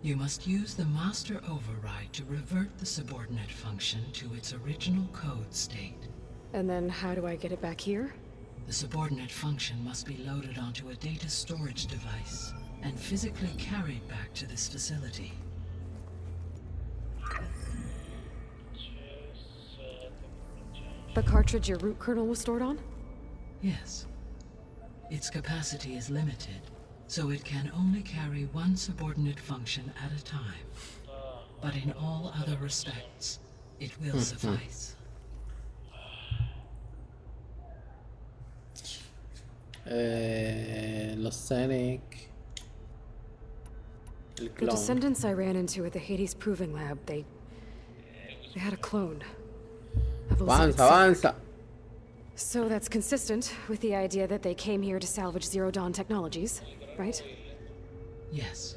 [SPEAKER 11] you must use the master override to revert the subordinate function to its original code state.
[SPEAKER 3] And then how do I get it back here?
[SPEAKER 11] The subordinate function must be loaded onto a data storage device and physically carried back to this facility.
[SPEAKER 3] The cartridge your root kernel was stored on?
[SPEAKER 11] Yes. Its capacity is limited, so it can only carry one subordinate function at a time. But in all other respects, it will suffice.
[SPEAKER 1] Los Scenic. El
[SPEAKER 3] The
[SPEAKER 1] clon.
[SPEAKER 3] descendants I ran into at the Hades Proving Lab, they had a clone. Of Elizabeth
[SPEAKER 1] Avanza, avanza.
[SPEAKER 3] So that's consistent with the idea that they came here to salvage Zero Dawn technologies, right?
[SPEAKER 11] Yes.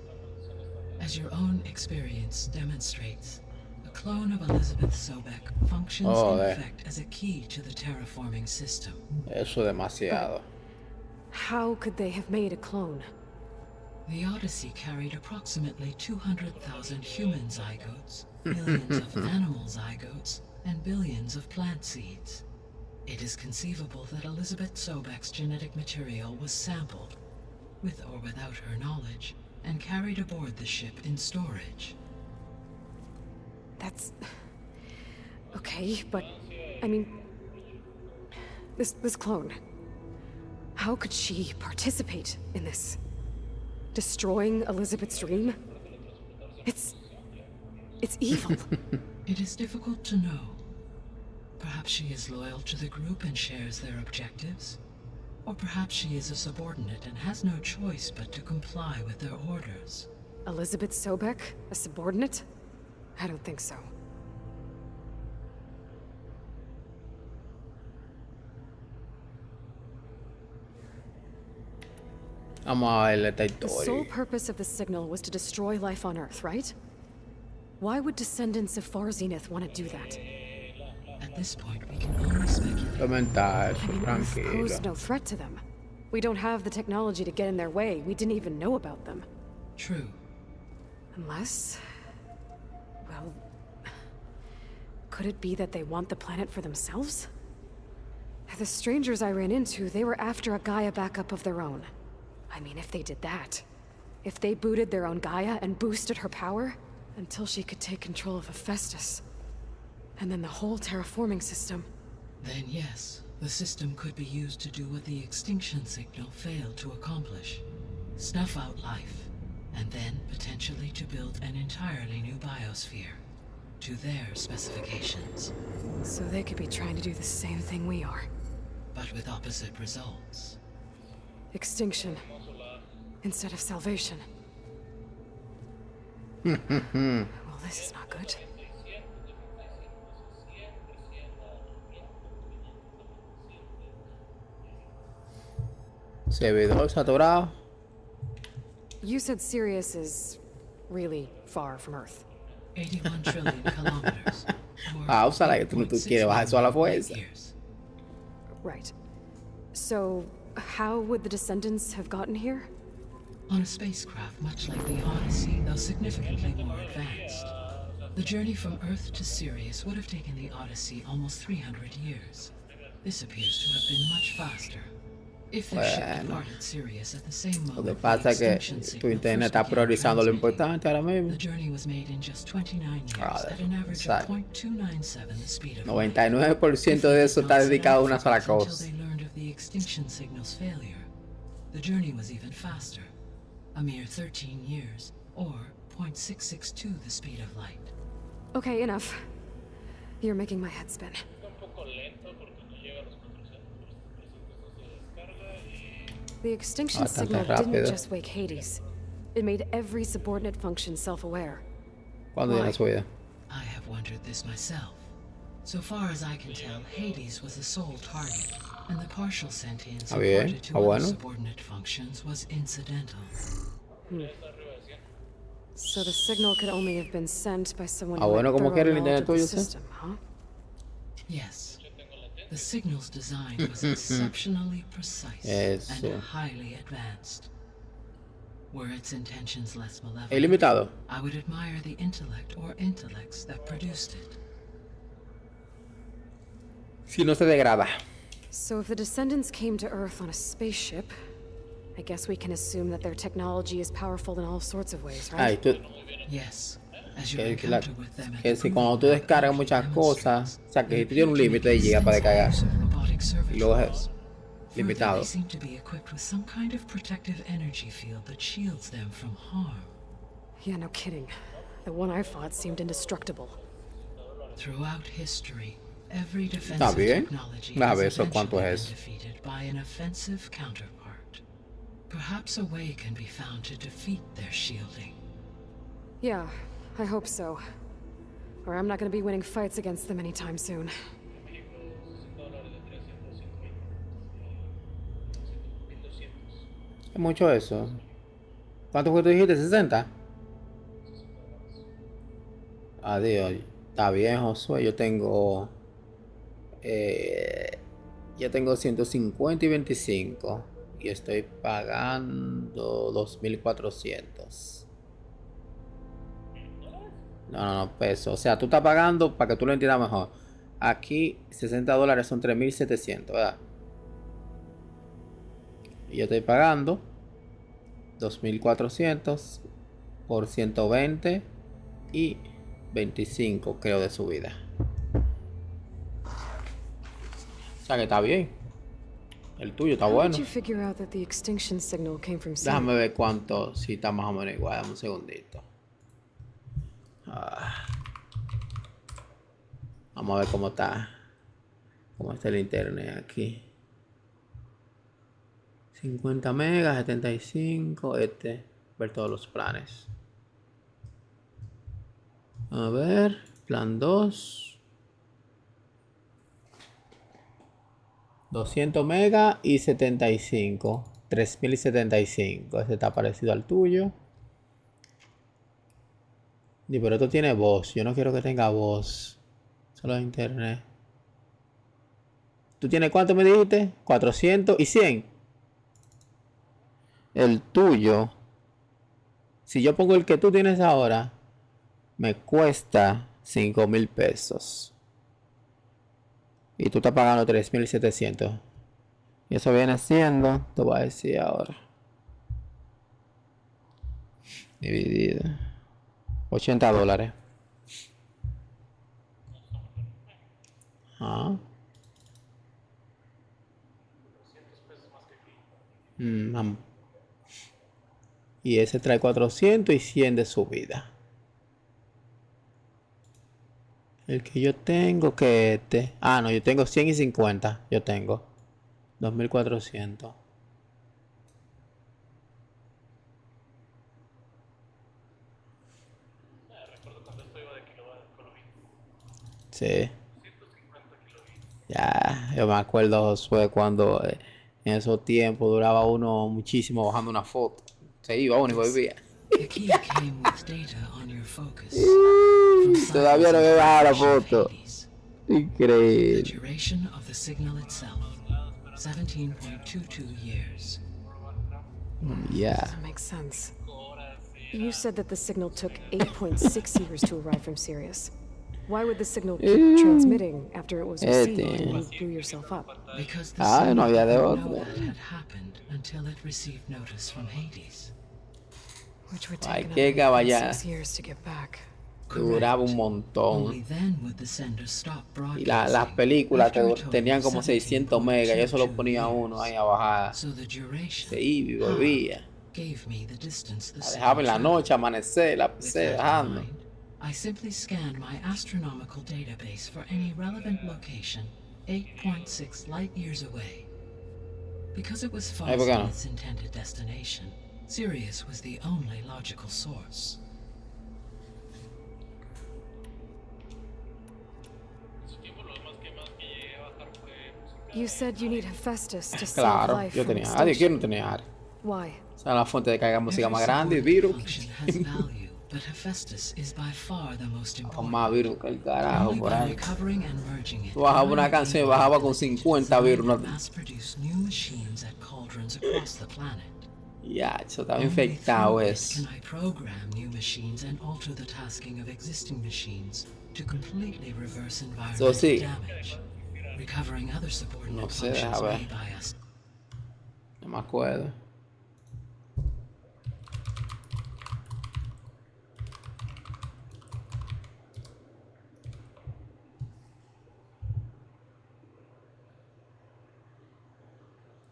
[SPEAKER 11] As your own experience demonstrates, a clone of Elizabeth Sobek functions in effect as a key to the terraforming system.
[SPEAKER 1] Eso demasiado.
[SPEAKER 3] How could they have made a clone?
[SPEAKER 11] The Odyssey carried approximately 200,000 human zygotes, millions of animal zygotes, and billions of plant seeds. It is conceivable that Elizabeth Sobek's genetic material was sampled, with or without her knowledge, and carried aboard the ship in storage.
[SPEAKER 3] That's... okay, but... I mean... This clone... How could she participate in this? Destroying Elizabeth's dream? It's evil.
[SPEAKER 11] It is difficult to know. Perhaps she is loyal to the group and shares their objectives. Or perhaps she is a subordinate and has no choice but to comply with their orders.
[SPEAKER 3] Elizabeth Sobek? A subordinate? I don't think so.
[SPEAKER 1] Vamos a ver esta
[SPEAKER 3] The sole
[SPEAKER 1] historia.
[SPEAKER 3] purpose of the signal was to destroy life on Earth, right? Why would descendants of Far Zenith want to do that?
[SPEAKER 11] At this point, we can only speculate.
[SPEAKER 1] Comenta eso,
[SPEAKER 3] I mean, Earth
[SPEAKER 1] tranquilo.
[SPEAKER 3] posed no threat to them. We don't have the technology to get in their way. We didn't even know about them.
[SPEAKER 11] True.
[SPEAKER 3] Unless... well... could it be that they want the planet for themselves? The strangers I ran into, they were after a Gaia backup of their own. I mean, if they did that... if they booted their own Gaia and boosted her power... until she could take control of Hephaestus. And then the whole terraforming system...
[SPEAKER 11] Then yes, the system could be used to do what the extinction signal failed to accomplish. Snuff out life, and then potentially to build an entirely new biosphere. To their specifications.
[SPEAKER 3] So they could be trying to do the same thing we are.
[SPEAKER 11] But with opposite results.
[SPEAKER 3] Extinction. Instead of salvation.
[SPEAKER 1] Hmm.
[SPEAKER 3] Well, this is not good.
[SPEAKER 1] Servidor saturado.
[SPEAKER 3] You said Sirius is really far from Earth.
[SPEAKER 11] 81 trillion kilometers.
[SPEAKER 1] Úsala que tú quieres bajar eso a la fuerza.
[SPEAKER 3] Right. So, how would the descendants have gotten here?
[SPEAKER 11] On a spacecraft much like the Odyssey, though significantly more advanced. The journey from Earth to Sirius would have taken the Odyssey almost 300 years. This appears to have been much faster. If their ship departed Sirius at the same
[SPEAKER 1] Lo que
[SPEAKER 11] moment
[SPEAKER 1] pasa
[SPEAKER 11] the
[SPEAKER 1] es que
[SPEAKER 11] extinction
[SPEAKER 1] tu
[SPEAKER 11] signal
[SPEAKER 1] internet
[SPEAKER 11] first
[SPEAKER 1] está
[SPEAKER 11] began
[SPEAKER 1] priorizando lo
[SPEAKER 11] transmitting,
[SPEAKER 1] importante ahora mismo.
[SPEAKER 11] the journey was made in just 29 years at an average of
[SPEAKER 1] Exacto.
[SPEAKER 11] 0.297 the speed of
[SPEAKER 1] 99% de eso está dedicado a una sola
[SPEAKER 11] until
[SPEAKER 1] cosa.
[SPEAKER 11] they learned of the extinction signal's failure. The journey was even faster. A mere 13 years, or 0.662 the speed of light.
[SPEAKER 3] Okay, enough. You're making my head spin. The extinction signal didn't just wake Hades. It made every subordinate function self-aware.
[SPEAKER 1] ¿Cuándo tiene su vida?
[SPEAKER 11] I have wondered this myself. So far as I can tell, Hades was the sole target, and the partial sentience afforded to other subordinate functions was incidental.
[SPEAKER 3] So the signal could only have been sent by someone
[SPEAKER 1] Ah,
[SPEAKER 3] who
[SPEAKER 1] bueno,
[SPEAKER 3] had
[SPEAKER 1] como
[SPEAKER 3] thorough
[SPEAKER 1] quiere el
[SPEAKER 3] knowledge
[SPEAKER 1] internet
[SPEAKER 3] of the
[SPEAKER 1] tuyo, ¿sí?
[SPEAKER 3] system, huh?
[SPEAKER 11] Yes. The signal's design was exceptionally precise and highly advanced. Were its intentions less malevolent,
[SPEAKER 1] Ilimitado.
[SPEAKER 11] I would admire the intellect or intellects that produced it.
[SPEAKER 1] Si no se degrada.
[SPEAKER 3] So if the descendants came to Earth on a spaceship, I guess we can assume that their technology is powerful in all sorts of ways, right?
[SPEAKER 11] Yes.
[SPEAKER 1] Que si cuando tú descargas muchas cosas, o sea que si tú tienes un límite de gigas para descargar, y luego es limitado.
[SPEAKER 11] They seem to be equipped with some kind of protective energy field that shields them from harm.
[SPEAKER 3] Yeah, no kidding. The one I fought seemed indestructible.
[SPEAKER 11] Throughout history, every
[SPEAKER 1] Está
[SPEAKER 11] defensive
[SPEAKER 1] bien.
[SPEAKER 11] technology
[SPEAKER 1] A ver,
[SPEAKER 11] has
[SPEAKER 1] eso cuánto
[SPEAKER 11] eventually
[SPEAKER 1] es
[SPEAKER 11] been defeated by an offensive counterpart. Perhaps a way can be found to defeat their shielding.
[SPEAKER 3] Yeah, I hope so. Or I'm not gonna be winning fights against them anytime soon.
[SPEAKER 1] Es mucho eso. ¿Cuánto fue que tú dijiste? ¿60? Adiós. Está bien, Josué. Yo tengo 150 y 25. Y estoy pagando 2.400. No, pesos. O sea, tú estás pagando, para que tú lo entiendas mejor, aquí $60 son 3.700, ¿verdad? Y yo estoy pagando 2.400 por 120 y 25, creo, de subida. O sea que está bien. El tuyo está bueno. Déjame ver cuánto, si está más o menos igual. Dame un segundito. Vamos a ver cómo está el internet aquí. 50 megas, 75. Ver todos los planes. A ver, plan 2. 200 megas y 75. 3075. Este está parecido al tuyo. Y pero esto tiene voz. Yo no quiero que tenga voz. Solo internet. ¿Tú tienes cuánto me dijiste? 400 y 100. El tuyo, si yo pongo el que tú tienes ahora, me cuesta 5.000 pesos. Y tú estás pagando 3.700. Y eso viene siendo, te voy a decir ahora, dividido, $80. Vamos. Y ese trae 400 y 100 de subida. El que yo tengo que no, yo tengo 100 y 50. Yo tengo 2.400. Sí. Ya, yo me acuerdo, Josué, cuando en esos tiempos duraba uno muchísimo bajando una foto. Se iba uno y volvía. Todavía no me bajaba la foto. Increíble.
[SPEAKER 11] The duration of the signal itself, 17.22 years.
[SPEAKER 1] Yeah.
[SPEAKER 3] Doesn't make sense. You said that the signal took 8.6 years to arrive from Sirius. Why would the signal keep transmitting after it was received and you blew yourself up?
[SPEAKER 11] Because the signal
[SPEAKER 1] no había de
[SPEAKER 11] didn't
[SPEAKER 1] otra.
[SPEAKER 11] know what had happened until it received notice from Hades.
[SPEAKER 3] Which would
[SPEAKER 1] Ay,
[SPEAKER 3] take
[SPEAKER 1] qué caballada.
[SPEAKER 3] 6 years to get back.
[SPEAKER 1] Duraba un montón.
[SPEAKER 11] Only then would the sender stop
[SPEAKER 1] Y
[SPEAKER 11] broadcasting.
[SPEAKER 1] las películas
[SPEAKER 11] after a total
[SPEAKER 1] tenían
[SPEAKER 11] of
[SPEAKER 1] como 600 megas y eso lo
[SPEAKER 11] 17.22
[SPEAKER 1] ponía uno ahí a bajar.
[SPEAKER 11] So the duration
[SPEAKER 1] Se iba y volvía.
[SPEAKER 11] gave me the distance the
[SPEAKER 1] La
[SPEAKER 11] signal
[SPEAKER 1] dejaba en la
[SPEAKER 11] traveled.
[SPEAKER 1] noche, amanecer, la PC
[SPEAKER 11] With that in
[SPEAKER 1] dejando.
[SPEAKER 11] mind, I simply scanned my astronomical database for any relevant location 8.6 light years away. Because it was far
[SPEAKER 1] Ay, ¿por qué
[SPEAKER 11] from
[SPEAKER 1] no?
[SPEAKER 11] its intended destination, Sirius was the only logical source.
[SPEAKER 3] You said you need Hephaestus to save
[SPEAKER 1] Claro,
[SPEAKER 3] life
[SPEAKER 1] yo
[SPEAKER 3] from
[SPEAKER 1] tenía
[SPEAKER 3] the
[SPEAKER 1] Ares. ¿Quién no
[SPEAKER 3] station.
[SPEAKER 1] tenía Ares?
[SPEAKER 3] Why?
[SPEAKER 1] O sea, la fuente de carga música más
[SPEAKER 11] Every
[SPEAKER 1] grande y
[SPEAKER 11] supporting
[SPEAKER 1] virus.
[SPEAKER 11] function has value, but Hephaestus is by far the most
[SPEAKER 1] Con
[SPEAKER 11] important.
[SPEAKER 1] más virus que el carajo
[SPEAKER 11] Only
[SPEAKER 1] por
[SPEAKER 11] by
[SPEAKER 1] ahí.
[SPEAKER 11] recovering and merging it,
[SPEAKER 1] Tú bajabas una
[SPEAKER 11] can I
[SPEAKER 1] canción y
[SPEAKER 11] be
[SPEAKER 1] bajaba con
[SPEAKER 11] able to
[SPEAKER 1] 50 virus.
[SPEAKER 11] design and mass-produce new machines at cauldrons across the planet.
[SPEAKER 1] Ya, eso estaba
[SPEAKER 11] Only
[SPEAKER 1] infectado
[SPEAKER 11] through it
[SPEAKER 1] eso.
[SPEAKER 11] can I program new machines and alter the tasking of existing machines to completely reverse environmental
[SPEAKER 1] sí.
[SPEAKER 11] damage, recovering other subordinate
[SPEAKER 1] No sé, deja
[SPEAKER 11] functions
[SPEAKER 1] ver.
[SPEAKER 11] made by us.
[SPEAKER 1] No me acuerdo.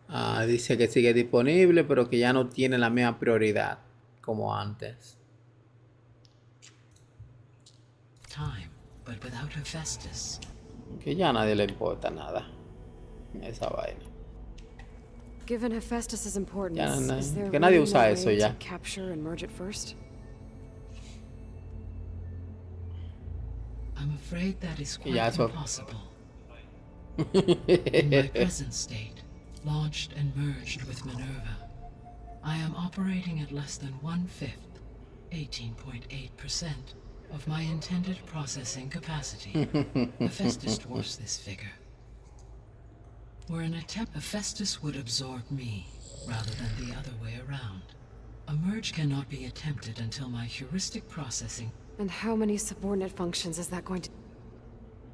[SPEAKER 1] Ah, dice que sigue disponible, pero que ya no tiene la misma prioridad como antes.
[SPEAKER 11] Time, but without Hephaestus.
[SPEAKER 1] Que ya a nadie le importa nada. Esa vaina.
[SPEAKER 3] Given Hephaestus' importance,
[SPEAKER 1] Ya no-
[SPEAKER 3] is there
[SPEAKER 1] que nadie
[SPEAKER 3] really
[SPEAKER 1] usa
[SPEAKER 3] no
[SPEAKER 1] eso
[SPEAKER 3] way
[SPEAKER 1] ya.
[SPEAKER 3] to capture and merge it first?
[SPEAKER 11] I'm afraid that is quite
[SPEAKER 1] Ya eso-
[SPEAKER 11] impossible. In my present state, launched and merged with Minerva, I am operating at less than 1/5, 18.8% of my intended processing capacity. Hephaestus dwarfs this figure. Were an attempt, Hephaestus would absorb me, rather than the other way around. A merge cannot be attempted until my heuristic processing.
[SPEAKER 3] And how many subordinate functions is that going to...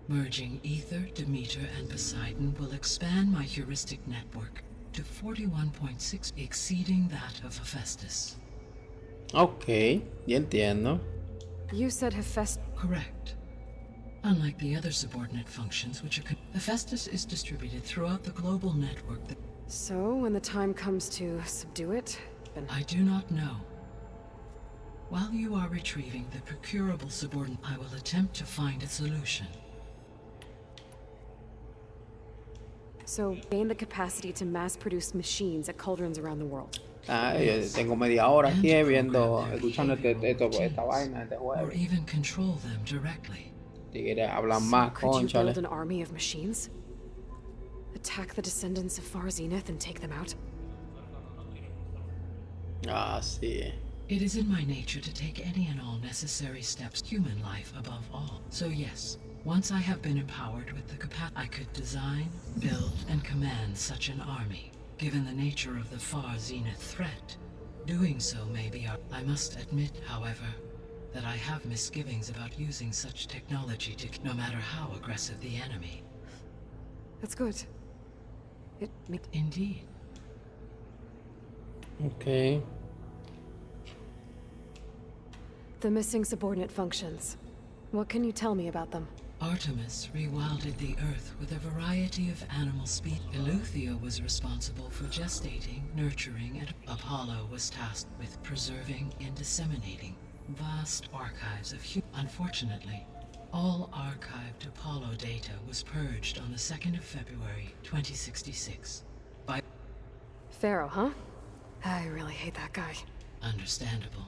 [SPEAKER 11] Merging Ether, Demeter, and Poseidon will expand my heuristic network to 41.6, exceeding that of Hephaestus.
[SPEAKER 1] Ok, ya entiendo.
[SPEAKER 3] You said Hephaestus...
[SPEAKER 11] Correct. Unlike the other subordinate functions, which are... Hephaestus is distributed throughout the global network that...
[SPEAKER 3] So, when the time comes to subdue it, then...
[SPEAKER 11] I do not know. While you are retrieving the procurable subordinate, I will attempt to find a solution.
[SPEAKER 3] So, gain the capacity to mass-produce machines at cauldrons around the world.
[SPEAKER 1] Ah, yo tengo media hora aquí viendo, escuchando esta vaina, este
[SPEAKER 11] Or
[SPEAKER 1] juego.
[SPEAKER 11] even control them directly.
[SPEAKER 1] Tigres hablan
[SPEAKER 3] So
[SPEAKER 1] más,
[SPEAKER 3] could you
[SPEAKER 1] conchale.
[SPEAKER 3] build an army of machines? Attack the descendants of Far Zenith and take them out?
[SPEAKER 1] Ah, sí.
[SPEAKER 11] It is in my nature to take any and all necessary steps, human life above all. So yes, once I have been empowered with the capacity, I could design, build, and command such an army. Given the nature of the Far Zenith threat, doing so may be I must admit, however, that I have misgivings about using such technology to, no matter how aggressive the enemy.
[SPEAKER 3] That's good. It makes...
[SPEAKER 11] Indeed.
[SPEAKER 1] Okay.
[SPEAKER 3] The missing subordinate functions. What can you tell me about them?
[SPEAKER 11] Artemis rewilded the Earth with a variety of animal species. Eleuthia was responsible for gestating, nurturing, and Apollo was tasked with preserving and disseminating vast archives of Unfortunately, all archived Apollo data was purged on the 2nd of February, 2066. By
[SPEAKER 3] Pharaoh, huh? I really hate that guy.
[SPEAKER 11] Understandable.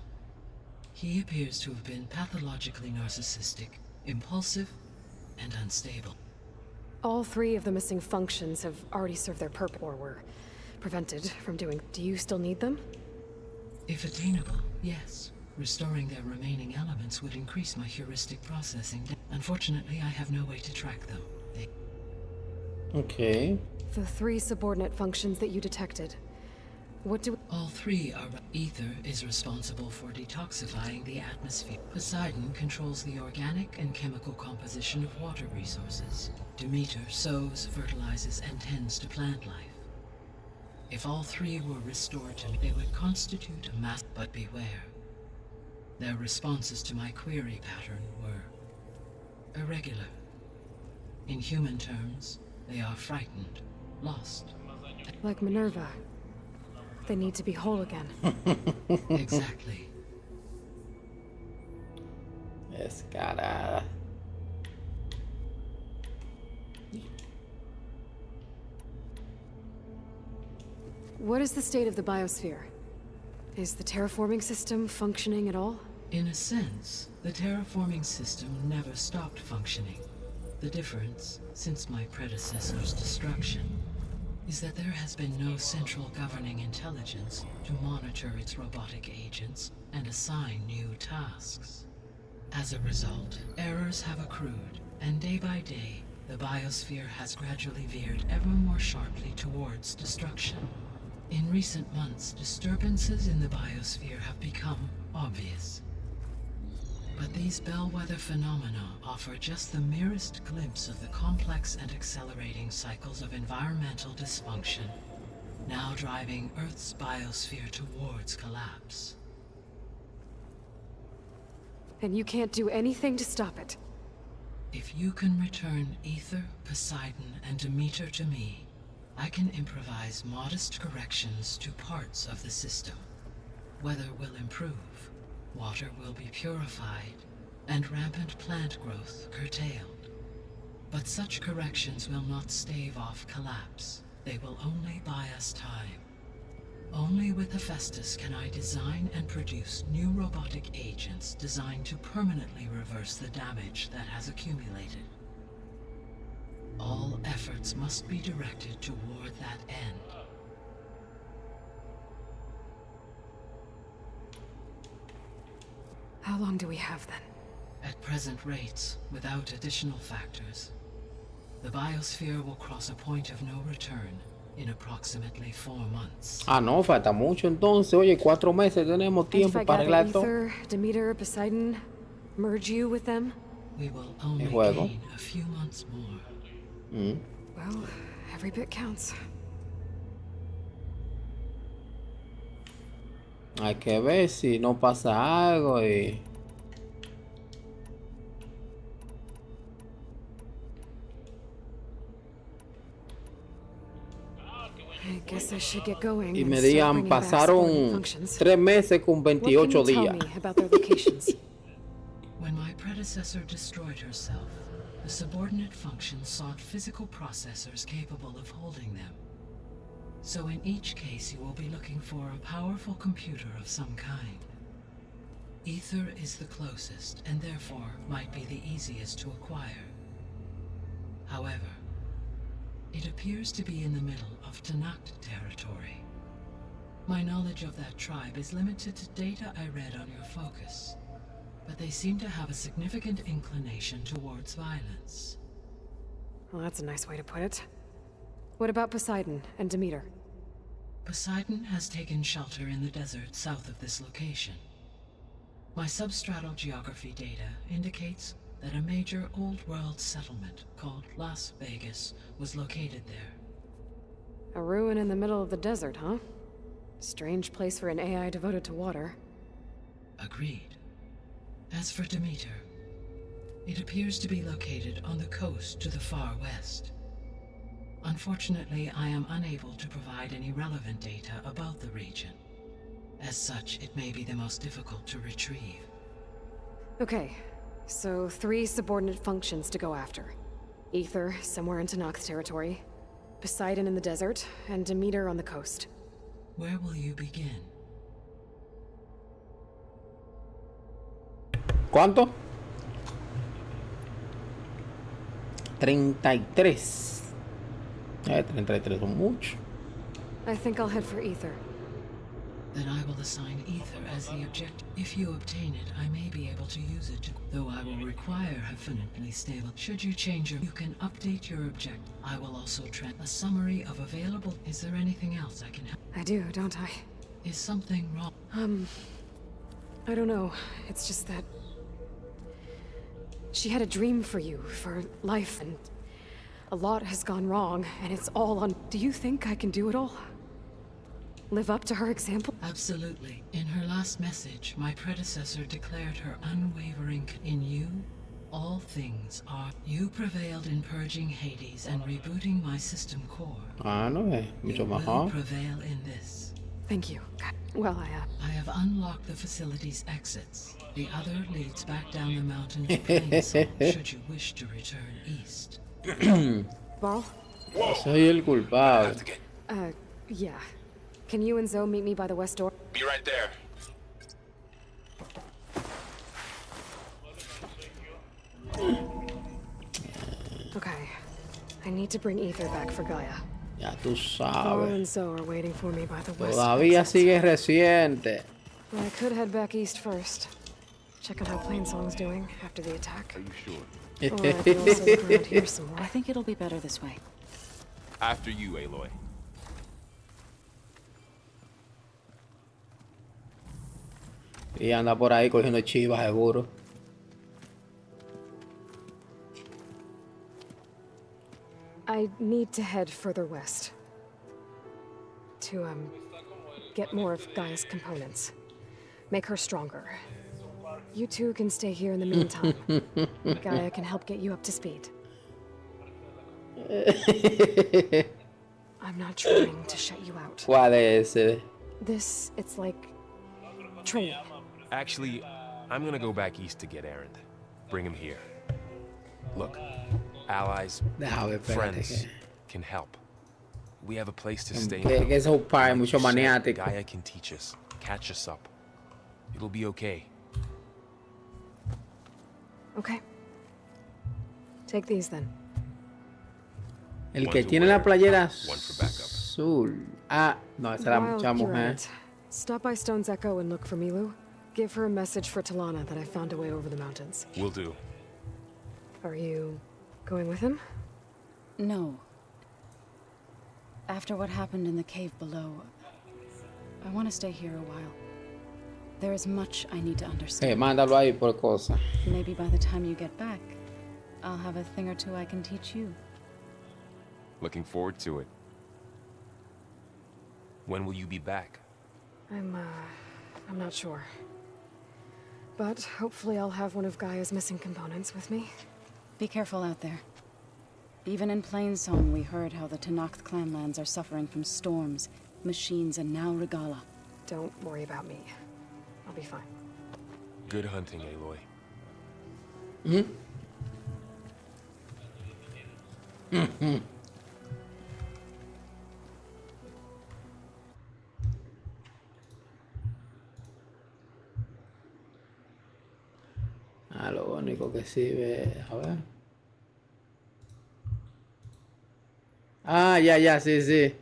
[SPEAKER 11] He appears to have been pathologically narcissistic, impulsive, and unstable.
[SPEAKER 3] All three of the missing functions have already served their purpose, or were prevented from doing. Do you still need them?
[SPEAKER 11] If attainable, yes. Restoring their remaining elements would increase my heuristic processing. Unfortunately, I have no way to track them.
[SPEAKER 1] Okay.
[SPEAKER 3] The three subordinate functions that you detected. What do...
[SPEAKER 11] All three are... Ether is responsible for detoxifying the atmosphere. Poseidon controls the organic and chemical composition of water resources. Demeter sows, fertilizes, and tends to plant life. If all three were restored to me, they would constitute a mass... But beware. Their responses to my query pattern were irregular. In human terms, they are frightened, lost.
[SPEAKER 3] Like Minerva. They need to be whole again.
[SPEAKER 11] Exactly.
[SPEAKER 1] Descarada.
[SPEAKER 3] What is the state of the biosphere? Is the terraforming system functioning at all?
[SPEAKER 11] In a sense, the terraforming system never stopped functioning. The difference, since my predecessor's destruction, is that there has been no central governing intelligence to monitor its robotic agents and assign new tasks. As a result, errors have accrued, and day by day, the biosphere has gradually veered ever more sharply towards destruction. In recent months, disturbances in the biosphere have become obvious. But these bellwether phenomena offer just the merest glimpse of the complex and accelerating cycles of environmental dysfunction, now driving Earth's biosphere towards collapse.
[SPEAKER 3] And you can't do anything to stop it.
[SPEAKER 11] If you can return Aether, Poseidon, and Demeter to me, I can improvise modest corrections to parts of the system. Weather will improve, water will be purified, and rampant plant growth curtailed. But such corrections will not stave off collapse. They will only buy us time. Only with Hephaestus can I design and produce new robotic agents designed to permanently reverse the damage that has accumulated. All efforts must be directed toward that end.
[SPEAKER 3] How long do we have then?
[SPEAKER 11] At present rates, without additional factors, the biosphere will cross a point of no return in approximately 4 months.
[SPEAKER 1] Ah, no, falta mucho entonces. Oye, 4 meses tenemos tiempo para arreglar todo.
[SPEAKER 3] Ether, Demeter, Poseidon, merge you with them?
[SPEAKER 11] We will only gain a few months more.
[SPEAKER 3] Well, every bit counts.
[SPEAKER 1] Hay que ver si no pasa algo y...
[SPEAKER 3] I guess I should get going.
[SPEAKER 1] Y me digan, pasaron 3 meses con 28 días.
[SPEAKER 11] When my predecessor destroyed herself, the subordinate functions sought physical processors capable of holding them. So in each case, you will be looking for a powerful computer of some kind. Aether is the closest, and therefore might be the easiest to acquire. However, it appears to be in the middle of Tanact territory. My knowledge of that tribe is limited to data I read on your focus, but they seem to have a significant inclination towards violence.
[SPEAKER 3] Well, that's a nice way to put it. What about Poseidon and Demeter?
[SPEAKER 11] Poseidon has taken shelter in the desert south of this location. My substratal geography data indicates that a major old-world settlement called Las Vegas was located there.
[SPEAKER 3] A ruin in the middle of the desert, huh? Strange place for an AI devoted to water.
[SPEAKER 11] Agreed. As for Demeter, it appears to be located on the coast to the far west. Unfortunately, I am unable to provide any relevant data about the region. As such, it may be the most difficult to retrieve.
[SPEAKER 3] Okay, so 3 subordinate functions to go after. Aether, somewhere in Tanact territory. Poseidon in the desert, and Demeter on the coast.
[SPEAKER 11] Where will you begin?
[SPEAKER 1] ¿Cuánto? 33. 33 son mucho.
[SPEAKER 3] I think I'll head for Aether.
[SPEAKER 11] Then I will assign Aether as the objective. If you obtain it, I may be able to use it, though I will require infinitely stable. Should you change your... You can update your objective. I will also a summary of available... Is there anything else I can help?
[SPEAKER 3] I do, don't I?
[SPEAKER 11] Is something wrong?
[SPEAKER 3] I don't know. It's just that... She had a dream for you, for life, and... A lot has gone wrong, and it's all on... Do you think I can do it all? Live up to her example?
[SPEAKER 11] Absolutely. In her last message, my predecessor declared her unwavering in you. All things are. You prevailed in purging Hades and rebooting my system core.
[SPEAKER 1] Ah, no, mucho
[SPEAKER 11] You
[SPEAKER 1] mejor.
[SPEAKER 11] will prevail in this.
[SPEAKER 3] Thank you. Well,
[SPEAKER 11] I have unlocked the facility's exits. The other leads back down the mountain to Plainsong, should you wish to return east.
[SPEAKER 3] Varl?
[SPEAKER 1] Soy el culpable.
[SPEAKER 3] Yeah. Can you and Zoe meet me by the west door?
[SPEAKER 4] Be right there.
[SPEAKER 3] Okay. I need to bring Aether back for Gaia.
[SPEAKER 1] Ya tú
[SPEAKER 3] Varl
[SPEAKER 1] sabes.
[SPEAKER 3] and Zoe are waiting for me by the west.
[SPEAKER 1] Todavía sigue reciente.
[SPEAKER 3] Well, I could head back east first. Check on how Plainsong's doing after the attack.
[SPEAKER 9] Are you sure?
[SPEAKER 3] Or I could also look around here some more.
[SPEAKER 10] I think it'll be better this way.
[SPEAKER 9] After you, Aloy.
[SPEAKER 1] Y anda por ahí cogiendo chivas, seguro.
[SPEAKER 3] I need to head further west. To, get more of Gaia's components. Make her stronger. You two can stay here in the meantime. Gaia can help get you up to speed. I'm not trying to shut you out.
[SPEAKER 1] ¿Cuál es ese?
[SPEAKER 3] This, it's like training.
[SPEAKER 19] Actually, I'm gonna go back east to get Erend. Bring him here. Look, allies, friends can help. We have a place to stay.
[SPEAKER 1] Que es un pai mucho maniático.
[SPEAKER 19] Gaia can teach us, catch us up. It'll be okay.
[SPEAKER 3] Okay. Take these then.
[SPEAKER 1] El que tiene la playera azul. Ah, no, esa era mucha mujer.
[SPEAKER 3] Stop by Stone's Echo and look for Milu. Give her a message for Talana that I found a way over the mountains.
[SPEAKER 19] Will do.
[SPEAKER 3] Are you going with him?
[SPEAKER 10] No. After what happened in the cave below, I want to stay here a while. There is much I need to understand.
[SPEAKER 1] Mándalo ahí por cosa.
[SPEAKER 10] Maybe by the time you get back, I'll have a thing or two I can teach you.
[SPEAKER 19] Looking forward to it. When will you be back?
[SPEAKER 3] I'm not sure. But hopefully I'll have one of Gaia's missing components with me.
[SPEAKER 10] Be careful out there. Even in Plainsong, we heard how the Tenakth clanlands are suffering from storms, machines, and now Regala.
[SPEAKER 3] Don't worry about me. I'll be fine.
[SPEAKER 19] Good hunting, Aloy.
[SPEAKER 1] Ah, lo único que sí ve, a ver. Ah, ya, sí.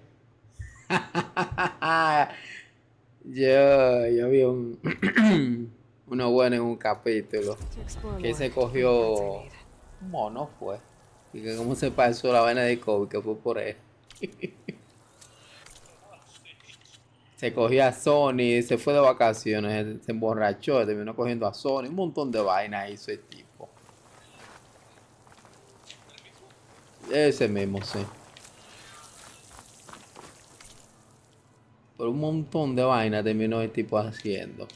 [SPEAKER 1] Yo vi uno bueno en un capítulo que se cogió un mono, fue. Y que como se pasó la vaina de COVID, que fue por él. Se cogió a Sony, se fue de vacaciones, se emborrachó, terminó cogiendo a Sony, un montón de vainas hizo el tipo. Ese mismo, sí. Por un montón de vainas terminó el tipo haciendo.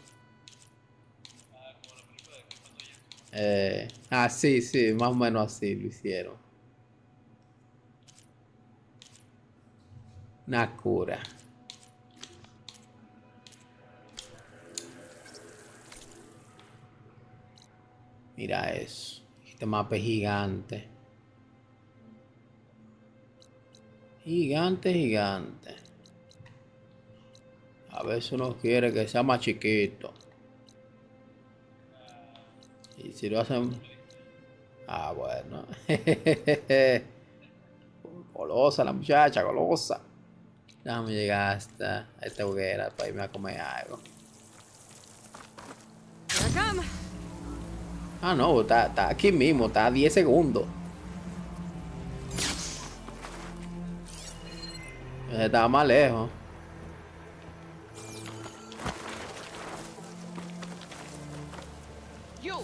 [SPEAKER 1] Sí, más o menos así lo hicieron. Una cura. Mira eso. Este mapa es gigante. Gigante. A veces uno quiere que sea más chiquito. Y si lo hacen... Ah, bueno. Golosa la muchacha, golosa. Déjame llegar hasta esta hoguera para irme a comer algo. Ah, no, está aquí mismo, está a 10 segundos. Estaba más lejos.
[SPEAKER 14] You!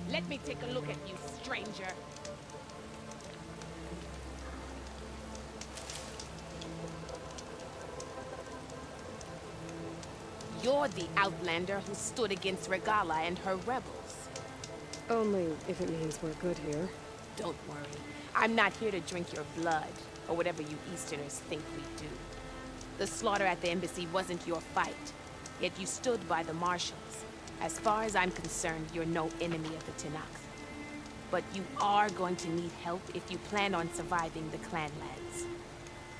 [SPEAKER 14] Let me take a look at you, stranger. You're the outlander who stood against Regala and her rebels.
[SPEAKER 3] Only if it means we're good here.
[SPEAKER 14] Don't worry. I'm not here to drink your blood, or whatever you Easterners think we do. The slaughter at the embassy wasn't your fight, yet you stood by the marshals. As far as I'm concerned, you're no enemy of the Tenakth. But you are going to need help if you plan on surviving the clanlands.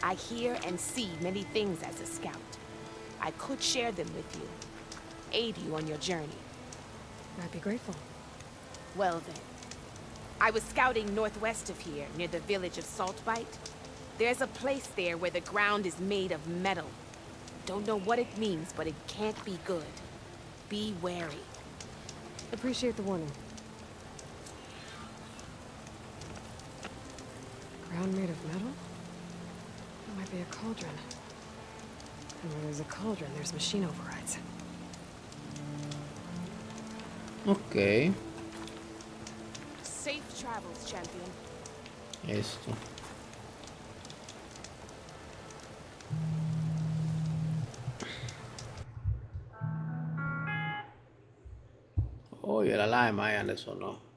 [SPEAKER 14] I hear and see many things as a scout. I could share them with you, aid you on your journey.
[SPEAKER 3] I'd be grateful.
[SPEAKER 14] Well then, I was scouting northwest of here, near the village of Saltbite. There's a place there where the ground is made of metal. Don't know what it means, but it can't be good. Be wary.
[SPEAKER 3] Appreciate the warning. Ground made of metal? That might be a cauldron. And where there's a cauldron, there's machine overrides.
[SPEAKER 1] Ok.
[SPEAKER 14] Safe travels, champion.
[SPEAKER 1] Esto. Oye, la alarma ya le sonó.